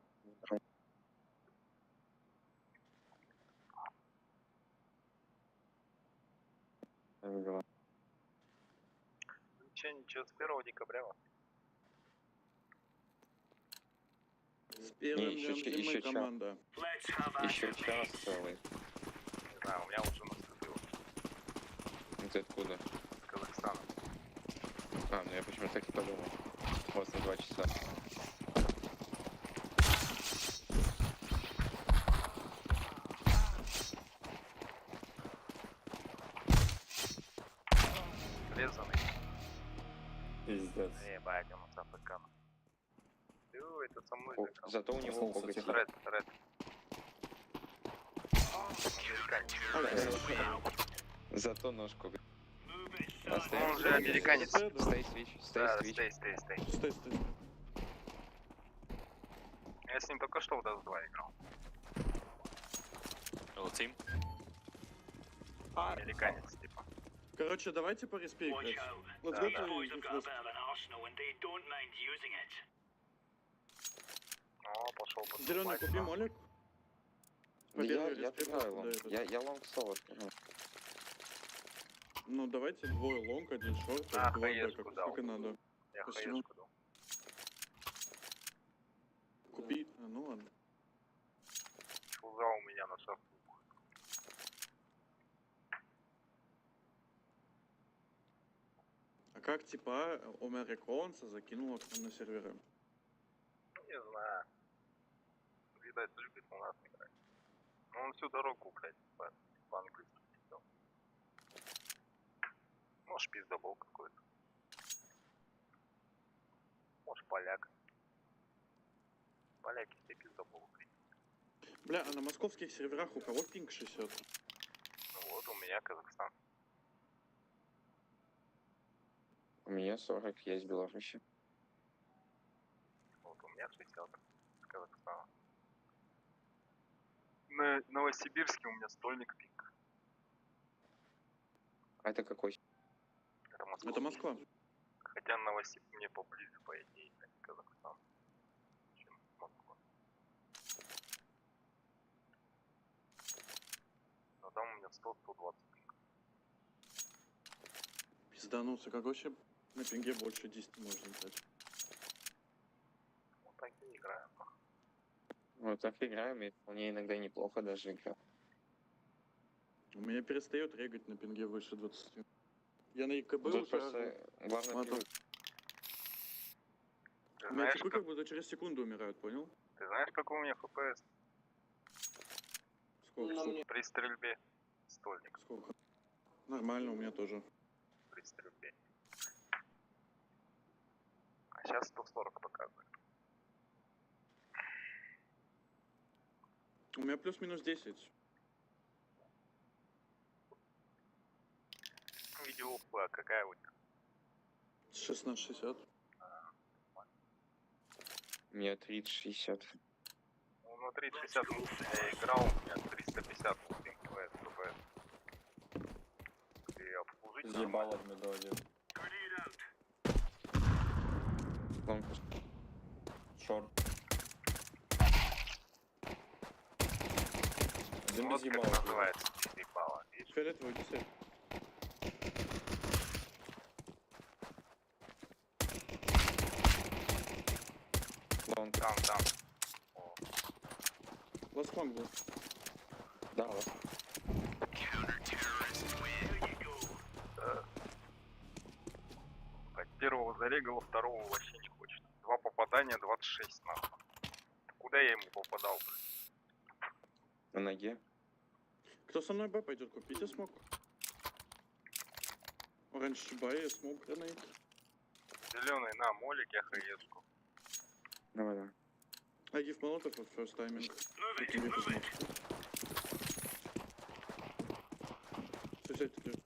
Ничего, с 1 декабря. С первым днем зимы команда. Еще час целый. Не знаю, у меня уже наступило. Ты откуда? С Казахстана. А, ну я почему-то так и подумал. У вас на 2 часа. Резаный. Пиздец. Ебать, он с АФК. Это со мной играл. Зато у него коготь. Ред. Зато нож коготь. Он же американец. Стой, свич. Стой. Я с ним только что в Dota 2 играл. Hello, team. Американец, типа. Короче, давайте по респе играть. Let's go to О, пошел по Зеленый купи молик. Я знаю лонг. Я лонг соло. Ну давайте двое лонг, один шорт, А, два бэка. хаешку дал. Сколько надо? Я Спасибо. хаешку дал. Купи. А, ну ладно. Фуза у меня на шахту. А как типа Омериконца закинула к нам на серверы? Не знаю. Видать, любит у нас играть. Но он всю дорогу, блядь, по-английски писал. Может, пиздобол какой-то. Может, поляк. Поляки все пиздобол, блядь. Бля, а на московских серверах у кого пинг 60? Ну вот, у меня Казахстан. У меня 40 есть в Беларуси. Вот у меня 60 с Казахстана. на Новосибирске у меня стольник пик. А это какой? Это Москва. Хотя Новосибирск мне поближе, по идее, а не Казахстан, чем Москва. Но там у меня 100-120 пик. Пиздануться, как вообще на пинге больше 10 можно дать? Вот так и играем. Вот так играем, и вполне иногда неплохо даже играю. У меня перестает регать на пинге выше 20. Я на ИКБ Тут уже... просто главное привык. У меня типы как будто через секунду умирают, понял? Ты знаешь, какой у меня ХПС? Сколько? При стрельбе. Стольник. Сколько? Нормально, у меня тоже. При стрельбе. А сейчас 140 показывает. У меня плюс-минус 10. Видеофа какая у тебя? 1660. У меня 30-60. Ну, на 3060 я играл, у меня 350 ФПС. И обслужить Съебал от меда один. Шорт. Один вот без как ебала. называется, ебало. Фиолетовый десерт. Там. Ласконг был. Да, лас. Так, первого зарегала, второго вообще не хочет. 2 попадания, 26 нахуй. Куда я ему попадал? На ноге. Кто со мной Б пойдет, купите смог. Оранж Бай, смог гранейт. Зеленый на молик, я хаешку. Давай. I give Molotov at first timing. You can give a smoke. Suicide clear.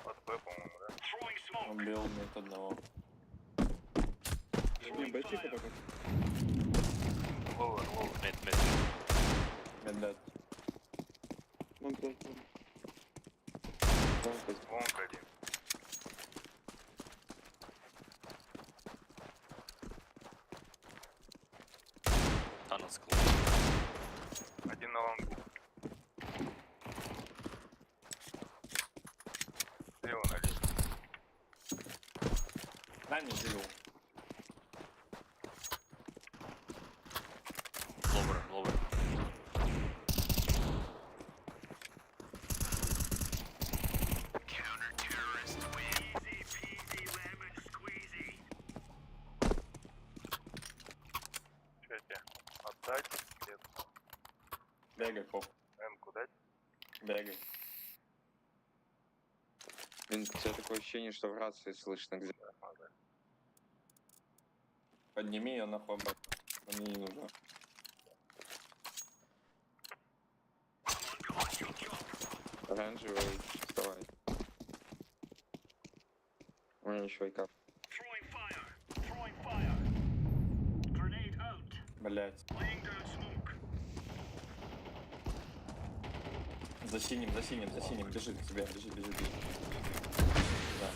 Под Б, по-моему, да? Он бил мид одного. Не, Б тихо пока. Ловер. Меддет. Лонг. Лонг один. Tunnel school. Один на лонгу. Слева налево. На не живу. Lower. Че тебе? Отдать? Нет. Бегай, хоп. М-ку дать? Бегай. Блин, у тебя такое ощущение, что в рации слышно где. Подними ее нахуй обратно. Мне не нужно. Оранжевый, вставай. У меня еще и кап. Блять. За синим. Бежит к тебе. Бежит. Да.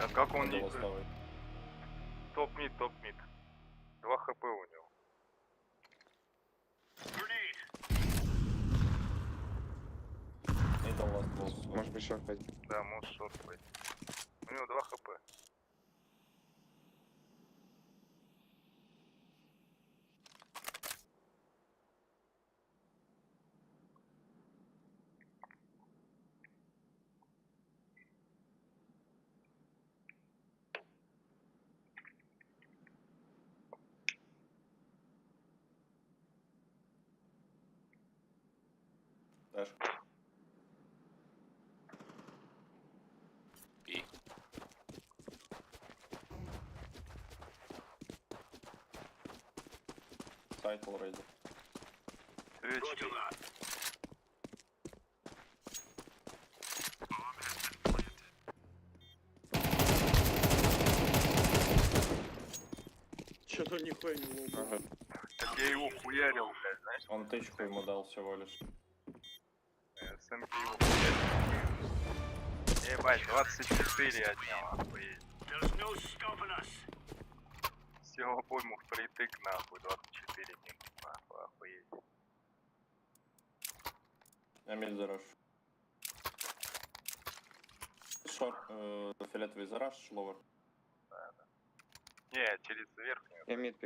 А как он не... Вставай. Топ-мид. 2 хп у него. И дал ласт волс. Может быть, шорт пойти. Да, может шорт пойти. У него 2 хп. Даш. B. Сайт already. Что-то нихуя не лоу. Так я его хуярил, блядь, знаешь? Он тычку ему дал всего лишь. СМК его хуярил. Ебать, 24 отнял, охуеть. Все обойму впритык, нахуй, 24 минут, нахуй, охуеть. Я мид зараж. Шорт, фиолетовый зараж, ловер. Да. Не, через верхнюю. Я мид.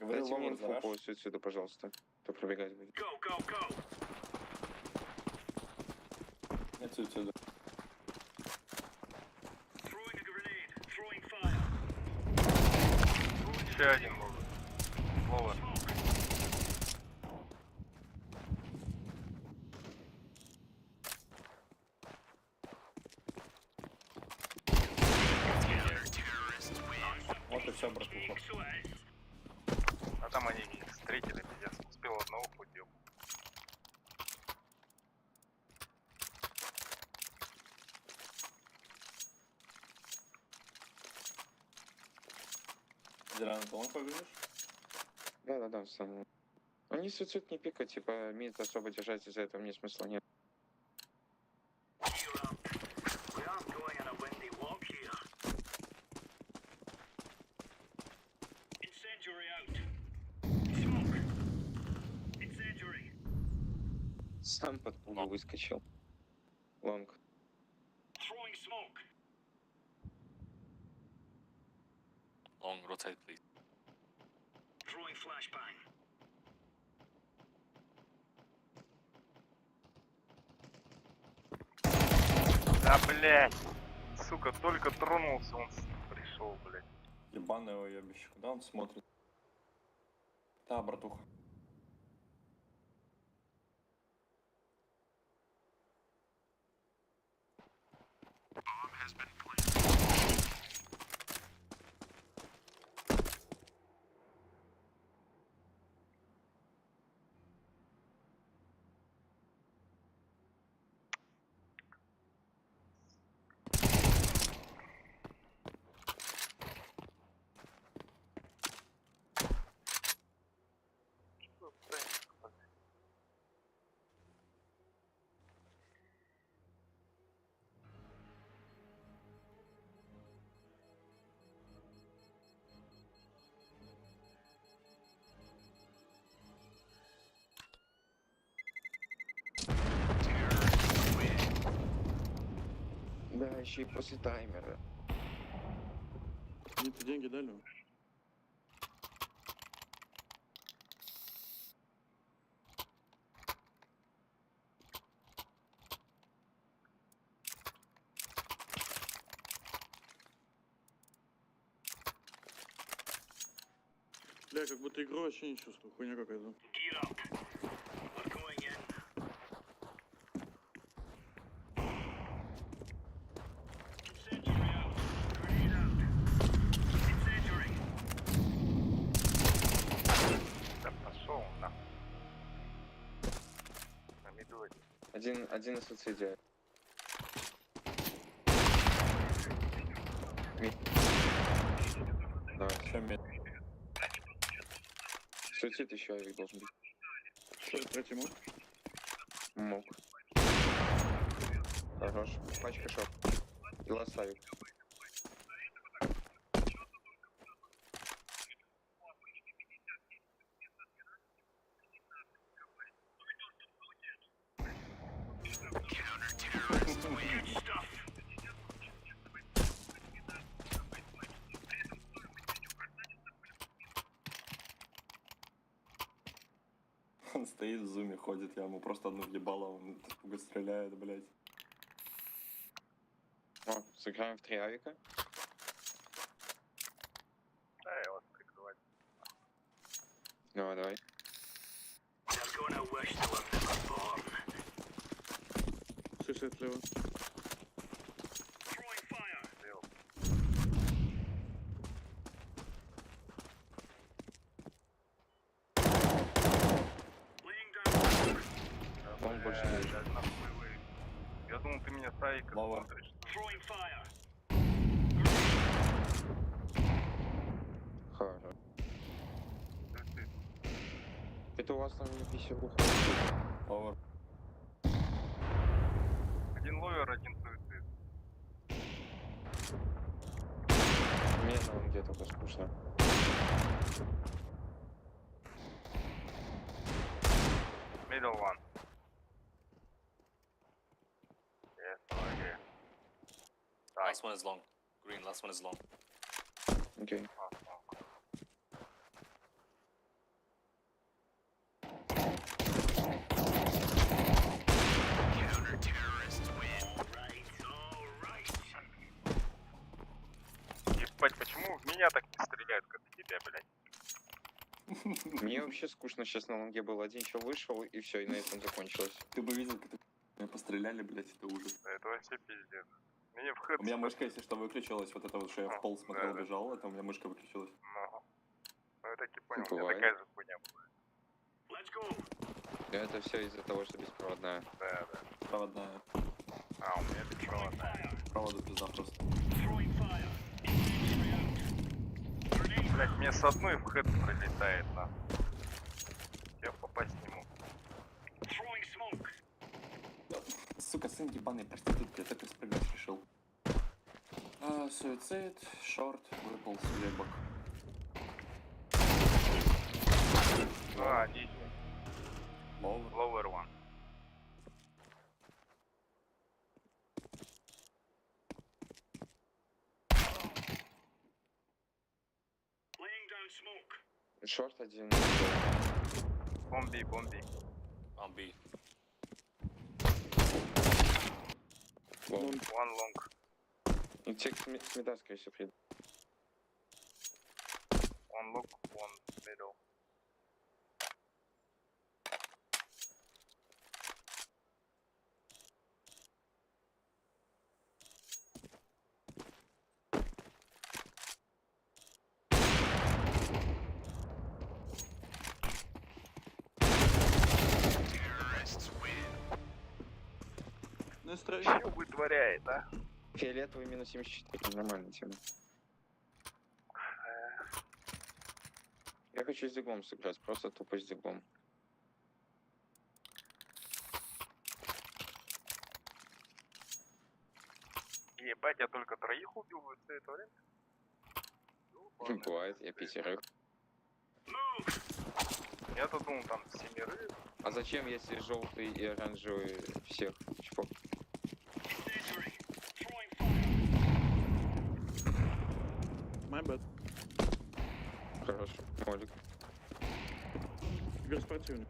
Вы Дайте мне ловер инфу зараж? по суициду, пожалуйста. Кто пробегать будет. Нет суицида. Еще один ловер. Ловер. Вот и все, братуха. А там они меня встретили, я успел одного хоть ёбу. Зеленый талон побежишь? Да, сам. Они суицид не пикают, типа, мид особо держать из-за этого мне смысла нет. Сам под пулю выскочил. Лонг. Long rotate, please. Да, блядь. Сука, только тронулся, он пришел, блядь. Ебаный его ебище. Куда он смотрит? Да, братуха. Да, еще и после таймера. Мне-то деньги дали. Бля, как будто игру вообще не чувствую, хуйня какая-то. Да пошел, нахуй. На миду Один на суициде. Давай. Все мид. Суицид еще авик должен быть. Что, третий мог? Мог. Хорош. Пачка шоп. И ласт авик. Он стоит в зуме, ходит, я ему просто одну въебала, он туго стреляет, блядь. О, сыграем в 3 авика. Да, я вас прикрывать. Давай. Суицид слева. Он больше не видит. Я думал, ты меня стайка смотришь. Хорошо. Что-то у вас там не писюрку. Over. Один ловер, один суицид. Мне на лонге только скучно. Middle one. Yes, okay. Last one is long. Green, last one is long. Okay. Ебать, почему в меня так не стреляют, как в тебя, блядь? Мне вообще скучно сейчас на лонге был. Один чел вышел, и все, и на этом закончилось. Ты бы видел, как меня постреляли, блядь, это ужас. Это вообще пиздец. Мне в хэт... У меня мышка, если что, выключилась. Вот это вот, что я в пол смотрел, бежал, это у меня мышка выключилась. Ну, я так и понял, у меня Бывает. такая же хуйня была. Это все из-за того, что беспроводная. Да. Проводная. А, у меня беспроводная. Провода пизда просто. Блять, мне с одной в хэт прилетает, на. Я попасть не мог. Сука, сын ебаный проститутки, я так и спрыгнуть решил. Суицид, шорт, выпал с лебок. Нижний. Lower. Lower one. Шорт один. Бомби. On B. Long. One long. И чек смета, скорее всего, придет. One long, one middle. Что вытворяет, а? Фиолетовый минус 74, нормальная тема. Я хочу с диглом сыграть, просто тупо с диглом. Ебать, я только троих убил за все это время? Бывает, я пятерых. Я-то думал, там семерых. А зачем, если желтый и оранжевый всех чпок? My bad. Хорошо, молик. Игорь, противник.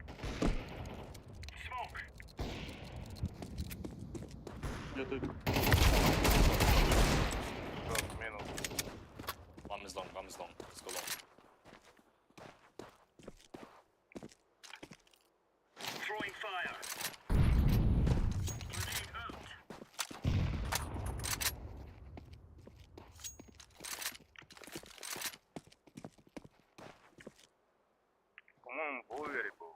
Я тут. Минус. Bomb is long, bomb is long. Let's go long. Throwing fire. По-моему, в овере был.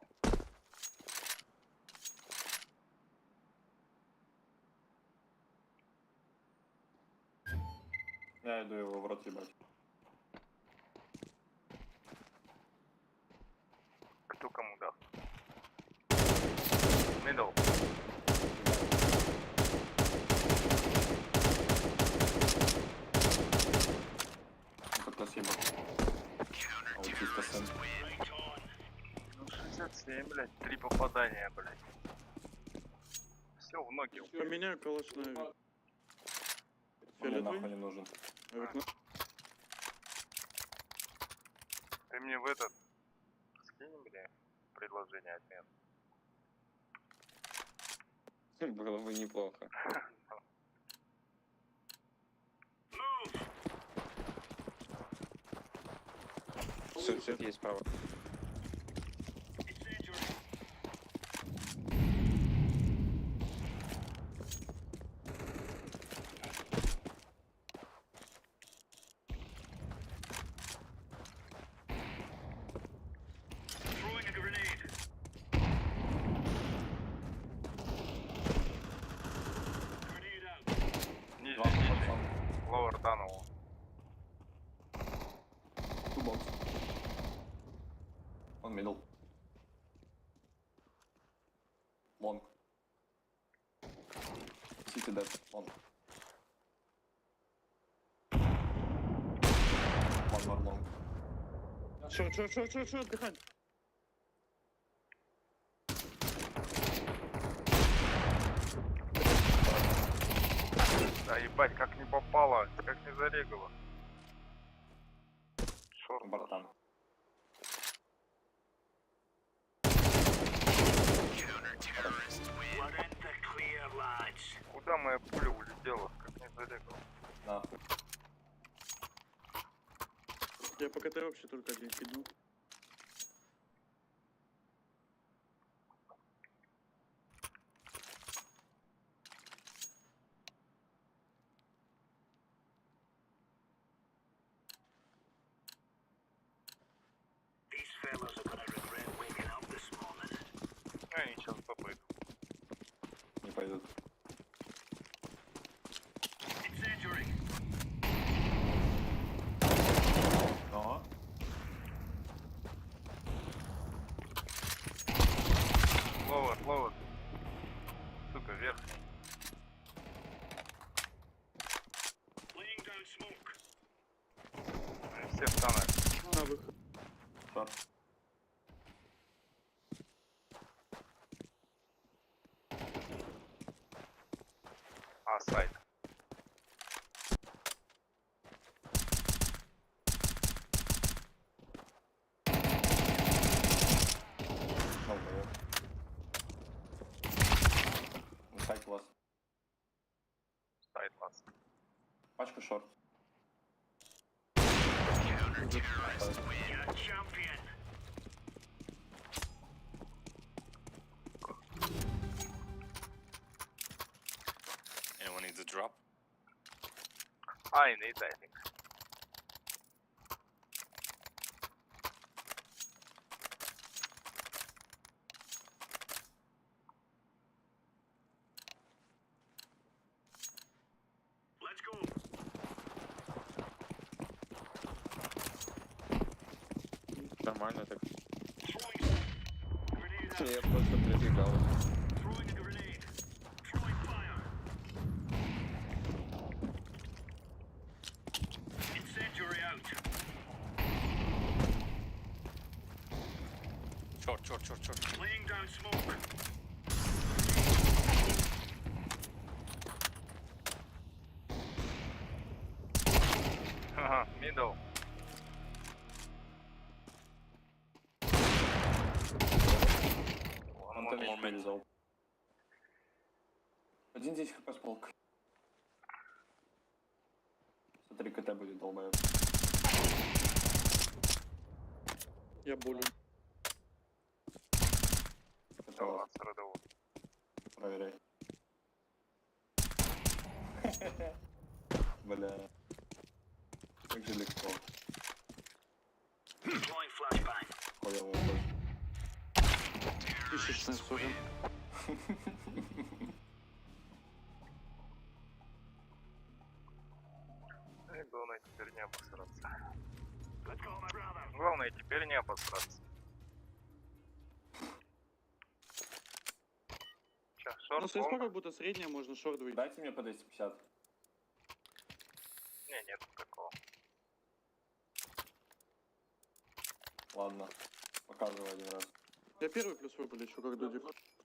Я иду его в рот ебать. Кто кому дал? Middle. Как раз ебал. Аутиста сын. Ну, 67, блядь. 3 попадания, блядь. Все в ноги. Поменяю калаш на Мне нахуй фиолетовый. не нужен. Ты мне в этот скинь, бля, предложение обмен. Было бы неплохо. Суицид есть право. Throwing a grenade. Grenade out. Нижний. Ловер танул. Two box. Он middle. Long. City dead. Long. One more long. Short, behind. Да ебать, как не попало, как не зарегало. Шорт. Братан. Куда моя пуля улетела, как не зарегало? Да. Я по КТ вообще только один киднул. Они сейчас попадут. Не пойдут. Ага. Ловер. Сука, верхний. Все в танах. На выход. Шорт. Сайт. Сайт класс. Сайт класс. Пачка шорт. Anyone needs a drop? I need, I think. Нормально так. Я просто прибегал. Short. Laying down smoke. Ага, middle. Он вылезал. Один здесь хп с полкой. Смотри, КТ будет долбоёб. Я болю. Давай, страдал. Проверяй. Бля. Как же легко. Хуёво тоже. 1600 уже. Главное теперь не обосраться. Главное теперь не обосраться. Сейчас шорт. Ну, ССП как будто средняя, можно шорт выйти. Дайте мне по 250. Не, нет такого. Ладно. Показывай один раз. Я первый плюс свой полечу, как додик.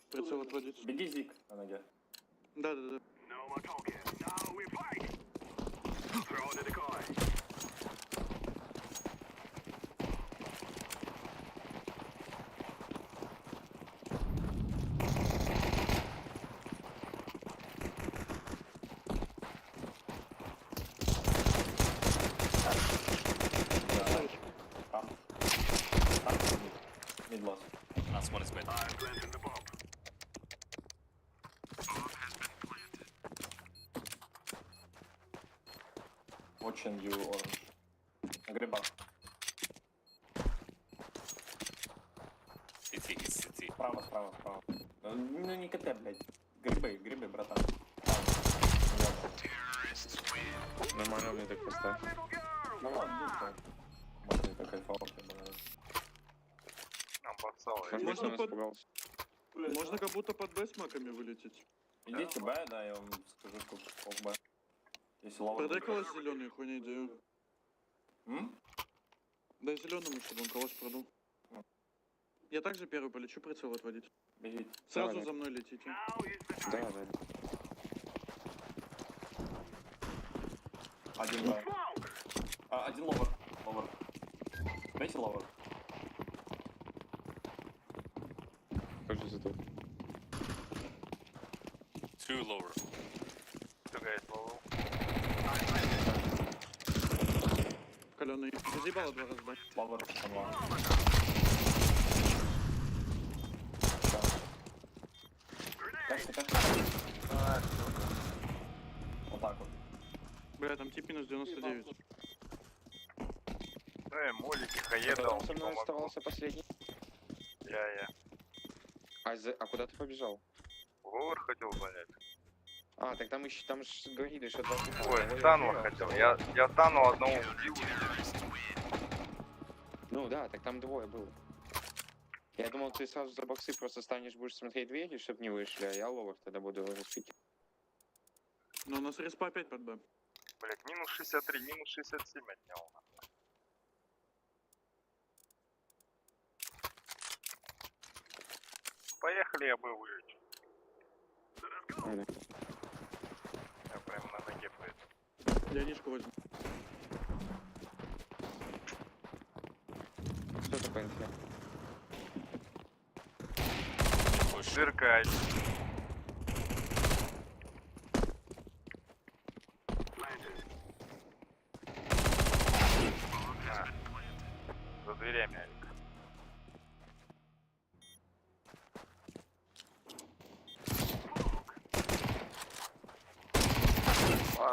Прицел отводить. Беги зик на ноге. Да. Mid-loss. Last one is mid. Watching you orange. На грибах. CT. Справа. Ну не КТ, блядь. Грибы, братан. Нормально мне так поставь. Ну ладно, можно и покайфовать, я бы, наверное. Нам подсал. Можно под... Можно как будто под Б с маками вылететь. Идите Б, да, я вам скажу, сколько в Б. Если лава... Продай калаш зеленый, хуйня идею. Дай зеленому, чтобы он калаш продал. Я также первый полечу прицел отводить. Бегите. Сразу Давай. за мной летите. Да, да. Один Б. Один ловер. Ловер. Дайте ловер. Кажется, за то. Two lower. Two guys low. Каленый. Разъебало 2 раза, да? Ловер. Онлайн. Вот так вот. Бля, там тип минус 99. Молики, хаеда, Он со мной оставался последний. Я. А куда ты побежал? Ловер хотел занять. А, так там еще, там же говорили, что... Ой, Танла хотел. Я Тану одного убил. Ну да, так там двое было. Я думал, ты сразу за боксы просто станешь, будешь смотреть двери, чтобы не вышли, а я ловер тогда буду распить. Но у нас респа опять под Б. Блять, минус 63, минус 67 отнял. Поехали, я бы вылечу. Я прям на ноге пойду. Я нишку возьму. Что такое инфа? Дырка. За дверями, Алик.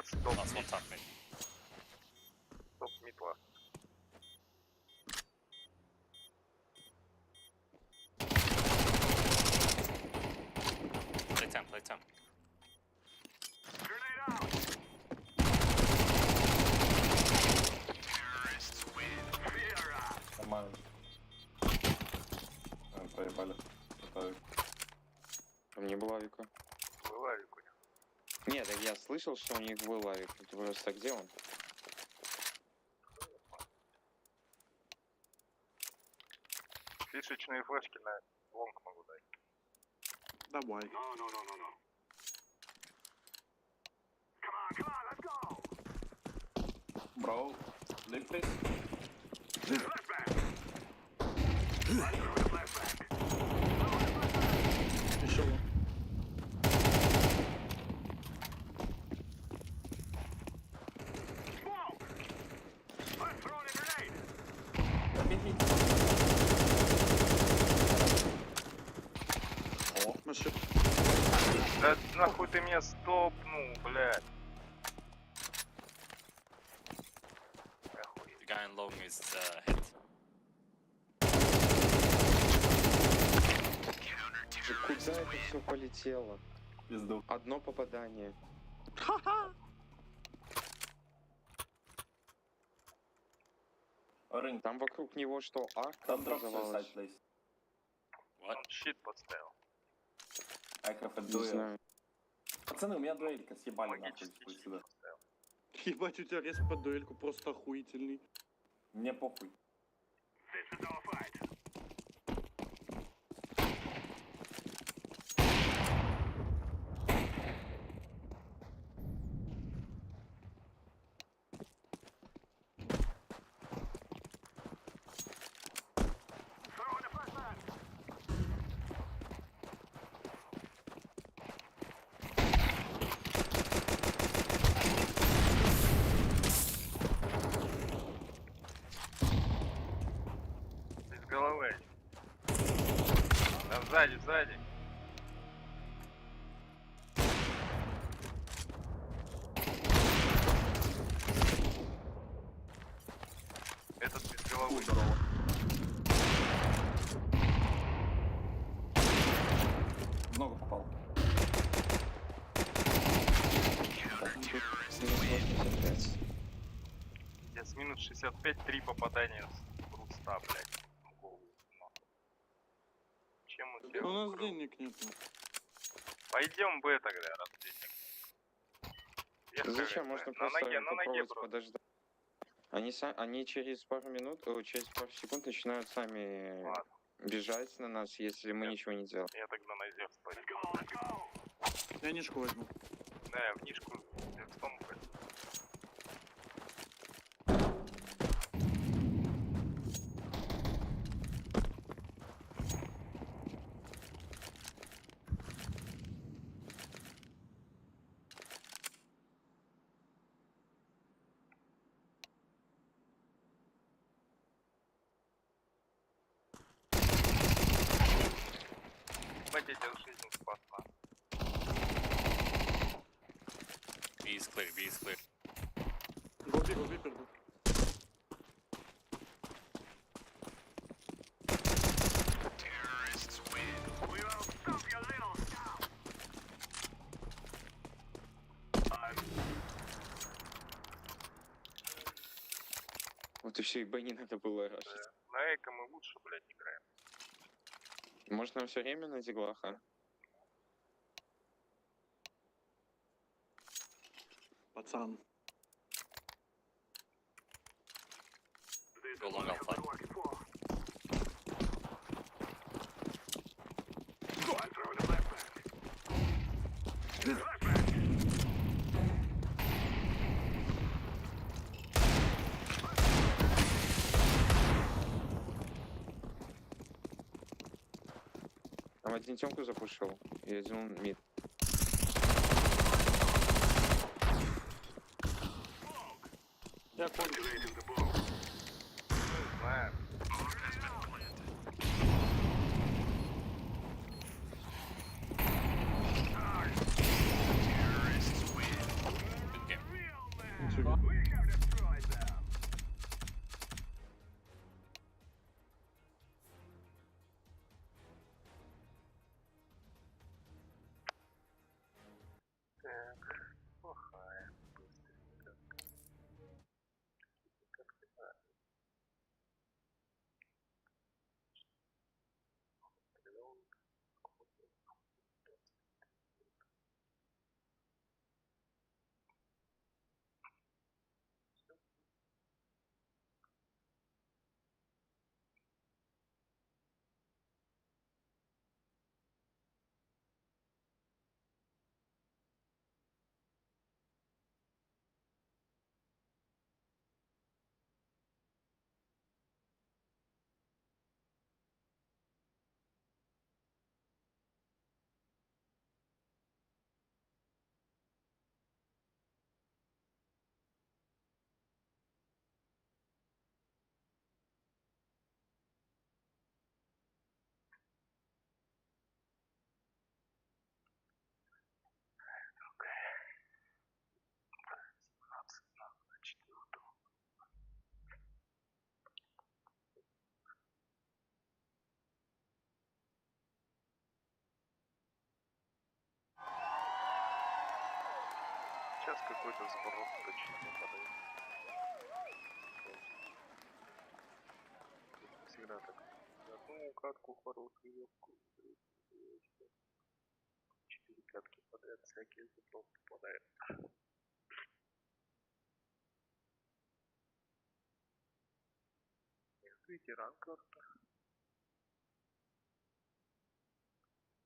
Стоп. Стоп, митла. Play 10. Нормально. Поебали. Там не было авика. Был авик у них. Нет, так я слышал, что у них был авик. Это просто где он? Фишечные флешки на лонг могу дать. Давай. Бро, leave please. Еще ло. О, машина. Да нахуй ты меня стопнул, блядь. The guy in long is hit. Куда это все полетело? Пизду. Одно попадание. Orange. Там вокруг него что, арка Don't drop образовалась? suicide, please. Он щит подставил. I have a Не duel. знаю. Пацаны, у меня дуэлька, съебали нахуй пусть сюда. Ебать, у тебя рез под дуэльку просто охуительный. Мне похуй. Без головы. Там сзади. Этот без головы. Много попал. Я с минус 65 3 попадания с бруста, блядь. В голову. Чем мы У нас денег нету. Пойдем Б тогда, раз денег. Зачем? Можно На просто ноге попробовать просто. подождать. Они через пару минут, через пару секунд начинают сами бежать на нас, если мы ничего не делаем. Я тогда на зев стою. Я нишку возьму. Да, я в нишку. Я в том пойду. Батя, тебя жизнь спасла. B is clear, B is clear. Go B, перду. Вот и все, и Б не надо было рашить. На эко мы лучше, блядь, играем. Может нам все время на диглах, а? Пацан. Go long alpha. Там один темку запушил, и один мид. Я понял. Знаю. Так, плохая. Быстренько. Как-то так. Сейчас какой-то сброс точно падает. Всегда так. Одну катку хорошую, 4 катки подряд, всякие сбросы попадают. Ветеран карта.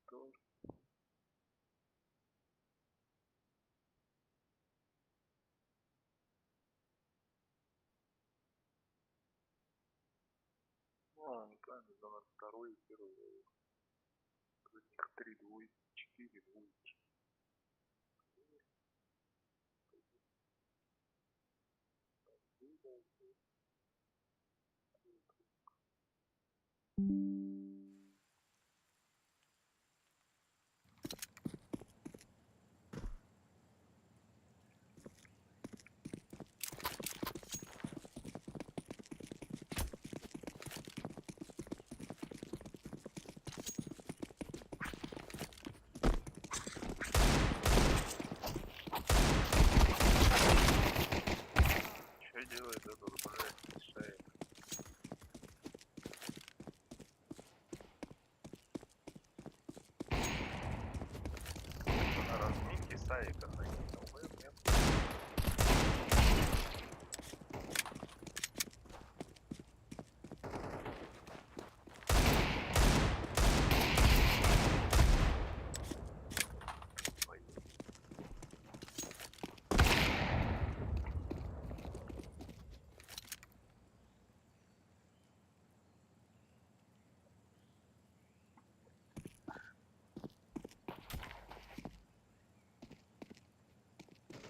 Тоже. Неправильно, Донат второй и первый. У них 3 двойки, 4 двойки. Что делает этот блядь? Да, и касание.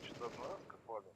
Что-то на нас как ладно.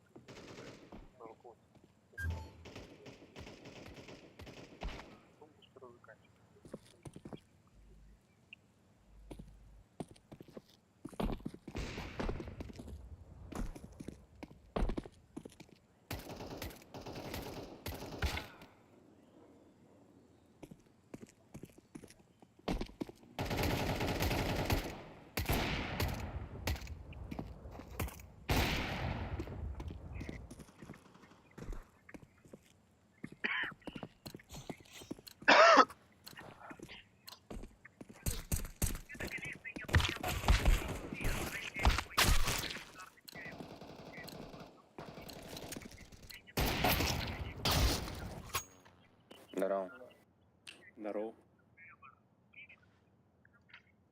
Здорово. Здорово.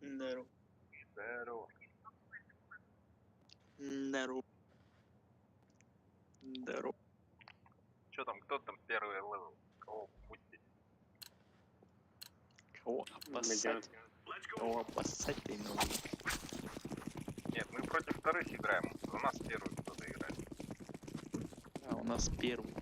Здорово. Здорово. Здорово. Здорово. Что там, кто там первый левел? Кого пустить? Кого обоссать? Кого обоссать ты новый? Нет, мы против вторых играем. У нас первый кто-то играет. А у нас первый.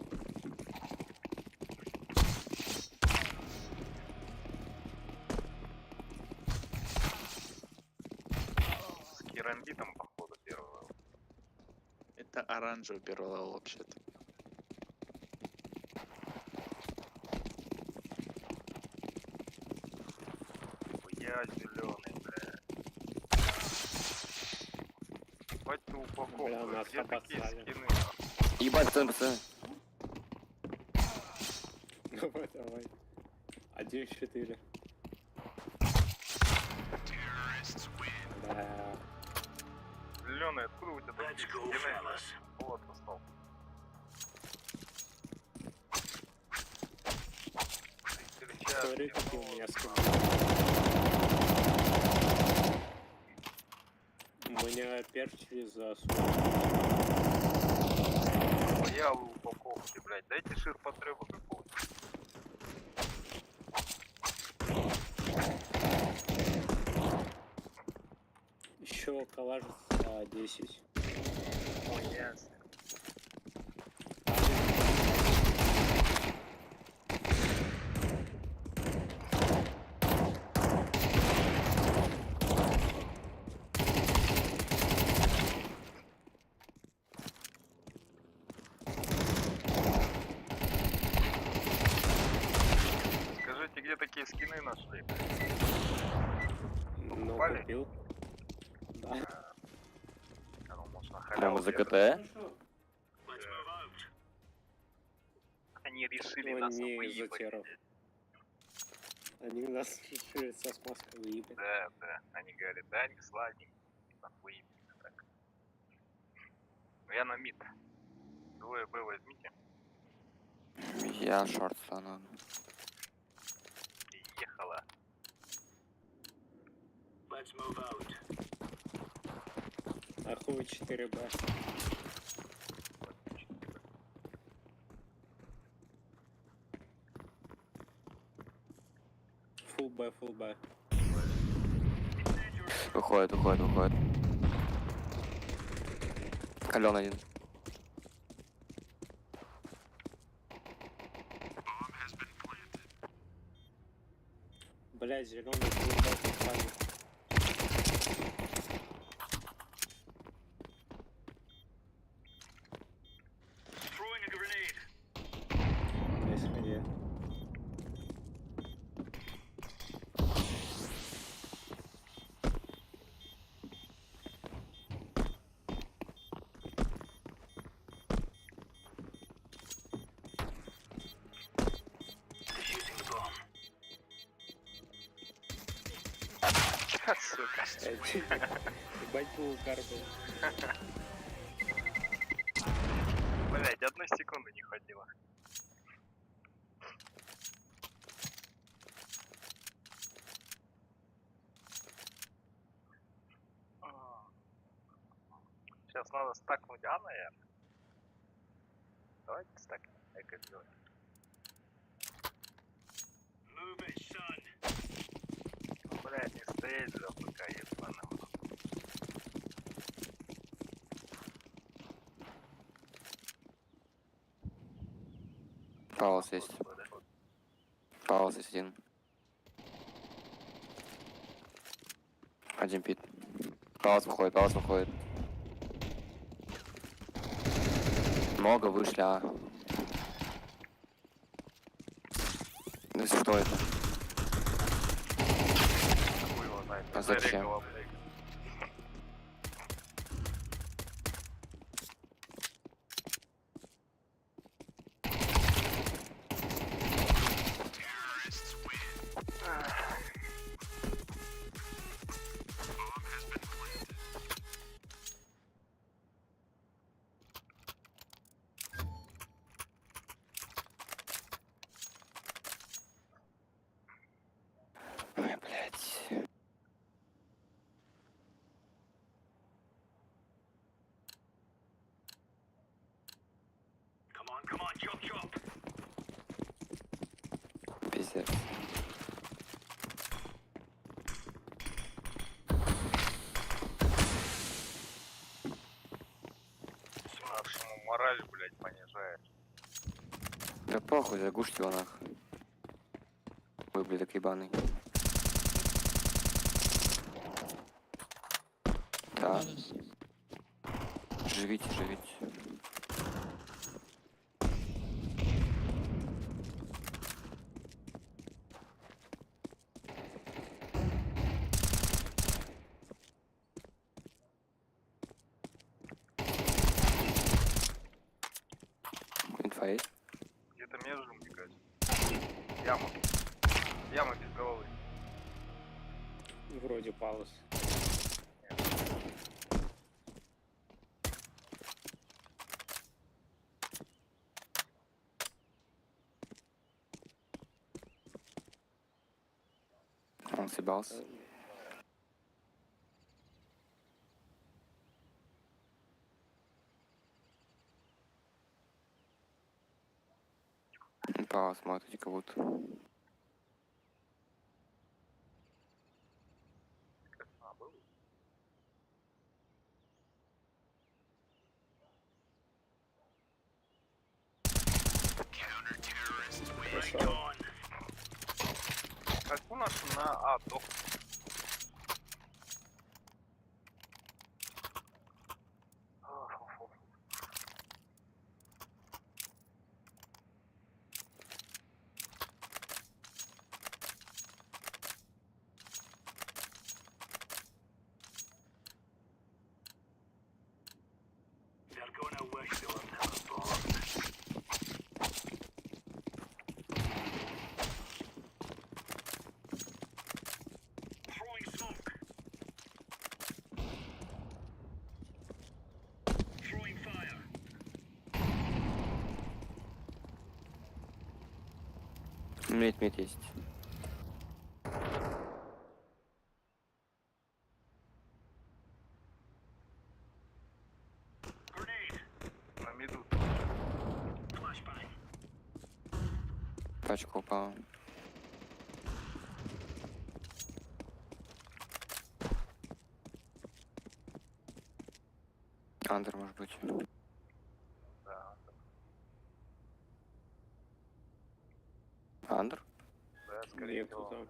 С керамбитом, походу, первый левел. Это оранжевый первый левел вообще-то. Я зеленый, бля. Ебать ты упаковку. Бля, нас Где такие обоссали. скины? Ебать, пацаны. Давай, давай. 1-4. Да. Зеленый, откуда у тебя такие скины? Вот, остался. Смотри, какие у меня скины. У меня перч через Я в упаковке, блядь. Дайте ширпотреба какого-то. Еще коллаж 10. Ой, ясно. Скажите, где такие скины нашли? Ну, Покупали? купил. Да. Ну, может, на Прямо халяву за где-то. КТ? Они решили Ну, нас не из-за выебать. теров. Они нас решили со смазкой выебать. Да, да. Они говорят, да, не сладенький. Нас выебали так. Ну, я на мид. Двое Б возьмите. Я шорт стану. И ехала. Ахуй 4Б. Фулл Б, фулл Б. Выходит. Кален один. Блядь, зеленый фулл Б подпалит. Происходит. Сука. Ебать был карбон. Блять, 1 секунды не хватило. Сейчас надо стакнуть А, наверное. Давайте стакнем. Эко сделаем. Блять, не стоять же пока ебаным. Пауз есть. Пауз есть один. Один пит. Пауз выходит, пауз выходит. Много вышли, а. Ну что это? А зачем? Ой, блядь. Пиздец. Нашему мораль, блять, понижает. Да похуй, загушьте его нахуй. Вы, блядок ебаный. Да. Живите, живите. Инфа есть? Где-то между, мне кажется. Яма. Яма без головы. Вроде пауз. Он съебался. Пауз, смотрите, как будто. Как у нас на А дох. Мид есть. На миду. Пачка упала. Андер, может быть. Да. Андер? Да, скорее Нету всего. там.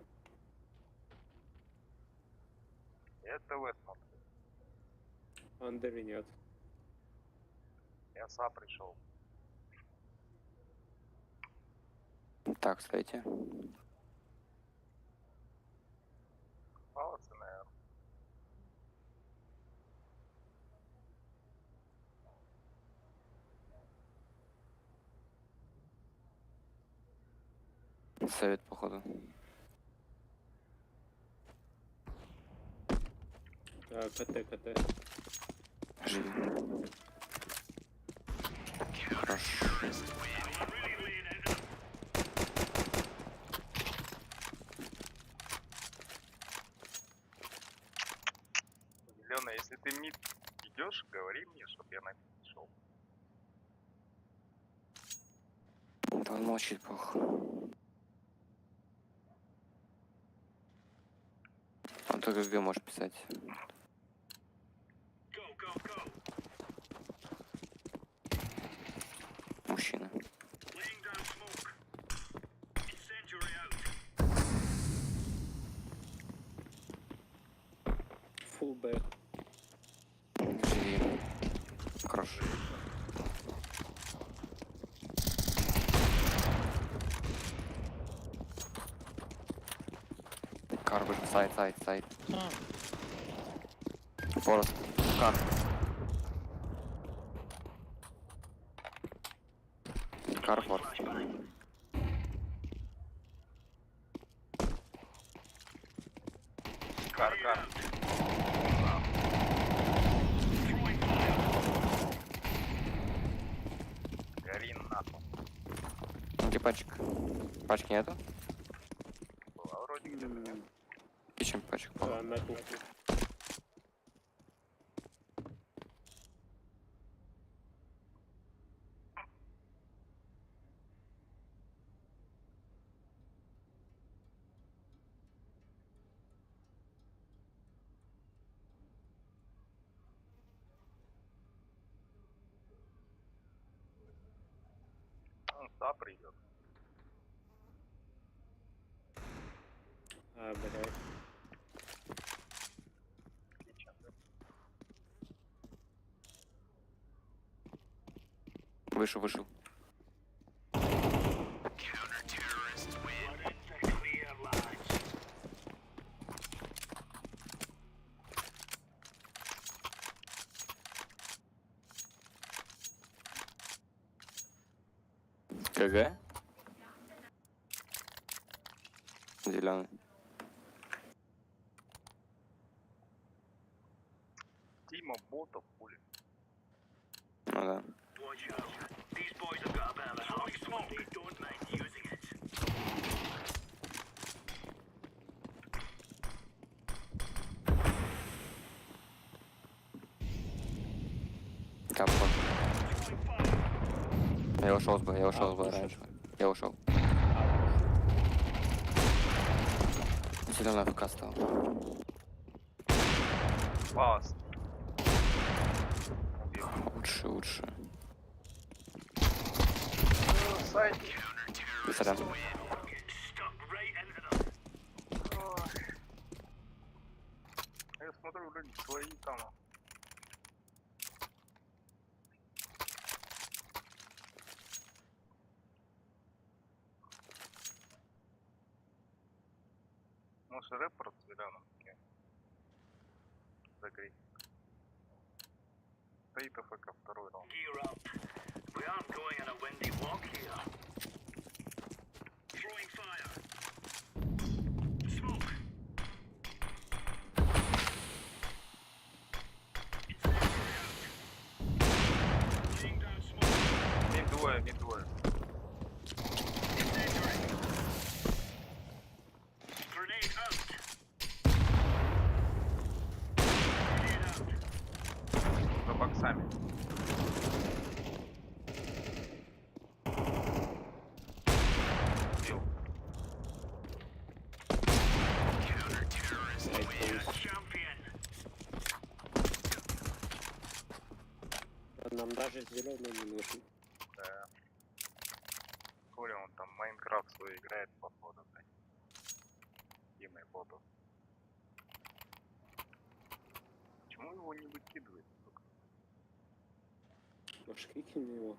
Это в смотрю. Андери нет. Я сам пришел. Так, стойте. Молодцы, наверное. Совет, походу. КТ. Живи. Хорошо. Лена, если ты мид идешь, говори мне, чтобы я на мид шел. Да он молчит, плохо. Он только ГГ может писать. Мужчина. Full back. Живи. Хорошо. Карбыш, сайд. Форест. Кар. Кар, форест. Кар. Гори нахуй. Где пачек? Пачки нету? Была вроде где-то, нет? И чем пачек? На кухне. Он сюда придет. Блядь. Вышел. КГ? Зеленый. Тима ботов, хули. Ну да. Капот. Я ушел раньше. Я ушел. Зеленый АФК стал. Пас. Лучше. Сайт. Сорян. Я смотрю, люди свои там. Может рэпер с зеленым загреть. Стоит АФК второй раунд. Не двое. За боксами. Убил. Нам даже зеленый не нужен. Да. Коля, он там Майнкрафт свой играет, походу, блядь. Димой ботов. Почему его не выкидывает, сука? Может, кикни его?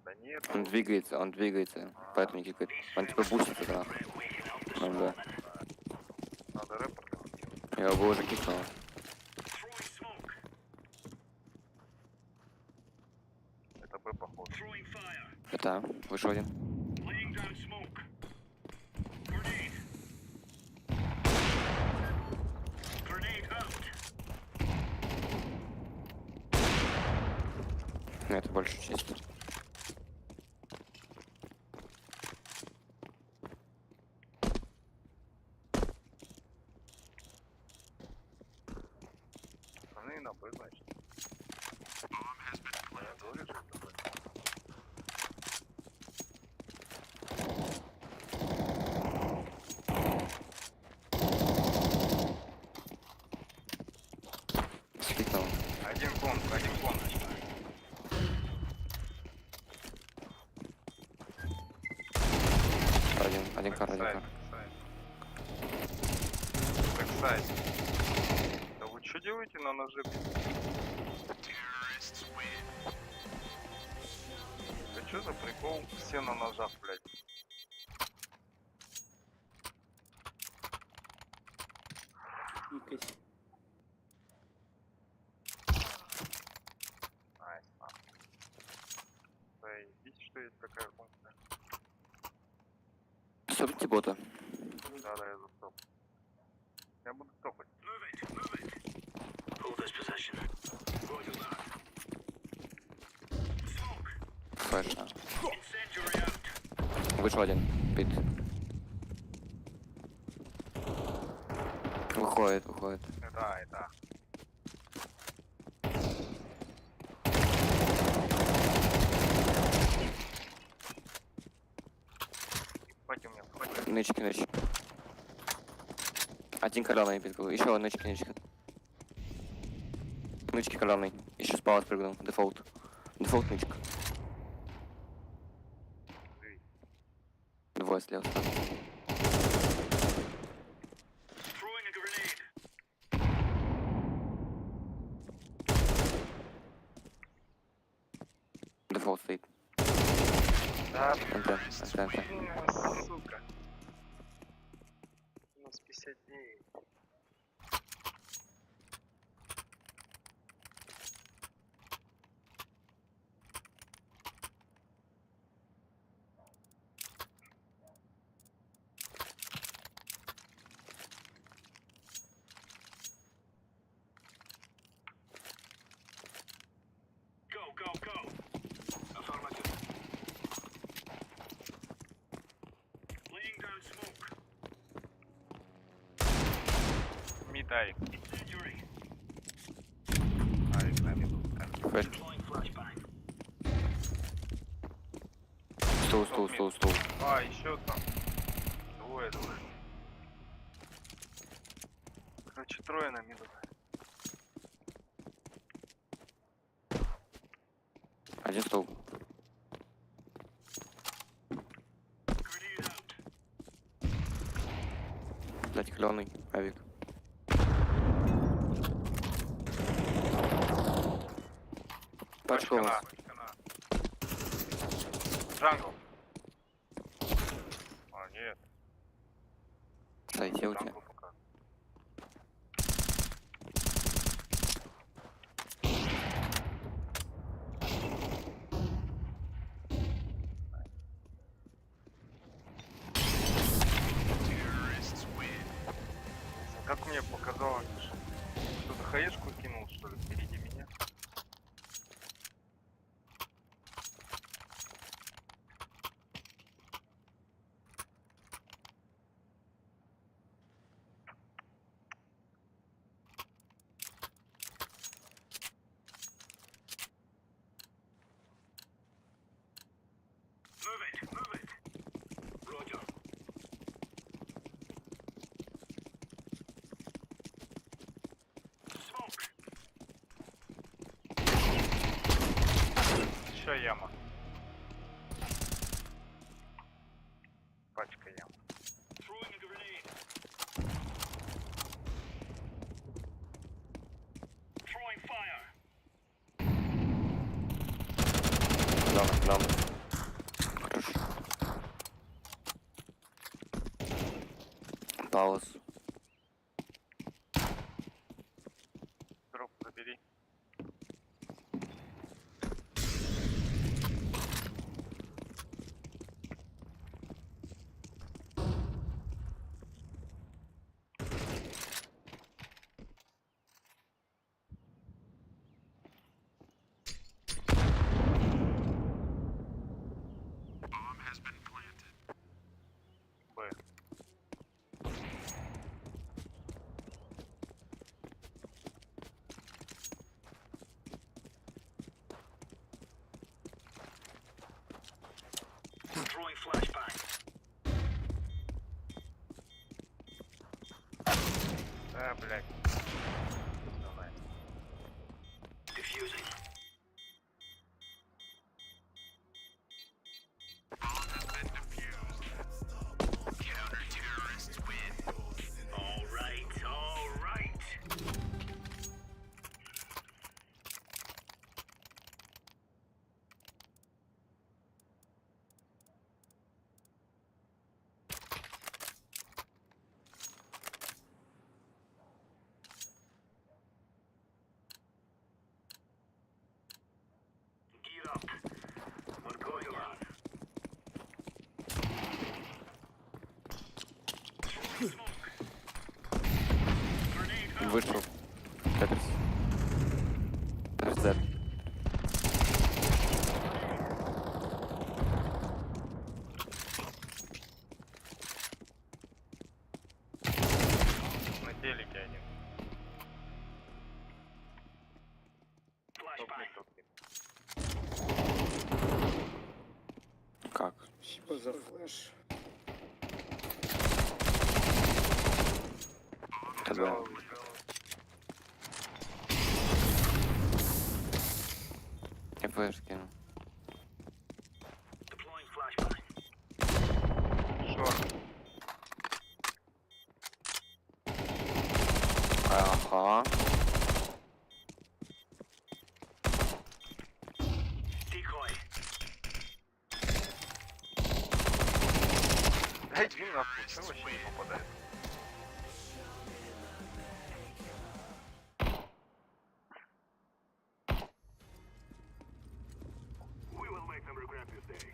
Да нет. Он двигается, поэтому не кикает. Он типа бустится, да. Ну да. Надо рэпер. Я его уже кикнул. Это Б, походу. Это, вышел один. Ну, это больше чисто. Пацаны на Б, значит. Я говорю, что это Б. Слетал. Один конг. Один кар. Бэксайд. Да вы что делаете на ноже? Да что за прикол? Все на ножах, блядь. Пикать. Найс, нахуй. Да, видите, что есть такая функция? Стопите бота. Да, я застоп. Я буду стопать. Флэш. Вышел один. Пит. Выходит. Да. Хватит у меня, хватит. Нычки. Один коленный пит. Еще нычки. Нычки коленный. Еще спал спрыгнул. Дефолт нычка. Двое слева. Дефолт стоит. Да, НТ. сука. У нас 59. Дай. Флэш. Стул. А, еще там. Двое. Короче, трое на миду. Один стул. Блять, кленый. Авик. Пачка у нас. Джангл. А, нет. Сайте у тебя. Как мне показалось, что-то хаешку кинул, что ли, впереди меня. Еще яма. Пачка ям. Нам. Хорошо. Пауз. Дроп забери. Да, блядь. Давай. Diffusing. Counter-terrorists win. All right, all right. Get up. What's going on? Вышел. Капец. Аж На телеке один. Топни. Как? Спасибо за флеш. Тогда. Я флеш кину. Deploying flashbang. Шорт. Ага. Decoy. Да иди нахуй, что вообще не попадает? We will make them regret this day.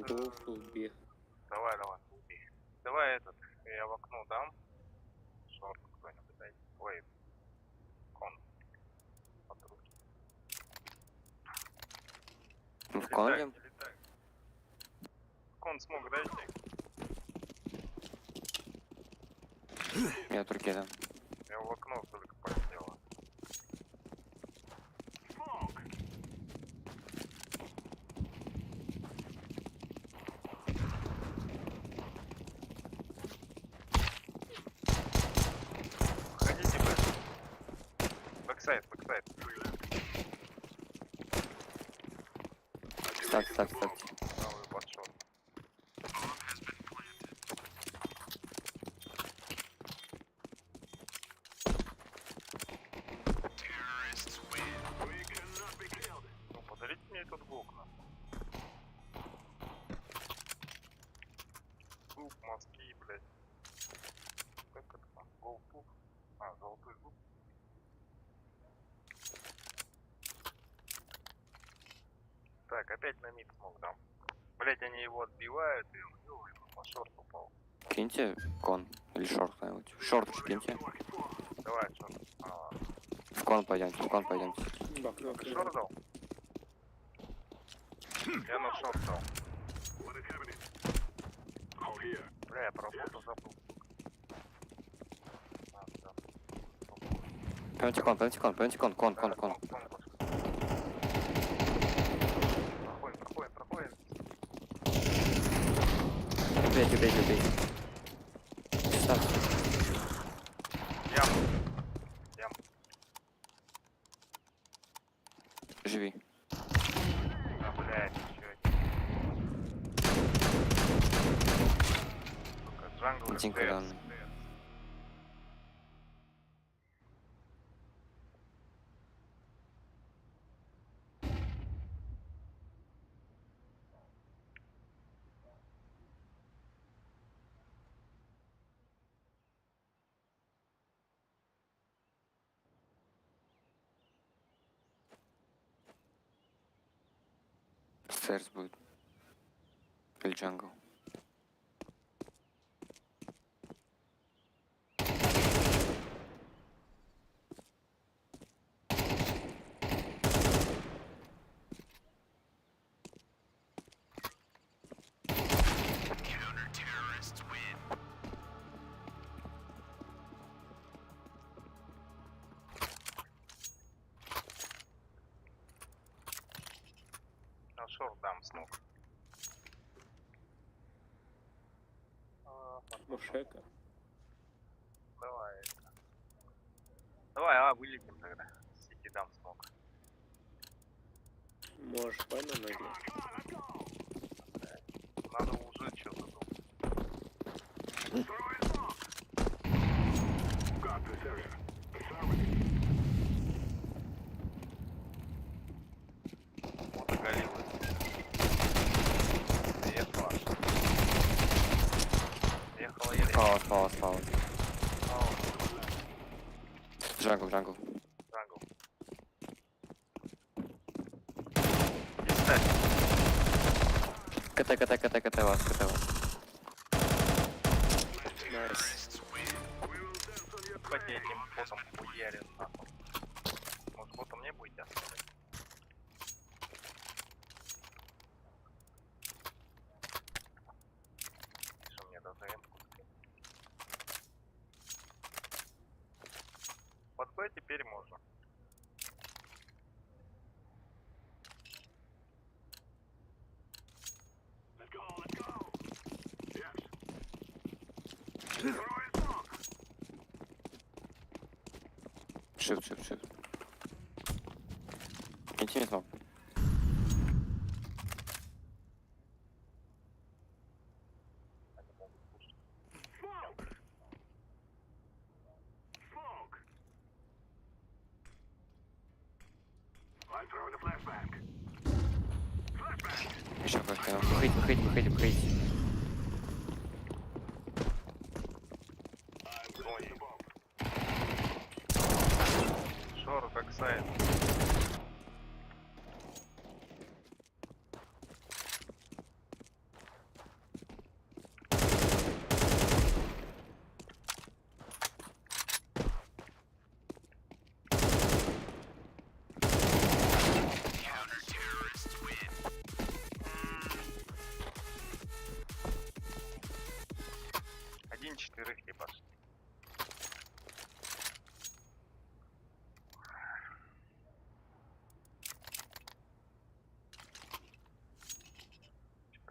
Голфулби. Давай, убей. Давай этот, я в окно дам. Шорт кто-нибудь дайте. Ой, кон. От руки. В коне? Летай. Кон смог дайте. Я от руки дам. Я в окно только полетела. Ходите, бэксайд. Ставьте. Правый подшот. Ну, подарите мне этот глок, на. Зуб, мозги, блядь. Как это там? Голтуп? А, золотой зуб. Так, опять на мид смог дам. Блять, они его отбивают, и он по шорт упал. Киньте кон или шорт кто-нибудь. Шорт киньте. Давай, шорт. В кон пойдемте. Ты шорт дал? Я на шорт дал. Бля, я про фото забыл. Пойдемте кон. Проходим. Убей. Ставь. Яму. Живи. А, блядь, еще один. Джангл Тинька данный. Стэрс будет. Или джангл. Counter-terrorists win. шорт дам снова. Мушека. Давай. Давай, вылетим тогда. Сиди дам смог. Можешь пойти на ноги. Надо уже что-то думать. Вот оголилась. Ехала. Ехала, еле. Слава. Джангл. Джангл. КТ вас. Найс. Хоть я этим ботом хуярен, нахуй. Может, ботом мне будете оставлять? Что мне даже эмку скинуть? Вот кое теперь можно. Shift. Идти не смог. Еще как-то. Выходите. Шору как сайт. Один четверых ебашь.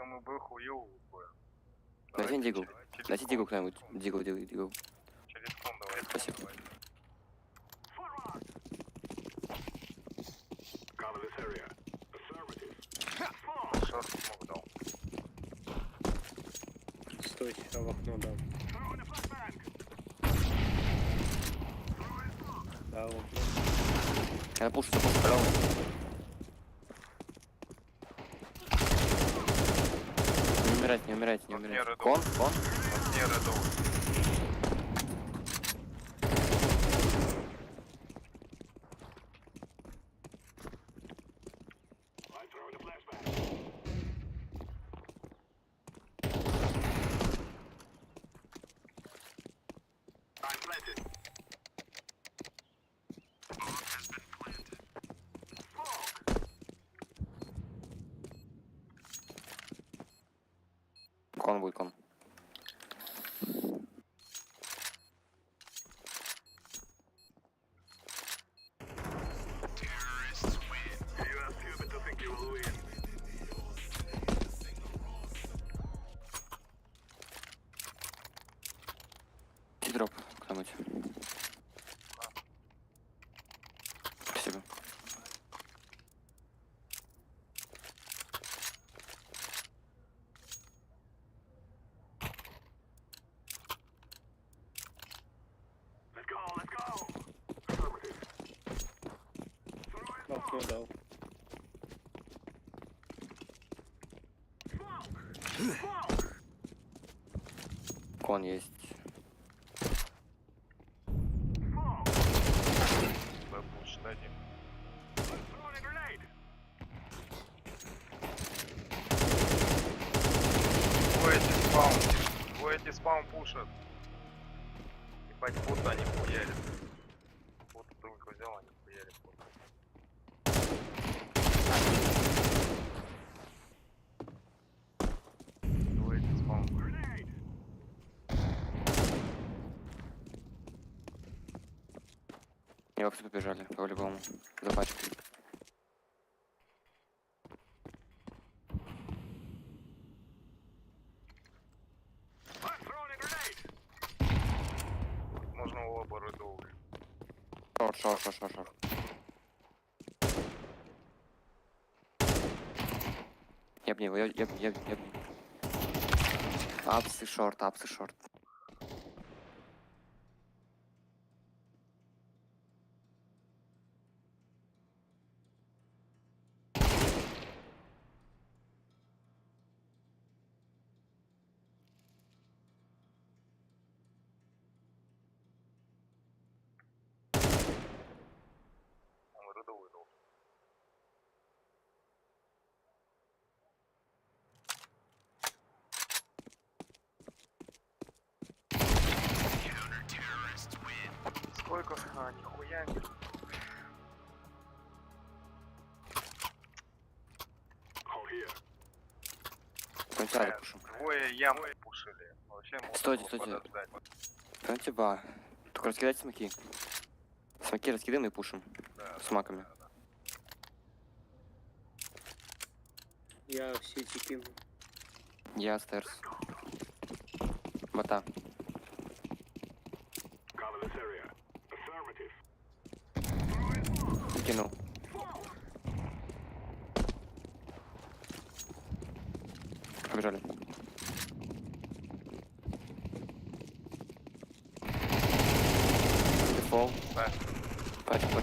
Мы бы хуёвый бой. Дайте дигл. Дайте дигл кто-нибудь. Дигл. Через ком давай. Спасибо. Шорт смог дал. Стойте, я в окно дам. Да, в окно. Я пушу, право. Не умирайте. Кон. Не редов. Кон будет. Дроп кто-нибудь. Спасибо. Окно дал. Кон есть. Эти спаун пушат. Ебать, бота они хуярят. Бота только взял, они хуярят. Давайте спаун. Йоксы побежали, по-любому. За пачкой. Шорт. Ебни его, ебни. Апсы шорт. Выдал. Сколько? Нихуя нет. Контяда пушим. Двое ямы пушили. Вообще можно Стойте. подождать. Контяба. Только раскидайте смоки. Смоки раскидаем и пушим. С маками. Я все эти кину. Я стерс. Бота. Кинул. Побежали. Дефол. Пачка.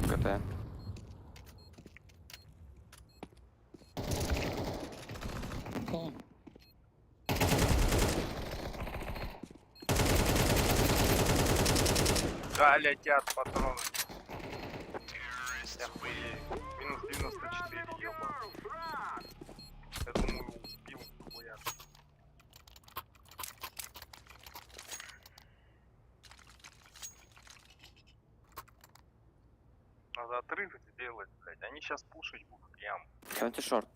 КТ. Да, летят патроны. Я хуею. Минус 94, ёба. Я думаю, убил хуя. Надо отрыв сделать, блядь. Они сейчас пушить будут ям. Антишорт.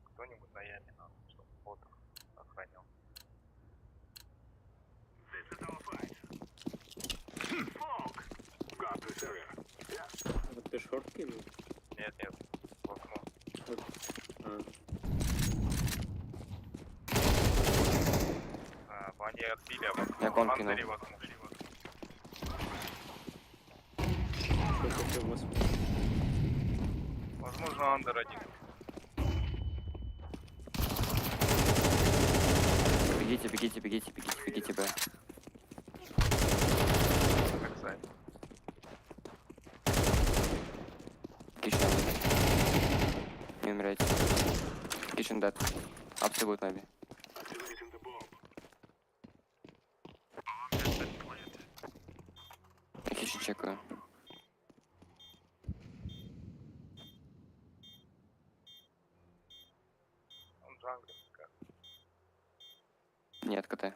Кто-нибудь на яме надо, чтобы фото охранял. Вот ты шорт кинул? Нет, в окно. Они отбили, а в окно. Я кон кинул. Андери в окно. Возможно, андер один. Бегите, Б. Kitchen. Не умирайте. Kitchen dead. Апсы будет наби. Я kitchen чекаю. Он джанглер. Нет, КТ.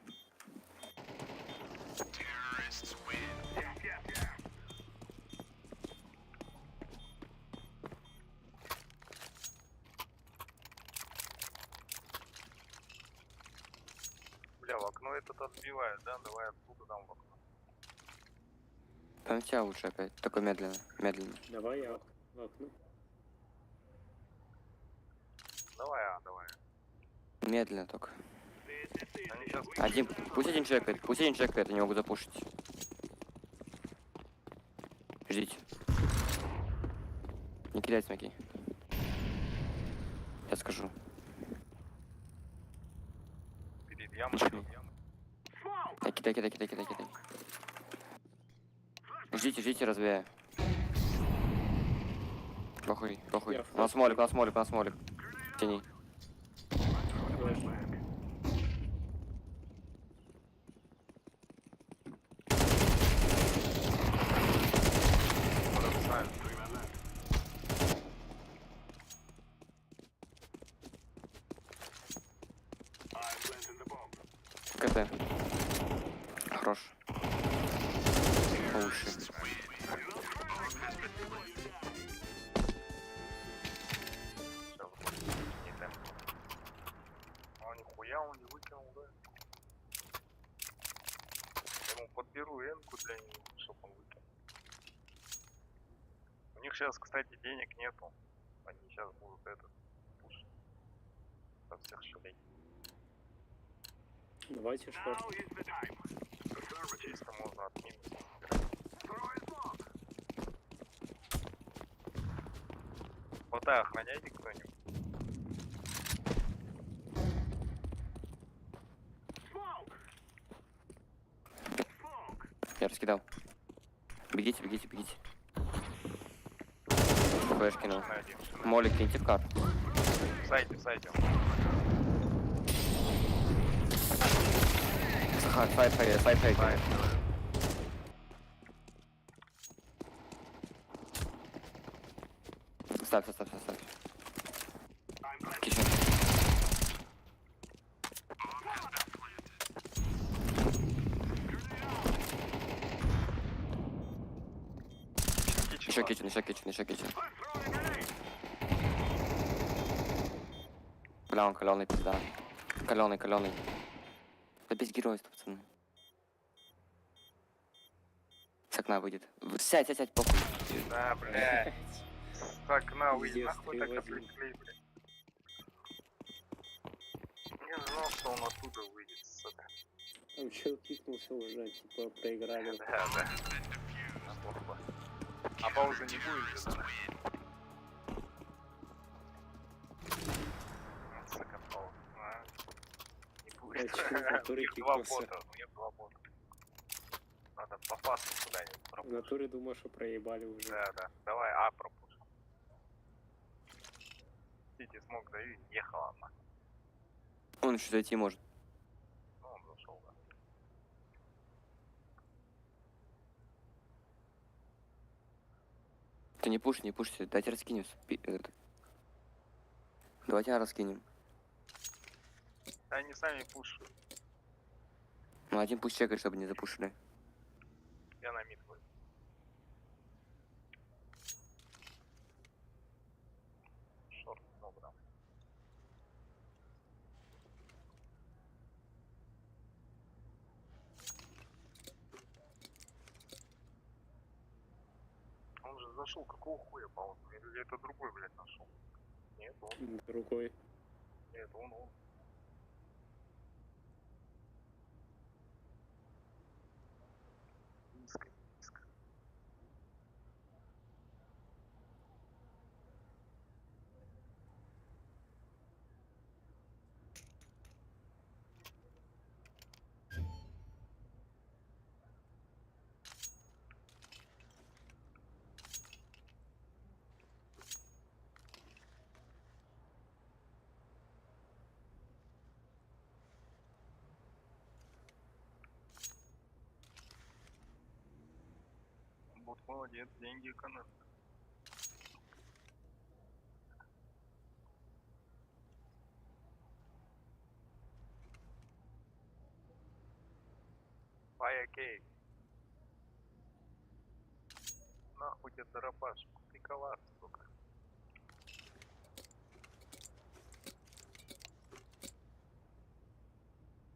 Бля, в окно этот отбивает, да? Давай оттуда дам в окно. Там тебя лучше опять. Только медленно. Давай я в окно. Давай. Медленно только. Они сейчас... Пусть один чекает, они могут запушить. Ждите. Не кидайте смоки. Я скажу. Перед ямой. Да, кидай. Ждите, развея. Похуй. У нас смолик. Тяни. КТ. Хорош. Лучше. А нихуя он не выкинул, да? Я ему подберу энку для него, чтобы он выкинул. них сейчас, кстати, денег нету. Они сейчас будут этот пушить. Со всех щелей. Давайте шорт. Чисто можно от минуса. Бота охраняйте кто-нибудь. Я раскидал. Бегите, бегите, бегите. Флэш кинул. Молик, киньте в карту. В сайте, в сайте. Сайт фейк. Ставь. Кичен. Еще кичен. Бля, он каленый, пизда. Каленый. Да без геройства, пацаны. С окна выйдет. Сядь, похуй. Да, блядь. С окна выйдет. Нахуй так отвлекли, блядь. Не знал, что он оттуда выйдет, сука. Там чел кикнулся уже, типа проиграли. Да. Плохо. А паузы не будет, да? Сука, пауза. Не будет. У них два бота. Надо попасться куда-нибудь. В натуре думаю, что проебали уже. Да. Давай, пропушим. Сити смог даю, ехала она. Он еще зайти может. Ну, он зашел, да. Ты не пушите, дайте раскинем. Давайте раскинем. Они сами пушат. Ну, один пусть чекает, чтобы не запушили. Я на мид выйду. Шорт много дам. Он же зашел, какого хуя, по-моему? Или это другой, блядь, нашел? Нет, он. Другой. Нет, он. Низко. Вот молодец, деньги экономит. Копеек. Нахуй тебе дорабаш, купи ковар, сука.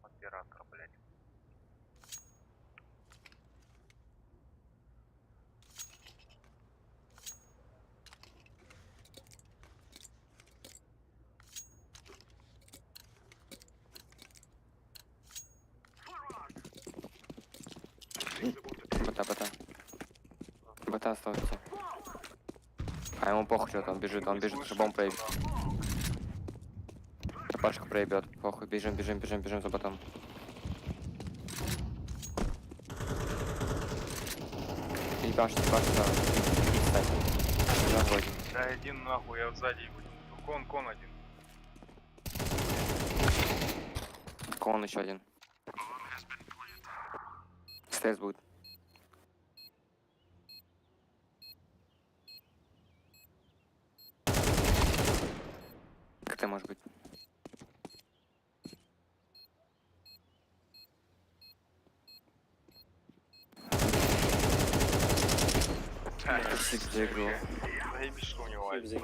Оператор, блядь. Бота остался. А ему похуй, что-то он бежит, шибом проебет. Пашка проебет, похуй, бежим за ботом. Ебашь, Да один нахуй, я сзади его. Кон один. Кон еще один. СТС будет. КТ может быть. Спасибо за игру. Заебись, что у него один.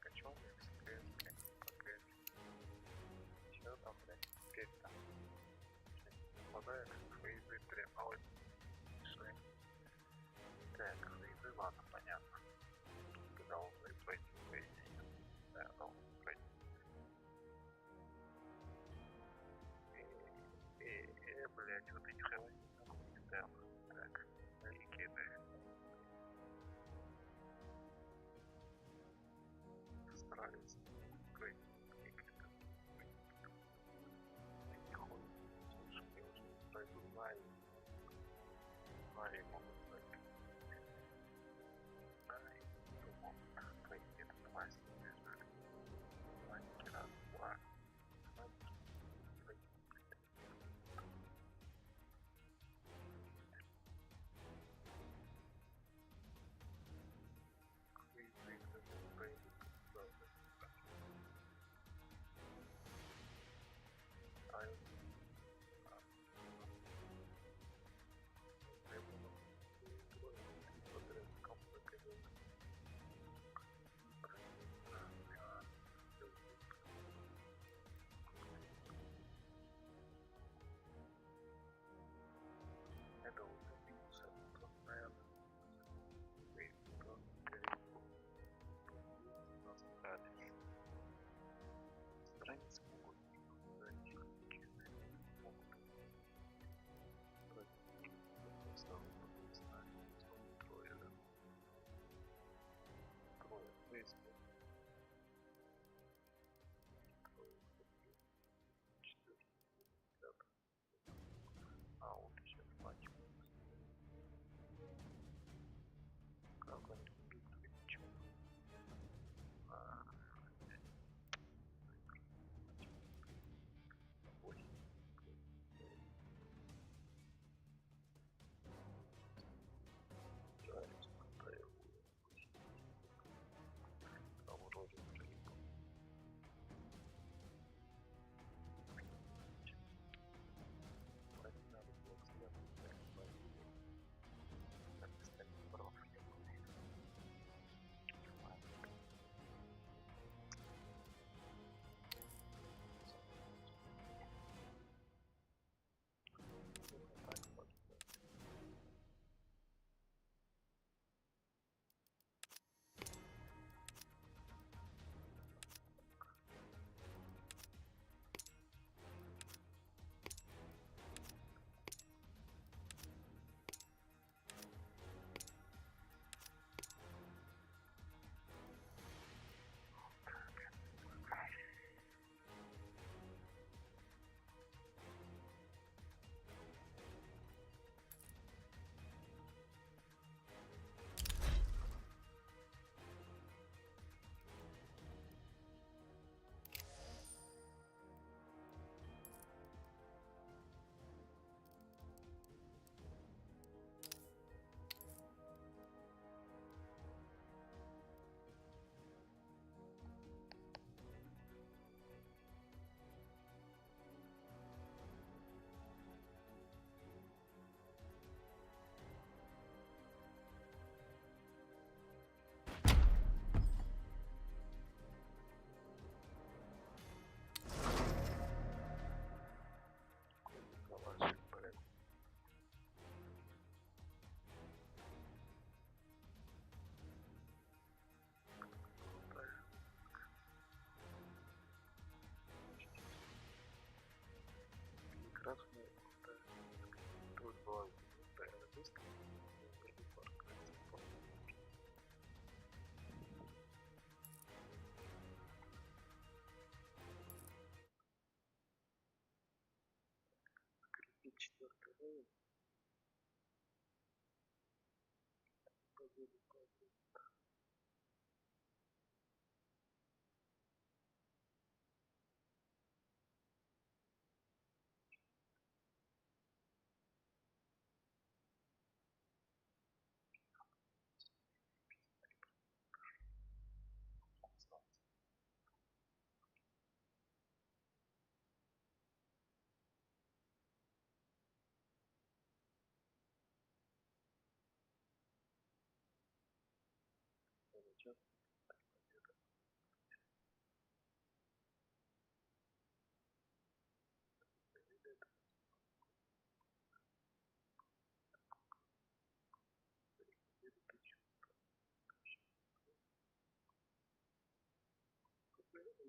качевник, скрепки, пакет. Все там, блядь, теперь там. Попадает фейзы прям, а вот шли. Так, фейзы, ладно, понятно. Когда он будет пройти, по идее. Да, должен пройти. Блядь, вот эти хавы не ставил. Так, ликиды. Старались пройти ликиды. Не ходят. Слушай, я уже пройду Новая. Новая могут пройти. Новая могут пройти. Это Новая бежали. Новая раз, два. Это убийца, тут, наверное, страницы могут быть могут трое, да? Трое, в принципе. Трое, четвертый, пятый. А вот еще матч. Как он тут чё? Красная, тут была диска, скрипит четвертый рейд. Победу пойдет.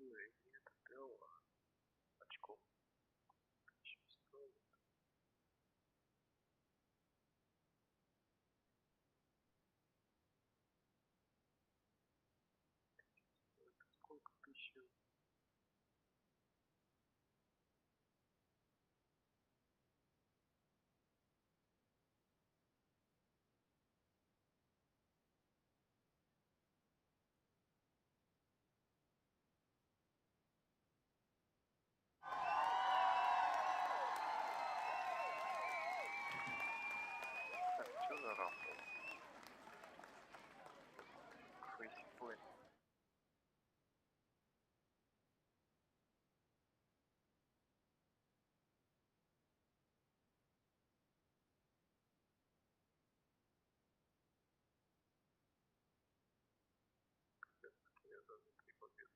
это сделала. Очков. Еще стоит. Сколько тысяч? Так, что за рампа? Фейспойнт. Я за 3 победы.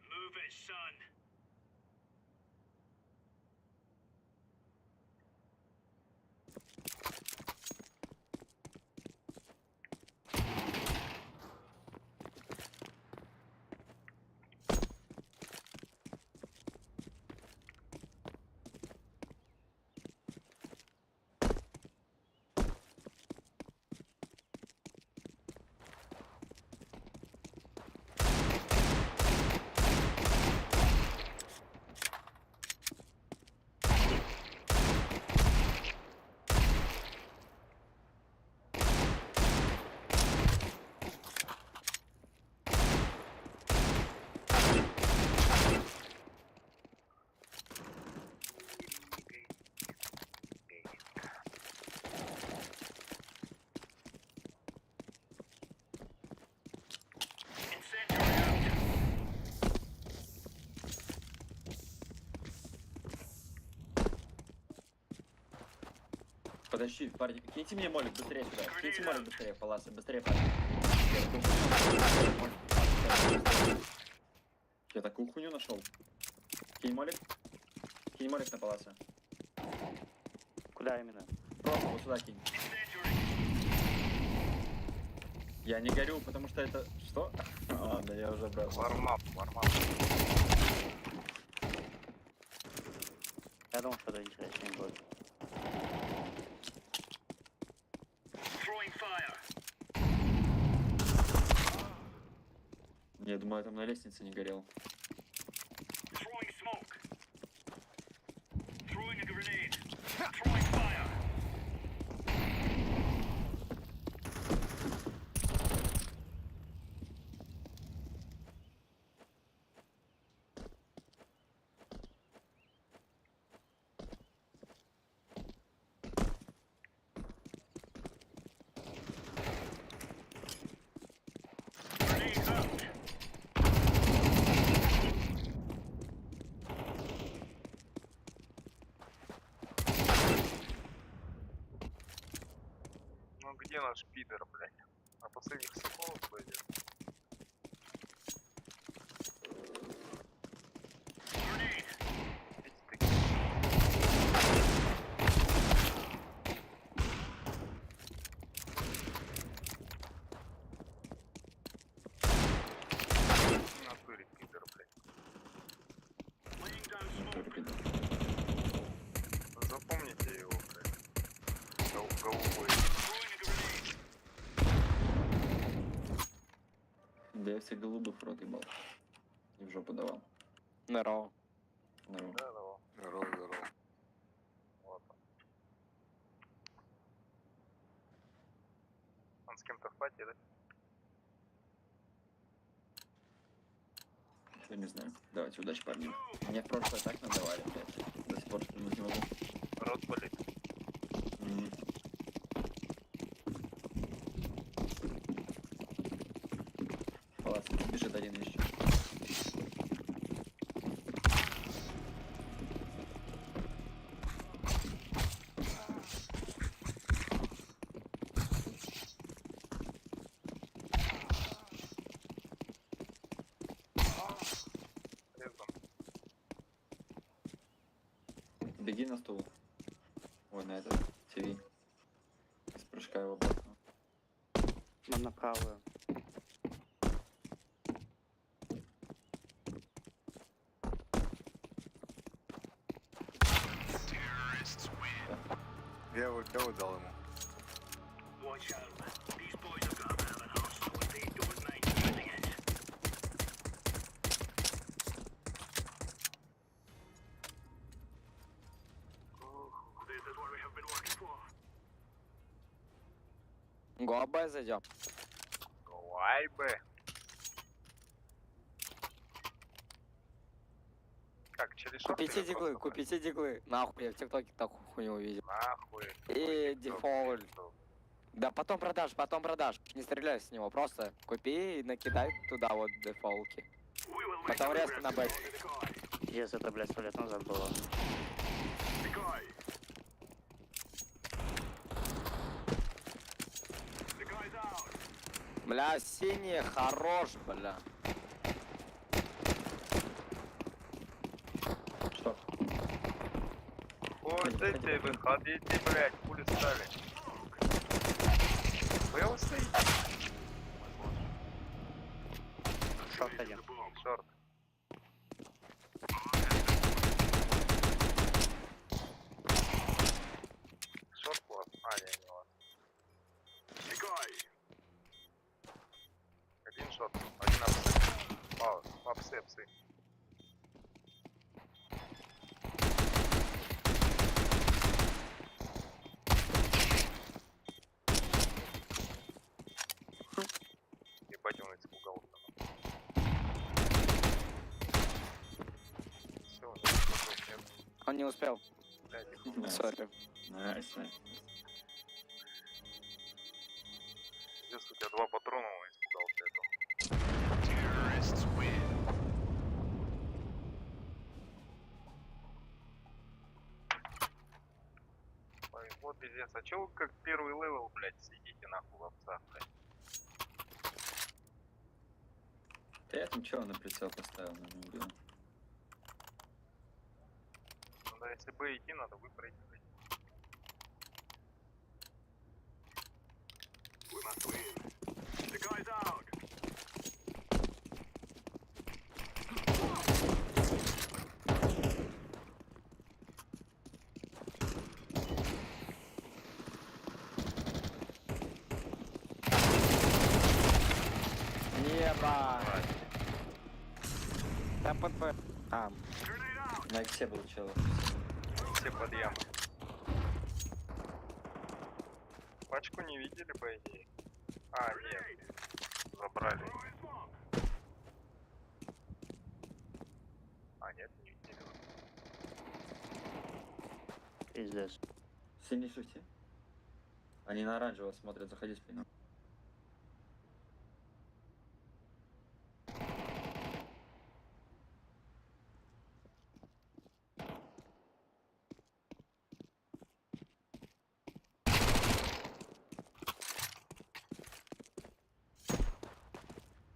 Move it, son. Подожди, парни, киньте мне молик быстрее сюда. Киньте молик быстрее, паласы, быстрее, парни. Я такую хуйню нашел. Кинь молик. Кинь молик на паласы. Куда именно? Просто вот сюда кинь. Я не горю, потому что это... Что? Ладно, я уже брал. Вармап. Я думал, что это интереснее будет. Я думаю, я там на лестнице не горел. Ну где наш пидор, блядь? На последних секундах пойдет. Натуре пидор, блядь. Запомните его, блядь. Голубой. Да я всех голубых в рот ебал. И в жопу давал. Здорово. Здорово. Здорово. Вот он. Он с кем-то в пати, да? Я не знаю. Давайте, удачи, парни. Мне в прошлое так надавали, блядь. До сих пор что не могу футболит. Палац, бежит один еще. Беги на стул. Ой, на этот ТВ. С прыжка его бахнул. На правую. Я его дал ему. Го Б зайдем. Давай бы. Как, через шорт? Купите диглы. Нахуй, я в ТикТоке такую хуйню увидел. Нахуй. И дефолт. Да потом продашь. Не стреляй с него, просто купи и накидай туда вот дефолтки. Потом резко на Б. Если это, блядь, 100 лет назад было. Бля, синий хорош, бля. Что? Ходите, выходите, блядь, пули стали. Был стоит? Шорт один. Шорт. Шорт вот. А, не вот. Один шорт, один апсы. Вау, апсы. Ебать, он испугался. Все, он не успел. Он не успел. Сори. Найс. Здесь у тебя 2 патрона, он испугался этого. Ой, вот пиздец, а чё вы как первый левел, блядь, сидите нахуй в овцах, блядь? Да я там чего на прицел поставил, но не убил. Ну да, если бы идти, надо выиграть. Небо! Там ПП. А. На иксе был чел. Все под яму. Пачку не видели, по идее. А, нет. Забрали. А, нет, не видели. Пиздец. Синий шути. Они на оранжево смотрят, заходи спину.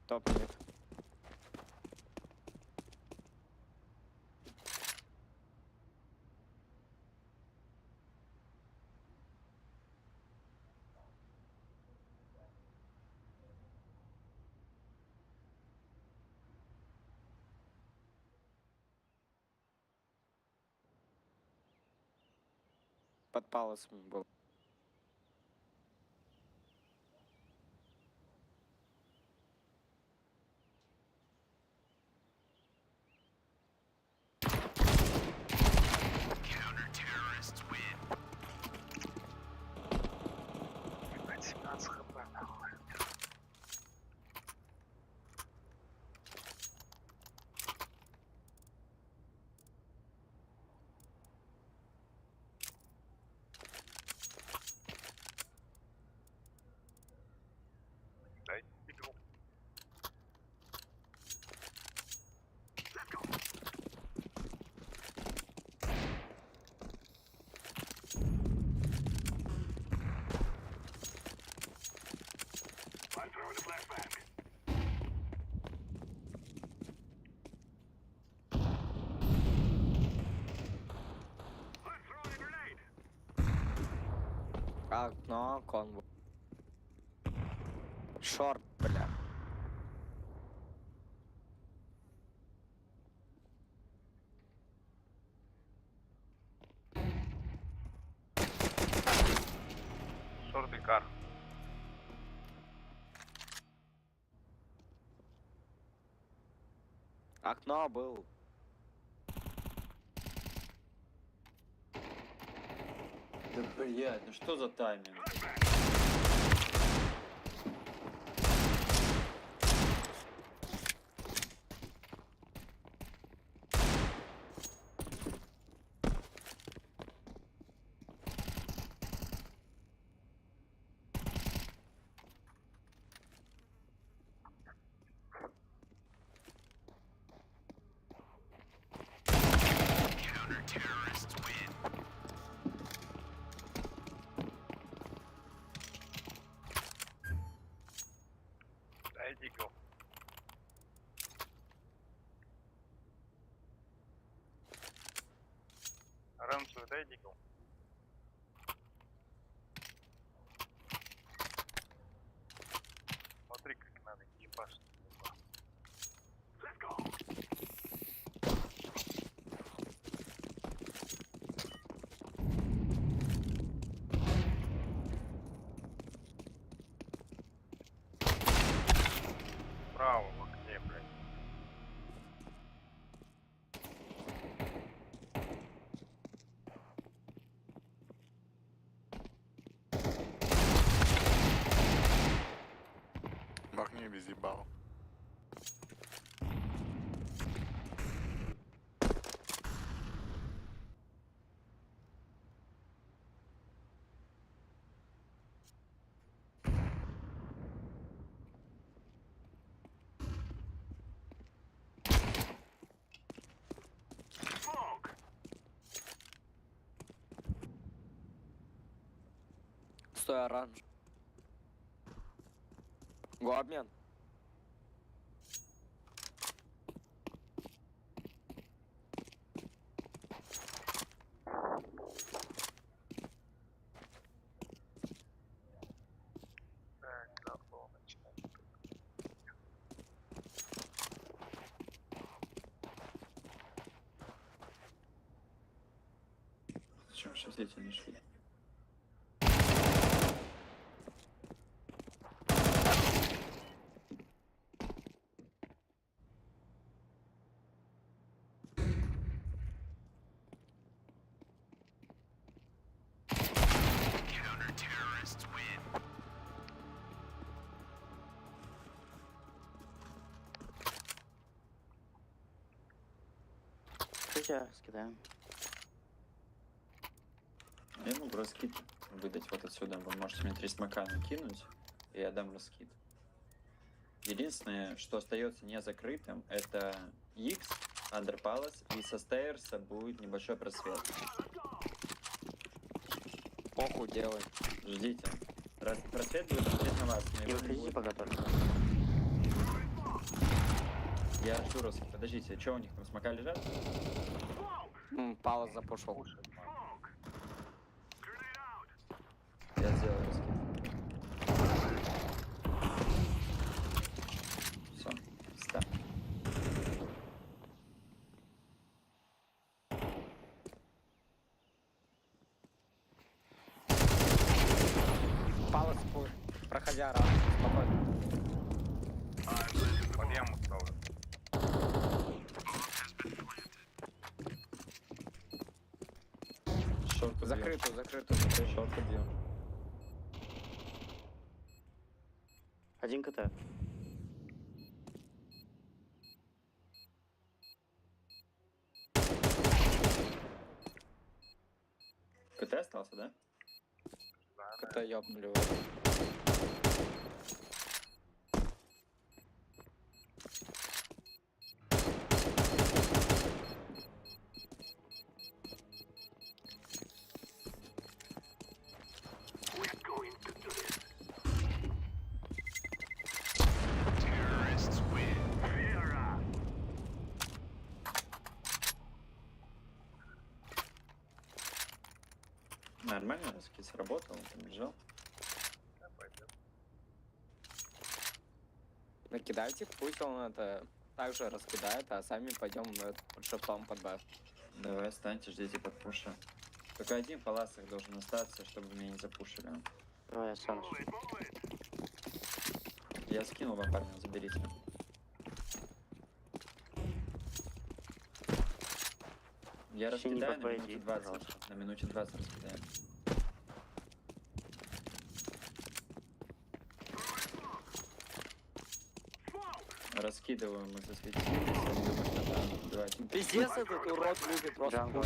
Топ нет. Под палосом был. Окно, конвой. Шорт, бля. Short и car. Окно был. Да блядь, ну что за тайминг? Дай дигл. Ранцу дай дигл. Смотри, как надо ебашить. Право в окне, блядь. В окне без ебал. Стой, оранж. Го обмен. Так, готово, начинаем. Зачем сейчас эти не шли? Хотя скидаем. Я могу раскид выдать вот отсюда. Вы можете мне 3 смока накинуть, и я дам раскид. Единственное, что остается не закрытым, это X, Under Palace, и со стейрса будет небольшой просвет. Похуй делай. Ждите. Просвет будет смотреть на вас. Не выходите пока только. Я жду раскид. Подождите, что у них там смока лежат? Палас запушил. Я сделаю раскид. Все, ставь. Палас пуш. Проходя рано. Спокойно. Под яму ставлю. Шорт Закрытую, закрытую. Шорт бьем. Один КТ. КТ остался, да? КТ ёбнули. Нормально, раскид сработал, он побежал. Да, пойдет. Накидайте, пусть он это также раскидает, а сами пойдем под шифтом под Б. Давай, встаньте, ждите под пуша. Только один в паласах должен остаться, чтобы меня не запушили. Давай, я сам. Я скинул вам, парня, заберите. Я Синий раскидаю на БП минуте иди, 20. пожалуйста. На минуте 20 раскидаем. Раскидываю, мы засветились, они думают, что там давайте. Пиздец, этот урод любит просто. Джангл.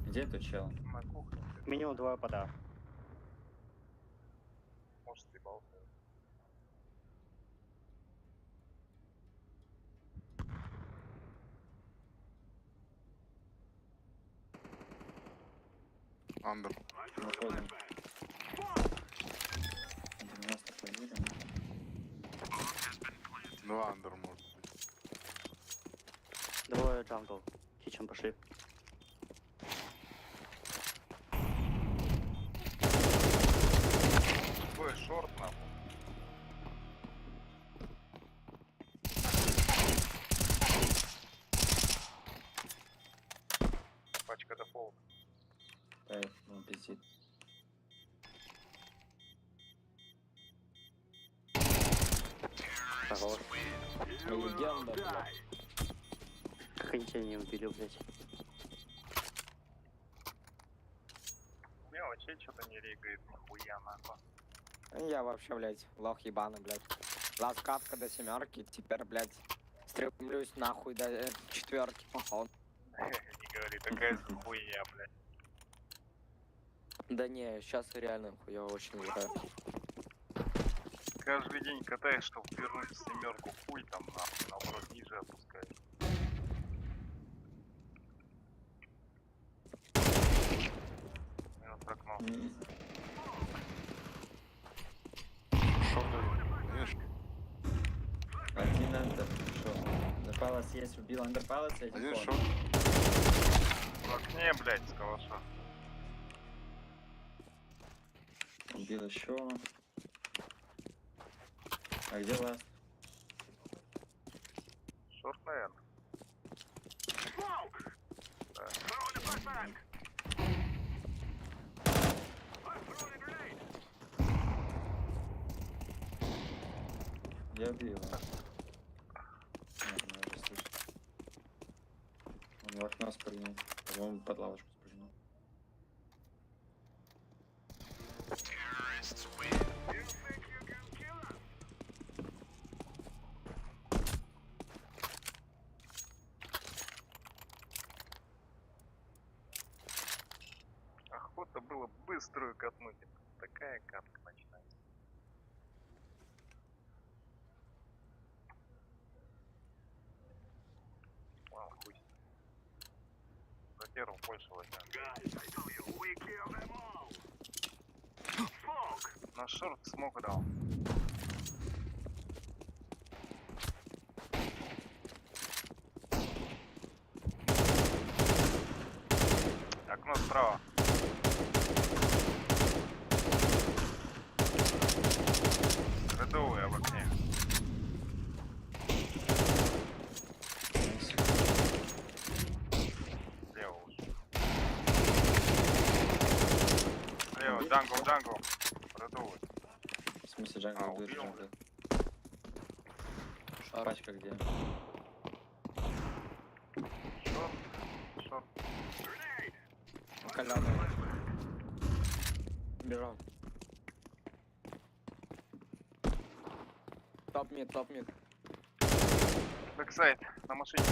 Где этот чел? На кухне. Минимум 2 пода. Может, съебался. Андер. Выходим. 90 проверим. Два андер может быть. Двое джангл. Кичен пошли. Твой шорт, нахуй. Пачка дефолт. Да, ну пиздит. Хорош. Легенда, блядь. Как они тебя не убили, блядь. Мелочей что-то не ригает, нихуя, нахуй. Я вообще, блядь, лох ебаный, блядь. Ласкатка до 7, теперь, блядь, стремлюсь нахуй до 4, походу. Не говори, такая хуйня, блядь. Да не, сейчас реально хуёво очень играю. Каждый день катаешь, чтобы вернуть в 7, хуй там нахуй, наоборот ниже опускаешь. Минус окно. Один андер пришел. Андерпалас есть, убил андерпалас, Один фон. шорт. В окне, блядь, с калаша. Убил еще. А где ласт? Шорт, наверное. Я убил его. Нет, я уже слышу. Он в окно спрыгнул. По-моему, под лавочку спрыгнул. Охота было быструю катнуть. Такая катка начинается. Ладно, хуй. За первым больше возьмем. На шорт смог дал. Окно справа. Готовые в окне. Слева уж. Слева, джангл. Готовый. В смысле, джангл убил, убил, джангл. Пачка где? Шорт. Колёный. Бежал. Топ-мид. Бэксайд. На машине.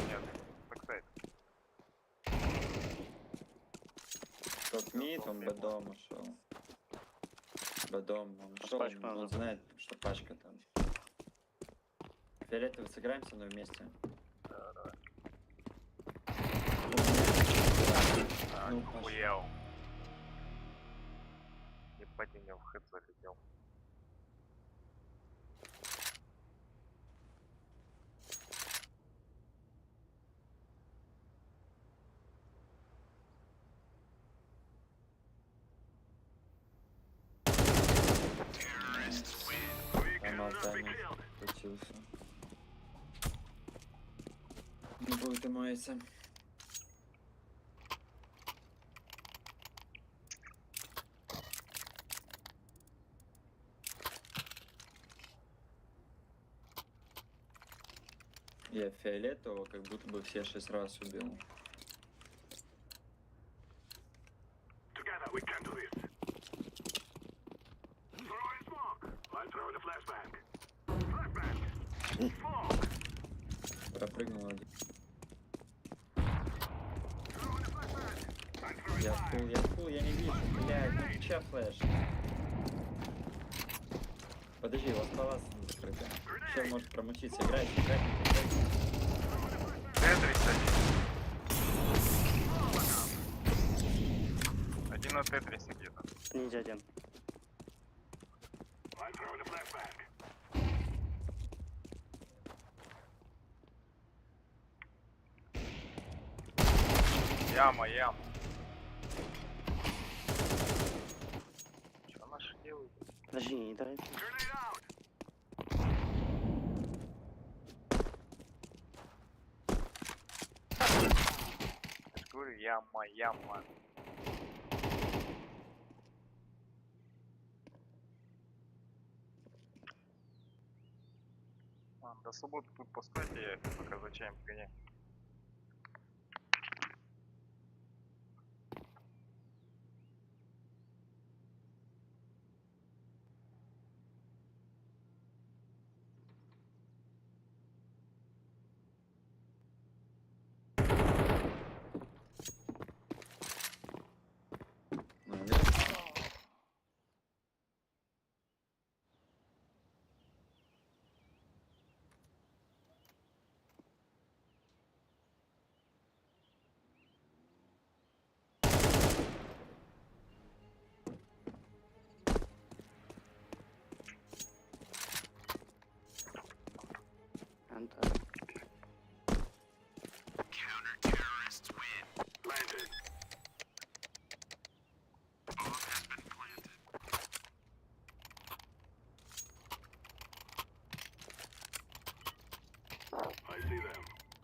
Нет, бэксайд. Топ-мид, он бэдом ушел. Бэдом, он ушел, он знает, что пачка там. Фиолетовый, сыграем со мной вместе? Да, давай. Ну, Хуял. ЕП. падение в хэт залетел. Включился. Не будет и маяться. Я фиолетового как будто бы все 6 раз убил. Пропрыгнул один. Я фул, я не вижу, блядь, ну чё флэш? Подожди, у вас палас не закрыта. Чё может промучиться? Играть. Тетрис один на тетрисе где-то. Ниндзя один. Яма. Что наши делают? Подожди, не дай. Говорю, яма. До субботы тут постойте, я пока за чаем погоняю.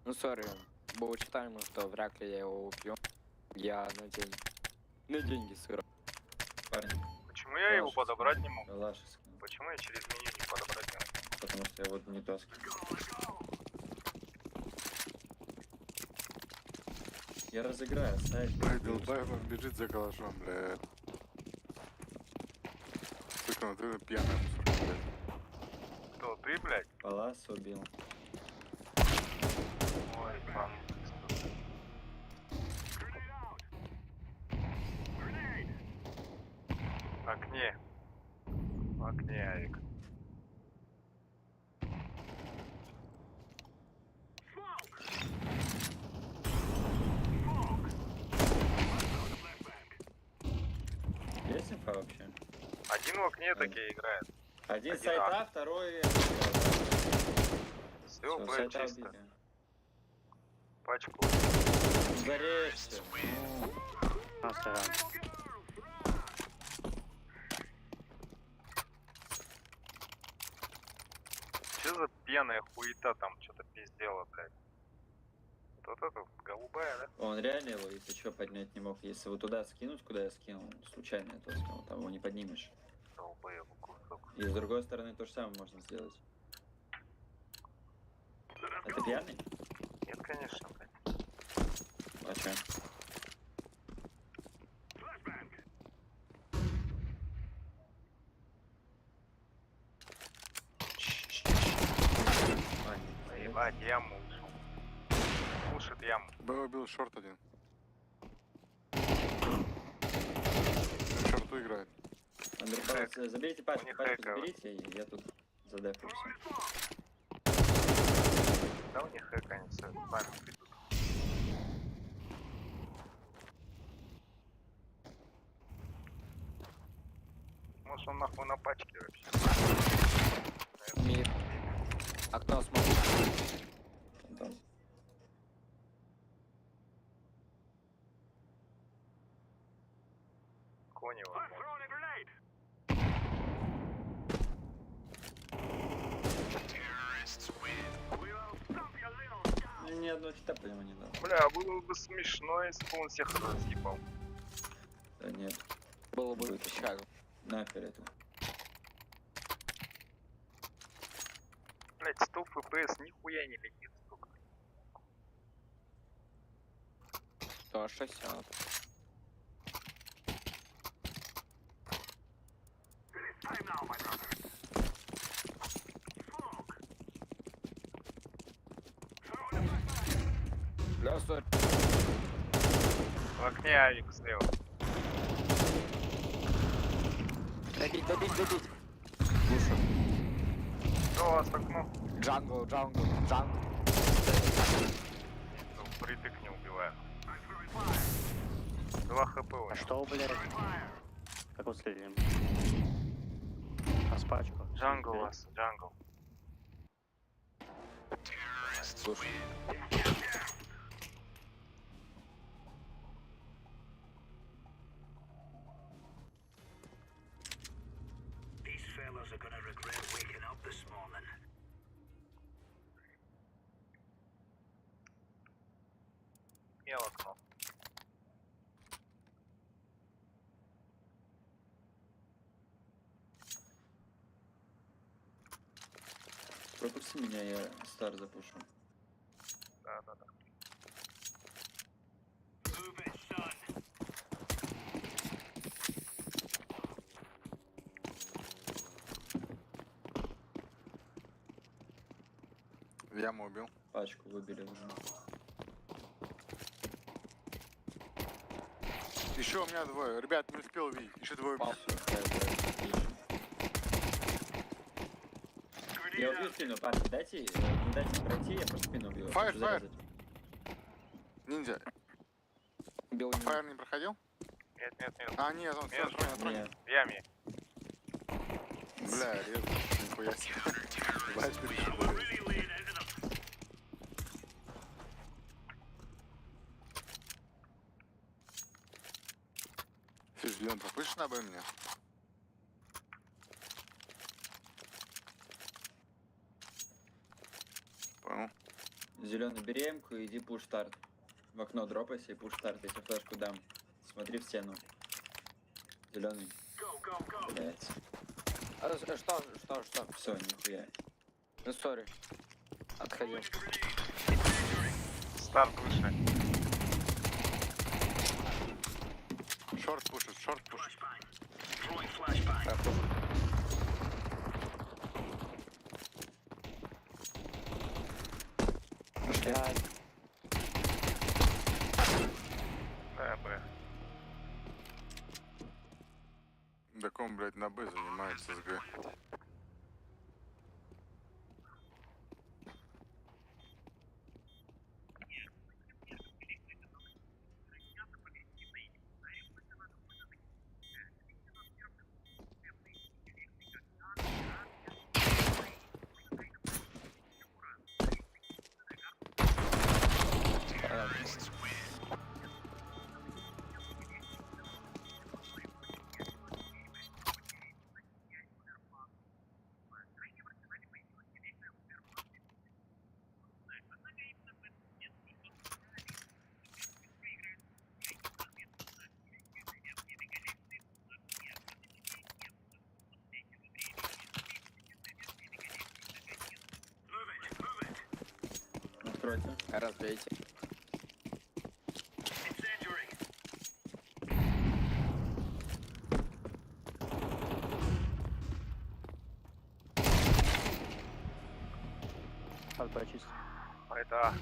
Ну, сори, бо читаємо, что вряд ли я его убью. Я на деньги сыграл. Парень. Почему я его подобрать не мог? Лаш. Почему я через меню не подобрать не мог? Потому что я вот не то скинул. Я разыграю, сайт. Блядь, долбаев бежит за калашом, блядь. Сука, ну ты пьяная мусорка, блядь. Кто, ты, блядь? Палас убил. Ой, пан. В окне, Авик. Есть инфа вообще? Один в окне таки играет. Один сайт А, второй... Все, Б чисто. Пачку. Зарежься. Че за пьяная хуета там что-то пиздела, блядь? Вот это голубая, да? Он реально его, если что, поднять не мог. Если его туда скинуть, куда я скинул, случайно я туда скинул, там его не поднимешь. Голубая кусок. И с другой стороны то же самое можно сделать. Это пьяный? Нет, конечно, блядь. А чё? Ебать, яму ушел. Ушит яму. Б убил шорт один. Шорту играет. Андрей, заберите пачку, заберите, и я тут задефлю все. Да у них хэк, они сами придут. думал, что он нахуй на пачке вообще. Мид. Окно смотрит. Конева. Ни одного хита по нему не дал. Бля, было бы смешно, если бы он всех разъебал. Да нет. Было бы печально. Нахер это. Блять, 100 FPS нихуя не летит столько. 160. Бля, стой. В окне авик слева. Добить, добить, добить. Что у вас окно? Джангл, джангл, джангл. Ну, притык не убиваю. 2 хп у него. А что, блядь? Как вот следим? А с пачку? Джангл у вас, джангл. Слушай. Мел окно. Пропусти меня, я стар запушу. Да. Яму убил. Пачку выбили уже. Еще у меня двое. Ребят, не успел увидеть. Еще двое. Я убью спину, парни, дайте, не дайте пройти, я просто спину убью. Фаер. Ниндзя. Бил Фаер не проходил? Нет. А, нет, он Нет. В яме. Бля, резко. Нихуя себе. Бать, перешибали. Физлен, попышешь на Б меня? Понял. Зеленый, бери эмку и иди пуш старт. В окно дропайся и пуш старт, я тебе флешку дам. Смотри в стену. Зеленый. Блять. Что? Все, нихуя. Ну, сори. Отходил. Старт выше. Шорт пушит. Б. Даком, блядь, на Б занимается с Г. Откройте. Разбейте. Подпачись. Это.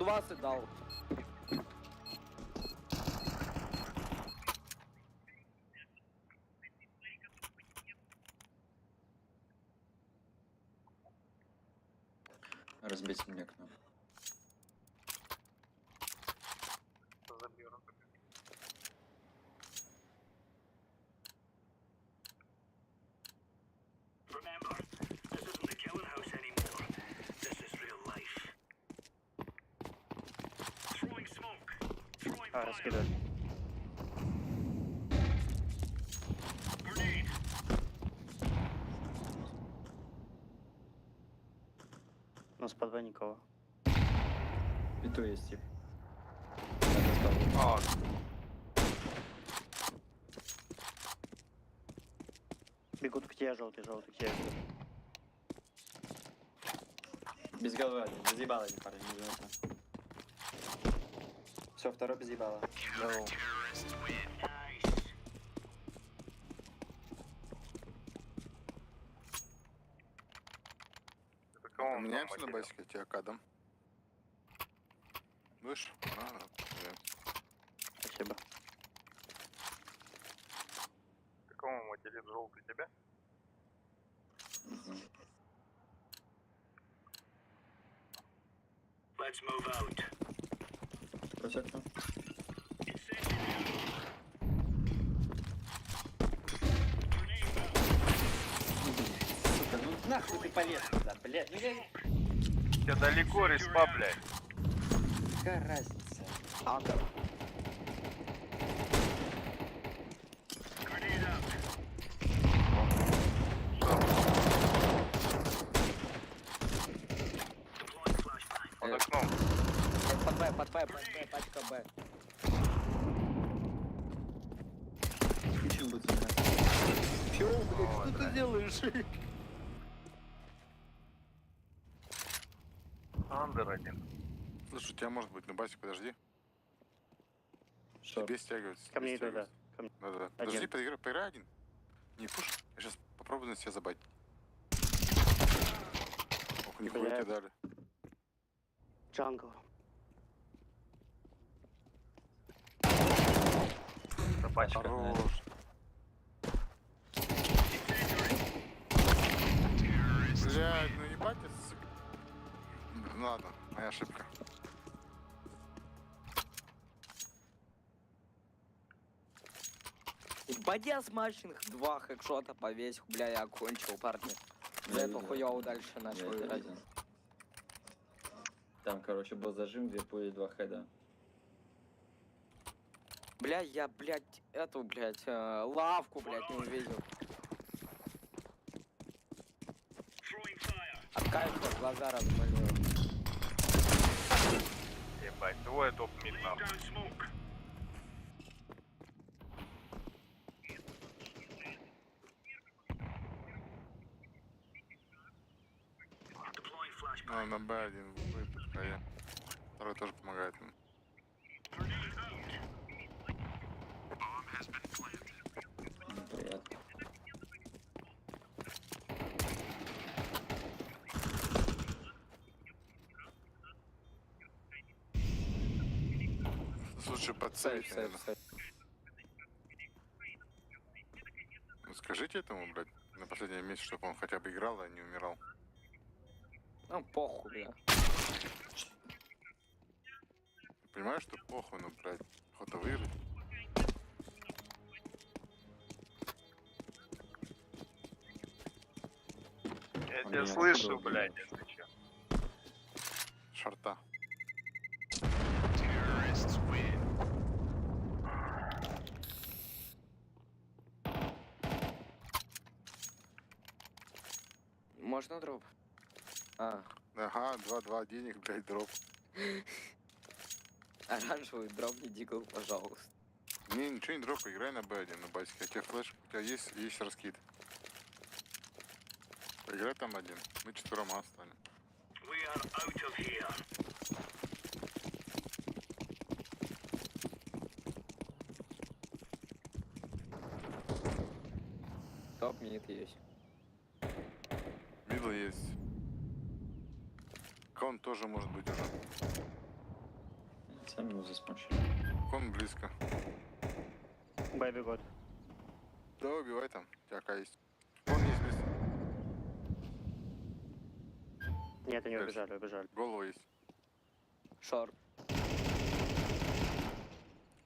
20 дал. Разбить мне окно. Заберу. А, раскидывай. У нас по 2 никого. И то есть тип. Бегут к тебе, желтый, к тебе. Без головы один, без ебала один парень, не знаю. Все, второй без ебала. Поменяемся на басике, тебе кадом. Выше? Спасибо. Кому материт желтый тебя? Let's move out. Просекну. Сука, ну нахуй ты полез туда, блядь. Ну я... Я далеко респа, блядь. Какая разница? Андер. Под окном. Под Б, пачка Б. Почему будет сюда? Чё, блядь, что ты делаешь? Андер один. Слушай, у тебя может быть на басик, подожди. Что? Тебе стягивается. Ко мне тебе иду, да. стягивается. Да. Подожди, поиграй один. Не пуш. Я сейчас попробую на себя забать. Ох, нихуя тебе дали. Джангл. Пачка. Хорош. Блядь, ну ебать, ну ладно, моя ошибка. Ебать, смачных 2 хэкшота повесил, бля, я окончил, парни. За эту хуёву дальше начал играть. Там, короче, был зажим, 2 пули, 2 хеда. Бля, я, блядь, эту, блядь, лавку, блядь, не увидел. От кайфа глаза размалил. Ебать, твой топ-мид нахуй. Ну, на Б1 выпад, а я. Второй тоже помогает ему. Приятно. Лучше подсейф, наверное. Ну, скажите этому, блядь, на последнем месте, чтобы он хотя бы играл, а не умирал. Ну, похуй, бля. Понимаешь, что похуй, ну, блядь, охота выиграть. Я тебя слышу, блядь, если чё. Шорта. Можно дроп? А. Ага, 2-2 денег, блядь, дроп. Оранжевый дроп не дигл, пожалуйста. Не, ничего не дропай, играй на Б1, на басике. А тебе флеш, у тебя есть раскид. Поиграй там один. Мы 4 останем. Топ-мид есть. Мидл есть. Кон тоже может быть уже. Сами его засмочили. Кон близко. Бэби год. Да, убивай там. У тебя какая есть. Кон есть близко. Нет, они убежали, убежали. Голова есть. Шорт.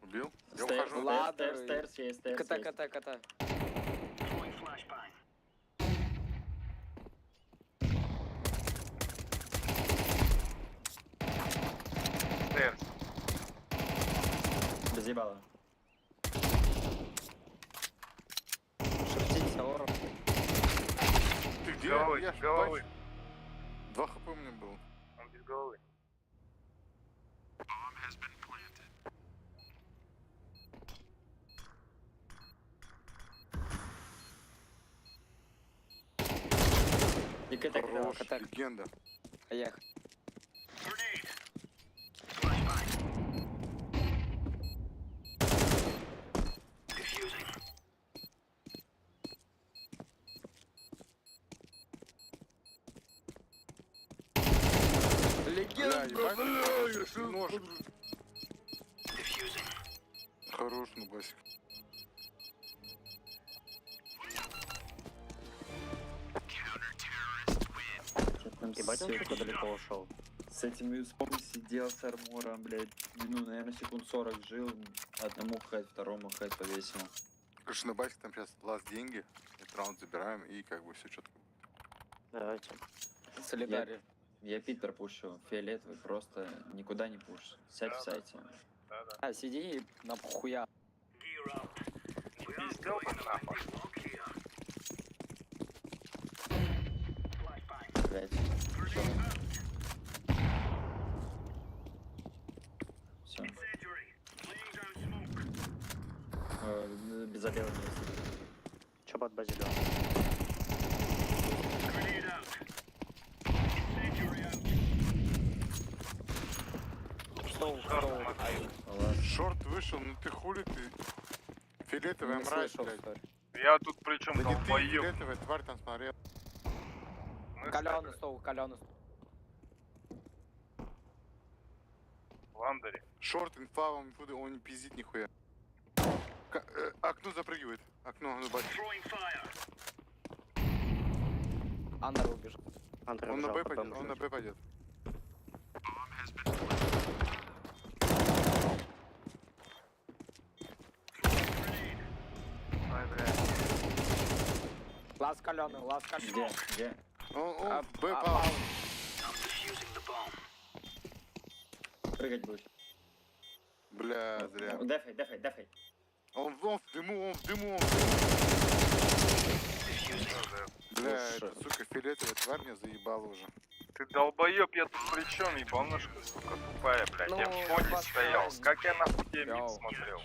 Убил? Я Стейр, ухожу. Ладер. Стейрс есть, стейрс Кота, есть. кота, кота. Стейрс. Без ебала. Шептить, Саоров. Ты где? Головы, Я ж головы. бачу. 2 хп у меня было. Он без головы. И Катакомбы. Хорош, Катак. легенда. Поехали. Бля, ебать, ножик. Хорош, ну басик. Ебать, он что-то далеко ушел. С этим юспом сидел с армором, блядь. Ну, наверное, секунд 40 жил. Одному хайт, второму хайт повесил. Короче, на басик там сейчас ласт деньги. Этот раунд забираем и как бы все четко. Давайте. Солидарий. Я Питер пушу. Фиолетовый просто никуда не пуш. Сядь в сайте. А, сиди и на хуя. Пиздел бы нахуй. Блядь. Все. Без обела есть. Чё под базилио? Шорт вышел, ну ты хули ты. Фиолетовая Не мразь, слышал, блядь. сори. Я тут при чем Да не ты, долбоёб? фиолетовая тварь там смотрел. Каленый стол, каленый стол. В андере. Шорт, инфа, он не пиздит нихуя. Окно запрыгивает. Окно, ну бачишь. Андер убежал. Андер Он на убежал, Б потом пойдет, он на Б пойдет. Ой, бля. Лаз каленый, лаз каленый. Где? Он в Б пал. Прыгать будет. Бля, зря. Дефай. Он в дыму, он в дыму. Бля, эта, сука, фиолетовая тварь меня заебала уже. Ты долбоёб, я тут при чем, ебанушка, сука, тупая, блядь. Я в фоне стоял. Как я нахуй тебе мид смотрел?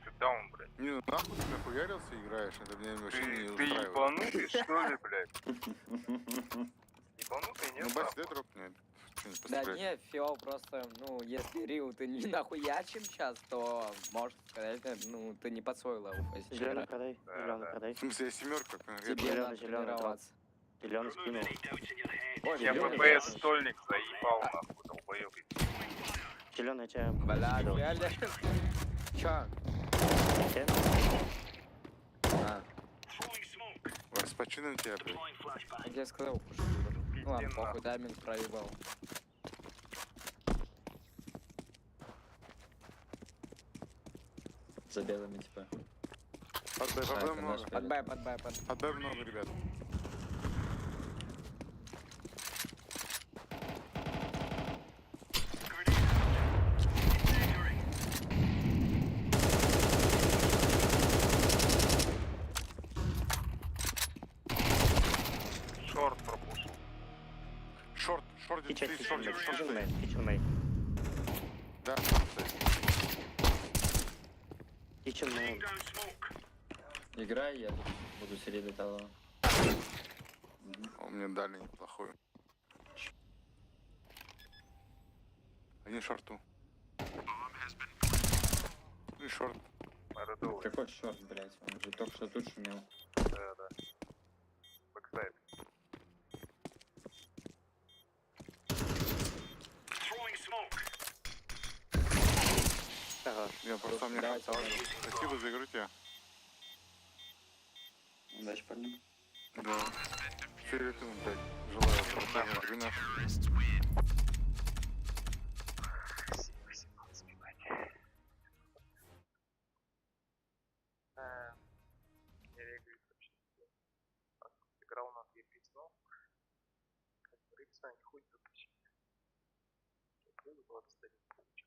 Ты даун, блядь. Не, ну нахуй ты нахуярился и играешь, это меня вообще не Ты устраивает. ебанутый, что ли, блядь? Ебанутый, нет? Ну, Баси, дай дроп мне. Что-нибудь Да пострелять. не, Фиол просто, ну, если Риу ты не нахуячим сейчас, то можно сказать, ну, ты не под свой левел. Зеленый продай, зеленый продай. В смысле, я семерка, конкретно. Тебе надо Зеленый, тренироваться. Зеленый скинул. Ой, Я зелёный. ППС стольник заебал, нахуй, долбоёб. Зеленый тебя... Бля, фиолет. Чё? А, С почином тебя, блядь. как я сказал, ну ладно, похуй, тайминг проебал. За белыми, типа. Под Б, под Б много. Под Б, под Б, под Б. Под Б много, ребят. Шорт пропушил. Шорт, Kitchen шорт. main. Да, там стоит. Kitchen main. Играй, я тут буду сидеть до того. У меня дальний неплохой. Один шорту. И шорт. Родовой. Какой шорт, блядь? Он же только что тут шумел. Да. Бэксайд. Я просто мне хотелось. Спасибо за игру тебе. Удачи, парни. Да. Все рейтинг, блядь. Желаю продолжения игры нашей. Я регаю вообще. Играл у нас епицно. Как бы рейс не ходит вообще. Было достаточно.